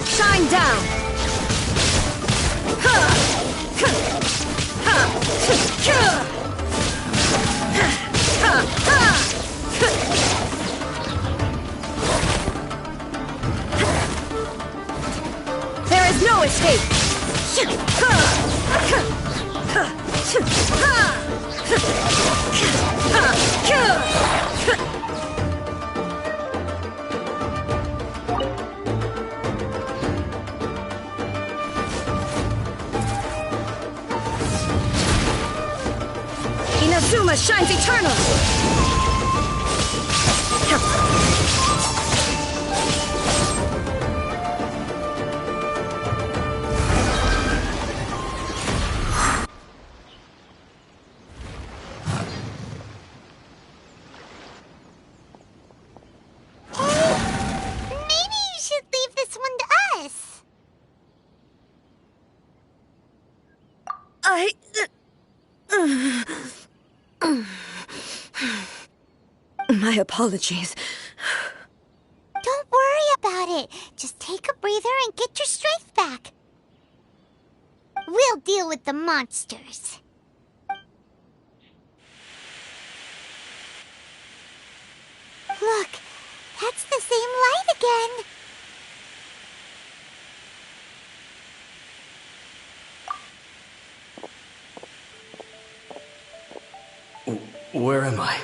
Shine down! There is no escape! Inazuma shines eternal! Maybe you should leave this one to us. My apologies. Don't worry about it. Just take a breather and get your strength back. We'll deal with the monsters. Look, that's the same light again. Where am I?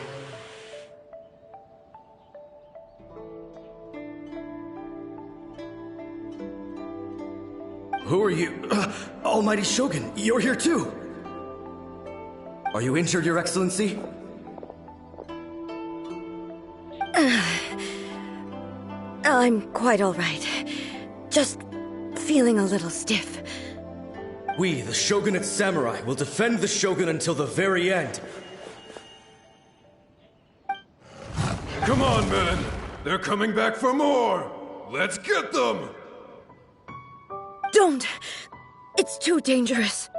Who are you? Almighty Shogun, you're here too! Are you injured, Your Excellency? I'm quite all right. Just feeling a little stiff. We, the Shogunate Samurai, will defend the Shogun until the very end. Come on, men! They're coming back for more! Let's get them! Don't! It's too dangerous.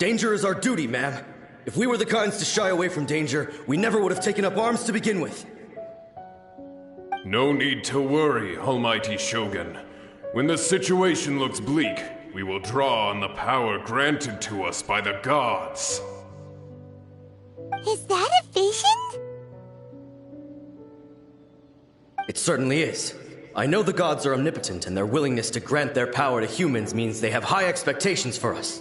Danger is our duty, ma'am. If we were the kinds to shy away from danger, we never would have taken up arms to begin with. No need to worry, Almighty Shogun. When the situation looks bleak, we will draw on the power granted to us by the gods. Is that a vision? It certainly is. I know the gods are omnipotent, and their willingness to grant their power to humans means they have high expectations for us.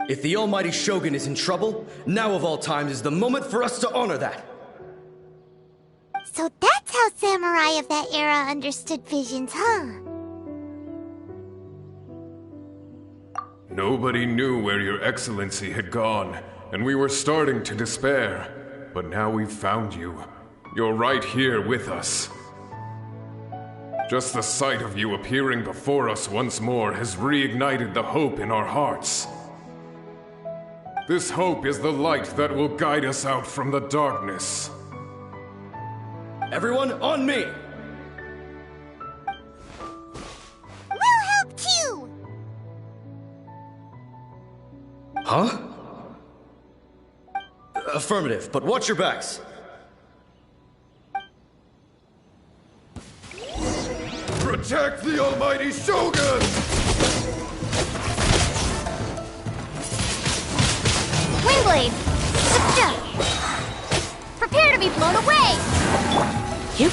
If the Almighty Shogun is in trouble, now of all times is the moment for us to honor that. So that's how samurai of that era understood visions, huh? Nobody knew where Your Excellency had gone, and we were starting to despair. But now we've found you. You're right here with us. Just the sight of you appearing before us once more has reignited the hope in our hearts. This hope is the light that will guide us out from the darkness. Everyone, on me! We'll help too! Huh? Affirmative, but watch your backs. Protect the Almighty Shogun! Windblade! Prepare to be blown away! You?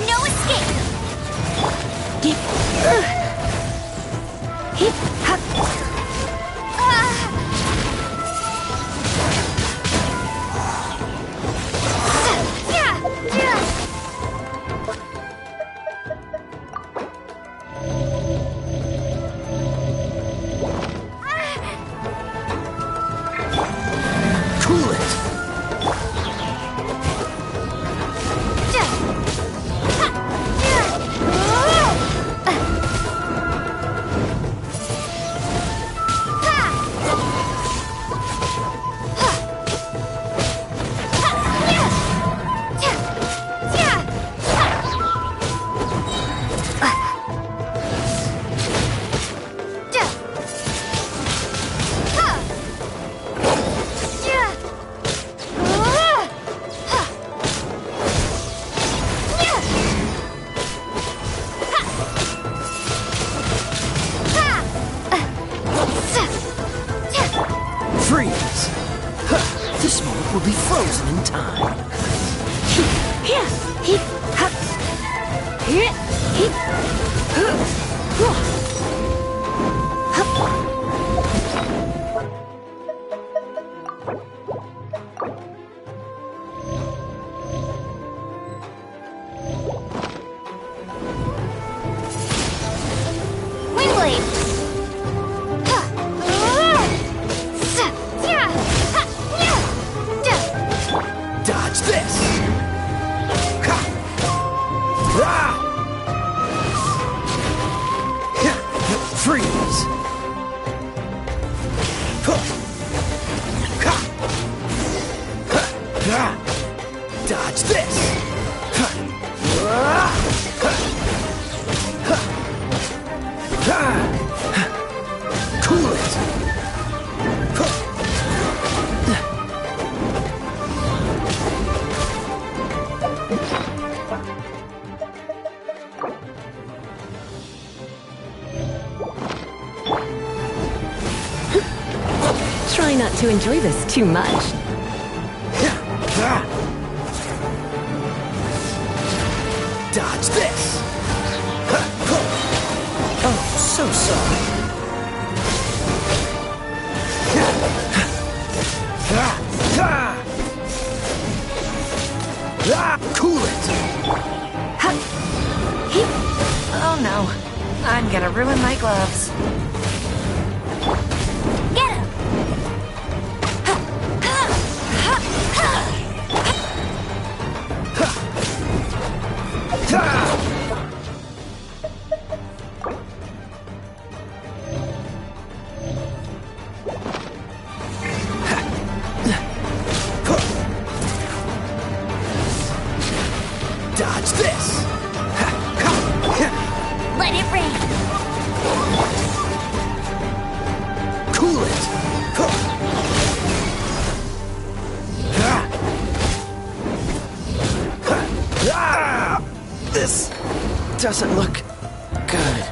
No escape! frozen in time. Dodge this! Freeze! Dodge this! Cool it! Try not to enjoy this too much. Dodge this! Oh, so sorry. Cool it! Oh no, I'm gonna ruin my gloves. Get him! Dodge this! Let it rain! Cool it! This doesn't look good.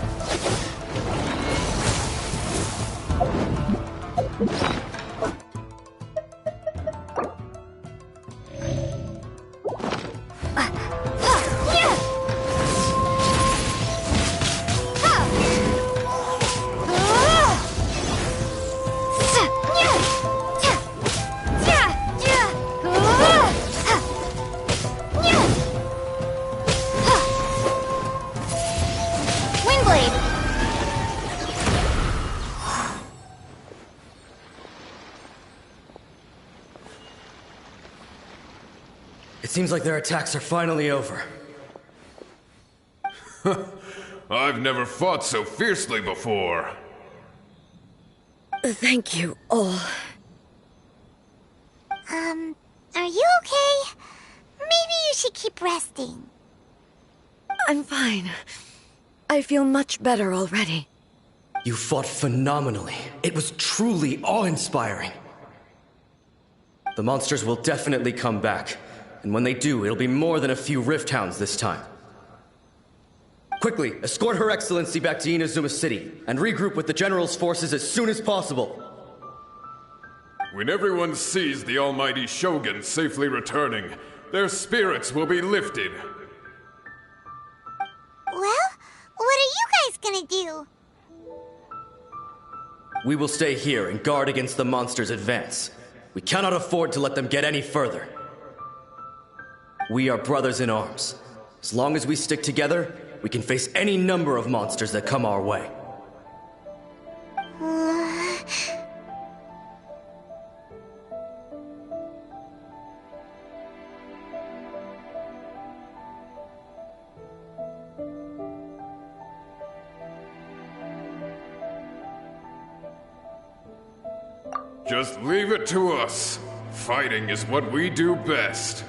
It seems like their attacks are finally over. I've never fought so fiercely before. Thank you all. Are you okay? Maybe you should keep resting. I'm fine. I feel much better already. You fought phenomenally. It was truly awe-inspiring. The monsters will definitely come back. And when they do, it'll be more than a few Rift Hounds this time. Quickly, escort Her Excellency back to Inazuma City, and regroup with the General's forces as soon as possible. When everyone sees the almighty Shogun safely returning, their spirits will be lifted. Well, what are you guys gonna do? We will stay here and guard against the monsters' advance. We cannot afford to let them get any further. We are brothers in arms. As long as we stick together, we can face any number of monsters that come our way. Just leave it to us. Fighting is what we do best.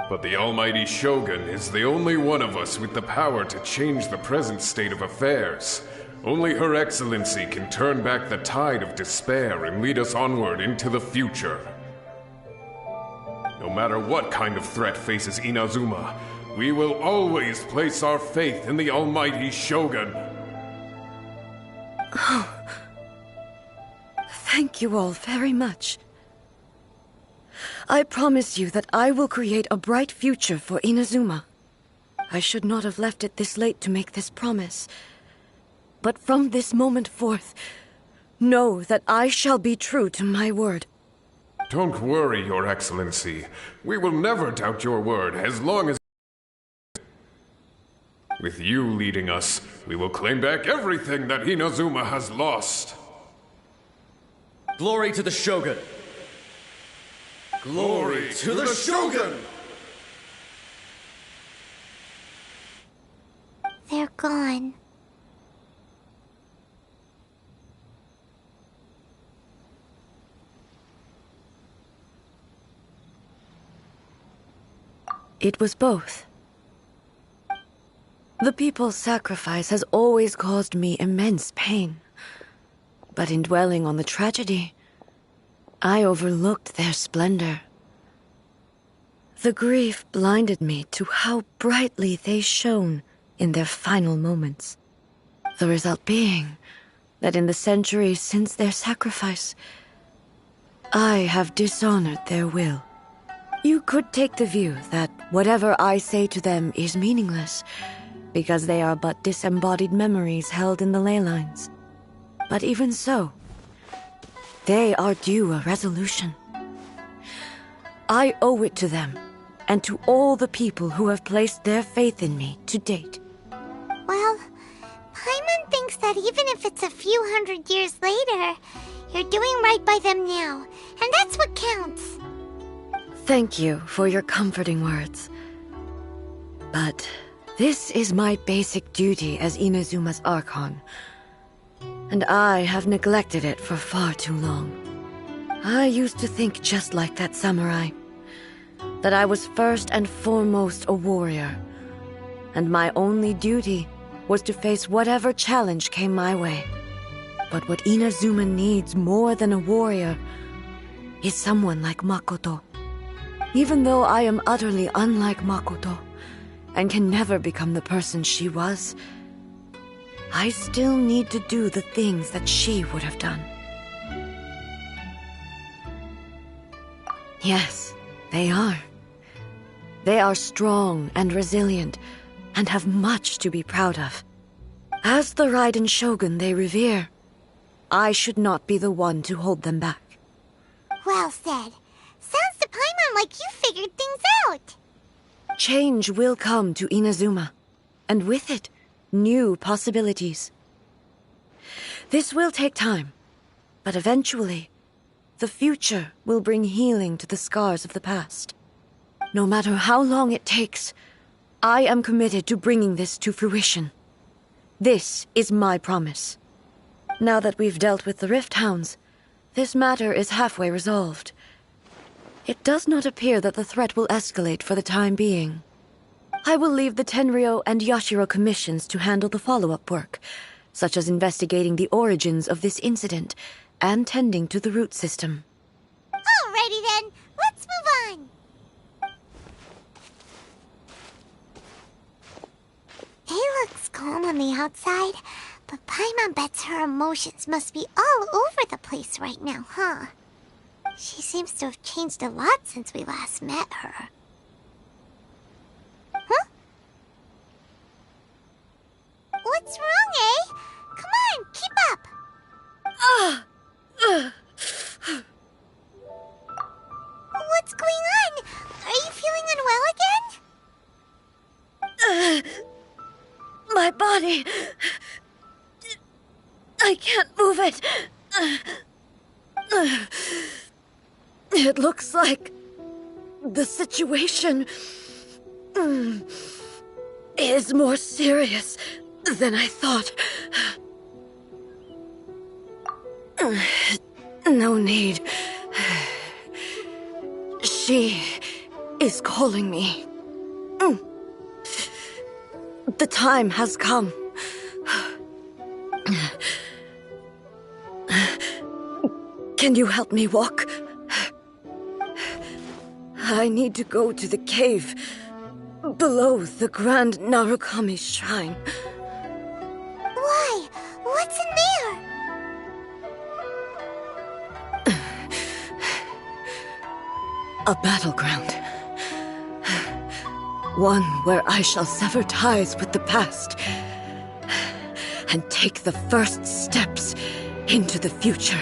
But the almighty Shogun is the only one of us with the power to change the present state of affairs. Only Her Excellency can turn back the tide of despair and lead us onward into the future. No matter what kind of threat faces Inazuma, we will always place our faith in the almighty Shogun. Oh. Thank you all very much. I promise you that I will create a bright future for Inazuma. I should not have left it this late to make this promise. But from this moment forth, know that I shall be true to my word. Don't worry, Your Excellency. We will never doubt your word as long as... With you leading us, we will claim back everything that Inazuma has lost. Glory to the Shogun! Glory to the Shogun! They're gone. It was both. The people's sacrifice has always caused me immense pain. But in dwelling on the tragedy, I overlooked their splendor. The grief blinded me to how brightly they shone in their final moments. The result being that in the centuries since their sacrifice, I have dishonored their will. You could take the view that whatever I say to them is meaningless, because they are but disembodied memories held in the ley lines. But even so, they are due a resolution. I owe it to them, and to all the people who have placed their faith in me to date. Well, Paimon thinks that even if it's a few hundred years later, you're doing right by them now, and that's what counts. Thank you for your comforting words. But this is my basic duty as Inazuma's Archon, and I have neglected it for far too long. I used to think just like that samurai, that I was first and foremost a warrior, and my only duty was to face whatever challenge came my way. But what Inazuma needs more than a warrior is someone like Makoto. Even though I am utterly unlike Makoto, and can never become the person she was, I still need to do the things that she would have done. Yes, they are. They are strong and resilient, and have much to be proud of. As the Raiden Shogun they revere, I should not be the one to hold them back. Well said. Sounds to Paimon like you figured things out. Change will come to Inazuma, and with it, new possibilities. This will take time, but eventually, the future will bring healing to the scars of the past. No matter how long it takes, I am committed to bringing this to fruition. This is my promise. Now that we've dealt with the Rift Hounds, this matter is halfway resolved. It does not appear that the threat will escalate for the time being. I will leave the Tenryo and Yashiro commissions to handle the follow-up work, such as investigating the origins of this incident and tending to the root system. Alrighty then, let's move on. It looks calm on the outside, but Paimon bets her emotions must be all over the place right now, huh? She seems to have changed a lot since we last met her. Huh? What's wrong, eh? Come on, keep up! What's going on? Are you feeling unwell again? My body... I can't move it. It looks like the situation is more serious than I thought. No need. She is calling me. The time has come. Can you help me walk? I need to go to the cave below the Grand Narukami Shrine. Why? What's in there? A battleground. One where I shall sever ties with the past and take the first steps into the future.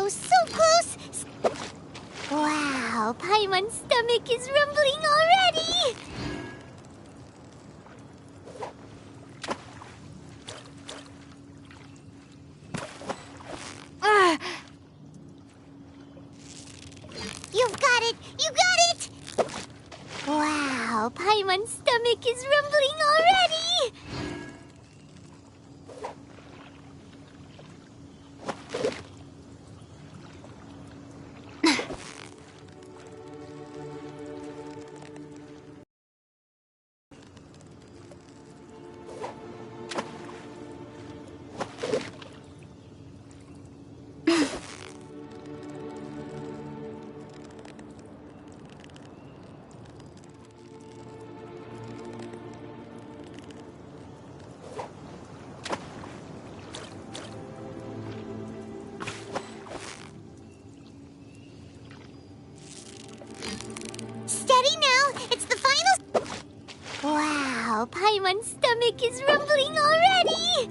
Oh, so close! Wow, Paimon's stomach is rumbling already! You've got it! You got it! Wow, Paimon's stomach is rumbling already! Steady now! It's the final... Wow, Paimon's stomach is rumbling already!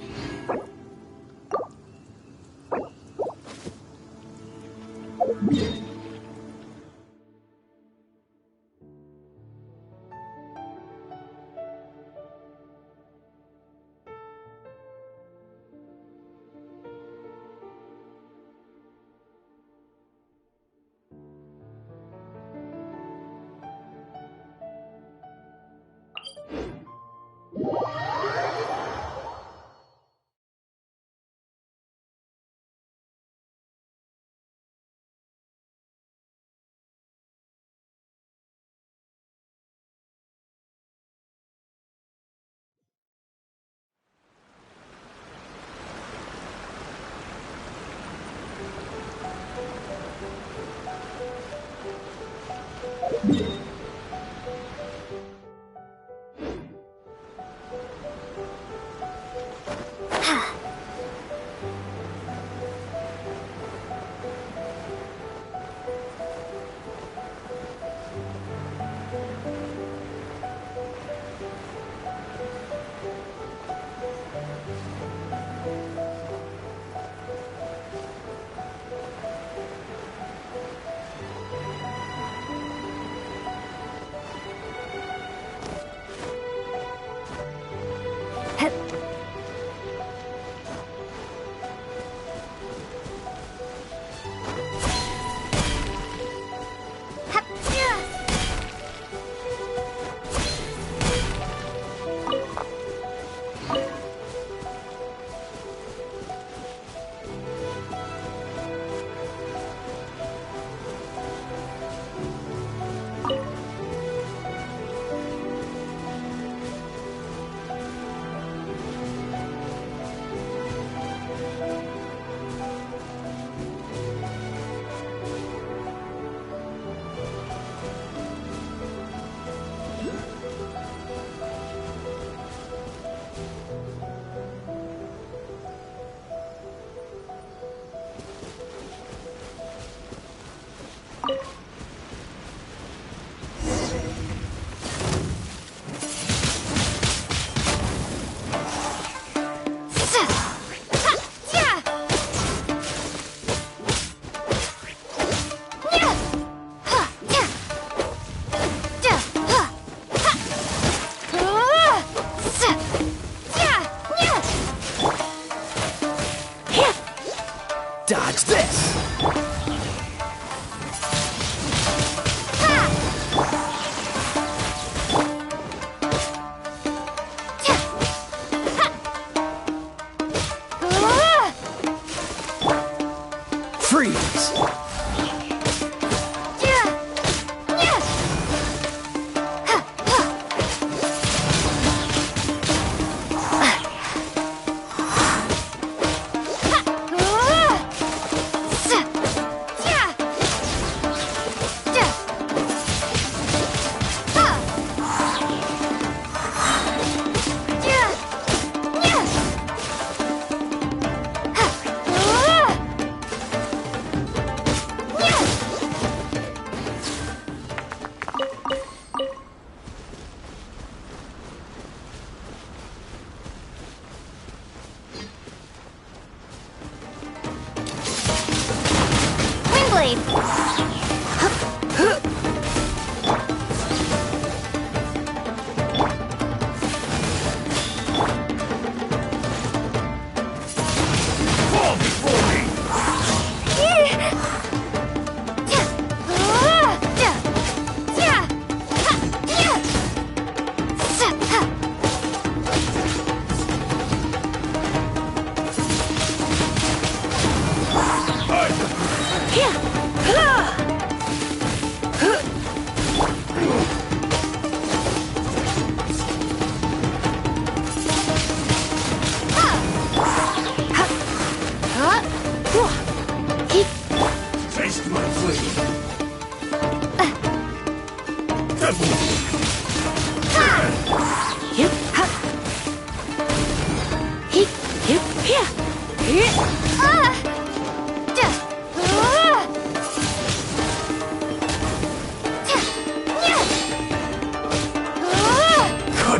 Cut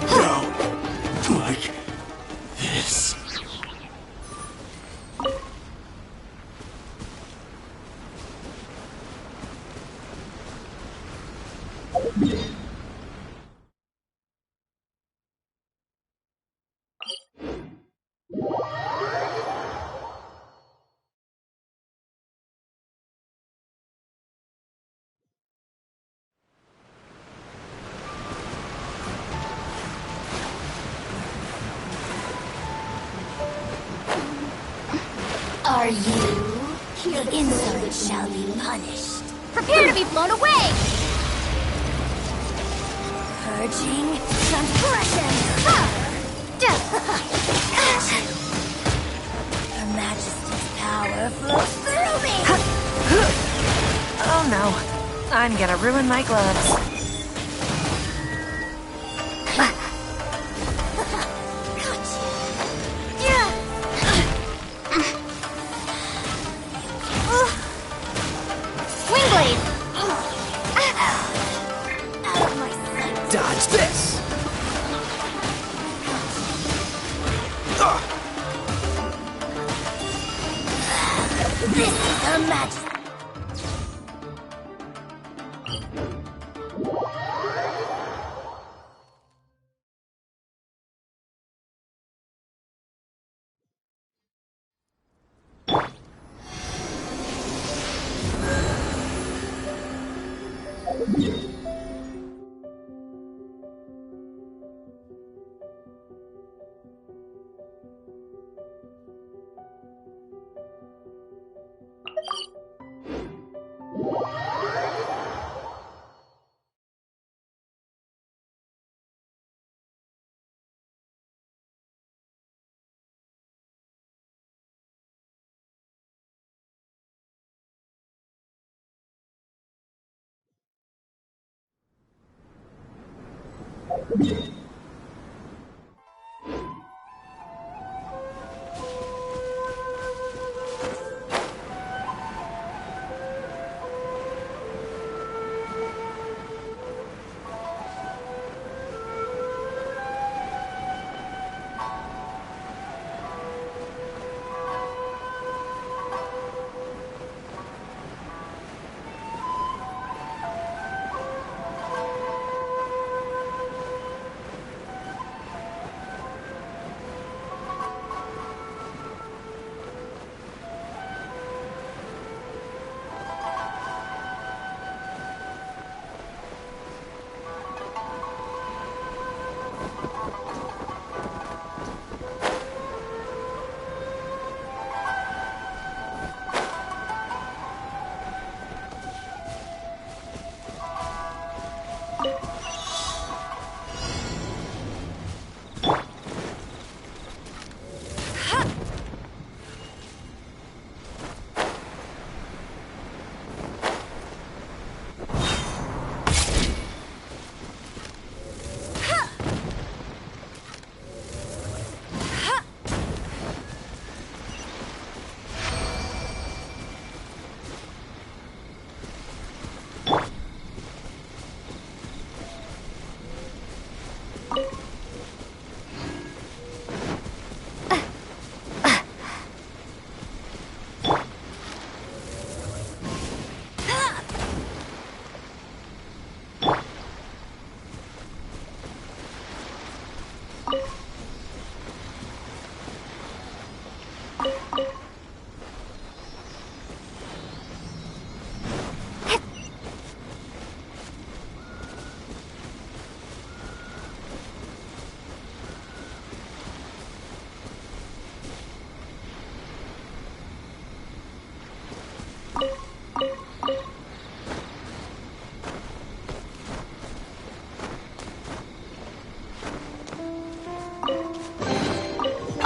down like this. Are you? The insolent shall be punished. Prepare to be blown away! Purging transgression. Her Majesty's power flows through me. Oh no, I'm gonna ruin my gloves. Dodge this! This is Her Majesty.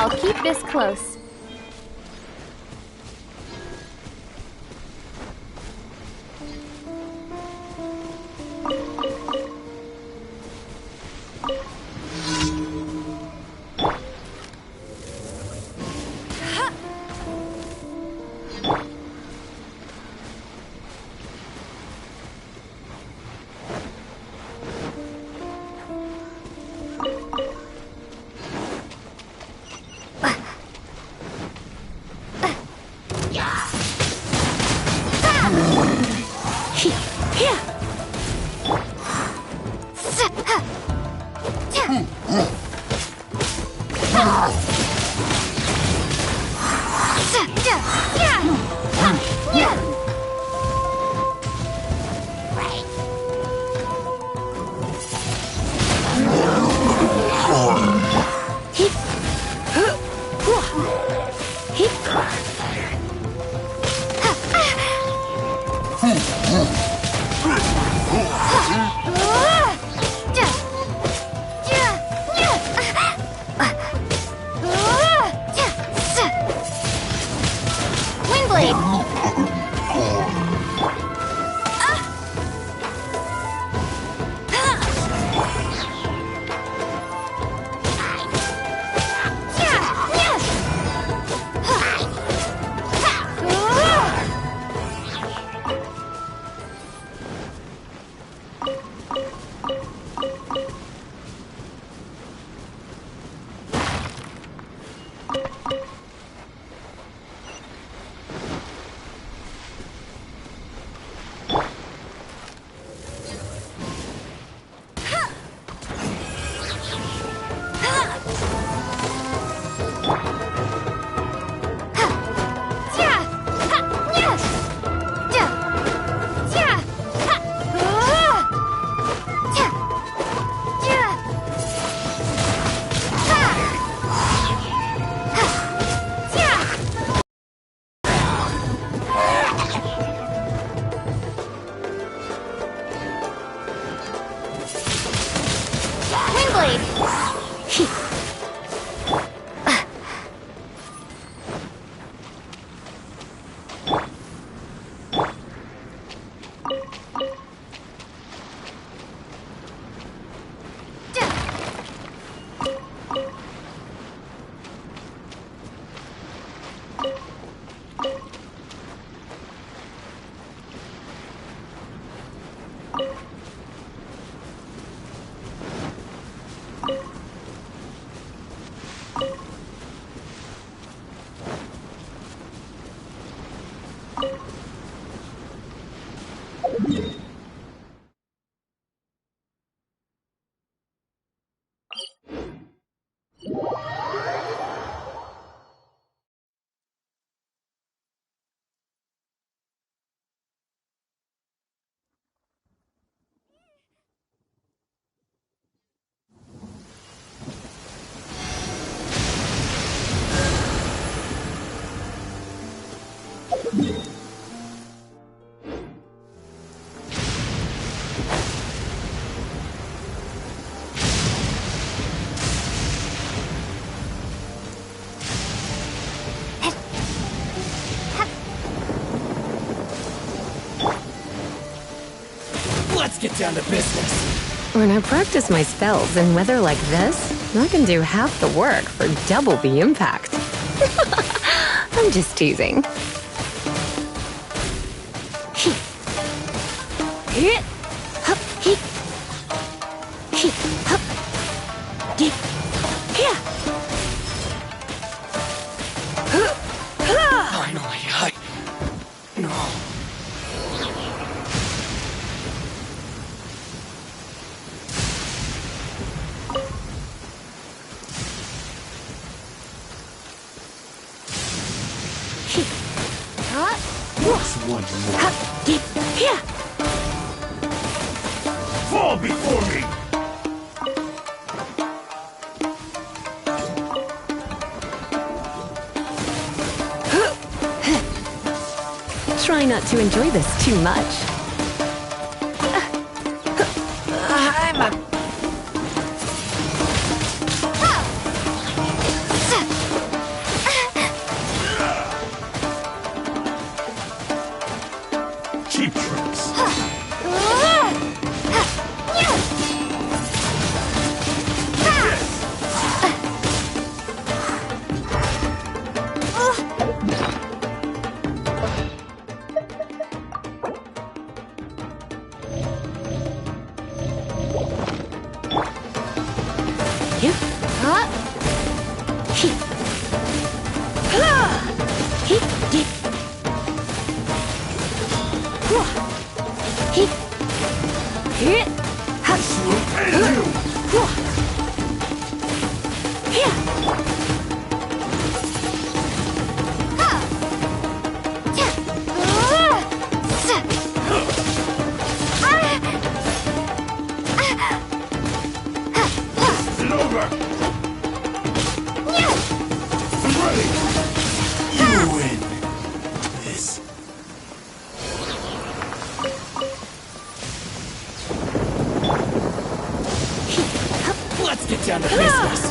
I'll keep this close. Let's get down to business. When I practice my spells in weather like this, I can do half the work for double the impact. I'm just teasing. Finally, No. What's one more? Fall before me! Try not to enjoy this too much. Cheap tricks. it over! I'm ready! You win! This... Let's get down to business!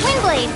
Windblade!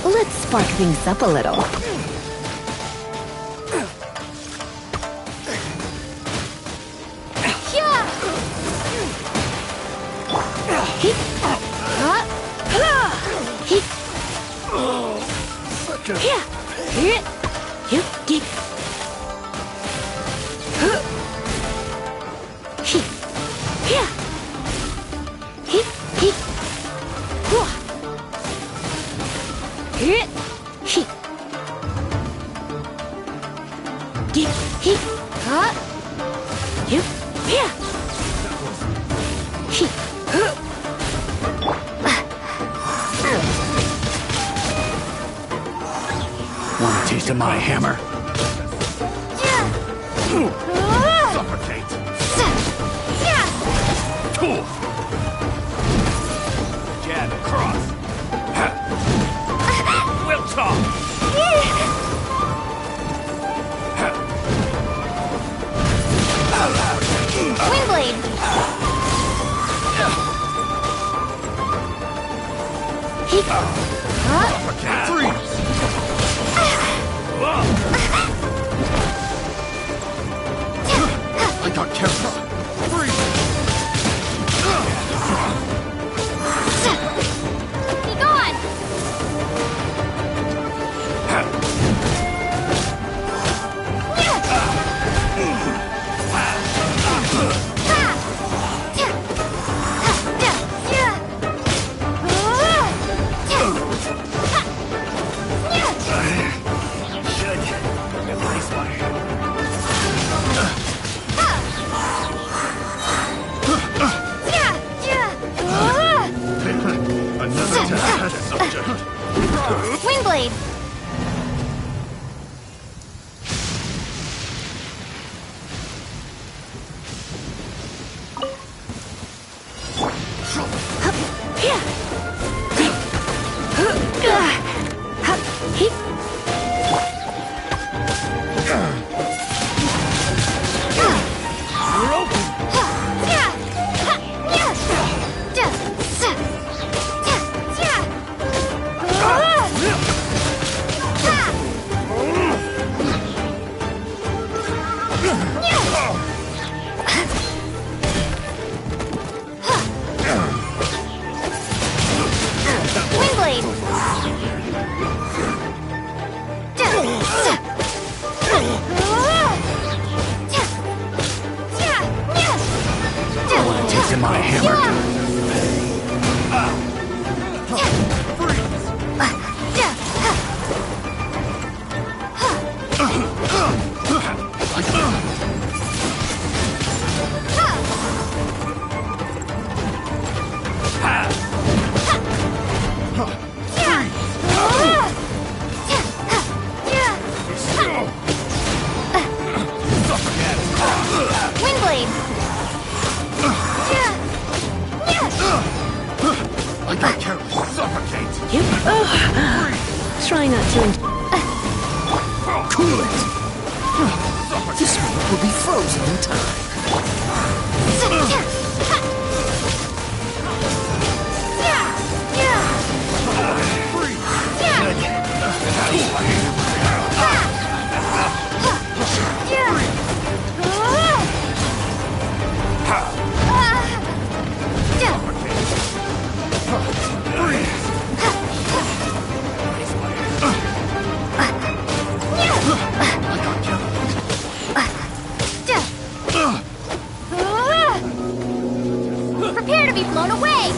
Let's spark things up a little. Want a taste of my hammer? Suffocate! Jab across! We'll talk! Windblade! Suffocate! Freeze! I got careful. Freeze! Be gone! and my hammer. Windblade! I got careless. Suffocate! You. Try not to. Cool it! This one will be frozen in time. Prepare to be blown away!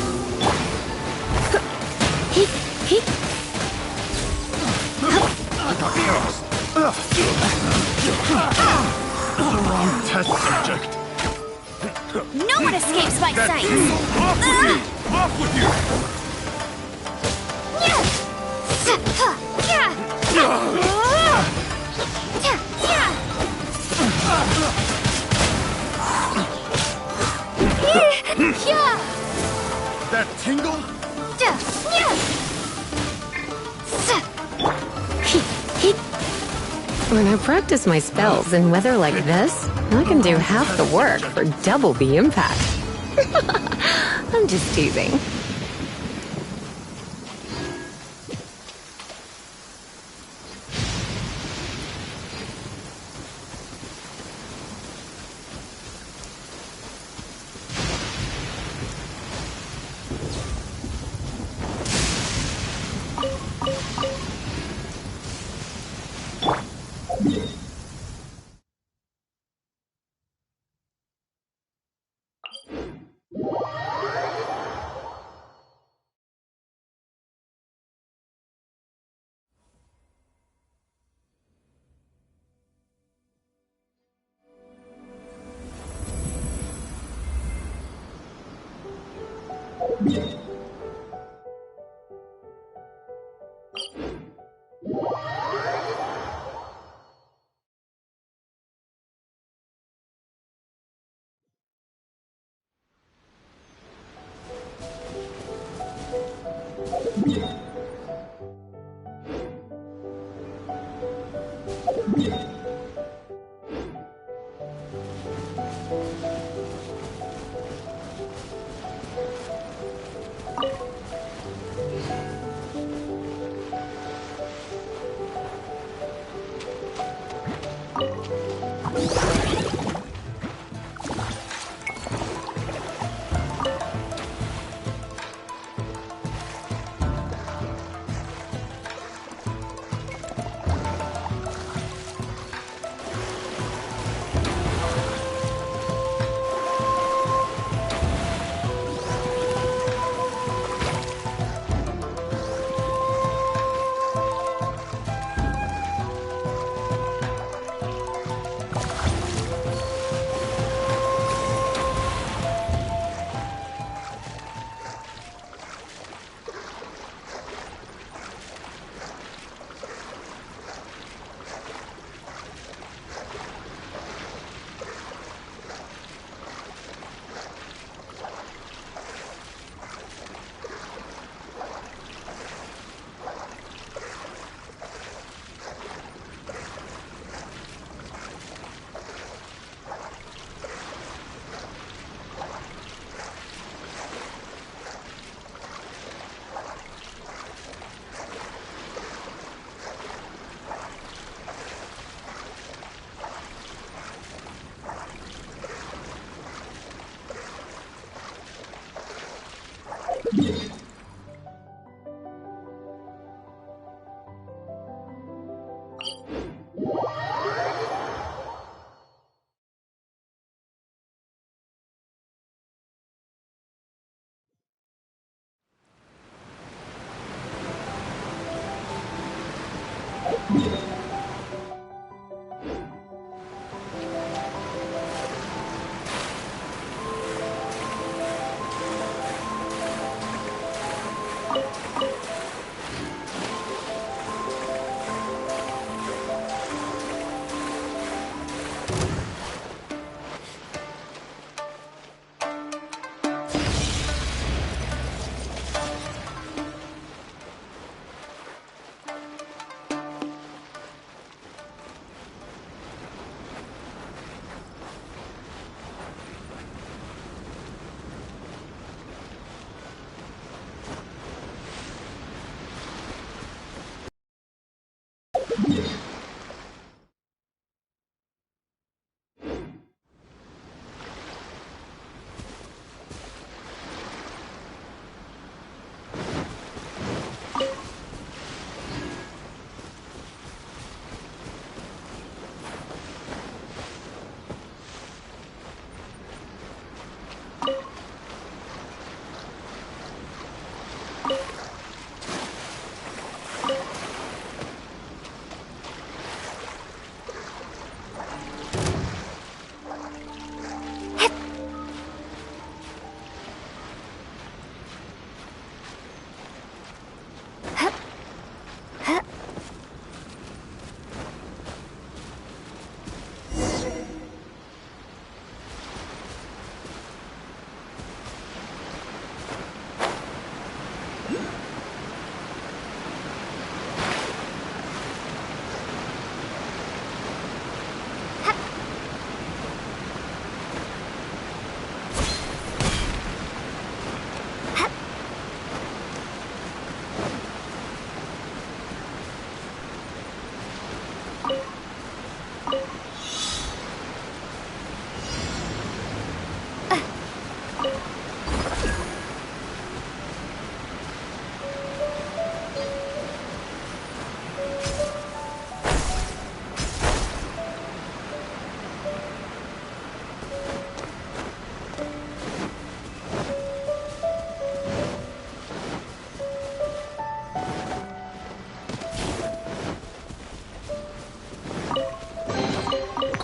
Wrong test subject. No one escapes my sight! Off with you! Off with you! That tingle? When I practice my spells in weather like this, I can do half the work for double the impact. I'm just teasing.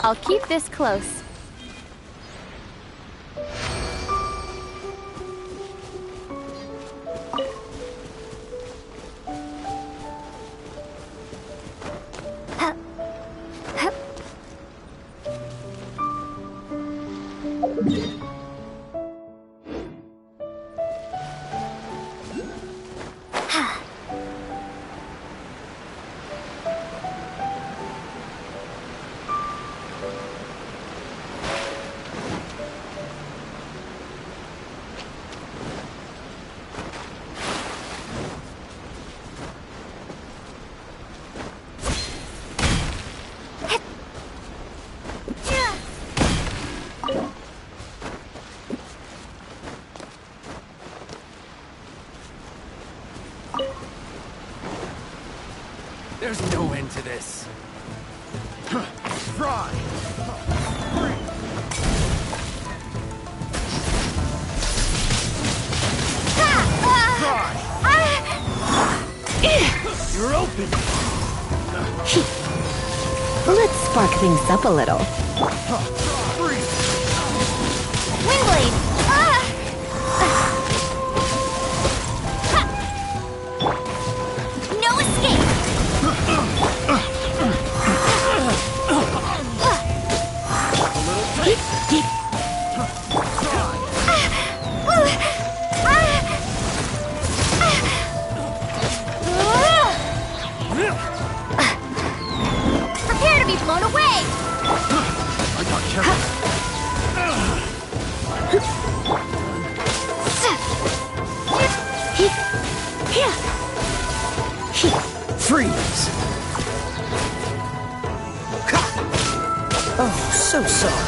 I'll keep this close. There's no end to this. Fry! You're open! Let's spark things up a little. Windblade! No escape! Prepare to be blown away! I got careful. Freeze! Oh, so sorry.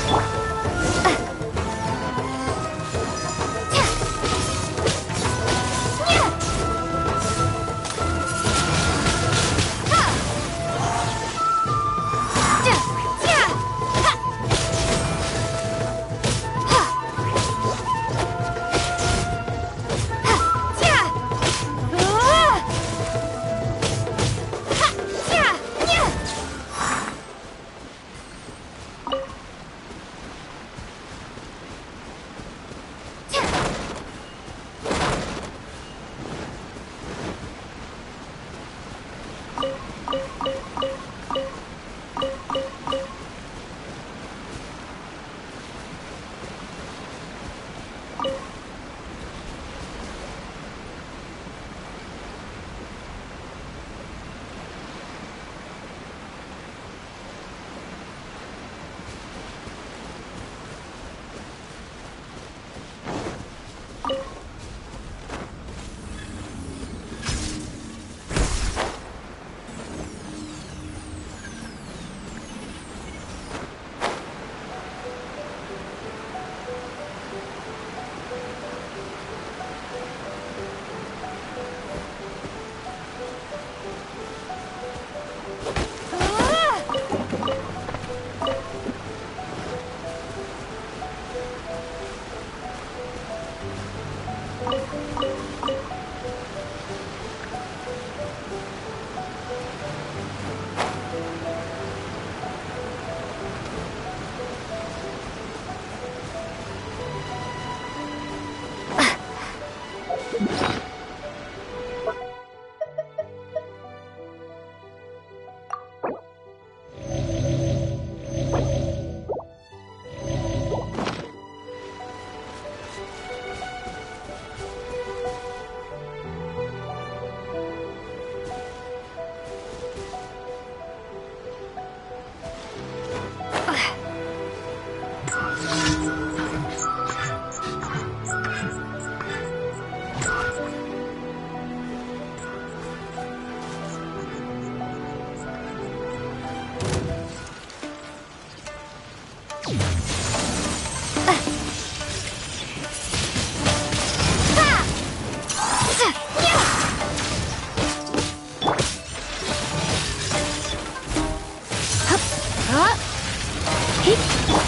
Windblade.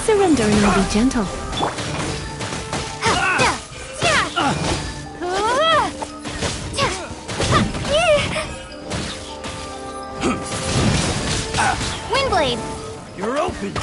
Surrender and I'll be gentle. Windblade! You're open!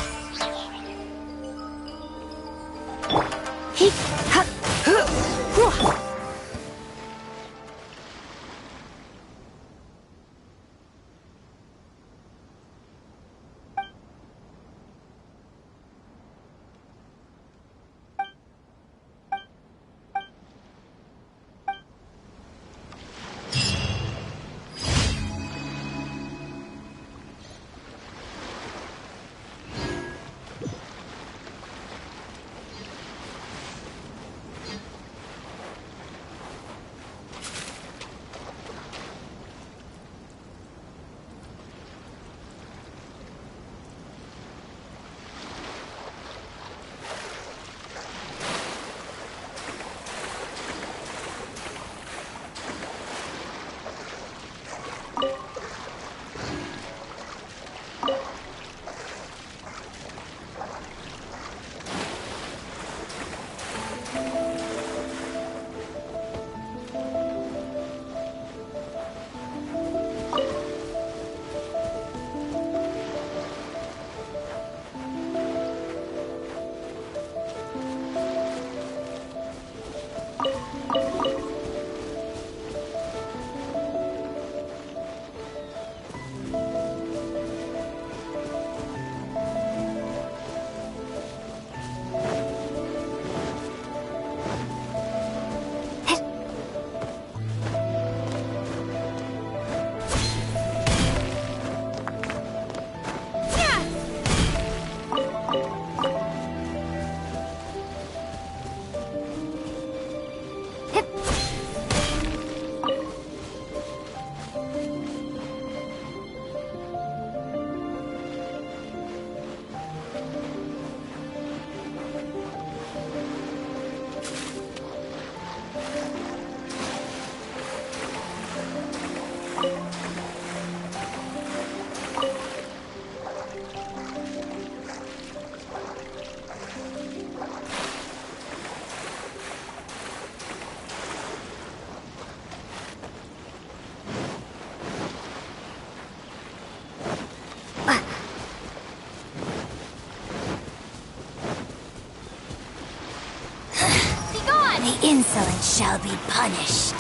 The insolent shall be punished.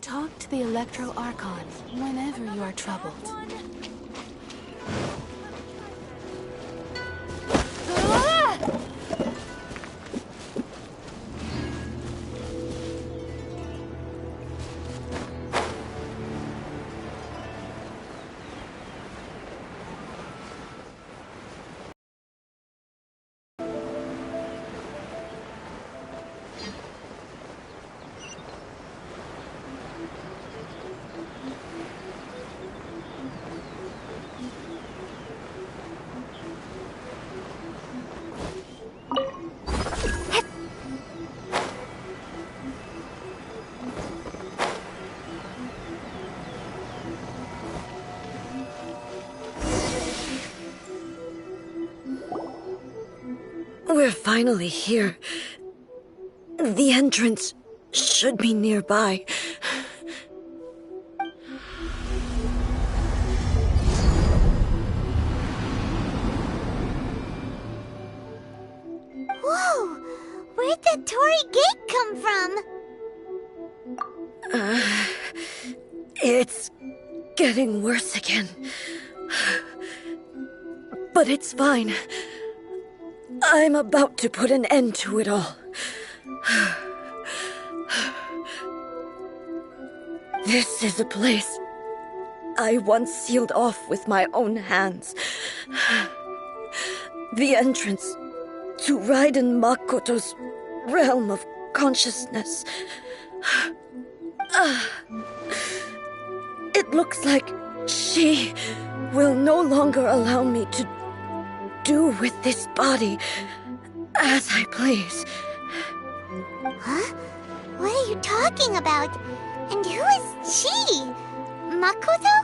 Talk to the Electro Archon whenever you are troubled. We're finally here. The entrance should be nearby. Whoa! Where'd that Torii gate come from? It's getting worse again. But it's fine. I'm about to put an end to it all. This is a place I once sealed off with my own hands. The entrance to Raiden Makoto's realm of consciousness. It looks like she will no longer allow me to do with this body as I please. Huh? What are you talking about? And who is she? Makoto?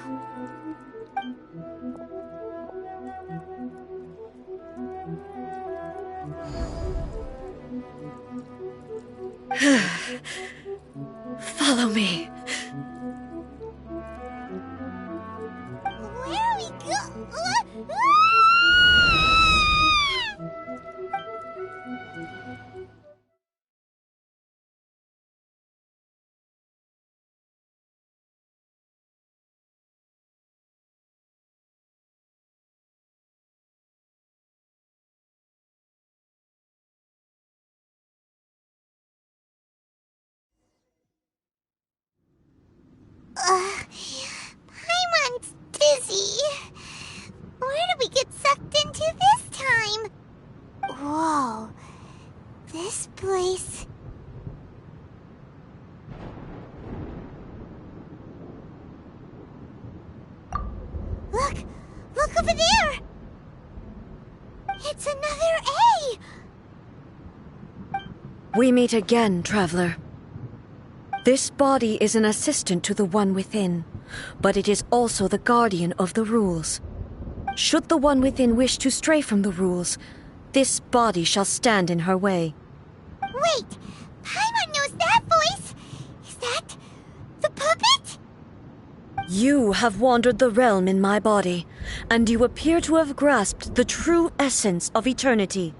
Follow me. Where are we go? Paimon's dizzy. Where did we get sucked into this time? Whoa. This place... Look! Look over there! It's another A! We meet again, traveler. This body is an assistant to the one within, but it is also the guardian of the rules. Should the one within wish to stray from the rules, this body shall stand in her way. Wait! Paimon knows that voice! Is that... the puppet? You have wandered the realm in my body, and you appear to have grasped the true essence of eternity.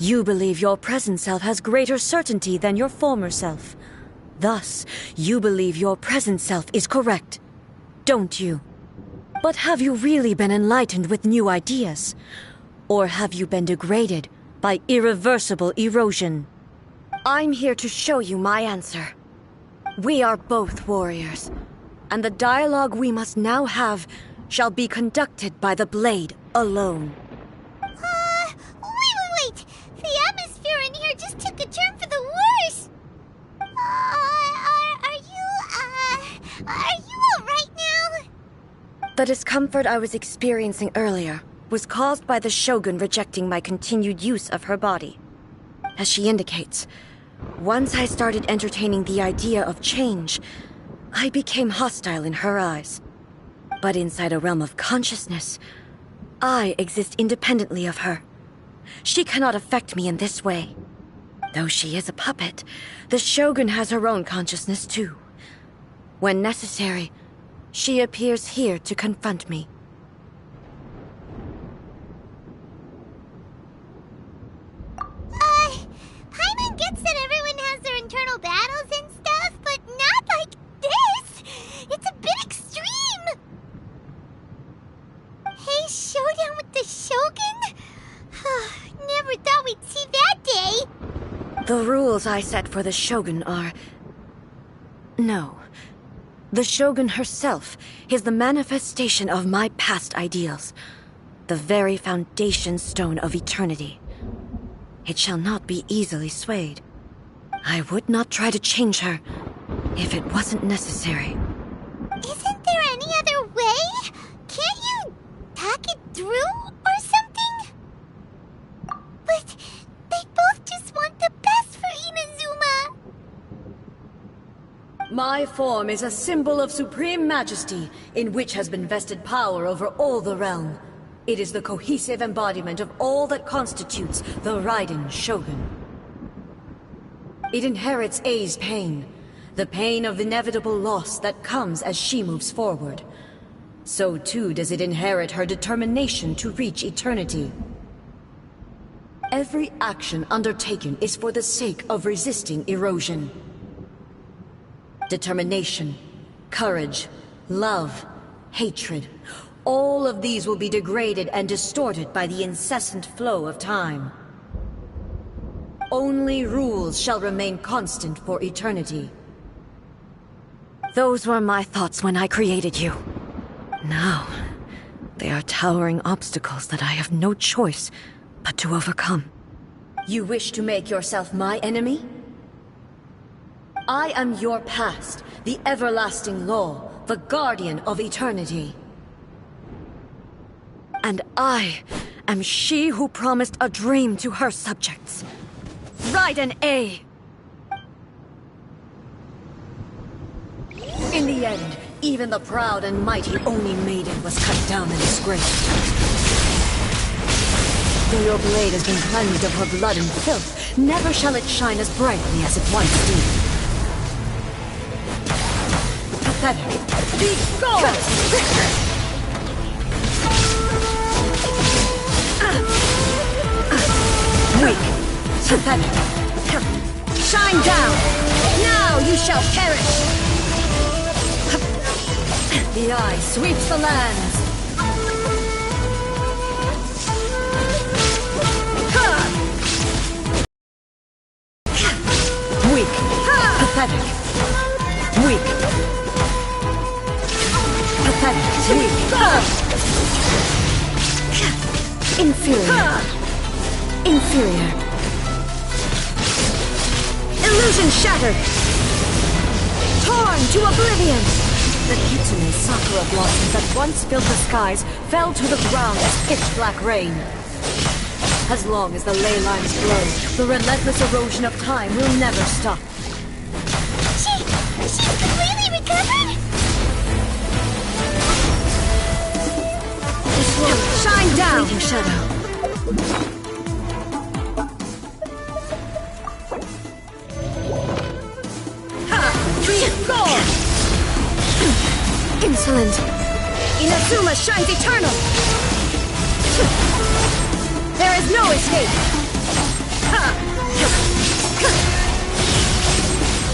You believe your present self has greater certainty than your former self. Thus, you believe your present self is correct, don't you? But have you really been enlightened with new ideas? Or have you been degraded by irreversible erosion? I'm here to show you my answer. We are both warriors, and the dialogue we must now have shall be conducted by the blade alone. Wait! The atmosphere in here just took a turn for the worse! Are you alright now? The discomfort I was experiencing earlier was caused by the Shogun rejecting my continued use of her body. As she indicates, once I started entertaining the idea of change, I became hostile in her eyes. But inside a realm of consciousness, I exist independently of her. She cannot affect me in this way. Though she is a puppet, the Shogun has her own consciousness too. When necessary, she appears here to confront me. Paimon gets that everyone has their internal battles and stuff, but not like The rules I set for the Shogun are... No. The Shogun herself is the manifestation of my past ideals. The very foundation stone of eternity. It shall not be easily swayed. I would not try to change her if it wasn't necessary. Isn't there any other way? Can't you talk it through or something? But they both just want the best for Inazuma. My form is a symbol of supreme majesty, in which has been vested power over all the realm. It is the cohesive embodiment of all that constitutes the Raiden Shogun. It inherits Ei's pain, the pain of inevitable loss that comes as she moves forward. So too does it inherit her determination to reach eternity. Every action undertaken is for the sake of resisting erosion. Determination, courage, love, hatred, all of these will be degraded and distorted by the incessant flow of time. Only rules shall remain constant for eternity. Those were my thoughts when I created you. Now, they are towering obstacles that I have no choice but to overcome. You wish to make yourself my enemy? I am your past, the everlasting law, the guardian of eternity. And I am she who promised a dream to her subjects. Raiden A. In the end, even the proud and mighty Oni Maiden was cut down and disgraced. Though your blade has been cleansed of her blood and filth, never shall it shine as brightly as it once did. Pathetic. Be gone! Weak. Pathetic. Shine down! Now you shall perish! The eye sweeps the lands! Weak. Pathetic. Weak. Pathetic. Weak. Inferior. Inferior. Illusion shattered! Torn to oblivion! The Kitsune Sakura blossoms that once filled the skies fell to the ground as pitch-black rain. As long as the ley lines flow, the relentless erosion of time will never stop. She's completely recovered? Shine down! Shadow. Insolent! Inazuma shines eternal! There is no escape!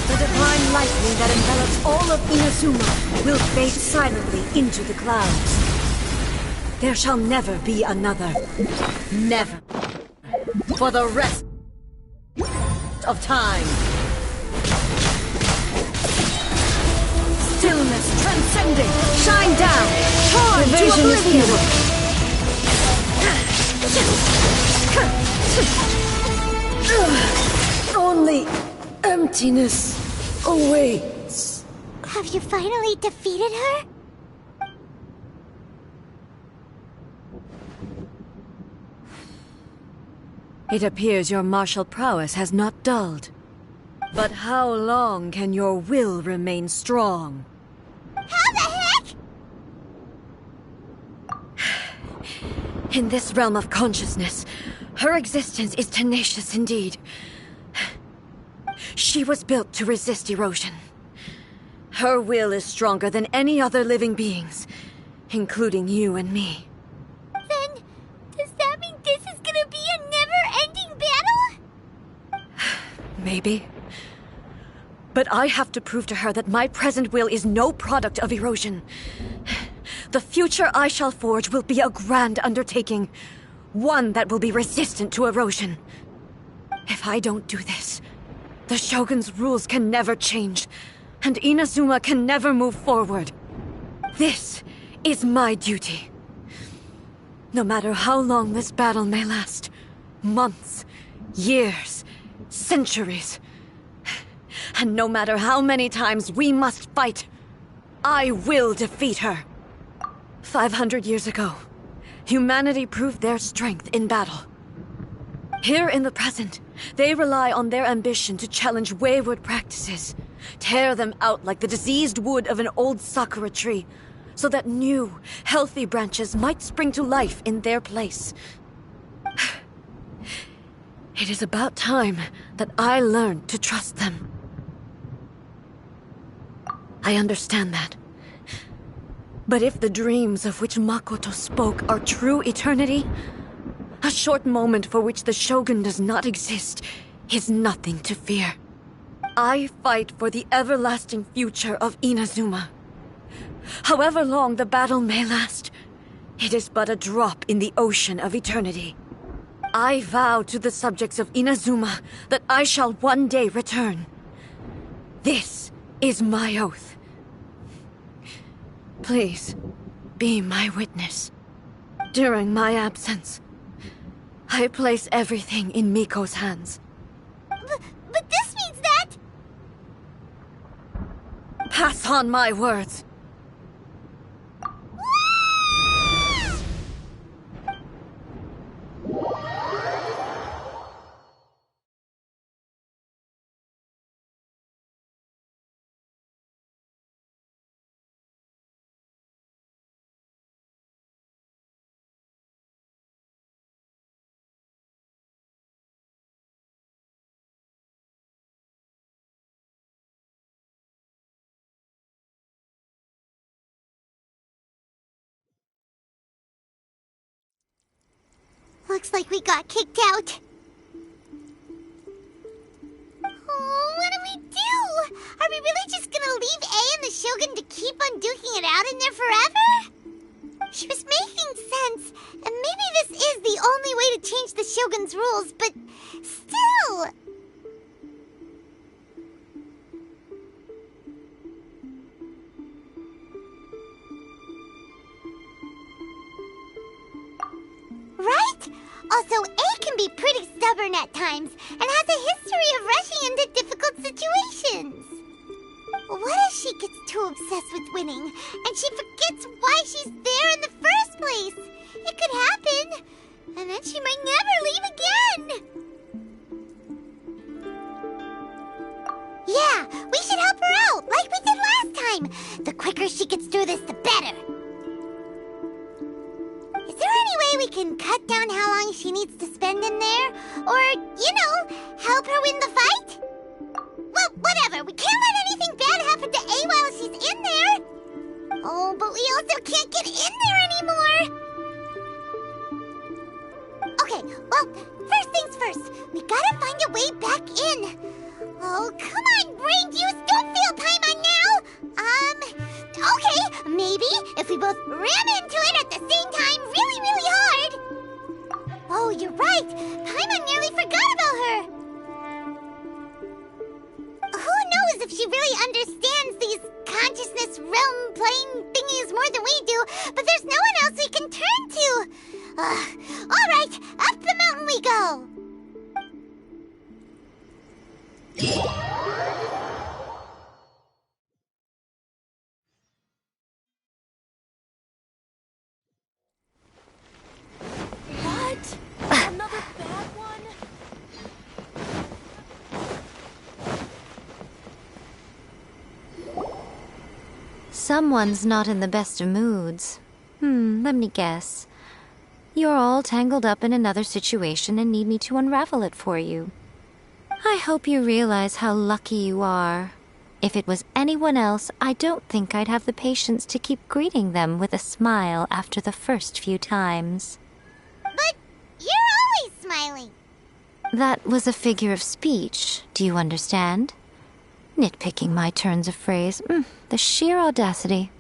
The divine lightning that envelops all of Inazuma will fade silently into the clouds. There shall never be another. Never. For the rest of time. Stillness transcending! Shine down! Torn to oblivion! Only emptiness awaits. Have you finally defeated her? It appears your martial prowess has not dulled. But how long can your will remain strong? How the heck? In this realm of consciousness, her existence is tenacious indeed. She was built to resist erosion. Her will is stronger than any other living being's, including you and me. Then, does that mean this is gonna be a never-ending battle? Maybe. But I have to prove to her that my present will is no product of erosion. The future I shall forge will be a grand undertaking. One that will be resistant to erosion. If If I don't do this, the Shogun's rules can never change, and Inazuma can never move forward. This is my duty. No matter how long this battle may last, months, years, centuries, and no matter how many times we must fight, I will defeat her. 500 years ago, humanity proved their strength in battle. Here in the present, they rely on their ambition to challenge wayward practices, tear them out like the diseased wood of an old sakura tree, so that new, healthy branches might spring to life in their place. It is about time that I learned to trust them. I understand that. But if the dreams of which Makoto spoke are true eternity, a short moment for which the Shogun does not exist is nothing to fear. I fight for the everlasting future of Inazuma. However long the battle may last, it is but a drop in the ocean of eternity. I vow to the subjects of Inazuma that I shall one day return. This is my oath. Please, be my witness. During my absence, I place everything in Miko's hands. But this means that... Pass on my words. Looks like we got kicked out. Oh, what do we do? Are we really just gonna leave A and the Shogun to keep on duking it out in there forever? She was making sense, and maybe this is the only way to change the Shogun's rules, but still... Right? Also, A can be pretty stubborn at times, and has a history of rushing into difficult situations. What if she gets too obsessed with winning, and she forgets why she's there in the first place? It could happen, and then she might never leave again. Yeah, we should help her out, like we did last time. The quicker she gets through this, the better. Is there any way we can cut down how long she needs to spend in there? Or, you know, help her win the fight? Well, whatever. We can't let anything bad happen to A while she's in there. Oh, but we also can't get in there anymore. Okay, well, first things first. We gotta find a way back in. Oh, come on, brain juice. Don't feel Paimon now. Okay, maybe if we both ram into it at the same time really, really hard. Oh, you're right. Paimon nearly forgot about her. Who knows if she really understands these consciousness realm plane thingies more than we do, but there's no one else we can turn to. All right, up the mountain we go. What? Another bad one? Someone's not in the best of moods. Let me guess. You're all tangled up in another situation and need me to unravel it for you. I hope you realize how lucky you are. If it was anyone else, I don't think I'd have the patience to keep greeting them with a smile after the first few times. But you're always smiling. That was a figure of speech, do you understand? Nitpicking my turns of phrase. The sheer audacity.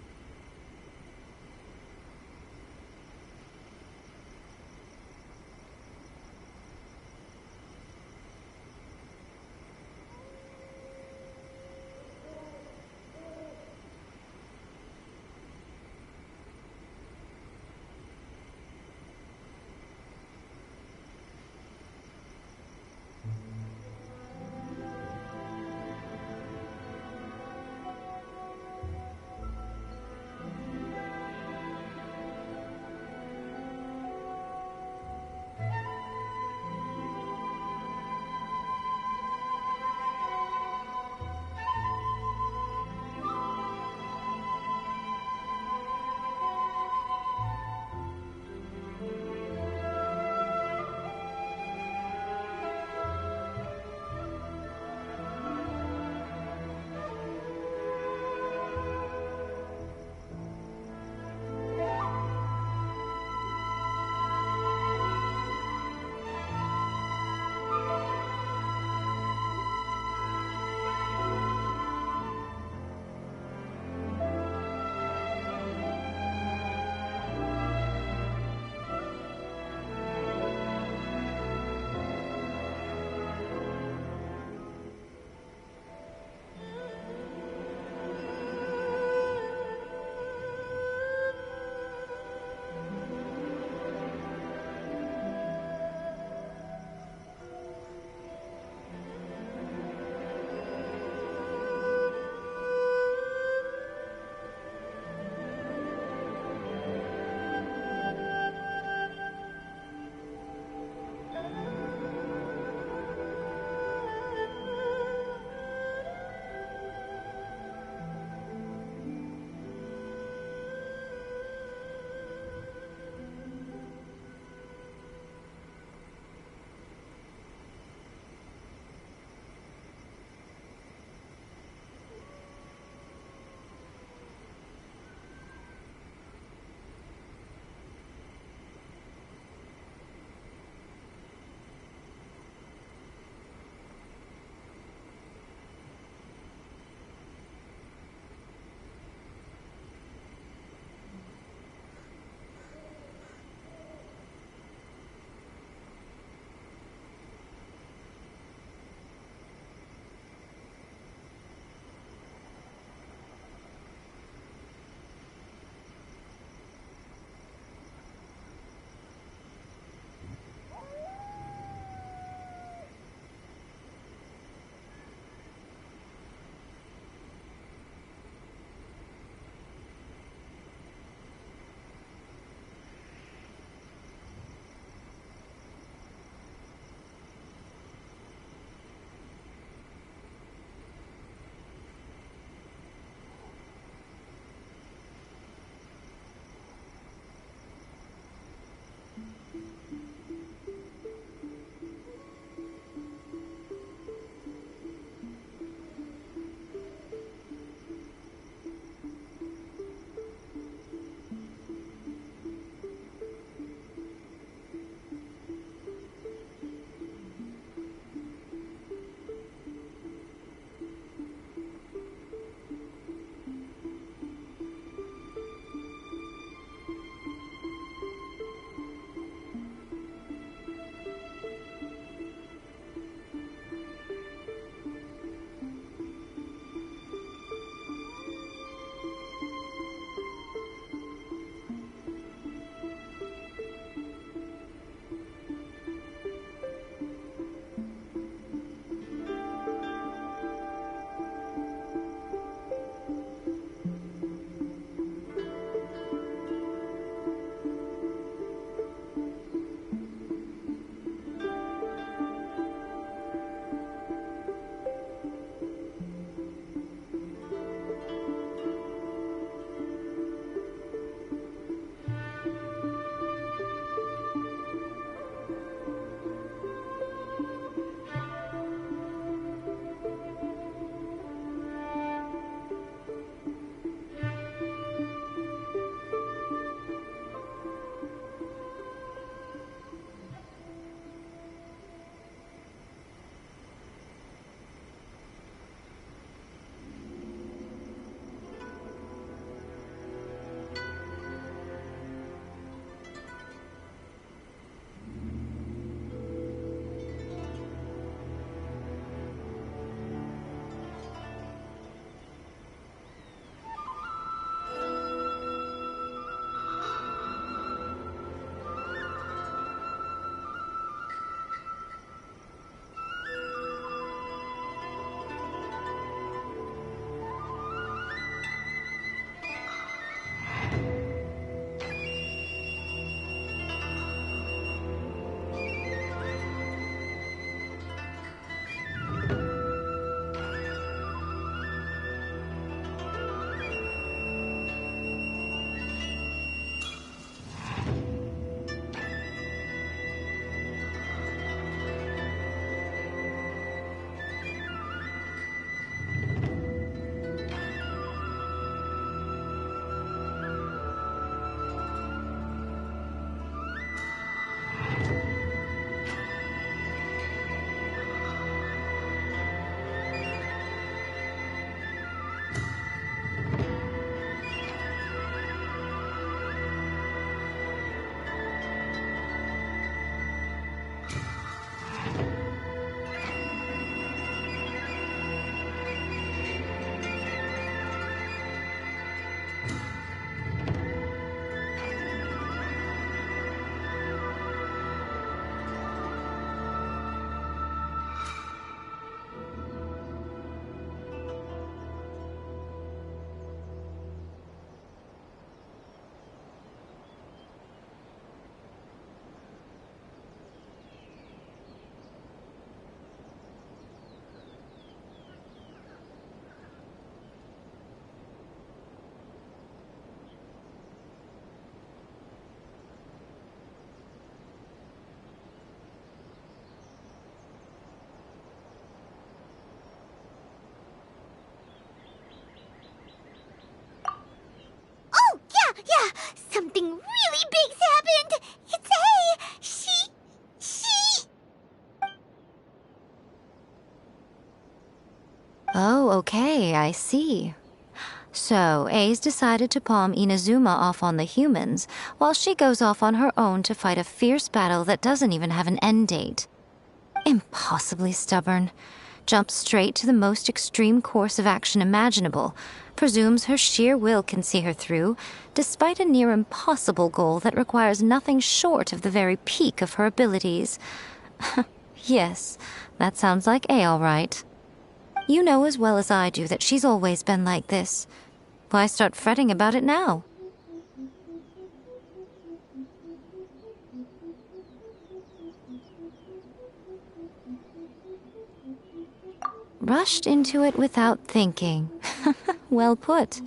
Something really big's happened! It's A! She... Oh, okay, I see. So, A's decided to palm Inazuma off on the humans, while she goes off on her own to fight a fierce battle that doesn't even have an end date. Impossibly stubborn. Jumps straight to the most extreme course of action imaginable, presumes her sheer will can see her through, despite a near impossible goal that requires nothing short of the very peak of her abilities. Yes, that sounds like A all right. You know as well as I do that she's always been like this. Why start fretting about it now? Rushed into it without thinking. Well put.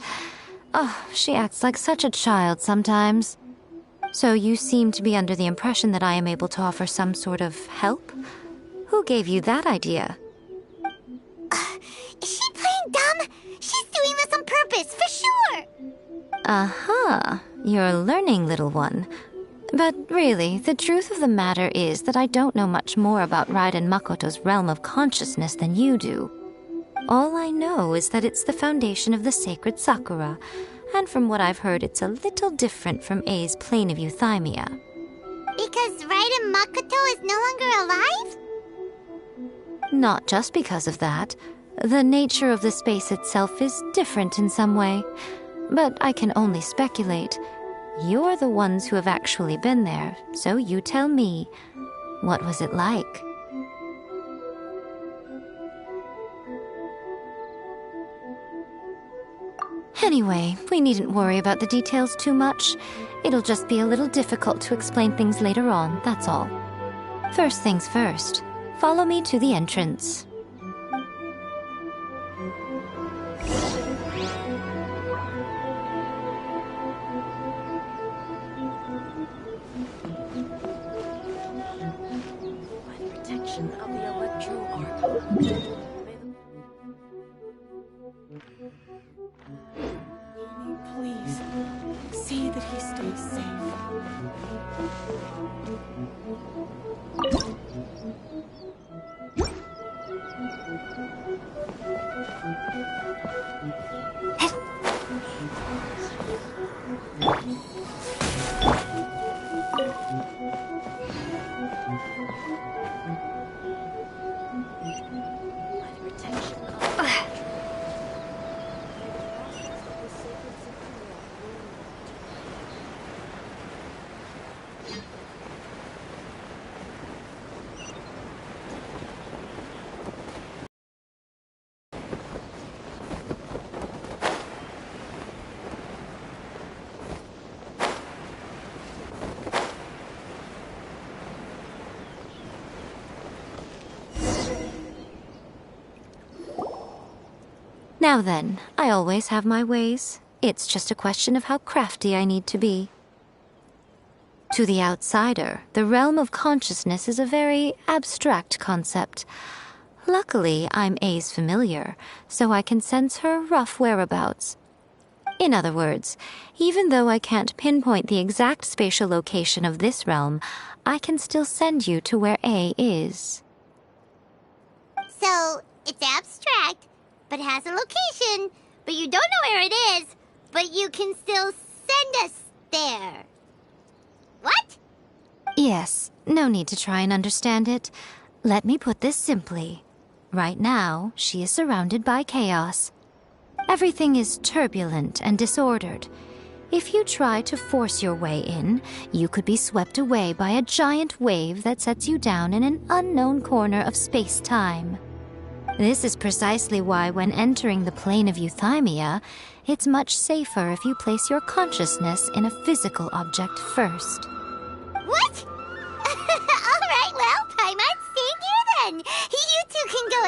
Oh, she acts like such a child sometimes. So you seem to be under the impression that I am able to offer some sort of help? Who gave you that idea? Is she playing dumb? She's doing this on purpose, for sure! Aha, you're learning, little one. But really, the truth of the matter is that I don't know much more about Raiden Makoto's realm of consciousness than you do. All I know is that it's the foundation of the sacred Sakura, and from what I've heard, it's a little different from A's plane of euthymia. Because Raiden Makoto is no longer alive? Not just because of that. The nature of the space itself is different in some way. But I can only speculate. You're the ones who have actually been there, so you tell me. What was it like? Anyway, we needn't worry about the details too much. It'll just be a little difficult to explain things later on, that's all. First things first. Follow me to the entrance. Protection of the electro arc. Please, see that he stays safe. Now then, I always have my ways. It's just a question of how crafty I need to be. To the outsider, the realm of consciousness is a very abstract concept. Luckily, I'm A's familiar, so I can sense her rough whereabouts. In other words, even though I can't pinpoint the exact spatial location of this realm, I can still send you to where A is. So, it's abstract, but has a location, but you don't know where it is, but you can still send us there. What? Yes, no need to try and understand it. Let me put this simply. Right now, she is surrounded by chaos. Everything is turbulent and disordered. If you try to force your way in, you could be swept away by a giant wave that sets you down in an unknown corner of space-time. This is precisely why when entering the plane of euthymia, it's much safer if you place your consciousness in a physical object first. What? Alright, well, Paimon's staying here then. You two can go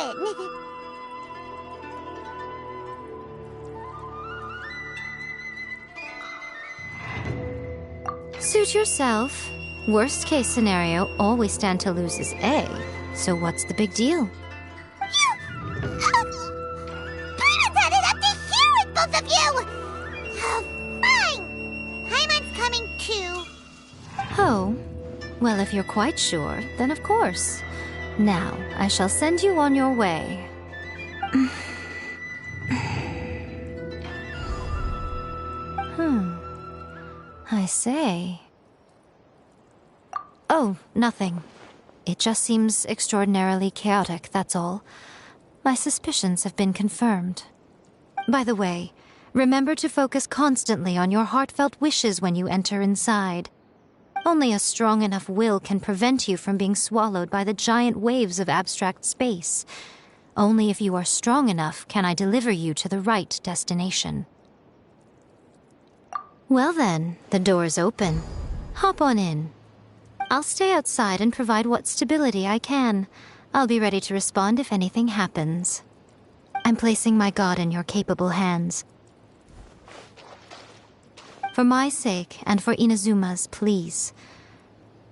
in. Suit yourself. Worst case scenario, all we stand to lose is A. So what's the big deal? Paimon's had it up to here with both of you! Oh, fine! Paimon's coming too. Oh, well, if you're quite sure, then of course. Now, I shall send you on your way. I say. Oh, nothing. It just seems extraordinarily chaotic, that's all. My suspicions have been confirmed. By the way, remember to focus constantly on your heartfelt wishes when you enter inside. Only a strong enough will can prevent you from being swallowed by the giant waves of abstract space. Only if you are strong enough can I deliver you to the right destination. Well then, the door's open. Hop on in. I'll stay outside and provide what stability I can. I'll be ready to respond if anything happens. I'm placing my god in your capable hands. For my sake, and for Inazuma's, please.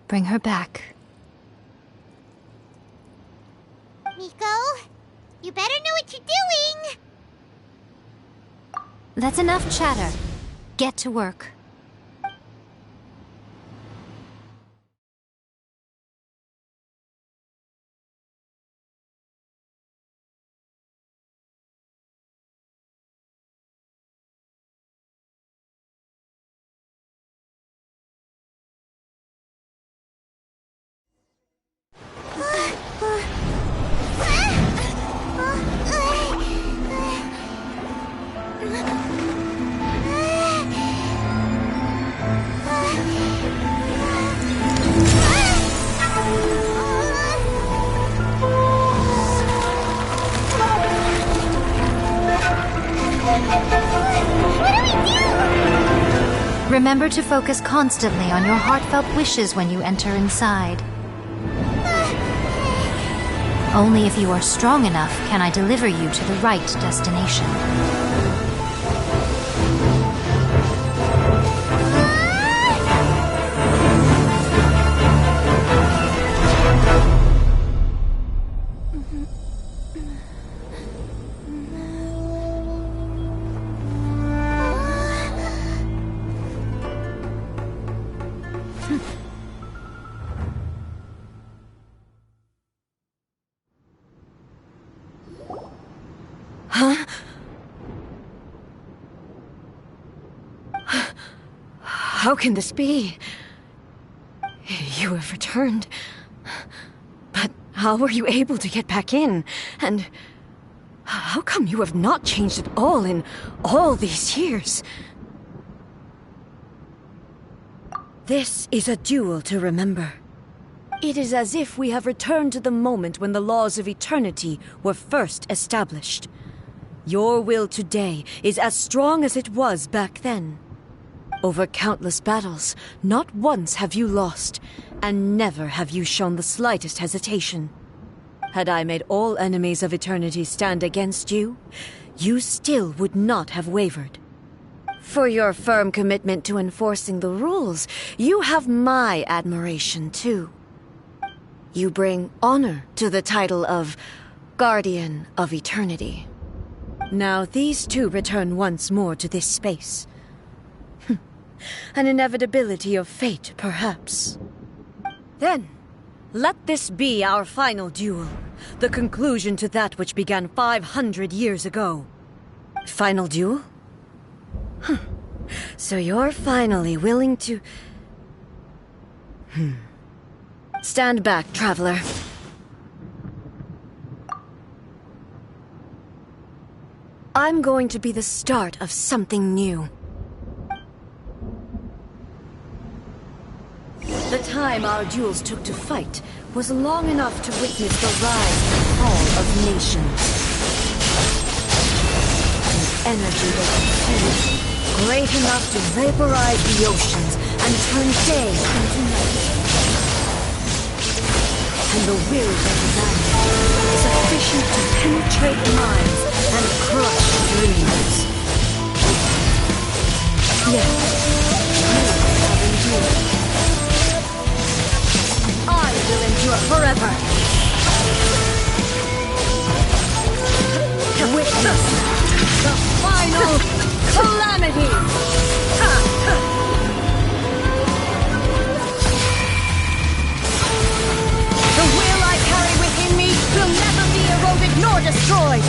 Bring her back. Miko, you better know what you're doing! That's enough chatter. Get to work. Remember to focus constantly on your heartfelt wishes when you enter inside. Only if you are strong enough can I deliver you to the right destination. Huh? How can this be? You have returned. But how were you able to get back in? And how come you have not changed at all in all these years? This is a duel to remember. It is as if we have returned to the moment when the laws of eternity were first established. Your will today is as strong as it was back then. Over countless battles, not once have you lost, and never have you shown the slightest hesitation. Had I made all enemies of eternity stand against you, you still would not have wavered. For your firm commitment to enforcing the rules, you have my admiration too. You bring honor to the title of Guardian of Eternity. Now these two return once more to this space. An inevitability of fate, perhaps. Then, let this be our final duel, the conclusion to that which began 500 years ago. Final duel? So you're finally willing to... Stand back, traveler. I'm going to be the start of something new. The time our duels took to fight was long enough to witness the rise and fall of nations. An energy that fused, great enough to vaporize the oceans and turn day into night. And the will that ran, sufficient to penetrate minds and crush dreams. Yes, you have endured. I will endure forever. Witness the final calamity. destroyed!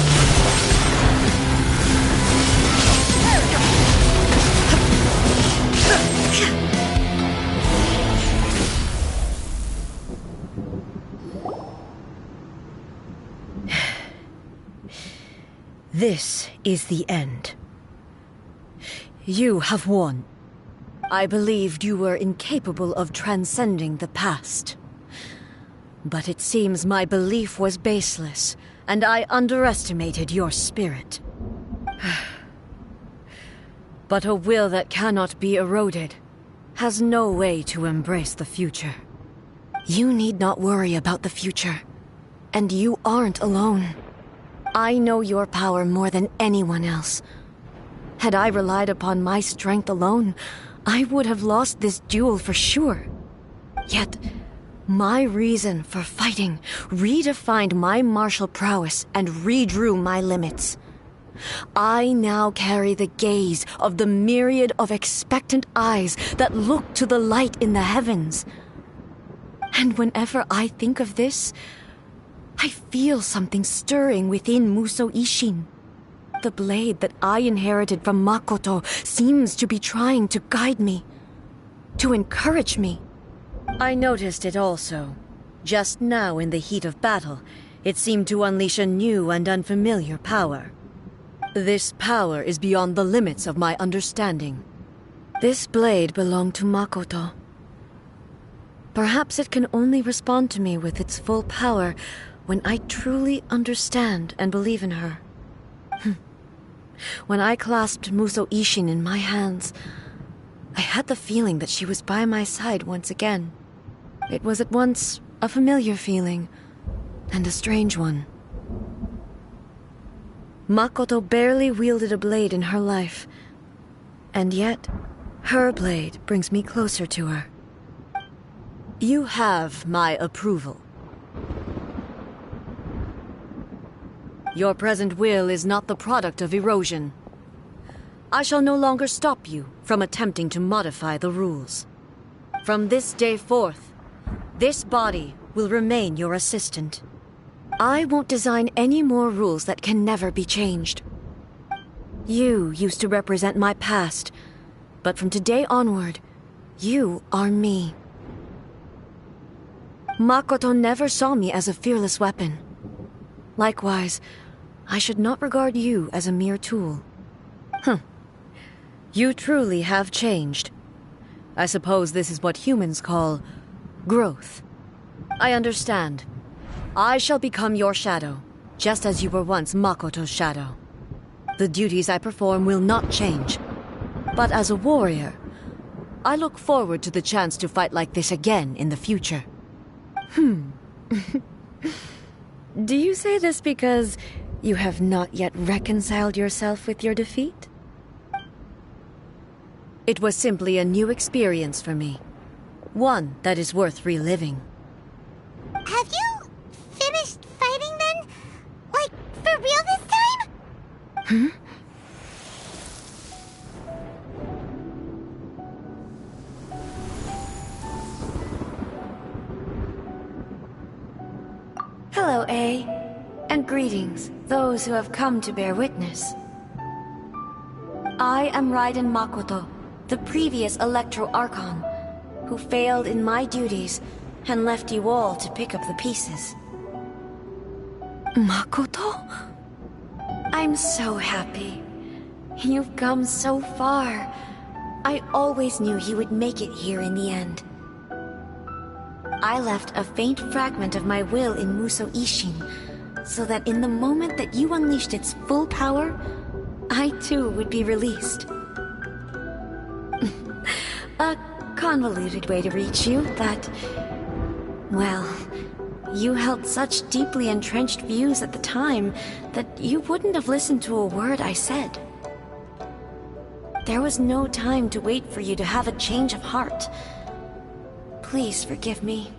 This is the end. You have won. I believed you were incapable of transcending the past. But it seems my belief was baseless, and I underestimated your spirit. But a will that cannot be eroded has no way to embrace the future. You need not worry about the future, and you aren't alone. I know your power more than anyone else. Had I relied upon my strength alone, I would have lost this duel for sure. Yet, my reason for fighting redefined my martial prowess and redrew my limits. I now carry the gaze of the myriad of expectant eyes that look to the light in the heavens. And whenever I think of this, I feel something stirring within Musou Ishin. The blade that I inherited from Makoto seems to be trying to guide me, to encourage me. I noticed it also. Just now in the heat of battle, it seemed to unleash a new and unfamiliar power. This power is beyond the limits of my understanding. This blade belonged to Makoto. Perhaps it can only respond to me with its full power when I truly understand and believe in her. When I clasped Musou Ishin in my hands, I had the feeling that she was by my side once again. It was at once a familiar feeling and a strange one. Makoto barely wielded a blade in her life, and yet her blade brings me closer to her. You have my approval. Your present will is not the product of erosion. I shall no longer stop you from attempting to modify the rules. From this day forth, this body will remain your assistant. I won't design any more rules that can never be changed. You used to represent my past, but from today onward, you are me. Makoto never saw me as a fearless weapon. Likewise, I should not regard you as a mere tool. You truly have changed. I suppose this is what humans call growth. I understand. I shall become your shadow, just as you were once Makoto's shadow. The duties I perform will not change. But as a warrior, I look forward to the chance to fight like this again in the future. Do you say this because you have not yet reconciled yourself with your defeat? It was simply a new experience for me. One that is worth reliving. Have you finished fighting then? Like, for real this time? Hello, A. And greetings, those who have come to bear witness. I am Raiden Makoto, the previous Electro Archon, who failed in my duties and left you all to pick up the pieces. Makoto? I'm so happy. You've come so far. I always knew you would make it here in the end. I left a faint fragment of my will in Musou Ishin, so that in the moment that you unleashed its full power, I too would be released. A convoluted way to reach you, but... well, you held such deeply entrenched views at the time that you wouldn't have listened to a word I said. There was no time to wait for you to have a change of heart. Please forgive me.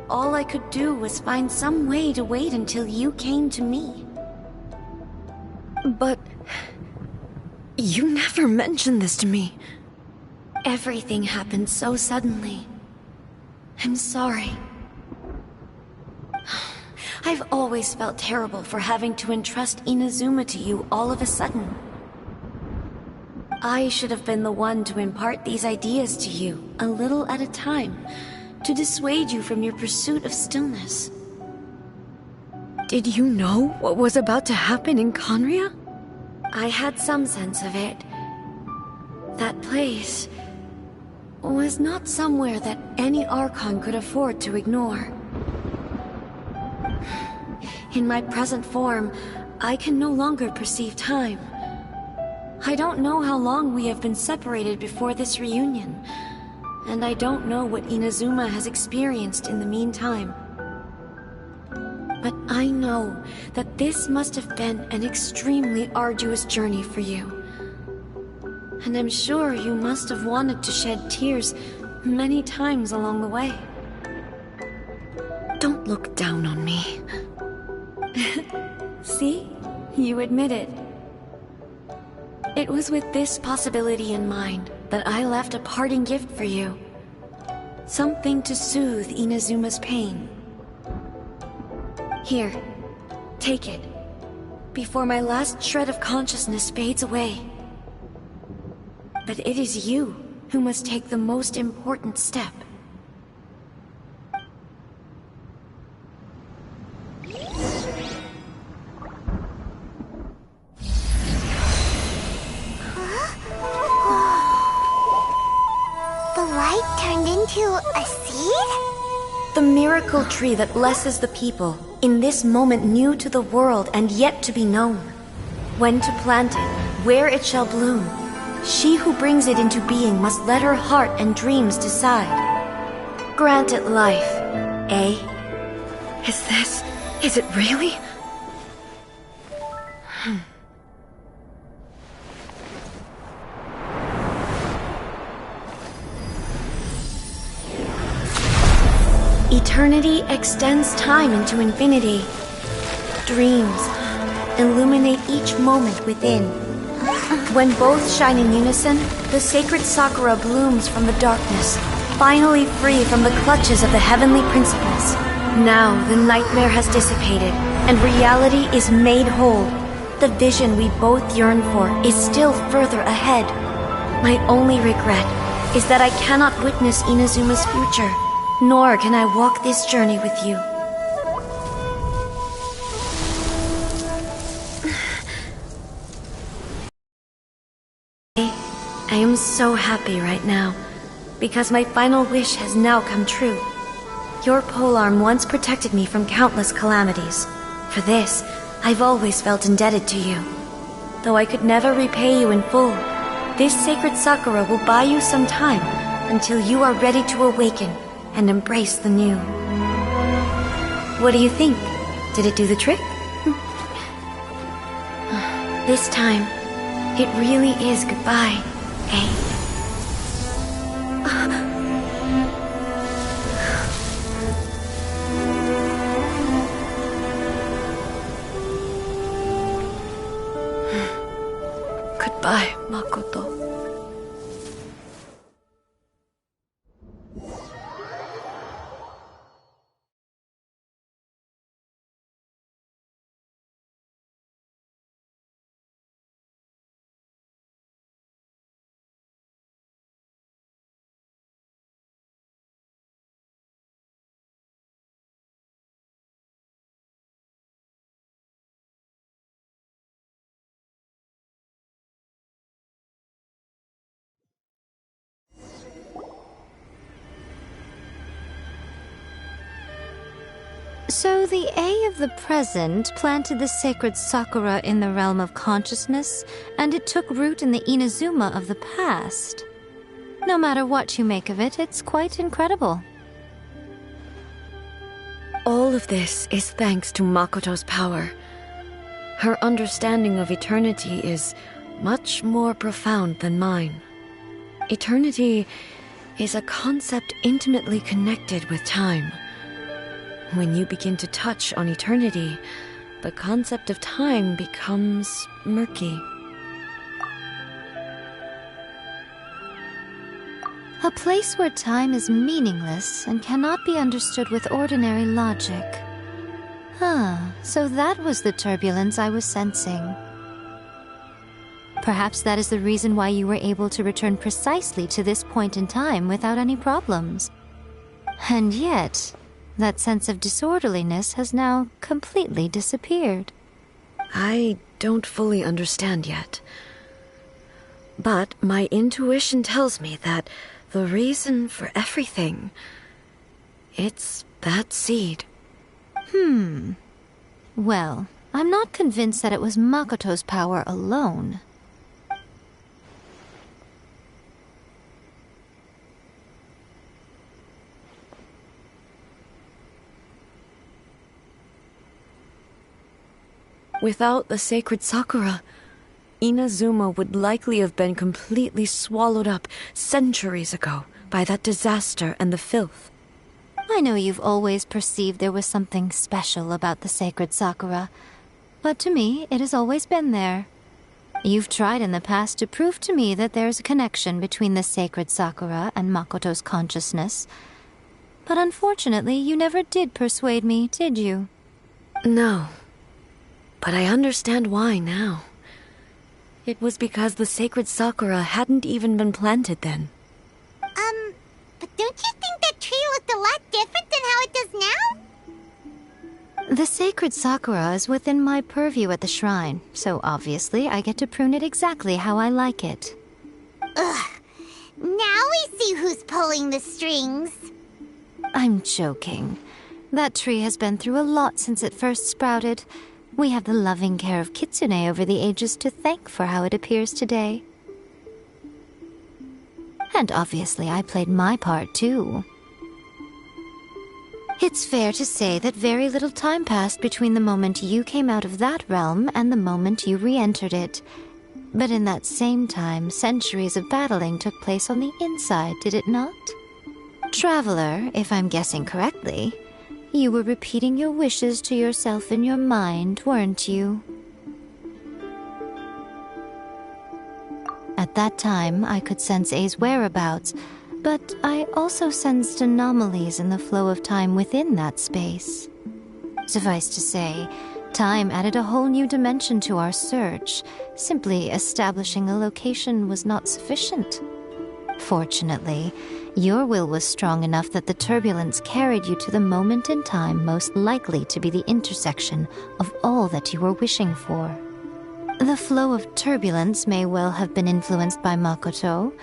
All I could do was find some way to wait until you came to me. But... you never mentioned this to me. Everything happened so suddenly. I'm sorry. I've always felt terrible for having to entrust Inazuma to you all of a sudden. I should have been the one to impart these ideas to you, a little at a time, to dissuade you from your pursuit of stillness. Did you know what was about to happen in Conria? I had some sense of it. That place was not somewhere that any Archon could afford to ignore. In my present form, I can no longer perceive time. I don't know how long we have been separated before this reunion, and I don't know what Inazuma has experienced in the meantime. But I know that this must have been an extremely arduous journey for you. And I'm sure you must have wanted to shed tears many times along the way. Don't look down on me. See? You admit it. It was with this possibility in mind that I left a parting gift for you. Something to soothe Inazuma's pain. Here, take it, before my last shred of consciousness fades away. But it is you who must take the most important step. The light turned into a seed? The miracle tree that blesses the people, in this moment new to the world and yet to be known. When to plant it, where it shall bloom, she who brings it into being must let her heart and dreams decide. Grant it life, eh? Is it really? Eternity extends time into infinity. Dreams illuminate each moment within. When both shine in unison, the sacred Sakura blooms from the darkness, finally free from the clutches of the heavenly principles. Now the nightmare has dissipated, and reality is made whole. The vision we both yearn for is still further ahead. My only regret is that I cannot witness Inazuma's future. Nor can I walk this journey with you. I am so happy right now, because my final wish has now come true. Your polearm once protected me from countless calamities. For this, I've always felt indebted to you. Though I could never repay you in full, this sacred Sakura will buy you some time until you are ready to awaken and embrace the new. What do you think? Did it do the trick? This time, it really is goodbye, eh? Goodbye, Makoto. So the A of the present planted the sacred Sakura in the realm of consciousness, and it took root in the Inazuma of the past. No matter what you make of it, it's quite incredible. All of this is thanks to Makoto's power. Her understanding of eternity is much more profound than mine. Eternity is a concept intimately connected with time. When you begin to touch on eternity, the concept of time becomes murky. A place where time is meaningless and cannot be understood with ordinary logic. So that was the turbulence I was sensing. Perhaps that is the reason why you were able to return precisely to this point in time without any problems. And yet, that sense of disorderliness has now completely disappeared. I don't fully understand yet. But my intuition tells me that the reason for everything, it's that seed. Well, I'm not convinced that it was Makoto's power alone. Without the sacred Sakura, Inazuma would likely have been completely swallowed up centuries ago by that disaster and the filth. I know you've always perceived there was something special about the sacred Sakura, but to me, it has always been there. You've tried in the past to prove to me that there's a connection between the sacred Sakura and Makoto's consciousness, but unfortunately, you never did persuade me, did you? No. But I understand why now. It was because the sacred Sakura hadn't even been planted then. But don't you think that tree looked a lot different than how it does now? The sacred Sakura is within my purview at the shrine, so obviously I get to prune it exactly how I like it. Ugh. Now we see who's pulling the strings. I'm joking. That tree has been through a lot since it first sprouted. We have the loving care of Kitsune over the ages to thank for how it appears today. And obviously I played my part too. It's fair to say that very little time passed between the moment you came out of that realm and the moment you re-entered it. But in that same time, centuries of battling took place on the inside, did it not? Traveler, if I'm guessing correctly, you were repeating your wishes to yourself in your mind, weren't you? At that time, I could sense A's whereabouts, but I also sensed anomalies in the flow of time within that space. Suffice to say, time added a whole new dimension to our search. Simply establishing a location was not sufficient. Fortunately, your will was strong enough that the turbulence carried you to the moment in time most likely to be the intersection of all that you were wishing for. The flow of turbulence may well have been influenced by Makoto,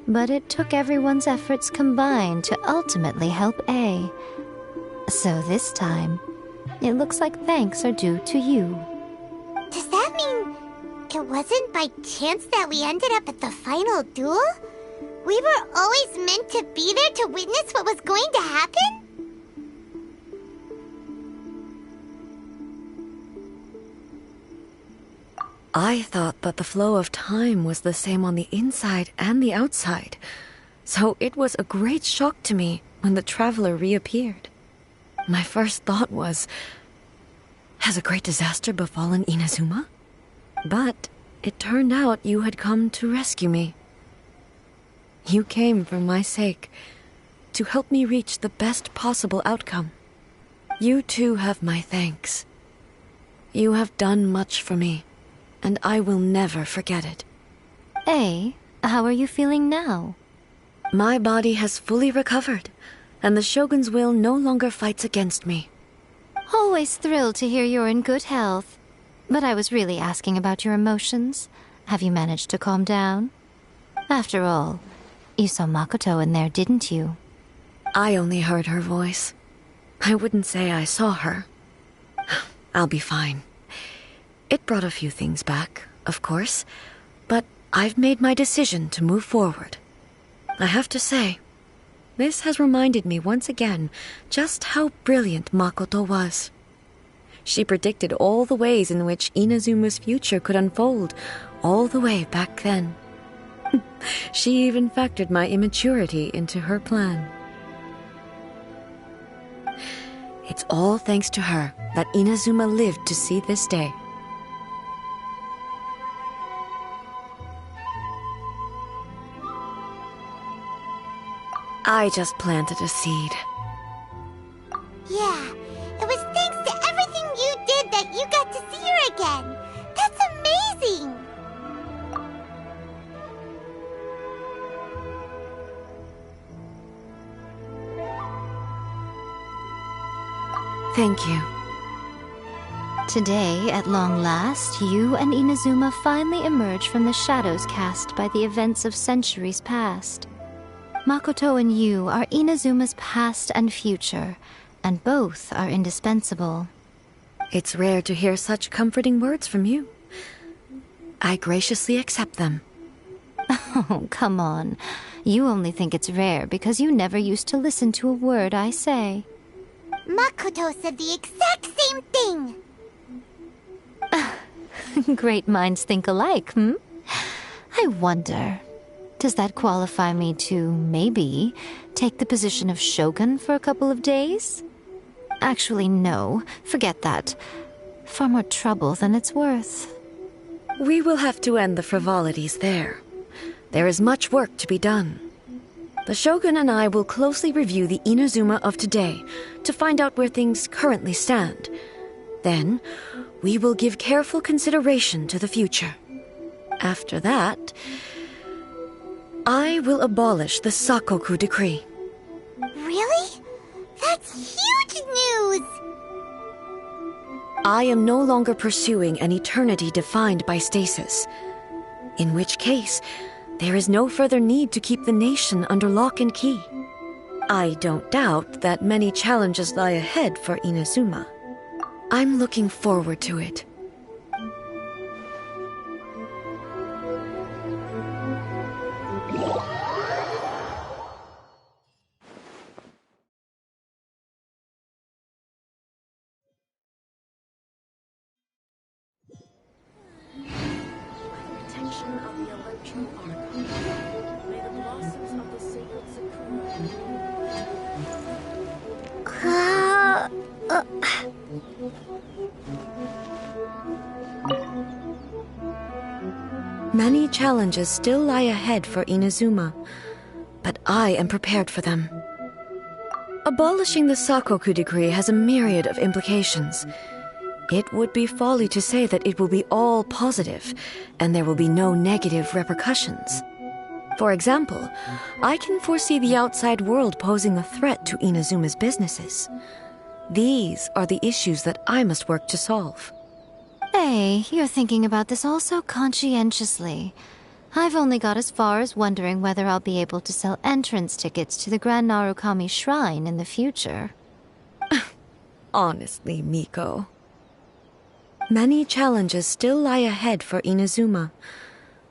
but it took everyone's efforts combined to ultimately help A. So this time, it looks like thanks are due to you. Does that mean it wasn't by chance that we ended up at the final duel? We were always meant to be there to witness what was going to happen? I thought that the flow of time was the same on the inside and the outside, so it was a great shock to me when the traveler reappeared. My first thought was, has a great disaster befallen Inazuma? But it turned out you had come to rescue me. You came for my sake, to help me reach the best possible outcome. You too have my thanks. You have done much for me, and I will never forget it. A, how are you feeling now? My body has fully recovered, and the Shogun's will no longer fights against me. Always thrilled to hear you're in good health. But I was really asking about your emotions. Have you managed to calm down? After all, you saw Makoto in there, didn't you? I only heard her voice. I wouldn't say I saw her. I'll be fine. It brought a few things back, of course, but I've made my decision to move forward. I have to say, this has reminded me once again just how brilliant Makoto was. She predicted all the ways in which Inazuma's future could unfold, all the way back then. She even factored my immaturity into her plan. It's all thanks to her that Inazuma lived to see this day. I just planted a seed. Yeah, it was thanks to everything Thank you. Today, at long last, you and Inazuma finally emerge from the shadows cast by the events of centuries past. Makoto and you are Inazuma's past and future, and both are indispensable. It's rare to hear such comforting words from you. I graciously accept them. Oh, come on. You only think it's rare because you never used to listen to a word I say. Makoto said the exact same thing! Great minds think alike, hmm? I wonder, does that qualify me to, maybe, take the position of Shogun for a couple of days? Actually, no. Forget that. Far more trouble than it's worth. We will have to end the frivolities there. There is much work to be done. The Shogun and I will closely review the Inazuma of today to find out where things currently stand. Then, we will give careful consideration to the future. After that, I will abolish the Sakoku decree. Really? That's huge news! I am no longer pursuing an eternity defined by stasis. In which case, there is no further need to keep the nation under lock and key. I don't doubt that many challenges lie ahead for Inazuma. I'm looking forward to it. Many challenges still lie ahead for Inazuma, but I am prepared for them. Abolishing the Sakoku decree has a myriad of implications. It would be folly to say that it will be all positive, and there will be no negative repercussions. For example, I can foresee the outside world posing a threat to Inazuma's businesses. These are the issues that I must work to solve. Hey, you're thinking about this all so conscientiously. I've only got as far as wondering whether I'll be able to sell entrance tickets to the Grand Narukami Shrine in the future. Honestly, Miko. Many challenges still lie ahead for Inazuma,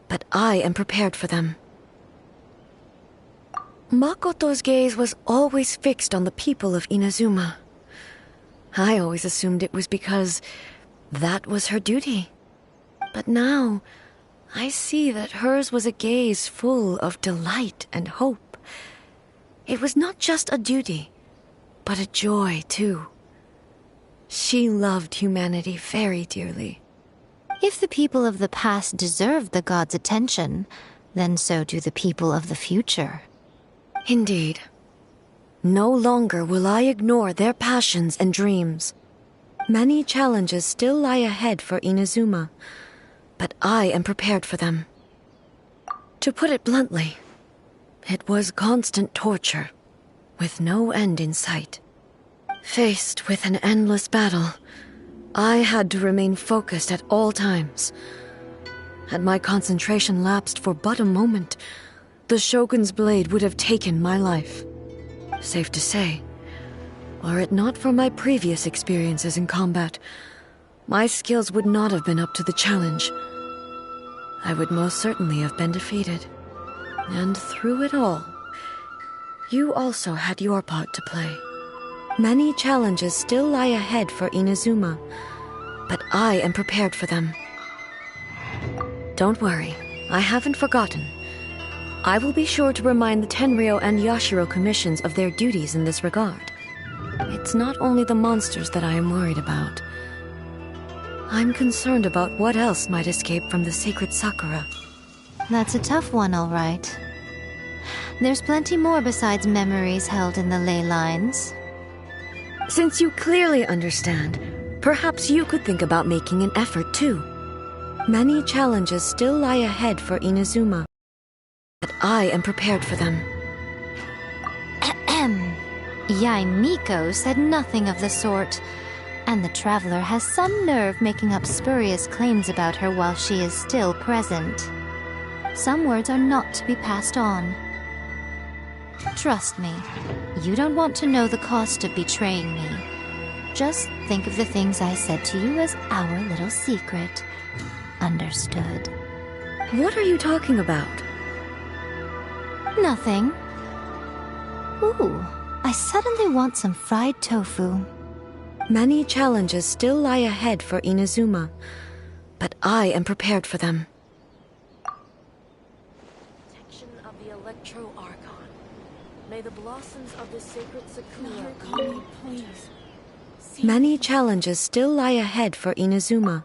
but I am prepared for them. Makoto's gaze was always fixed on the people of Inazuma. I always assumed it was because that was her duty. But now, I see that hers was a gaze full of delight and hope. It was not just a duty, but a joy, too. She loved humanity very dearly. If the people of the past deserve the god's attention, then so do the people of the future. Indeed. No longer will I ignore their passions and dreams. Many challenges still lie ahead for Inazuma, but I am prepared for them. To put it bluntly, it was constant torture, with no end in sight. Faced with an endless battle, I had to remain focused at all times. Had my concentration lapsed for but a moment, the Shogun's blade would have taken my life. Safe to say, were it not for my previous experiences in combat, my skills would not have been up to the challenge. I would most certainly have been defeated. And through it all, you also had your part to play. Many challenges still lie ahead for Inazuma, but I am prepared for them. Don't worry, I haven't forgotten. I will be sure to remind the Tenryo and Yashiro commissions of their duties in this regard. It's not only the monsters that I am worried about. I'm concerned about what else might escape from the sacred Sakura. That's a tough one, all right. There's plenty more besides memories held in the ley lines. Since you clearly understand, perhaps you could think about making an effort too. Many challenges still lie ahead for Inazuma, but I am prepared for them. Yaimiko said nothing of the sort, and the traveler has some nerve making up spurious claims about her while she is still present. Some words are not to be passed on. Trust me, you don't want to know the cost of betraying me. Just think of the things I said to you as our little secret. Understood? What are you talking about? Nothing. Ooh, I suddenly want some fried tofu. Many challenges still lie ahead for Inazuma, but I am prepared for them. Protection of the Electro-Archon. May the blossoms of the sacred Sakura please. Many challenges still lie ahead for Inazuma.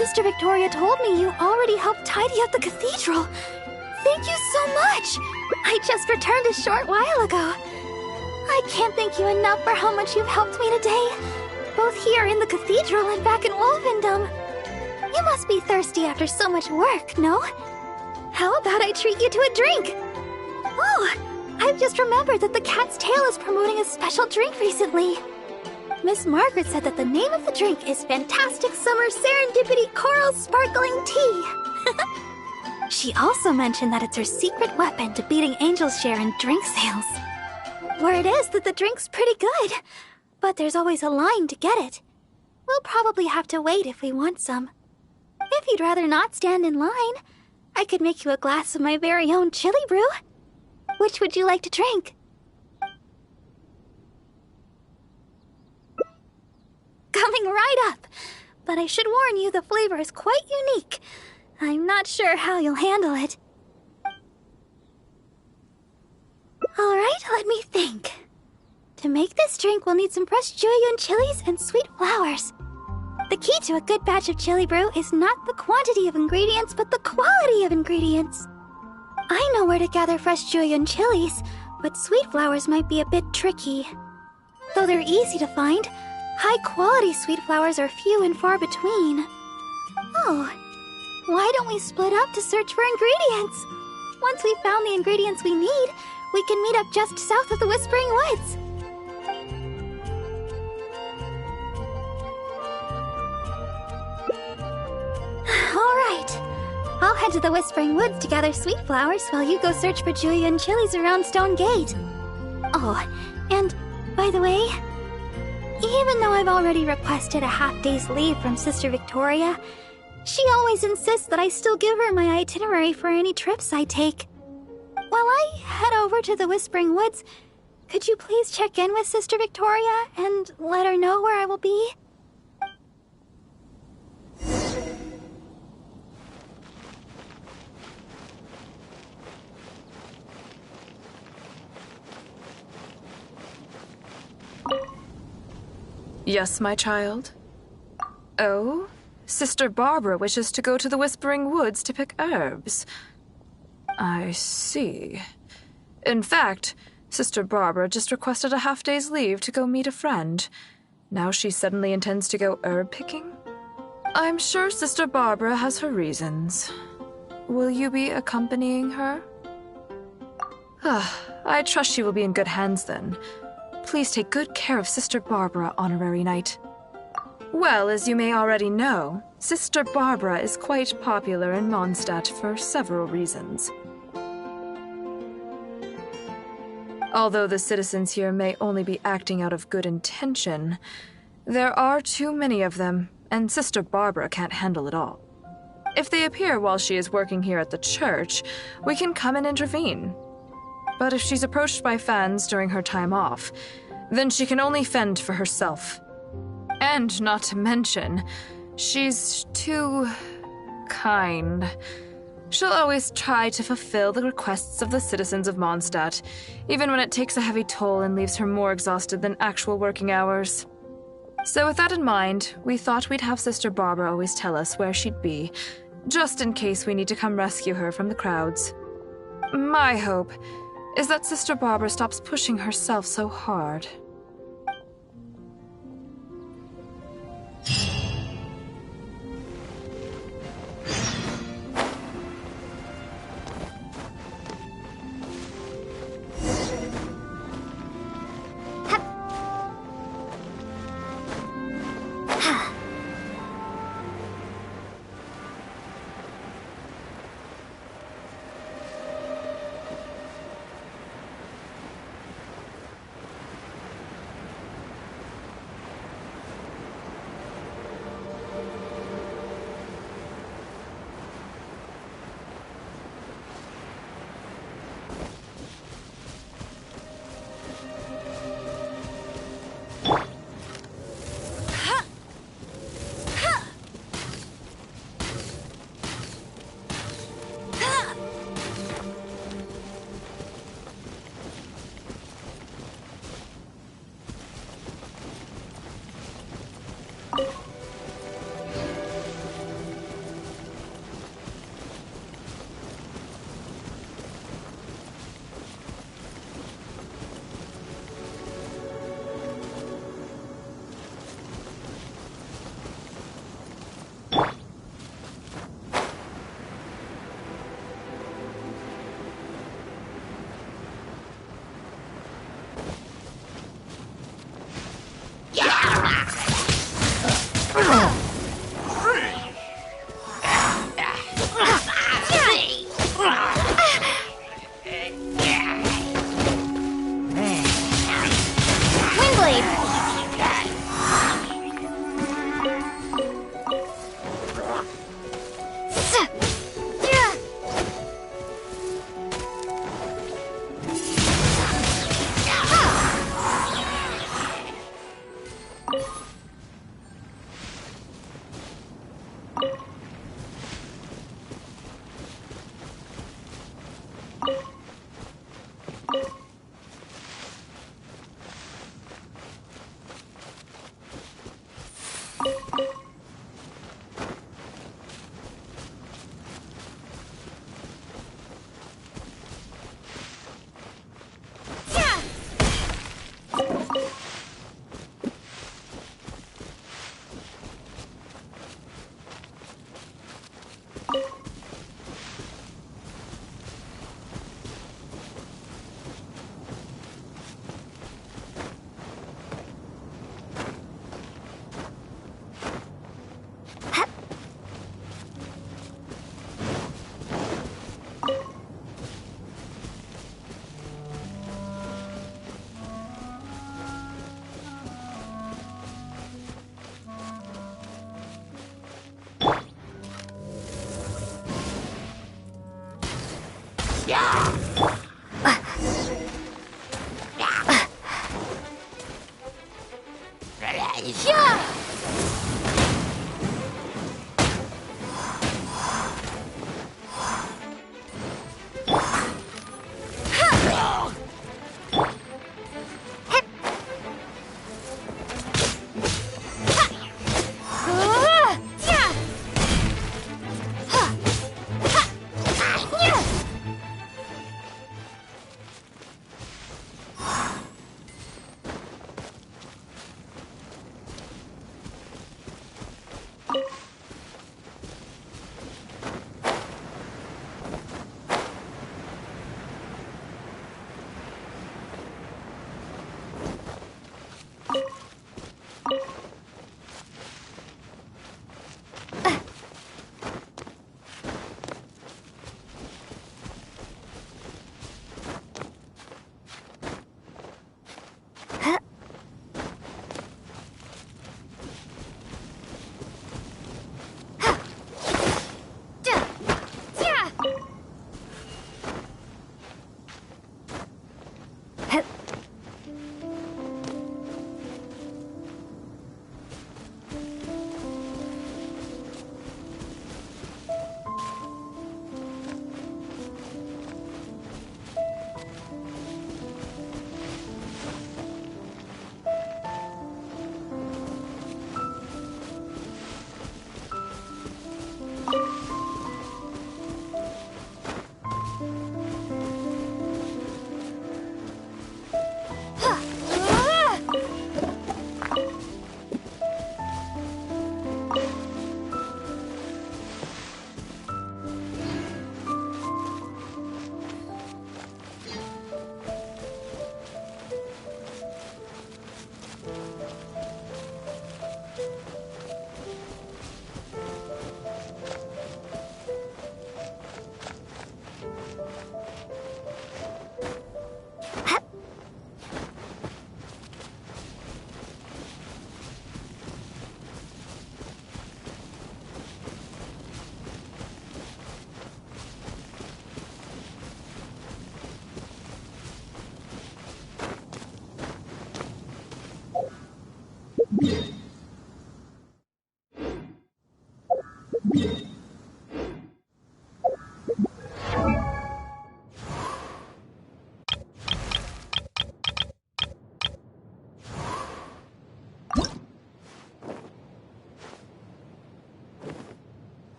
Sister Victoria told me you already helped tidy up the cathedral. Thank you so much! I just returned a short while ago. I can't thank you enough for how much you've helped me today, both here in the cathedral and back in Wolfendom. You must be thirsty after so much work, no? How about I treat you to a drink? Oh, I've just remembered that the Cat's Tail is promoting a special drink recently. Miss Margaret said that the name of the drink is Fantastic Summer Serendipity Coral Sparkling Tea. She also mentioned that it's her secret weapon to beating Angel's share in drink sales. Word is that the drink's pretty good, but there's always a line to get it. We'll probably have to wait if we want some. If you'd rather not stand in line, I could make you a glass of my very own chili brew. Which would you like to drink? Coming right up! But I should warn you, the flavor is quite unique. I'm not sure how you'll handle it. Alright, let me think. To make this drink, we'll need some fresh Jueyun chilies and sweet flowers. The key to a good batch of chili brew is not the quantity of ingredients, but the quality of ingredients. I know where to gather fresh Jueyun chilies, but sweet flowers might be a bit tricky. Though they're easy to find, high-quality sweet flowers are few and far between. Oh, why don't we split up to search for ingredients? Once we've found the ingredients we need, we can meet up just south of the Whispering Woods. Alright. I'll head to the Whispering Woods to gather sweet flowers while you go search for Jueyun chilies around Stone Gate. Oh, and by the way, even though I've already requested a half-day's leave from Sister Victoria, she always insists that I still give her my itinerary for any trips I take. While I head over to the Whispering Woods, could you please check in with Sister Victoria and let her know where I will be? Yes, my child? Oh? Sister Barbara wishes to go to the Whispering Woods to pick herbs. I see. In fact, Sister Barbara just requested a half-day's leave to go meet a friend. Now she suddenly intends to go herb picking? I'm sure Sister Barbara has her reasons. Will you be accompanying her? I trust she will be in good hands then. Please take good care of Sister Barbara, Honorary Knight. Well, as you may already know, Sister Barbara is quite popular in Mondstadt for several reasons. Although the citizens here may only be acting out of good intention, there are too many of them, and Sister Barbara can't handle it all. If they appear while she is working here at the church, we can come and intervene. But if she's approached by fans during her time off, then she can only fend for herself. And not to mention, she's too kind. She'll always try to fulfill the requests of the citizens of Mondstadt, even when it takes a heavy toll and leaves her more exhausted than actual working hours. So with that in mind, we thought we'd have Sister Barbara always tell us where she'd be, just in case we need to come rescue her from the crowds. My hope is that Sister Barbara stops pushing herself so hard.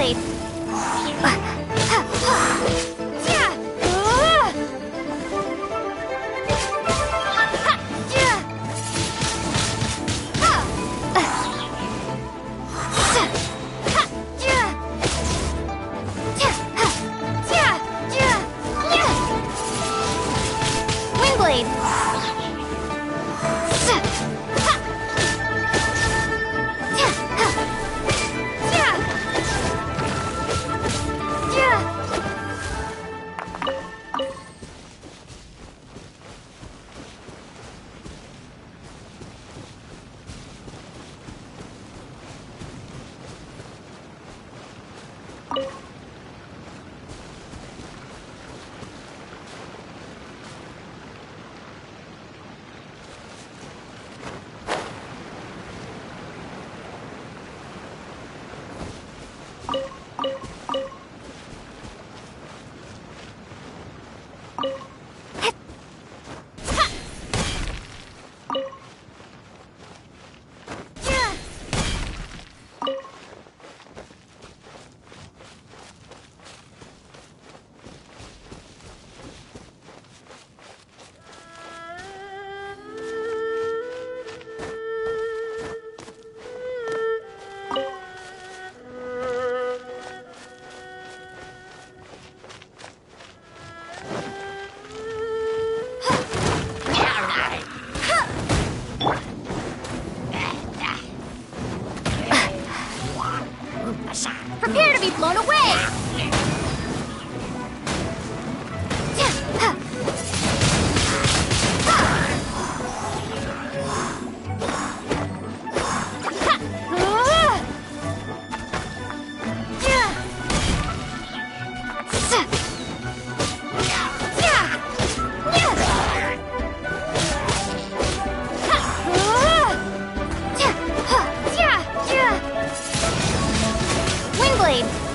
Wingblade! Prepare to be blown away! Wingblade!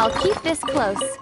I'll keep this close.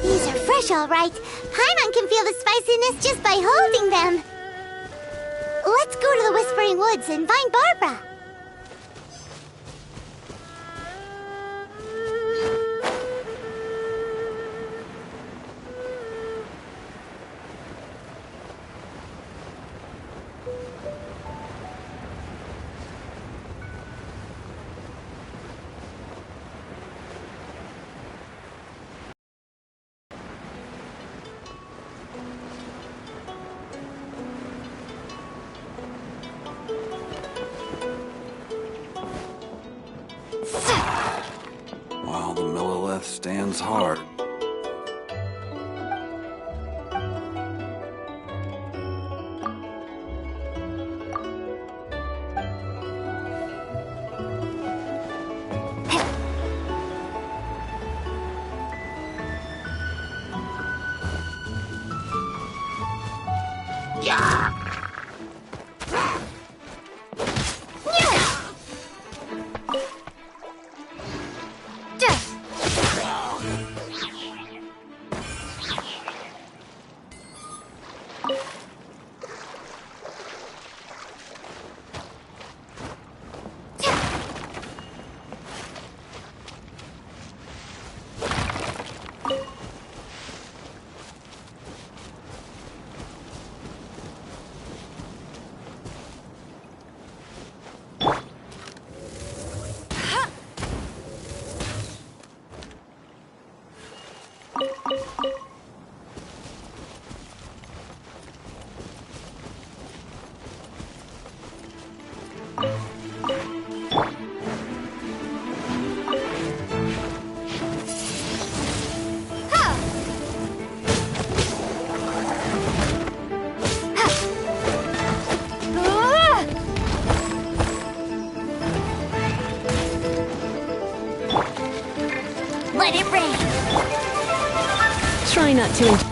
These are fresh, all right. Paimon can feel the spiciness just by holding them. Let's go to the Whispering Woods and find Barbara. While the Millilith stands hard. Let it rain. Try not to.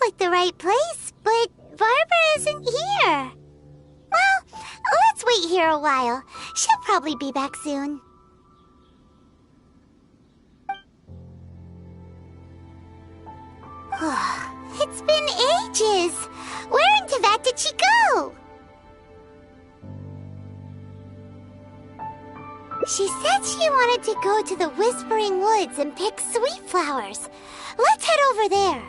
like the right place, but Barbara isn't here. Well, let's wait here a while. She'll probably be back soon. It's been ages. Where in Teyvat did she go? She said she wanted to go to the Whispering Woods and pick sweet flowers. Let's head over there.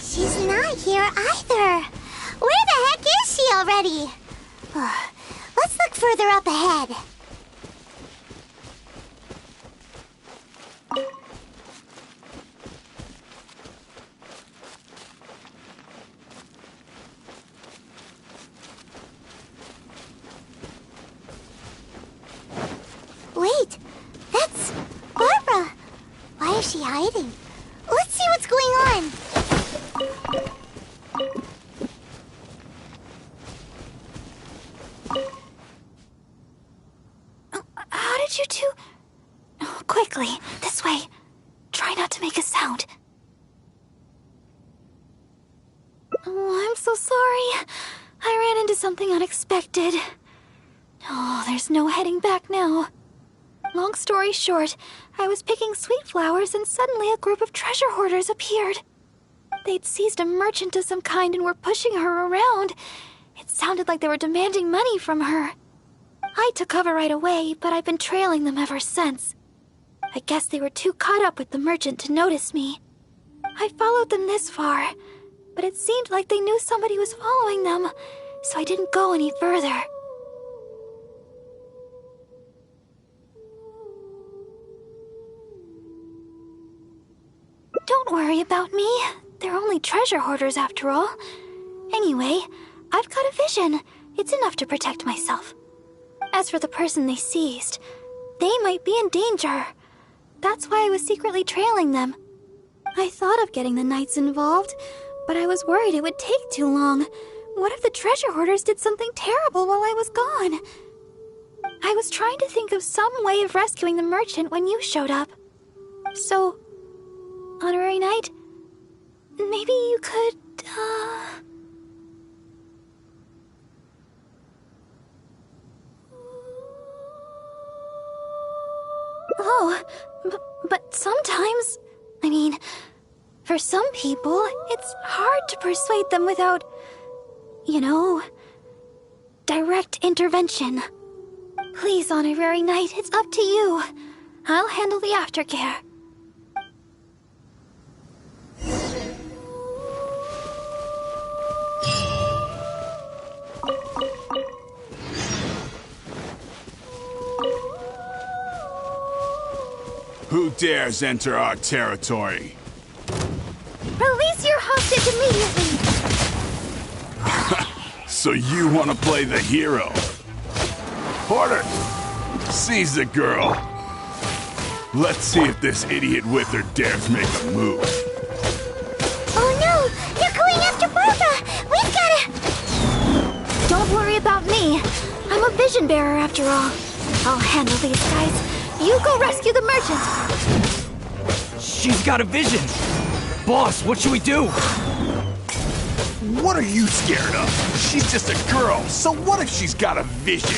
She's not here either. Where the heck is she already? Let's look further up ahead. Wait, that's Barbara. Why is she hiding? Let's see what's going on. How did you two... Oh, quickly, this way. Try not to make a sound. Oh, I'm so sorry. I ran into something unexpected. Oh, there's no heading back now. Long story short, I was picking sweet flowers and suddenly a group of treasure hoarders appeared. They'd seized a merchant of some kind and were pushing her around. It sounded like they were demanding money from her. I took cover right away, but I've been trailing them ever since. I guess they were too caught up with the merchant to notice me. I followed them this far, but it seemed like they knew somebody was following them, so I didn't go any further. Don't worry about me. They're only treasure hoarders after all. Anyway, I've got a vision. It's enough to protect myself. As for the person they seized, they might be in danger. That's why I was secretly trailing them. I thought of getting the knights involved, but I was worried it would take too long. What if the treasure hoarders did something terrible while I was gone? I was trying to think of some way of rescuing the merchant when you showed up. So, Honorary Knight, maybe you could, Oh, but sometimes, I mean, for some people, it's hard to persuade them without, you know, direct intervention. Please, Honorary Knight, it's up to you. I'll handle the aftercare. Who dares enter our territory? Release your hostage immediately! So you want to play the hero? Porter, seize the girl. Let's see if this idiot with her dares make a move. Oh no! They're going after Barbara! We've gotta... Don't worry about me. I'm a vision bearer after all. I'll handle these guys. You go rescue the merchant! She's got a vision! Boss, what should we do? What are you scared of? She's just a girl, so what if she's got a vision?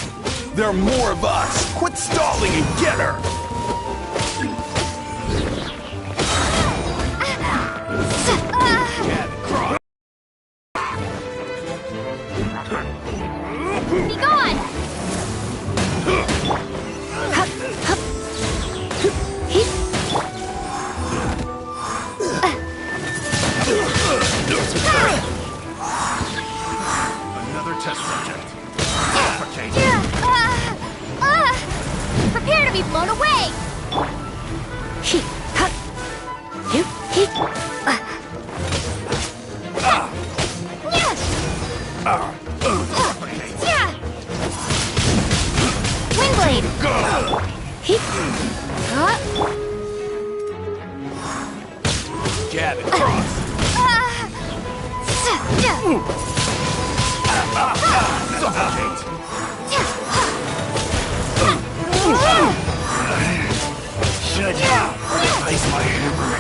There are more of us! Quit stalling and get her! Be gone! Another test subject. Prepare to be blown away! Yes! jab and cross. Suffocate. Should replace my hammer.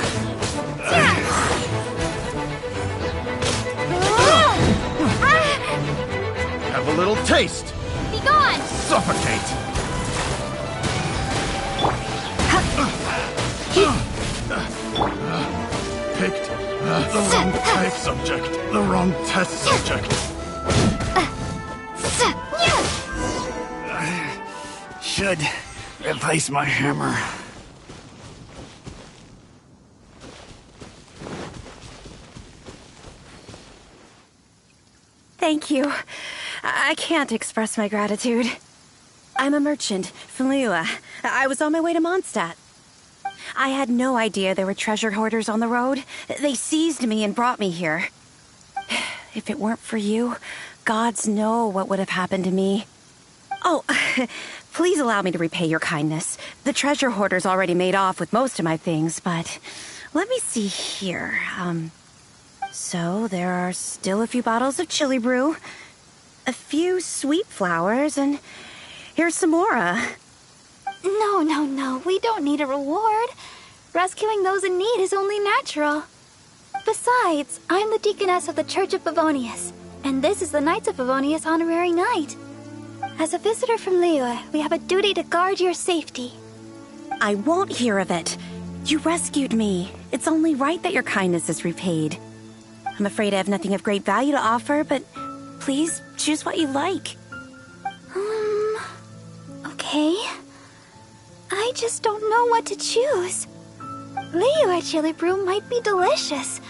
Have a little taste. Be gone! Suffocate. Picked the wrong type subject. The wrong test subject. Should replace my hammer. Thank you. I can't express my gratitude. I'm a merchant from Liyue. I was on my way to Mondstadt. I had no idea there were treasure hoarders on the road. They seized me and brought me here. If it weren't for you, gods know what would have happened to me. Oh, please allow me to repay your kindness. The treasure hoarders already made off with most of my things, but let me see here. So there are still a few bottles of chili brew, a few sweet flowers, and here's some more. No, we don't need a reward. Rescuing those in need is only natural. Besides, I'm the deaconess of the Church of Favonius, and this is the Knights of Favonius Honorary Knight. As a visitor from Liyue, we have a duty to guard your safety. I won't hear of it. You rescued me. It's only right that your kindness is repaid. I'm afraid I have nothing of great value to offer, but please choose what you like. Okay. I just don't know what to choose. Liyue chili brew might be delicious,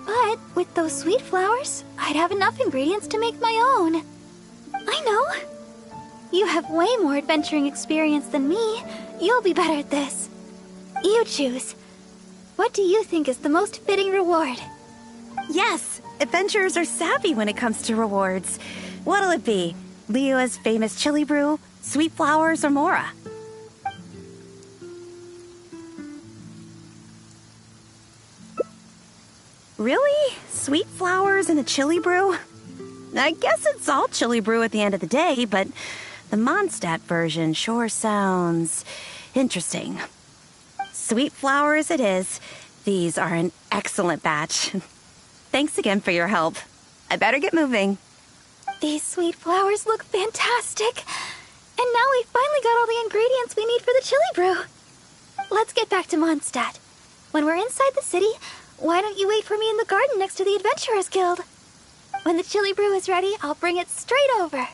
but with those sweet flowers, I'd have enough ingredients to make my own. I know. You have way more adventuring experience than me. You'll be better at this. You choose. What do you think is the most fitting reward? Yes, adventurers are savvy when it comes to rewards. What'll it be? Liyue's famous chili brew, sweet flowers, or Mora? Really? Sweet flowers and a chili brew? I guess it's all chili brew at the end of the day, but the Mondstadt version sure sounds interesting. Sweet flowers it is. These are an excellent batch. Thanks again for your help. I better get moving. These sweet flowers look fantastic. And now we've finally got all the ingredients we need for the chili brew. Let's get back to Mondstadt. When we're inside the city, why don't you wait for me in the garden next to the Adventurers Guild? When the chili brew is ready, I'll bring it straight over.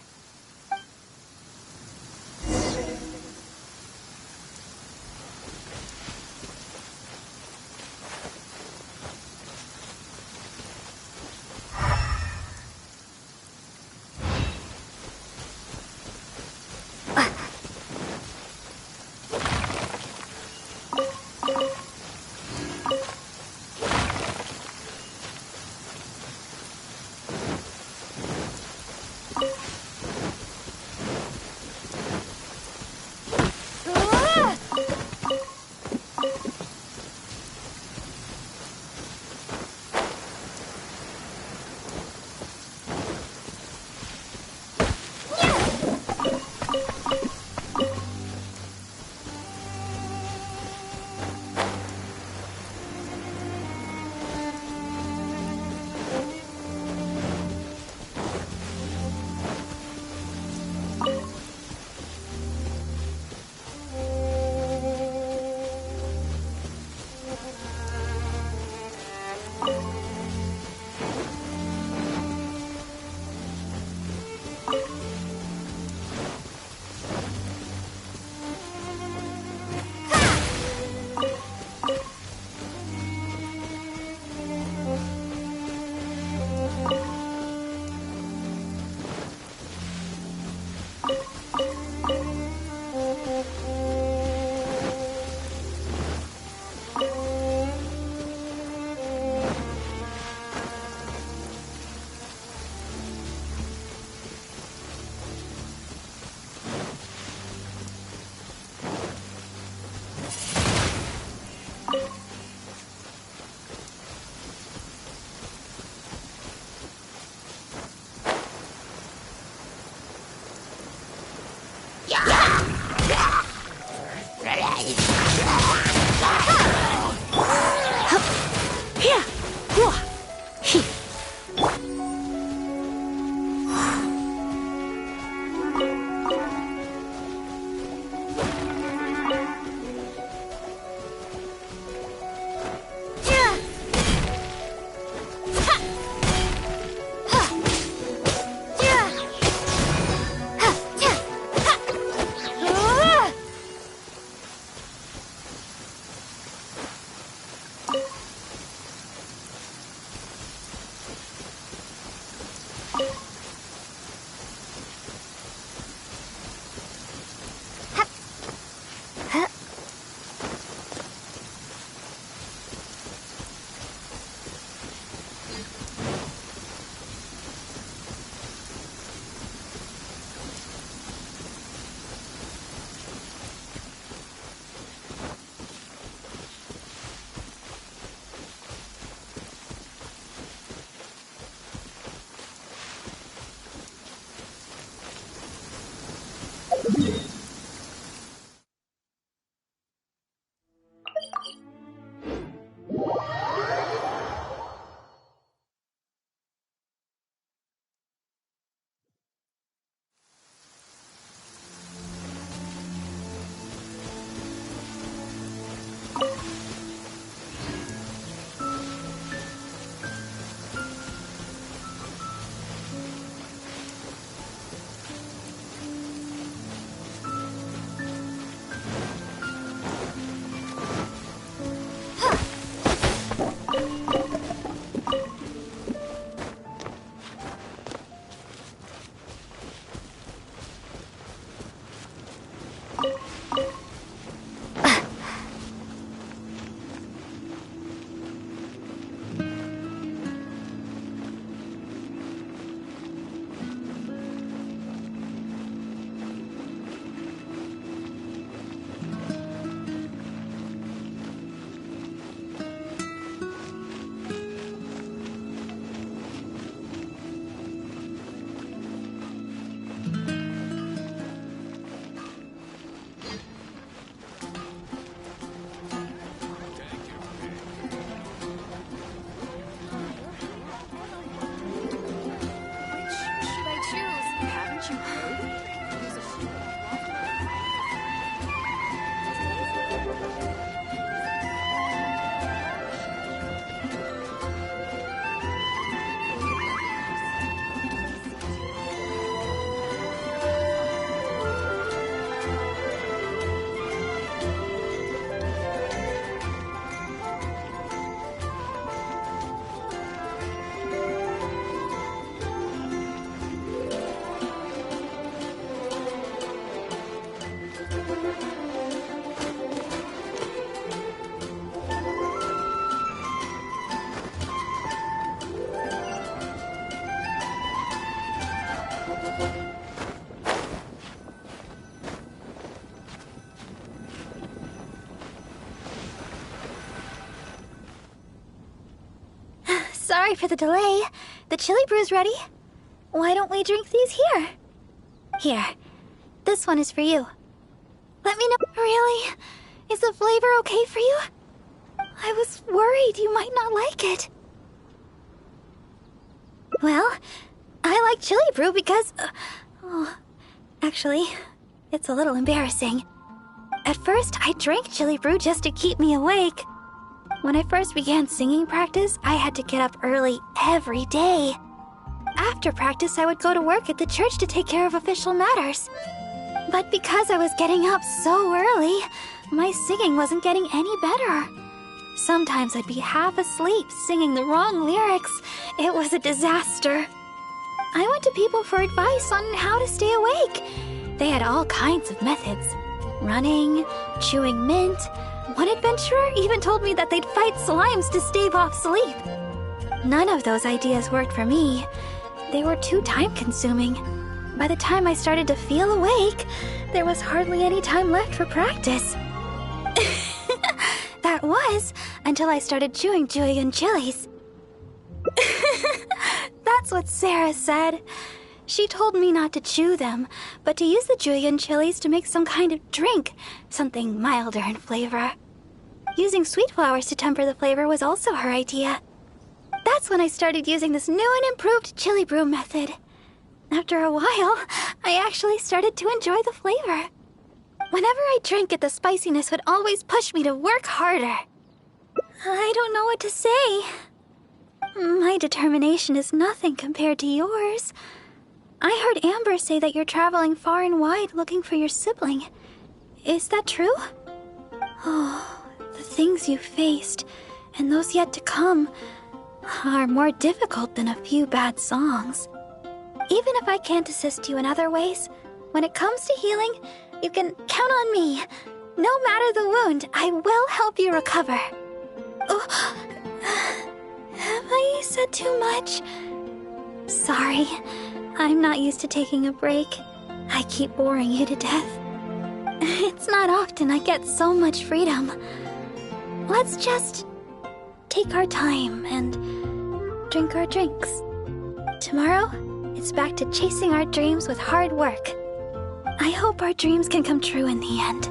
Sorry for the delay. The chili brew's ready. Why don't we drink these here? Here. This one is for you. Let me know. Really? Is the flavor okay for you? I was worried you might not like it. Well, I like chili brew because... actually, it's a little embarrassing. At first, I drank chili brew just to keep me awake. When I first began singing practice, I had to get up early every day. After practice, I would go to work at the church to take care of official matters. But because I was getting up so early, my singing wasn't getting any better. Sometimes I'd be half asleep singing the wrong lyrics. It was a disaster. I went to people for advice on how to stay awake. They had all kinds of methods. Running, chewing mint. One adventurer even told me that they'd fight slimes to stave off sleep. None of those ideas worked for me. They were too time-consuming. By the time I started to feel awake, there was hardly any time left for practice. That was until I started chewing Julian chilies. That's what Sarah said. She told me not to chew them, but to use the Julian chilies to make some kind of drink, something milder in flavor. Using sweet flowers to temper the flavor was also her idea. That's when I started using this new and improved chili brew method. After a while, I actually started to enjoy the flavor. Whenever I drank it, the spiciness would always push me to work harder. I don't know what to say. My determination is nothing compared to yours. I heard Amber say that you're traveling far and wide looking for your sibling. Is that true? Oh, the things you faced, and those yet to come, are more difficult than a few bad songs. Even if I can't assist you in other ways, when it comes to healing, you can count on me. No matter the wound, I will help you recover. Oh, have I said too much? Sorry. I'm not used to taking a break. I keep boring you to death. It's not often I get so much freedom. Let's just take our time and drink our drinks. Tomorrow, it's back to chasing our dreams with hard work. I hope our dreams can come true in the end.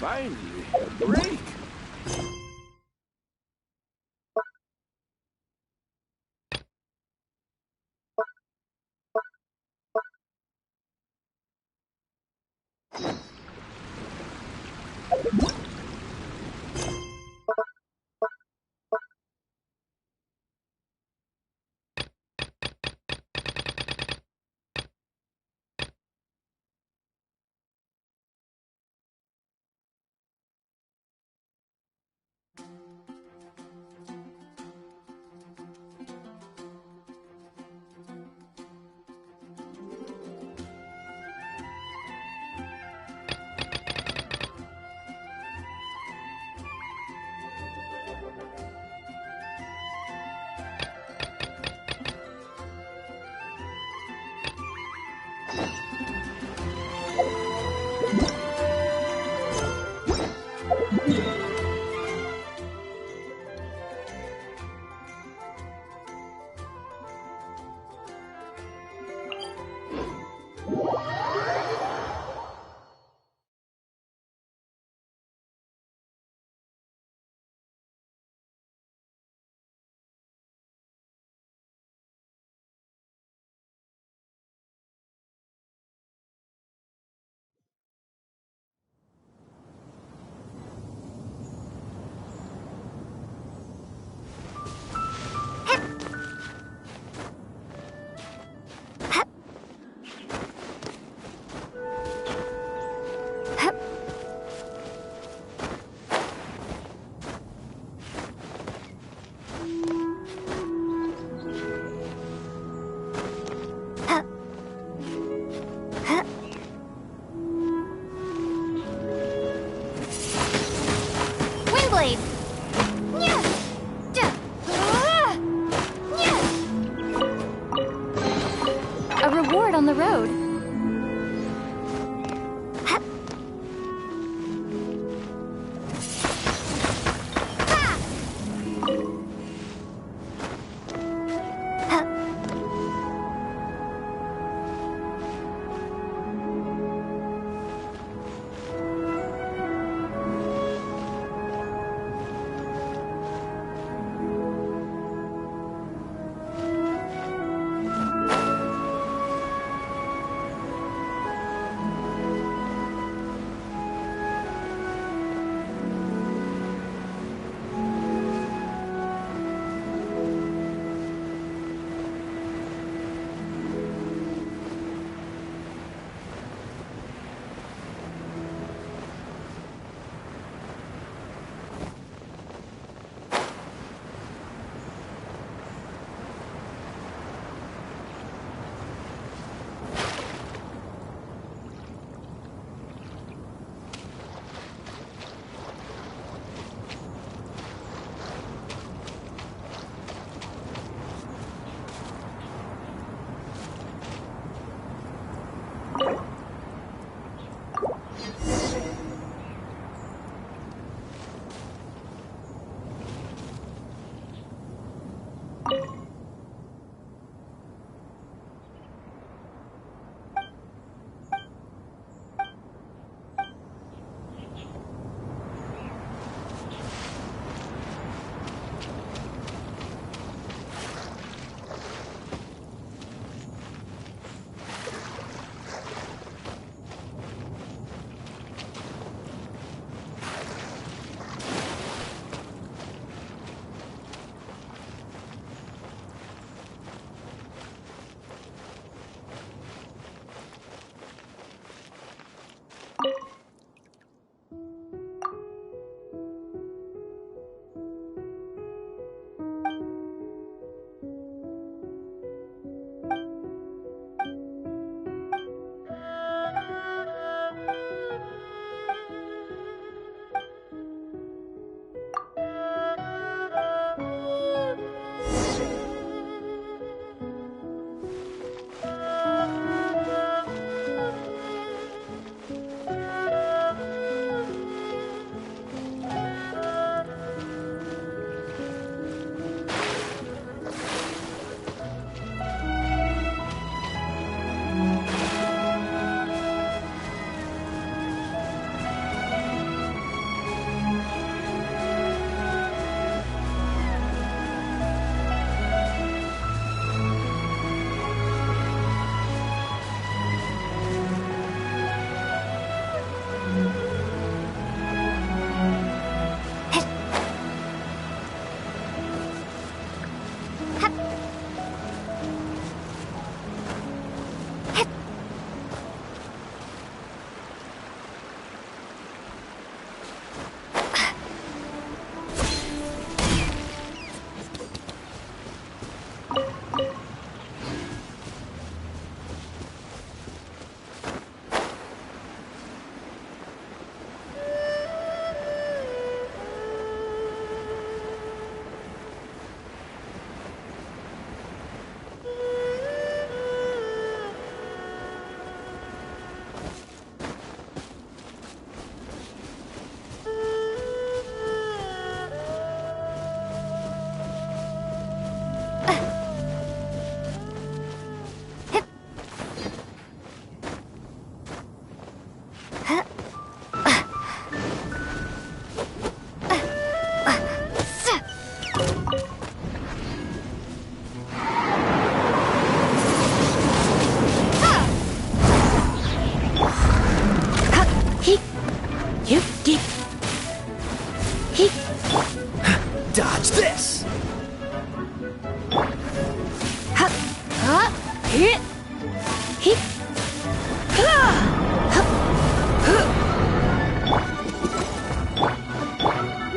Finally, a break.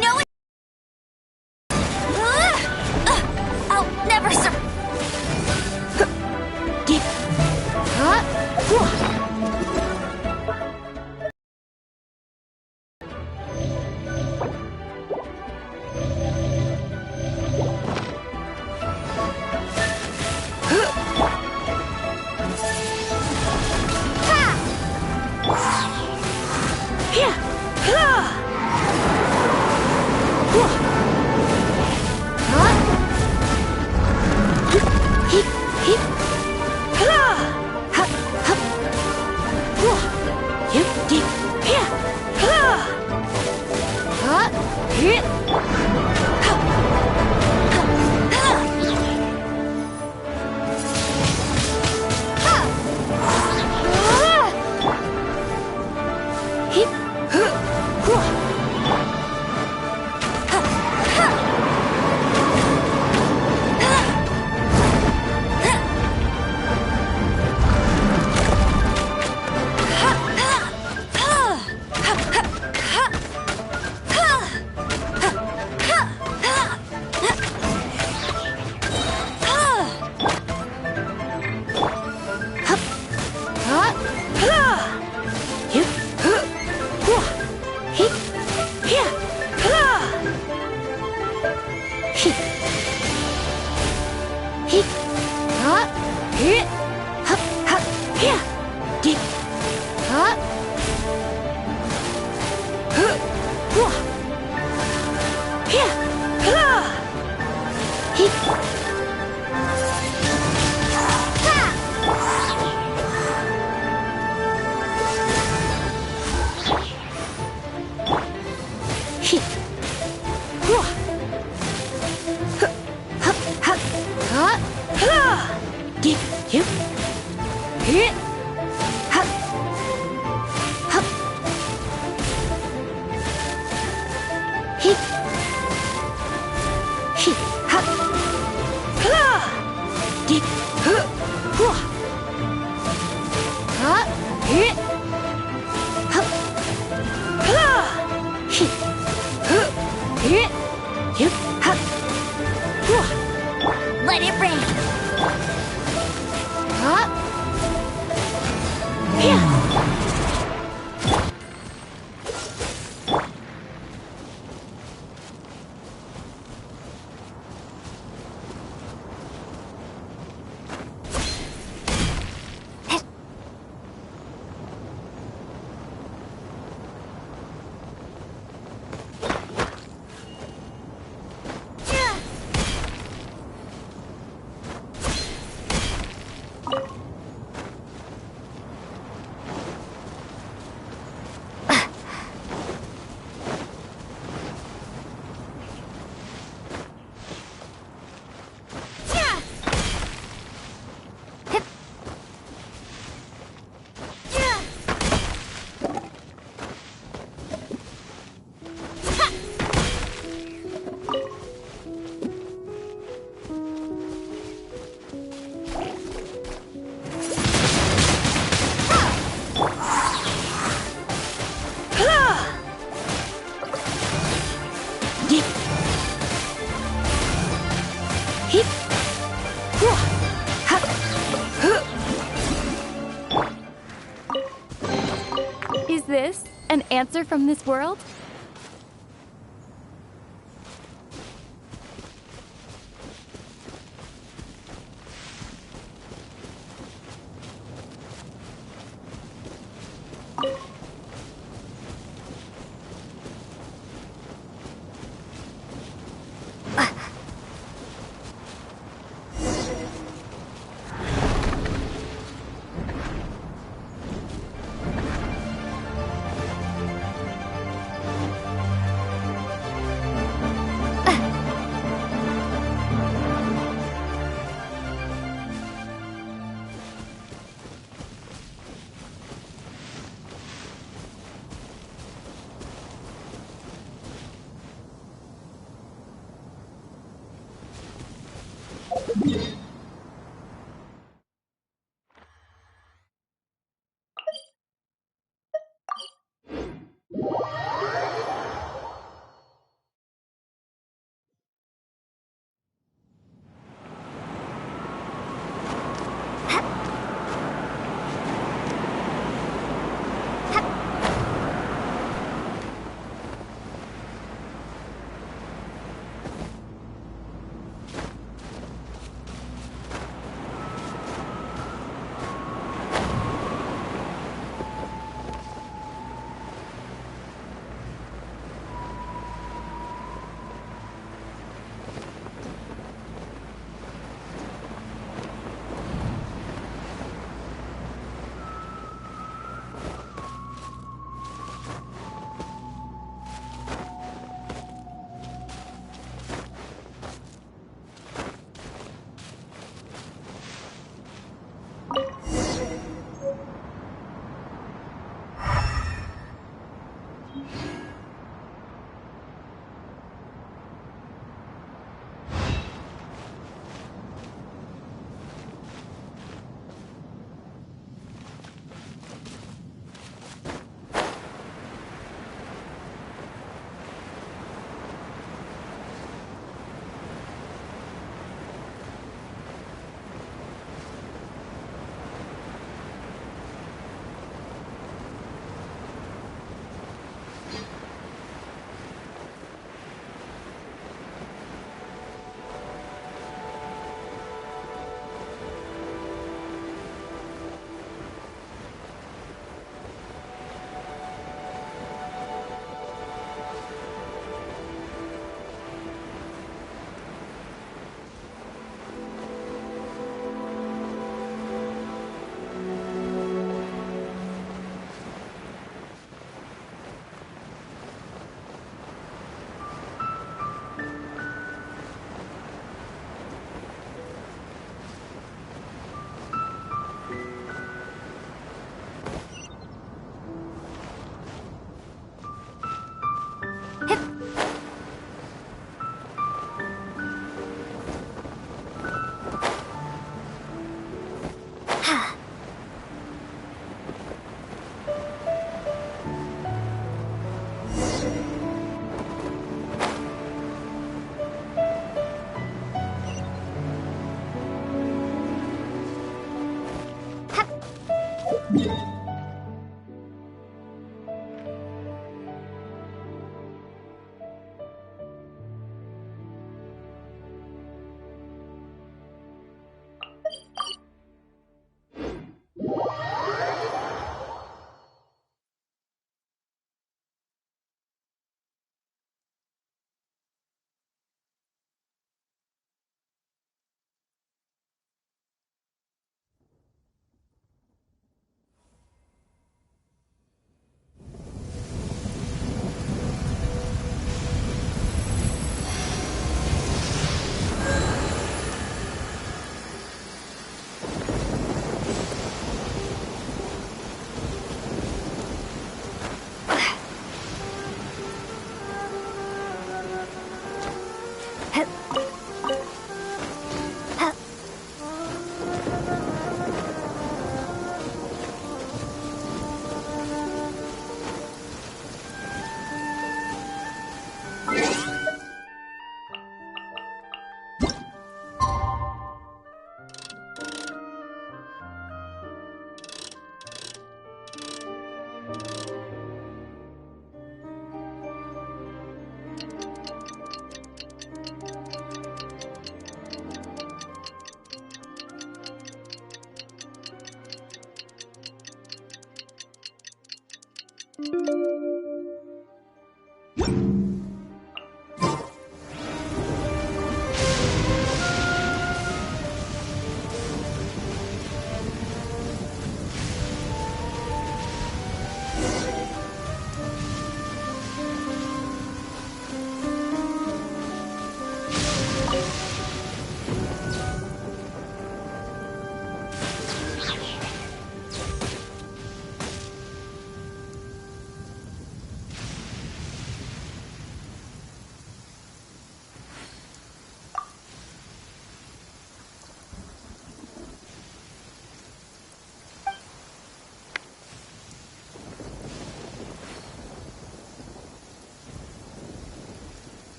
No! I'll never Let it rain. Is this an answer from this world?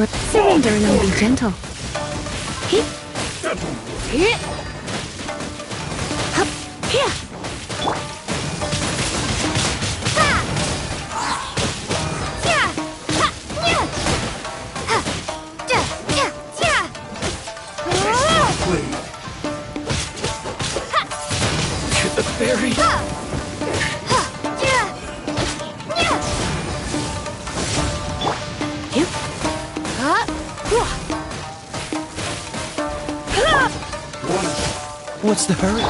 Or surrender and be gentle. Hit. Hit. Hup. Here. To the berry. What's the hurry?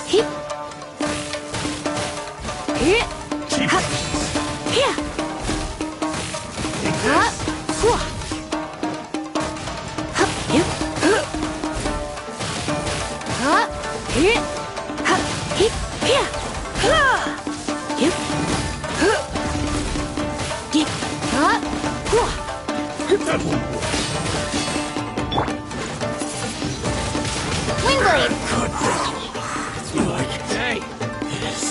Hit. Hit. Hup. Here. Hup. Hup. Hip. Hup. Hit. Hup. Hip. Here. Hip. Hip. Hup. Hit that one. Windblade! Like this.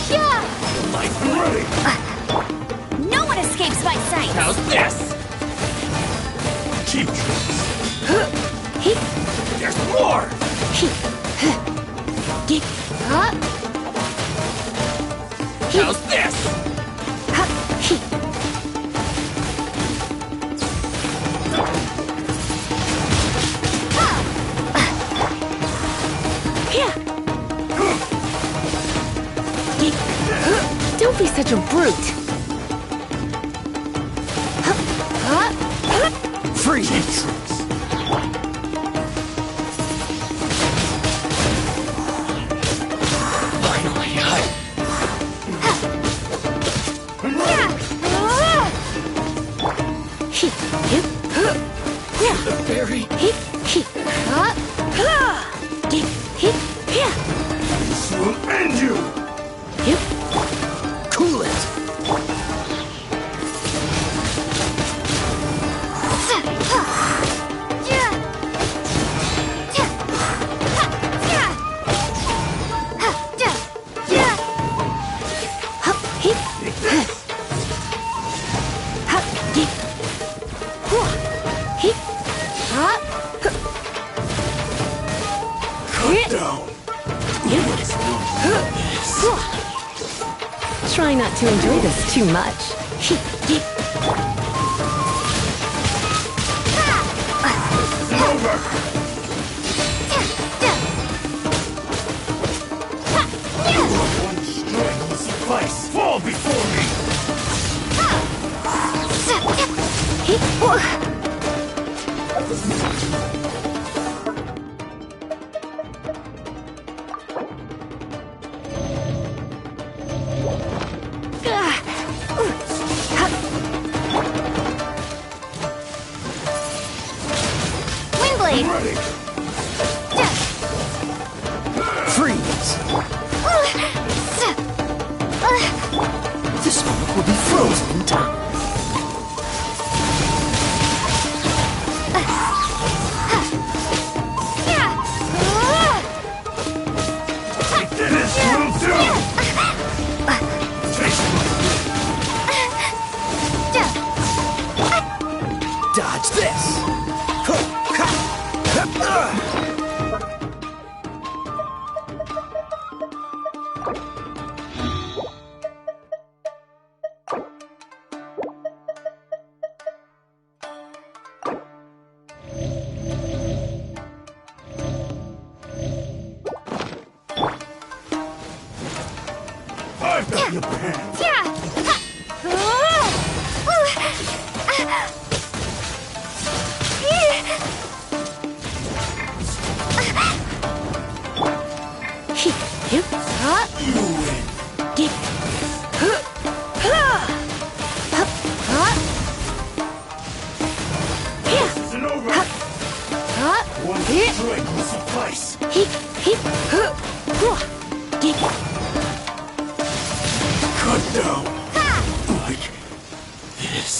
Yeah! Like ready. No one escapes my sight! How's this? Cheap tricks. There's more! How's this? Don't be such a brute. Freeze! Finally, the berry. This will end you. Cool it. Cut down. Try not to enjoy this too much. It's over. One strike will suffice. Fall before me. Windblade! Ready. Freeze. This moment will be frozen in time. This will do. Dodge this. I've got your hand. You win. This isn't over. One strike will suffice. Cut down. Like this.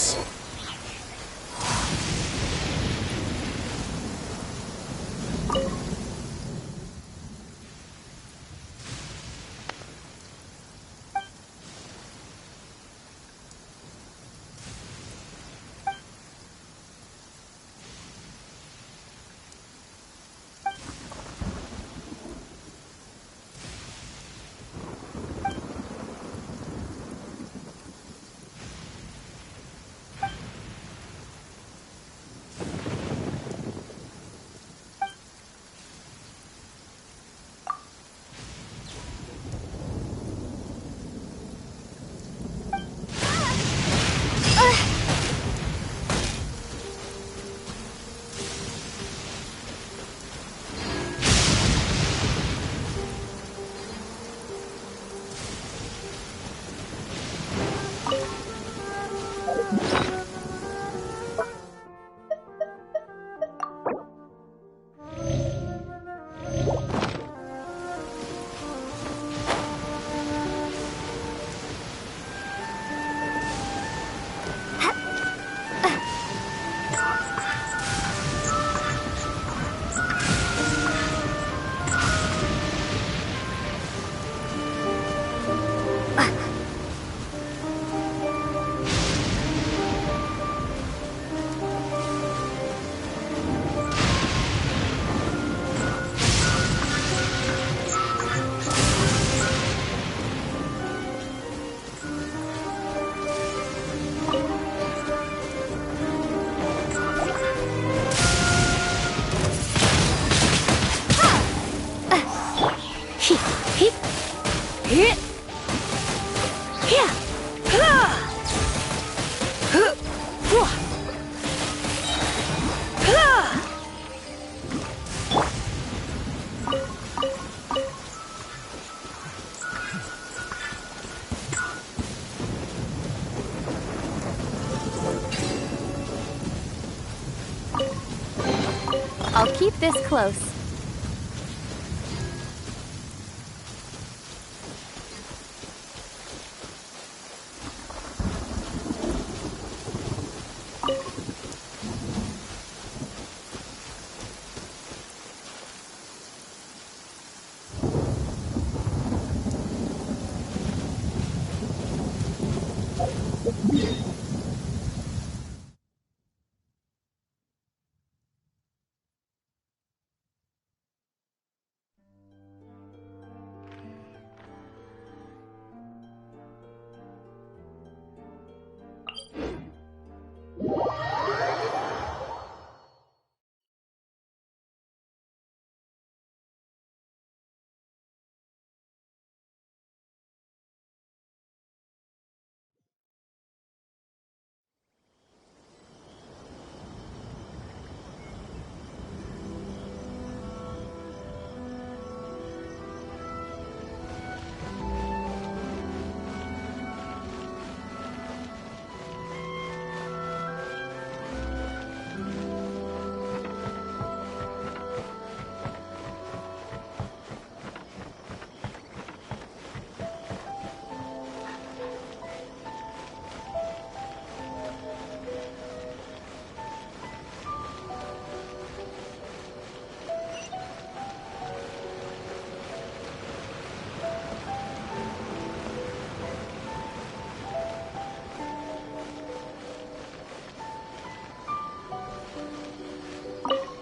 I'll keep this close.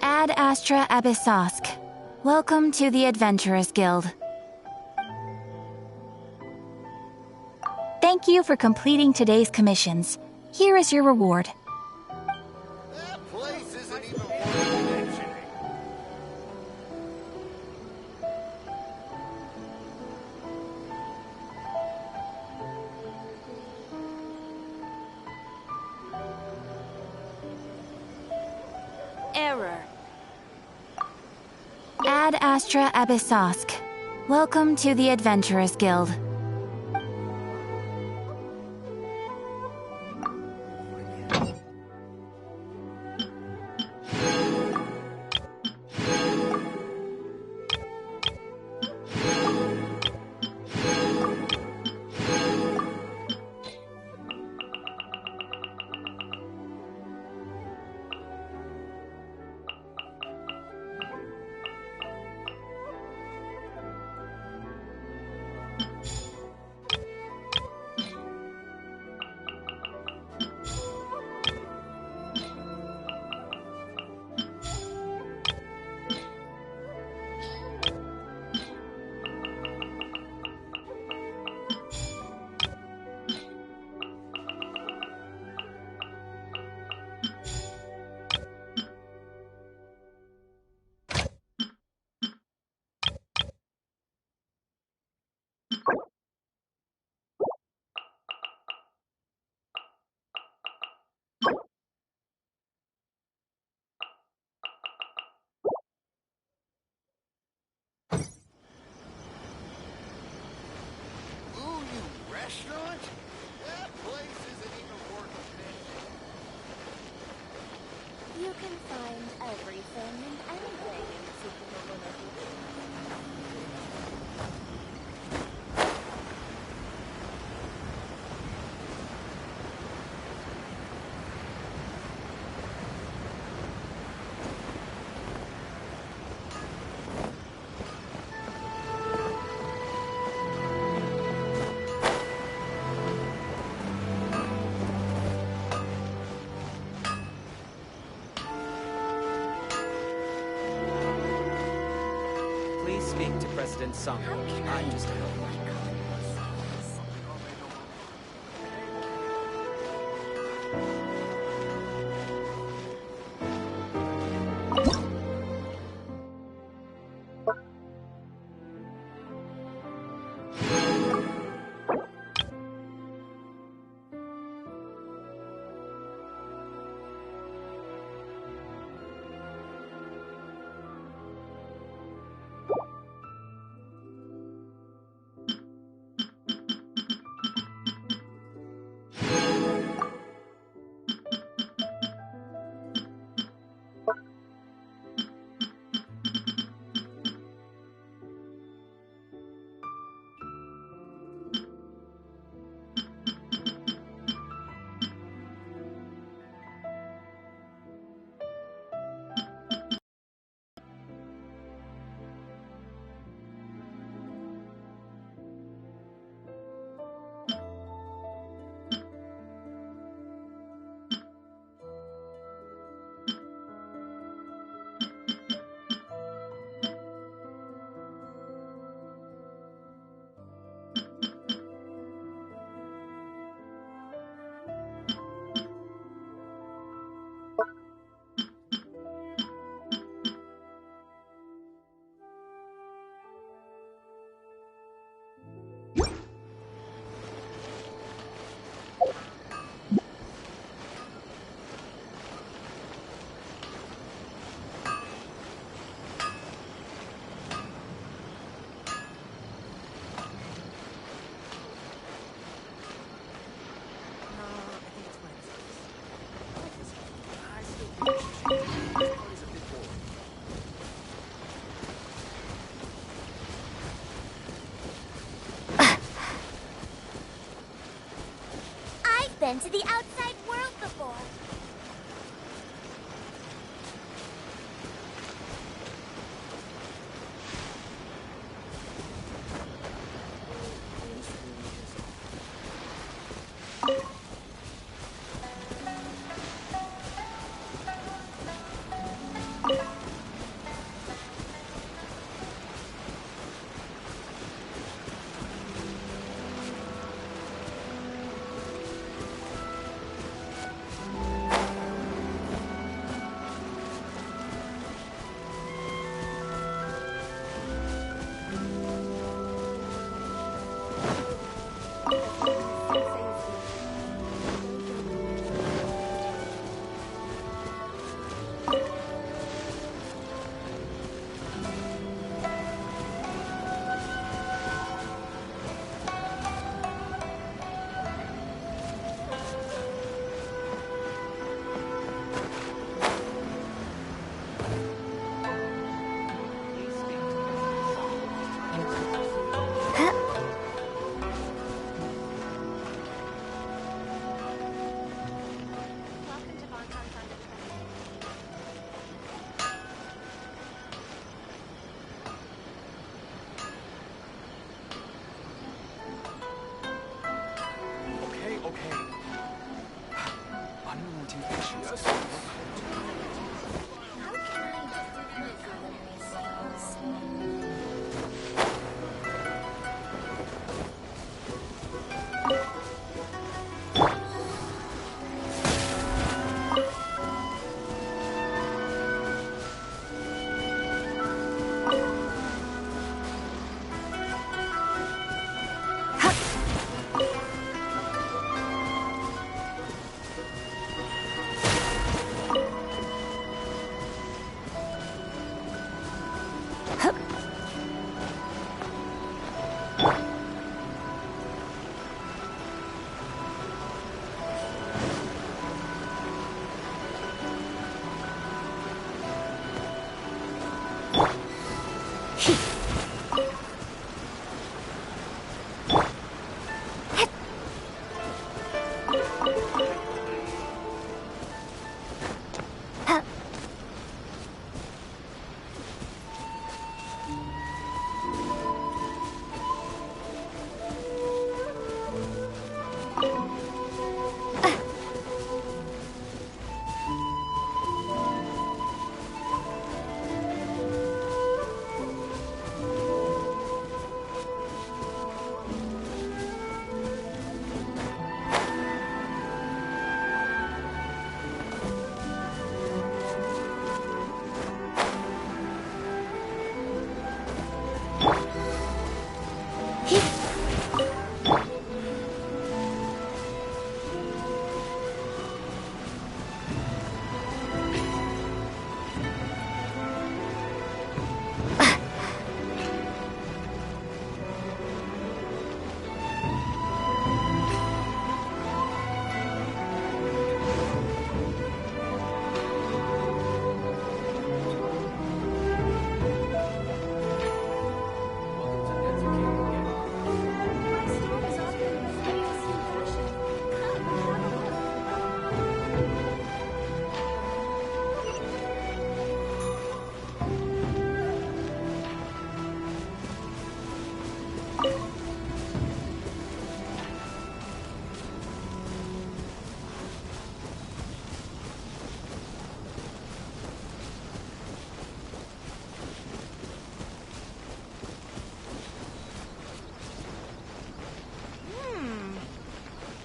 Ad Astra Abyssosk. Welcome to the Adventurers Guild. Thank you for completing today's commissions. Here is your reward. That place isn't even worth mentioning. Error. Ad Astra Abyssosk. Welcome to the Adventurers Guild. Restaurant? That place isn't even worth mentioning. You can find everything and anything in Supscrib. Please speak to President Sung. I'm just a helper. been to the outside world before.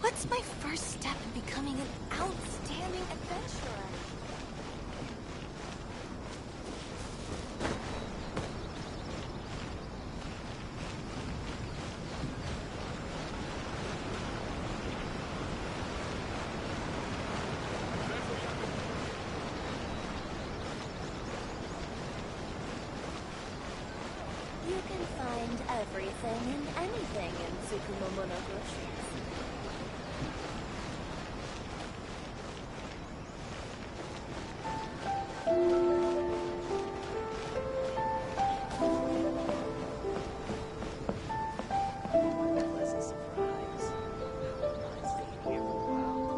What's my first step in becoming an outstanding adventurer? You can find everything and anything in Tsukumo Monogatari. Pleasant surprise. I've been staying here for a while.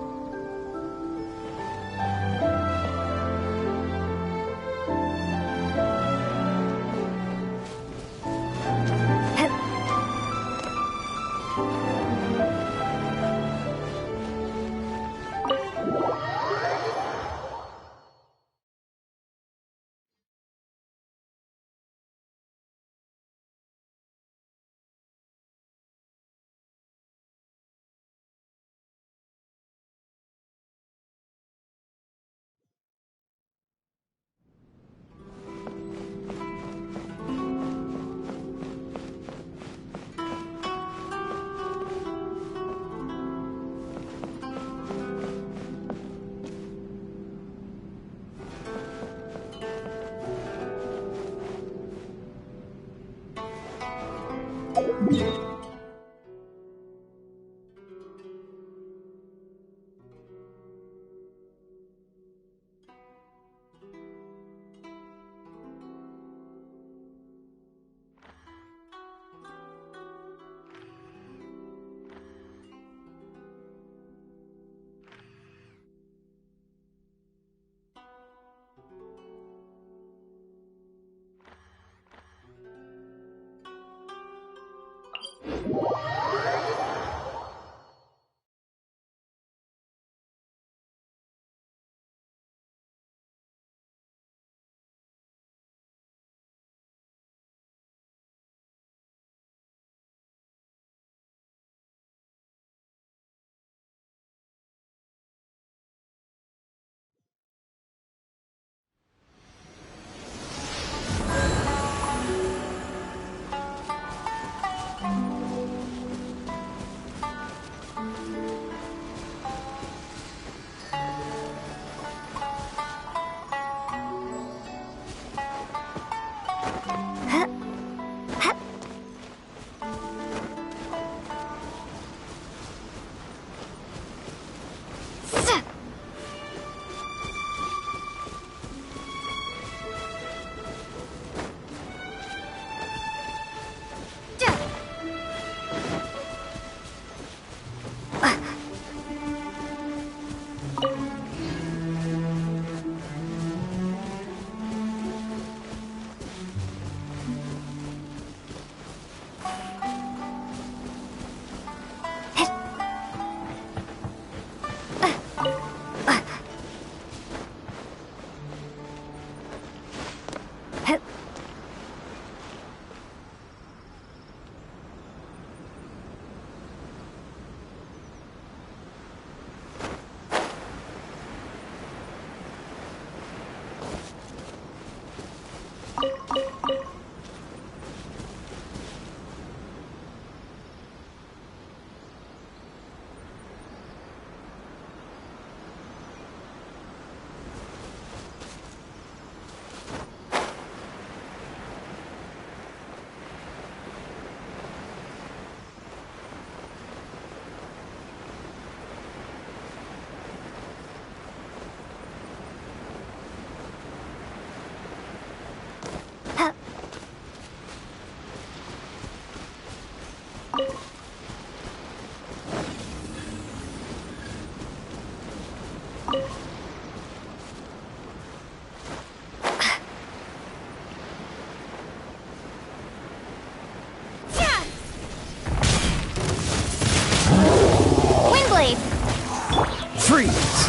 Freeze!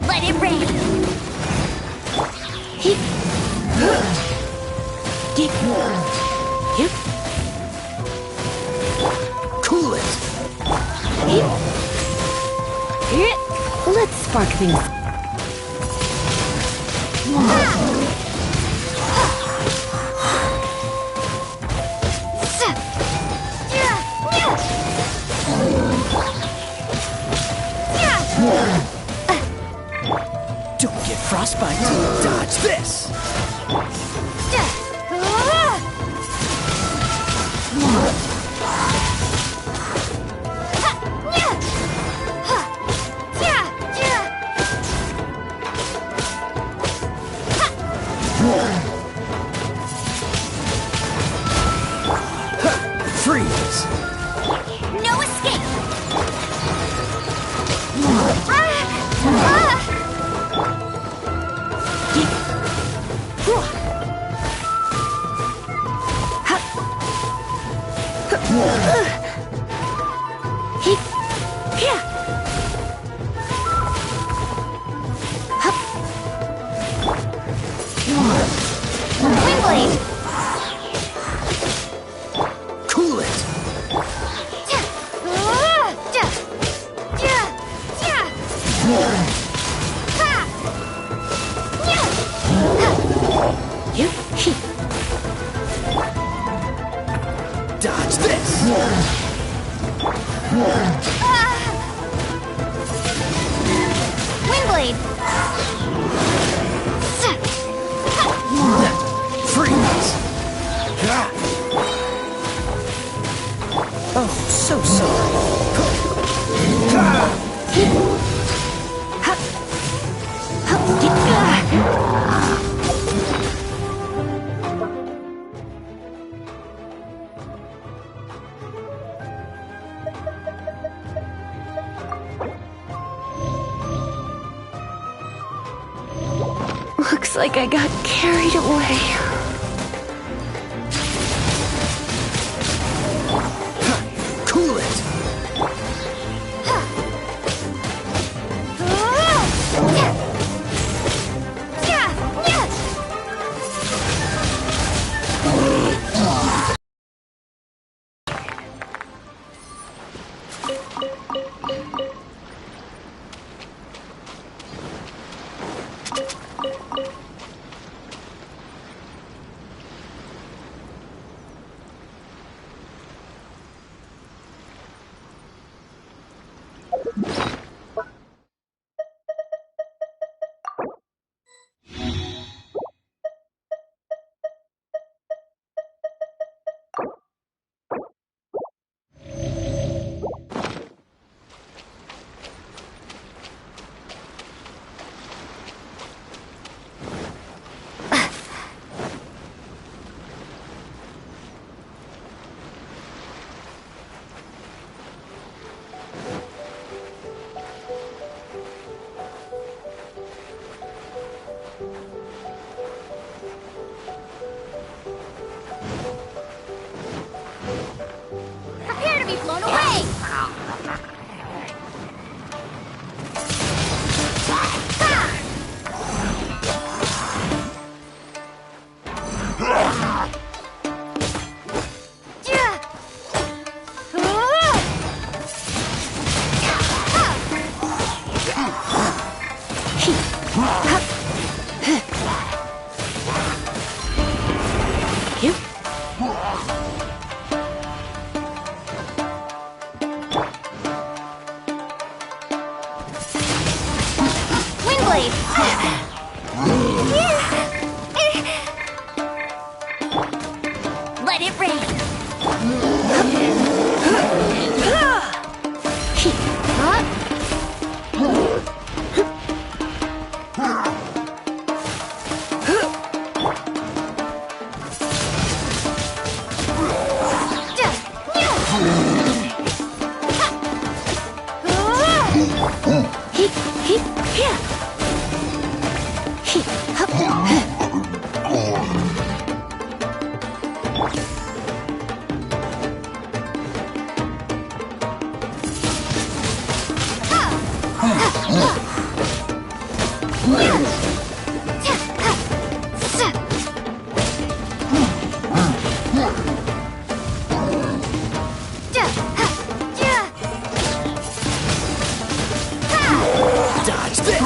Let it rain! Cool it! Let's spark things. Don't get frostbite. Dodge this! Freeze! No escape! Looks like I got carried away. Cool it! Prepare to be blown away! Let it rain! Dodge this!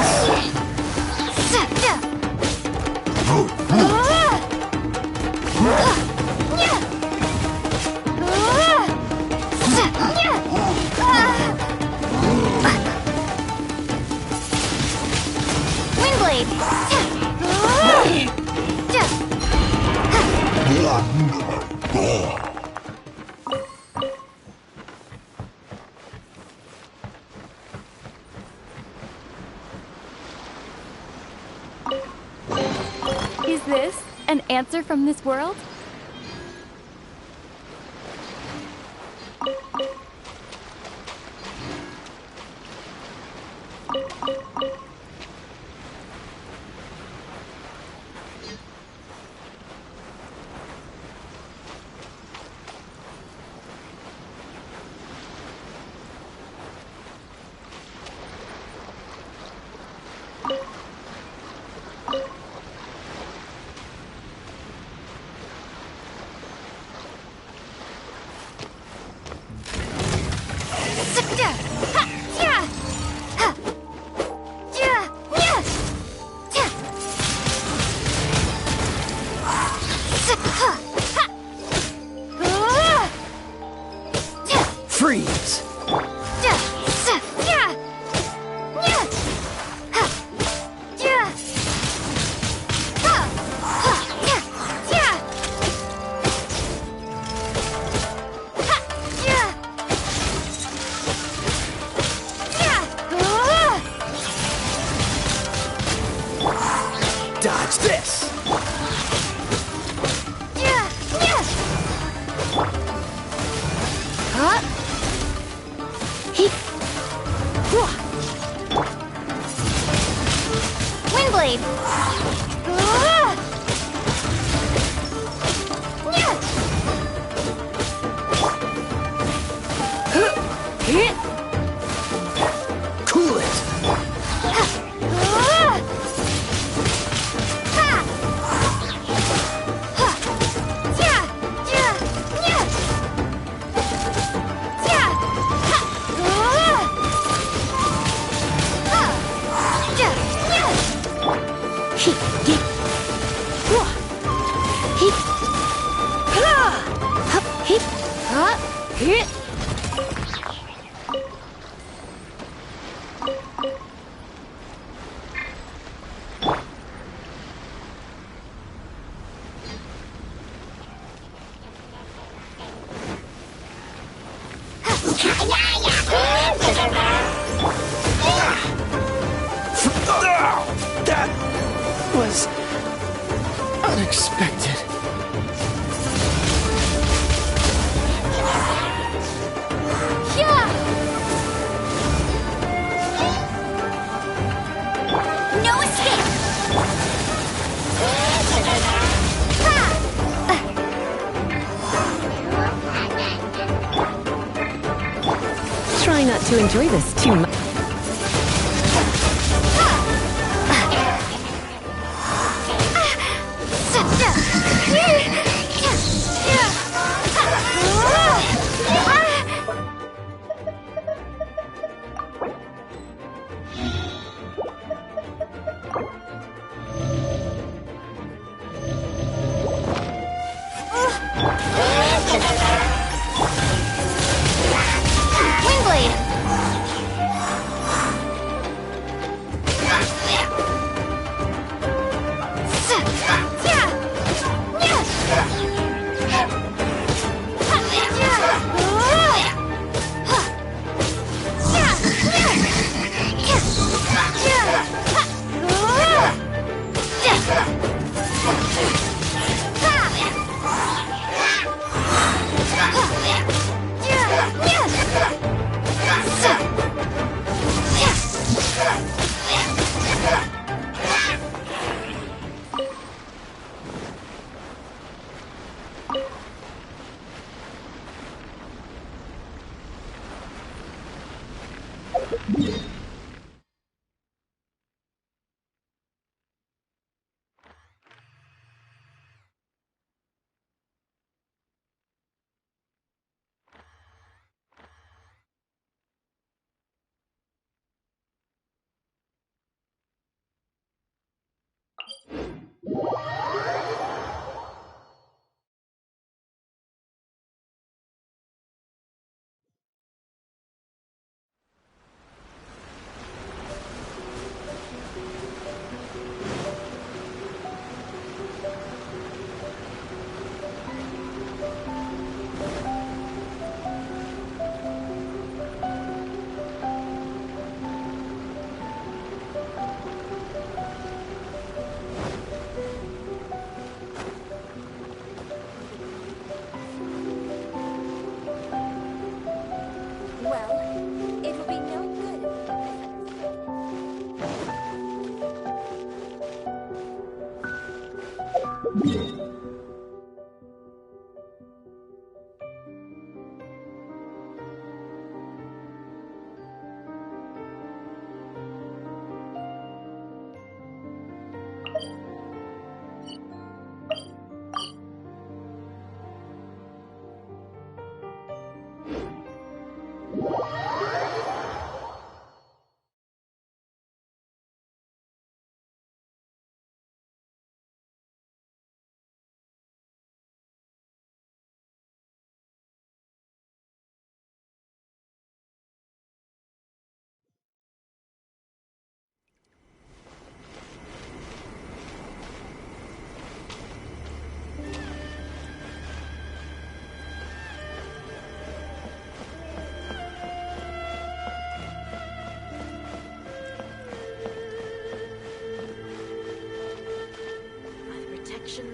Is this an answer from this world? Freeze! Dodge this! Windblade! to enjoy this too much.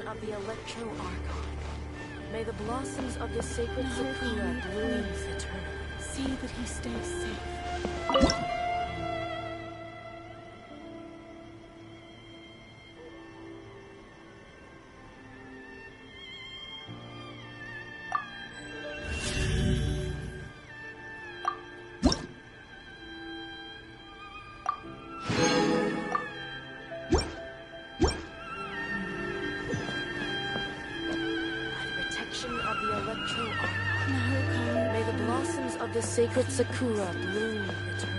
Of the Electro Archon. May the blossoms of the sacred Sakura bloom eternally. See that he stays safe. May the blossoms of the sacred Sakura bloom eternally.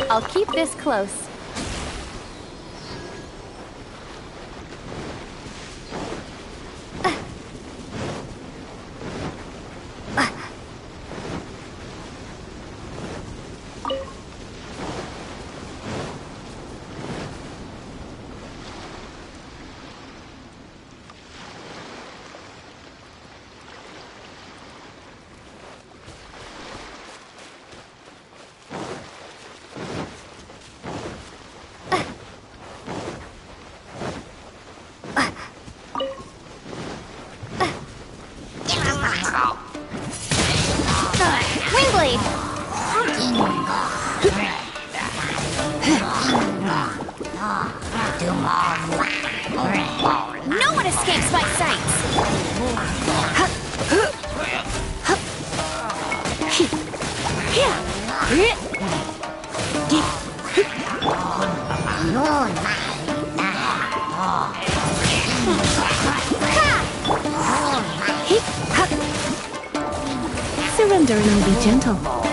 I'll keep this close. No one escapes my sights! thunder and I'll be gentle.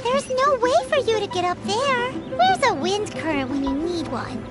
There's no way for you to get up there. Where's a wind current when you need one?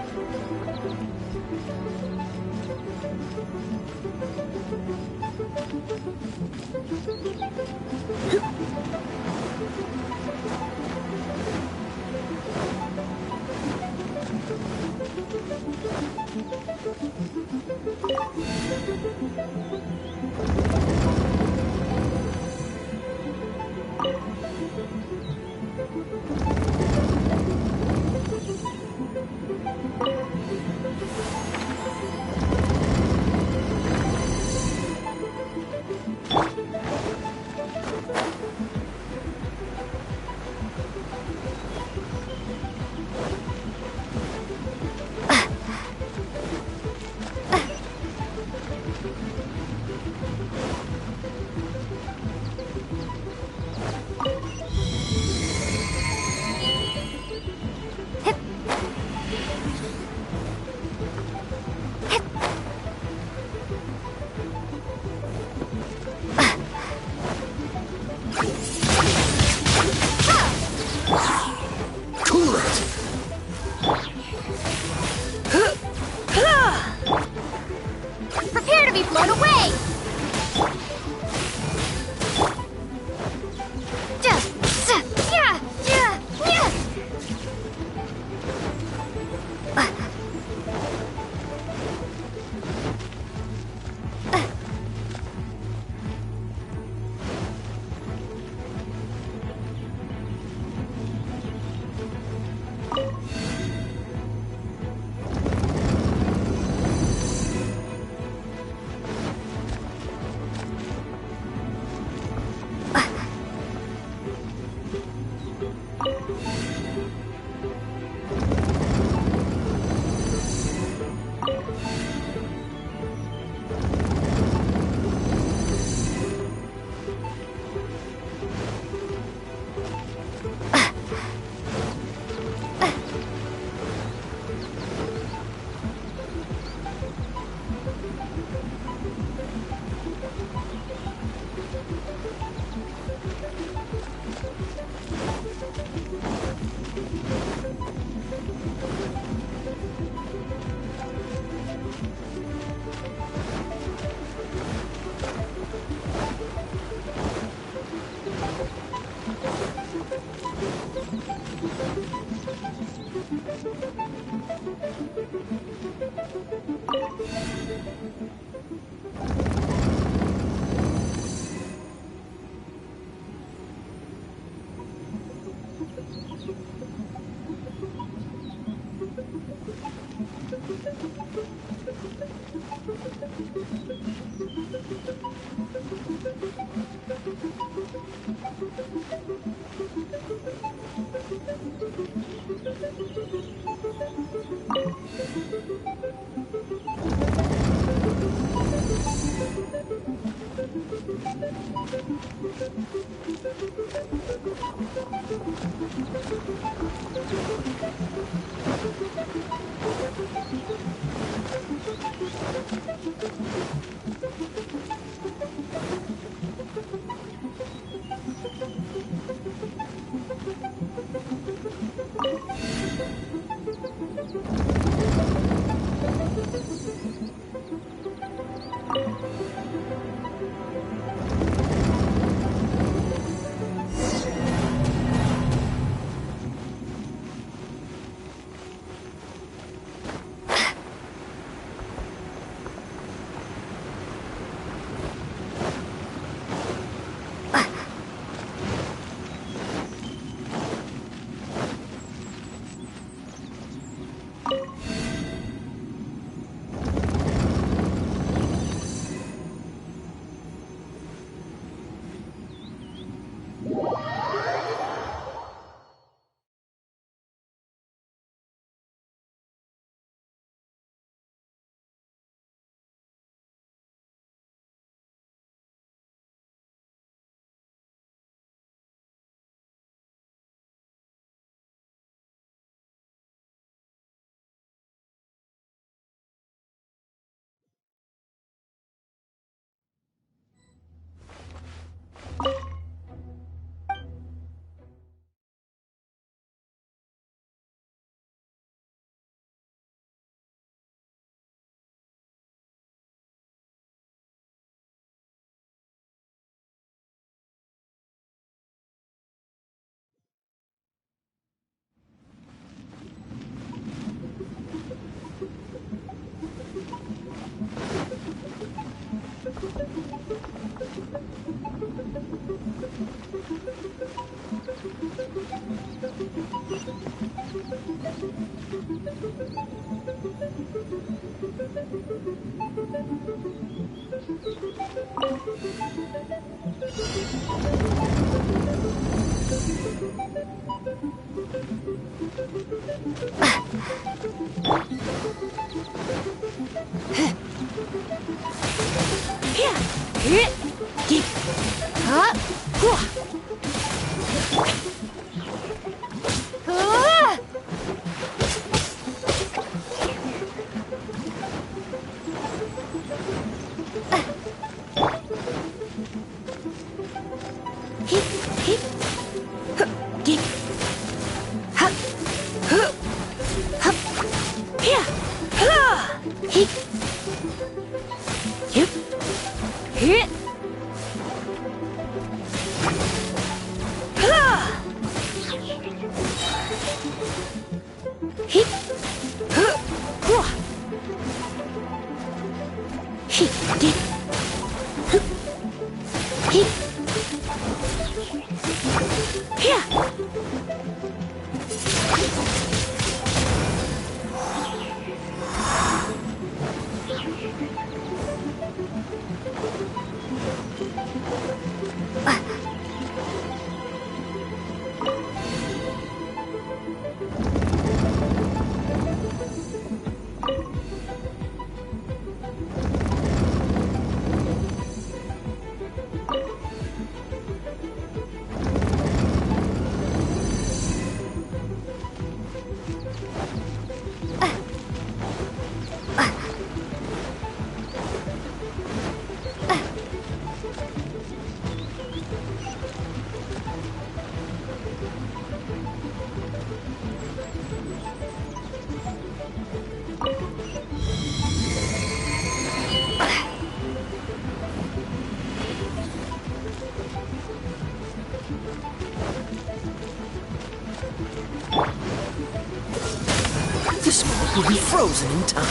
This world will be frozen in time.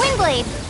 Windblade!